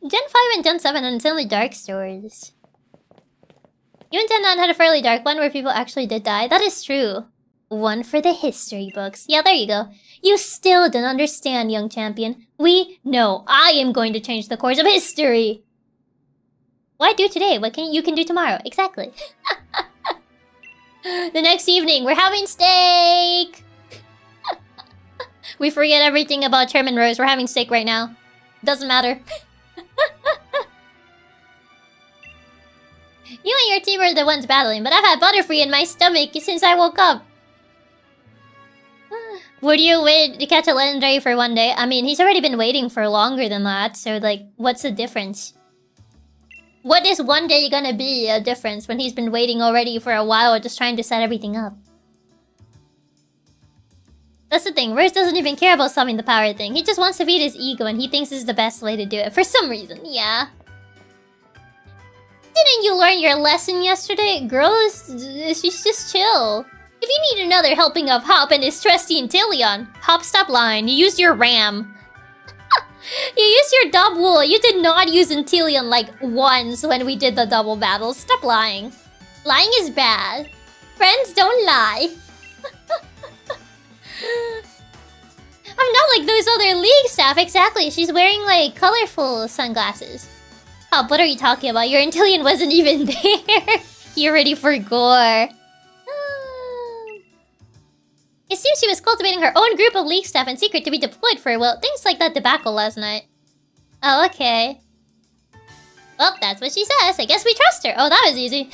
Gen 5 and Gen 7 are insanely dark stories. Even Gen 9 had a fairly dark one where people actually did die. That is true. One for the history books. Yeah, there you go. You still don't understand, young champion. We know. I am going to change the course of history. Why do today? What you can do tomorrow? Exactly. The next evening, we're having steak. We forget everything about Chairman Rose. We're having steak right now. Doesn't matter. You and your team are the ones battling, but I've had Butterfree in my stomach since I woke up. Would you wait to catch a legendary for one day? I mean, he's already been waiting for longer than that, so like, what's the difference? What is one day gonna be a difference when he's been waiting already for a while just trying to set everything up? That's the thing, Rose doesn't even care about solving the power thing. He just wants to feed his ego and he thinks this is the best way to do it. For some reason, yeah. Didn't you learn your lesson yesterday? Girl, she's just chill. If you need another helping of Hop and his trusty Inteleon, Hop, stop lying. You used your RAM. You used your double. You did not use Inteleon like once when we did the double battle. Stop lying. Lying is bad. Friends don't lie. I'm not like those other League staff. Exactly. She's wearing like colorful sunglasses. Oh, what are you talking about? Your Inteleon wasn't even there. You're ready for gore. It seems she was cultivating her own group of League staff in secret to be deployed for, well, things like that debacle last night. Oh, okay. Well, that's what she says. I guess we trust her. Oh, that was easy.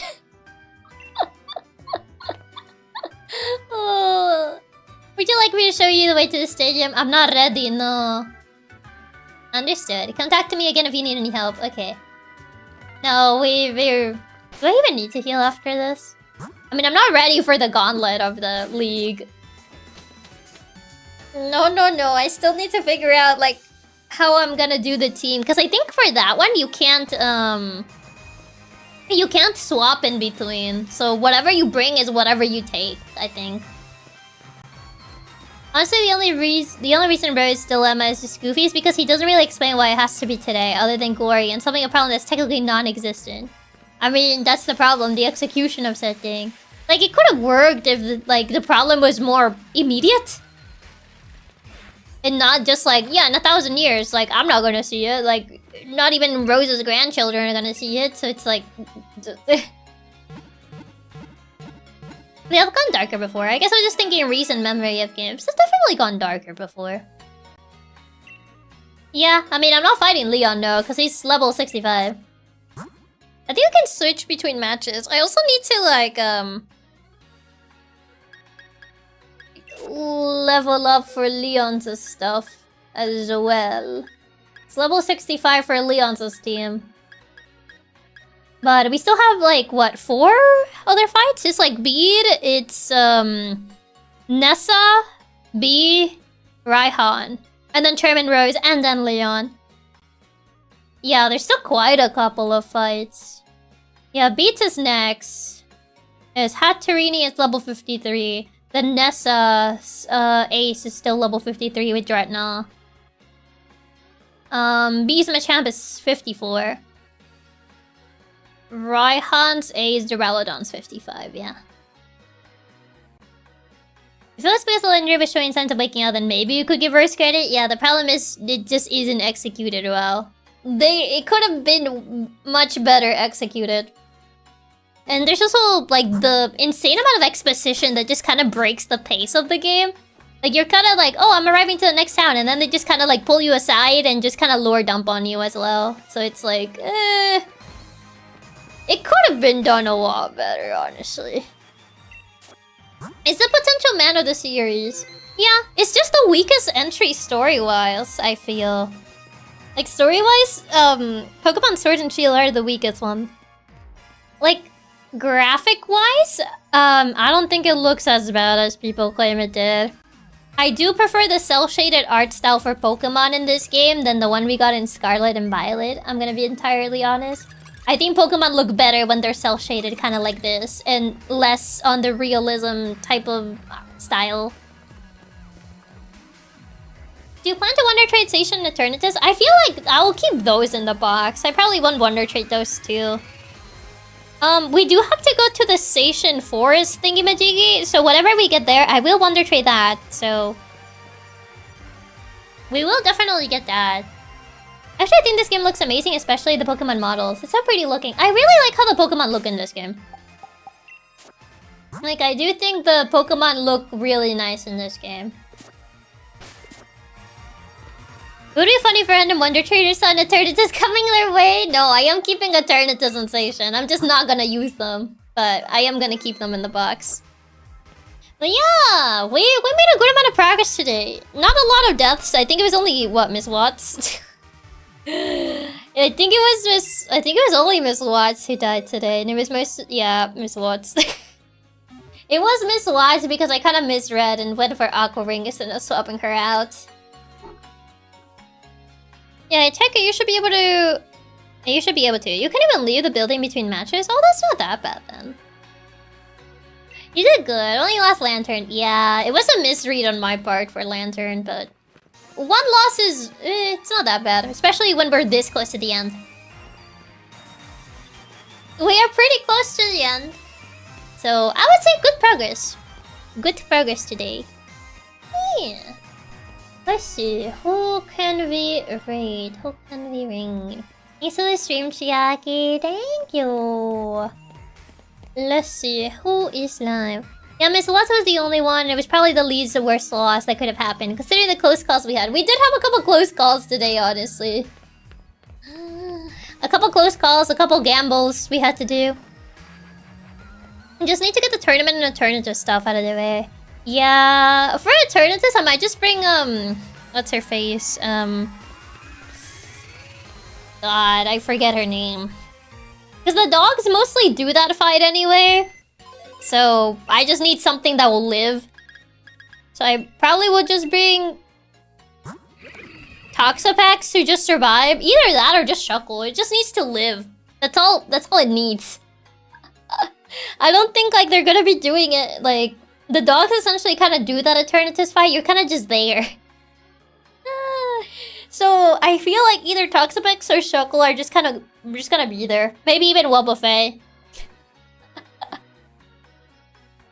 Oh. Would you like me to show you the way to the stadium? I'm not ready, no. Understood. Contact me again if you need any help. Okay. No, we're... Do I even need to heal after this? I mean, I'm not ready for the gauntlet of the League. No. I still need to figure out, like, how I'm gonna do the team. Because I think for that one, you can't swap in between. So whatever you bring is whatever you take, I think. Honestly, the only reason Rose's dilemma is just goofy is because he doesn't really explain why it has to be today, other than glory, and solving a problem that's technically non-existent. I mean, that's the problem, the execution of said thing. Like, it could have worked if, the problem was more immediate. And not just like, yeah, in 1,000 years, like, I'm not gonna see it. Like, not even Rose's grandchildren are gonna see it, so it's like... They have gone darker before. I guess I was just thinking recent memory of games. It's definitely gone darker before. Yeah, I mean, I'm not fighting Leon, no, because he's level 65. I think I can switch between matches. I also need to, like, level up for Leon's stuff as well. It's level 65 for Leon's team. But we still have, like, what, 4 other fights? It's, like, Bede, it's, Nessa, B, Raihan. And then Chairman Rose, and then Leon. Yeah, there's still quite a couple of fights. Yeah, Beats is next. There's Hatterini is level 53. Then Nessa's Ace is still level 53 with Dreadnought. B's Machamp is 54. Raihan's Ace, Duraludon's 55, yeah. If Phyllis Basil Injury was showing signs of waking up, then maybe you could give Rose credit. Yeah, the problem is it just isn't executed well. It could have been much better executed. And there's also, like, the insane amount of exposition that just kind of breaks the pace of the game. Like, you're kind of like, oh, I'm arriving to the next town, and then they just kind of, like, pull you aside and just kind of lore dump on you as well. So it's like, it could have been done a lot better, honestly. It's the potential man of the series. Yeah, it's just the weakest entry story-wise, I feel. Like, story-wise, Pokemon Sword and Shield are the weakest one. Like, graphic-wise, I don't think it looks as bad as people claim it did. I do prefer the cel-shaded art style for Pokemon in this game than the one we got in Scarlet and Violet, I'm gonna be entirely honest. I think Pokemon look better when they're cel-shaded, kind of like this, and less on the realism type of style. Do you plan to Wonder Trade Station and Eternatus? I feel like I will keep those in the box. I probably won't Wonder Trade those too. We do have to go to the Station Forest thingy-majiggy, so whatever we get there, I will Wonder Trade that, so... we will definitely get that. Actually, I think this game looks amazing, especially the Pokemon models. It's so pretty looking. I really like how the Pokemon look in this game. Like, I do think the Pokemon look really nice in this game. It would be funny for random Wonder Traders on Eternatus coming their way. No, I am keeping Eternatus Sensation. I'm just not gonna use them. But I am gonna keep them in the box. But yeah, we made a good amount of progress today. Not a lot of deaths. I think it was only, what, Miss Watts? I think it was only Miss Watts who died today. And it was Miss Watts. It was Miss Watts because I kind of misread and went for Aqua Ring instead of swapping her out. Yeah, check it. You should be able to... You should be able to. You can even leave the building between matches. Oh, that's not that bad then. You did good. Only lost Lantern. Yeah, it was a misread on my part for Lantern, but... one loss is... it's not that bad. Especially when we're this close to the end. We are pretty close to the end. So, I would say good progress. Good progress today. Yeah. Let's see, who can we raid? Who can we ring? Thanks for the stream, Chiaki. Thank you. Let's see, who is live? Yeah, Miss Watts was the only one. It was probably the least worst loss that could have happened, considering the close calls we had. We did have a couple close calls today, honestly. A couple close calls, a couple gambles we had to do. We just need to get the tournament and Eternatus stuff out of the way. Yeah, for Eternatus, I might just bring, what's her face? God, I forget her name. Because the dogs mostly do that fight anyway. So, I just need something that will live. So I probably would just bring... Toxapex to just survive. Either that or just Shuckle. It just needs to live. That's all it needs. I don't think, like, they're gonna be doing it, like... The dogs essentially kind of do that Eternatus fight. You're kind of just there. So I feel like either Toxapex or Shuckle are just gonna be there. Maybe even Wobbuffet.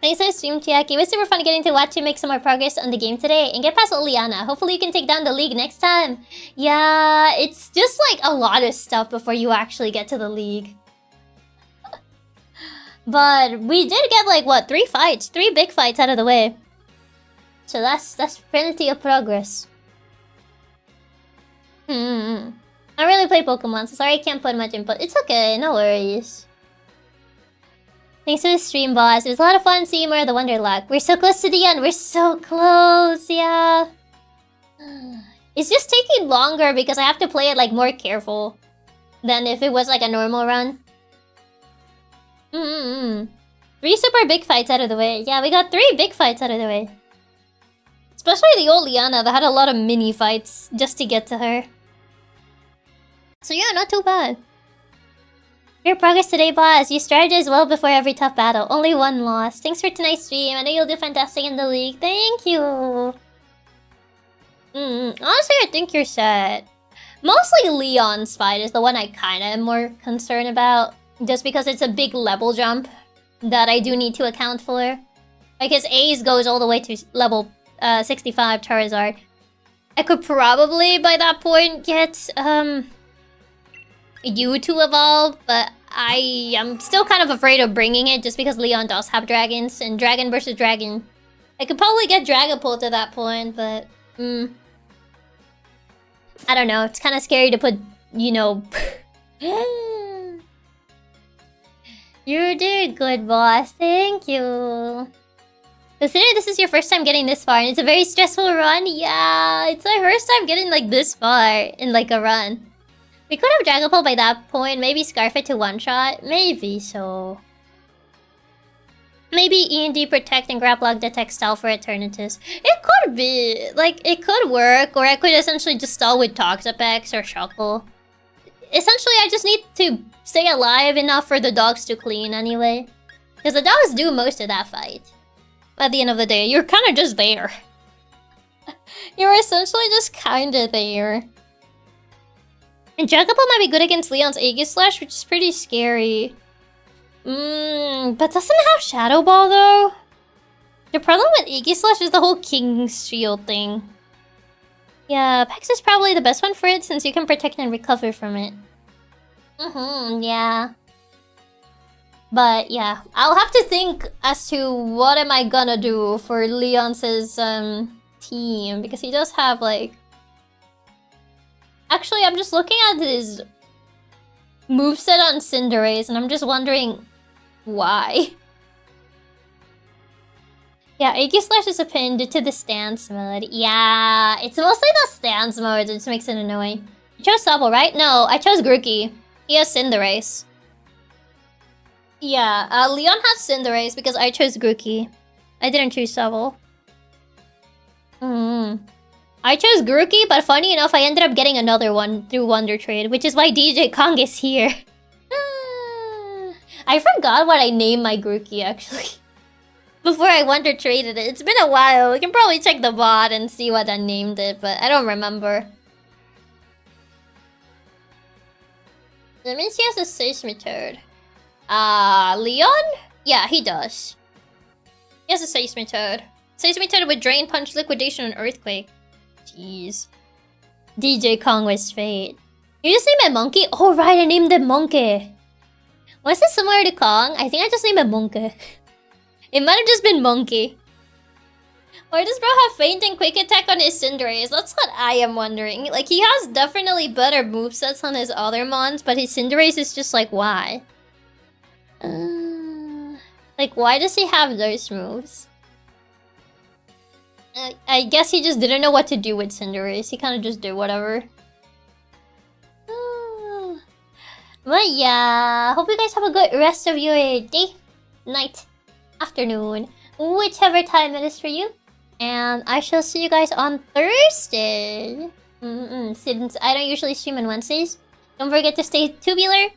Thanks for the stream, Chiaki. It was super fun getting to watch you make some more progress on the game today and get past Liliana. Hopefully you can take down the league next time. Yeah, it's just like a lot of stuff before you actually get to the league. But we did get like, what, 3 fights? 3 big fights out of the way. So that's plenty of progress. I don't really play Pokemon, so sorry I can't put much input. It's okay, no worries. Thanks for the stream, boss. It was a lot of fun seeing more of the Wonderlocke. We're so close to the end. We're so close, yeah. It's just taking longer because I have to play it like more careful than if it was like a normal run. 3 super big fights out of the way. Yeah, we got 3 big fights out of the way. Especially the old Liana that had a lot of mini fights just to get to her. So yeah, not too bad. Your progress today, boss. You strategized well before every tough battle. Only 1 loss. Thanks for tonight's stream. I know you'll do fantastic in the league. Thank you. Honestly, I think you're set. Mostly Leon's fight is the one I kind of am more concerned about. Just because it's a big level jump that I do need to account for. Like his A's goes all the way to level 65 Charizard. I could probably, by that point, get you to evolve, but I am still kind of afraid of bringing it just because Leon does have dragons, and dragon versus dragon. I could probably get Dragapult at that point, but... I don't know, it's kind of scary to put, you know... You did good, boss. Thank you. Considering this is your first time getting this far, and it's a very stressful run, yeah, it's my first time getting like this far in like a run. We could have Dragapult by that point, maybe Scarf it to one-shot, maybe so. Maybe E&D Protect and Grapplock Detect stall for Eternatus. It could be, like, it could work, or I could essentially just stall with Toxapex or Shuckle. Essentially, I just need to stay alive enough for the dogs to clean anyway. Because the dogs do most of that fight. At the end of the day, you're kind of just there. You're essentially just kind of there. And Dragapult might be good against Leon's Aegis Slash, which is pretty scary. But doesn't it have Shadow Ball though? The problem with Aegis Slash is the whole King's Shield thing. Yeah, Pex is probably the best one for it since you can protect and recover from it. Yeah. But yeah, I'll have to think as to what am I gonna do for Leon's team, because he does have like... Actually, I'm just looking at his moveset on Cinderace and I'm just wondering why. Yeah, Aegis Slash is a pin due to the stance mode. Yeah, it's mostly the stance mode that just makes it annoying. You chose Sobble, right? No, I chose Grookey. He has Cinderace. Yeah, Leon has Cinderace because I chose Grookey. I didn't choose Sobble. I chose Grookey, but funny enough, I ended up getting another one through Wonder Trade, which is why DJ Kong is here. I forgot what I named my Grookey, actually. Before I Wonder Traded it. It's been a while. We can probably check the bot and see what I named it, but I don't remember. That means he has a Seismitoad. Leon? Yeah, he does. He has a Seismitoad. Seismitoad with Drain, Punch, Liquidation, and Earthquake. Jeez. DJ Kong was fate. You just named a monkey? Oh right, I named him Monkey. Was it similar to Kong? I think I just named him Monkey. It might have just been Monkey. Why does bro have Faint and Quick Attack on his Cinderace? That's what I am wondering. Like, he has definitely better movesets on his other mons, but his Cinderace is just like, why? Like, why does he have those moves? I guess he just didn't know what to do with Cinderace. He kind of just did whatever. But yeah, hope you guys have a good rest of your day, night, afternoon, whichever time it is for you. And I shall see you guys on Thursday. Since I don't usually stream on Wednesdays. Don't forget to stay tubular.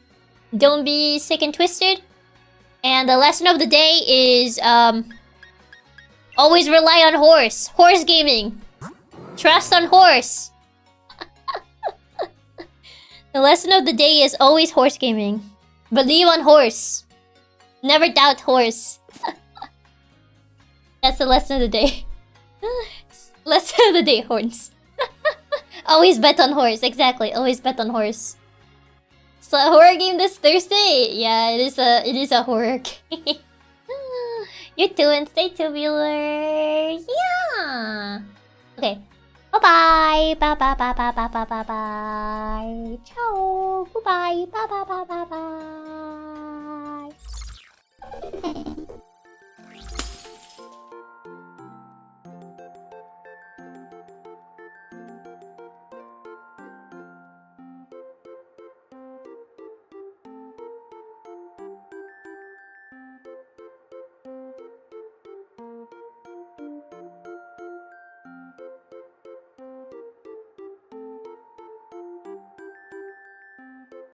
Don't be sick and twisted. And the lesson of the day is, always rely on horse. Horse gaming. Trust on horse. The lesson of the day is always horse gaming. Believe on horse. Never doubt horse. That's the lesson of the day. Lesson of the day, horns. Always bet on horse. Exactly, always bet on horse. So a horror game this Thursday. Yeah, it is a horror game. You too, and stay tubular. Yeah. Okay. Bye bye. Bye bye bye bye bye bye bye bye. Ciao. Goodbye. Bye bye bye bye bye.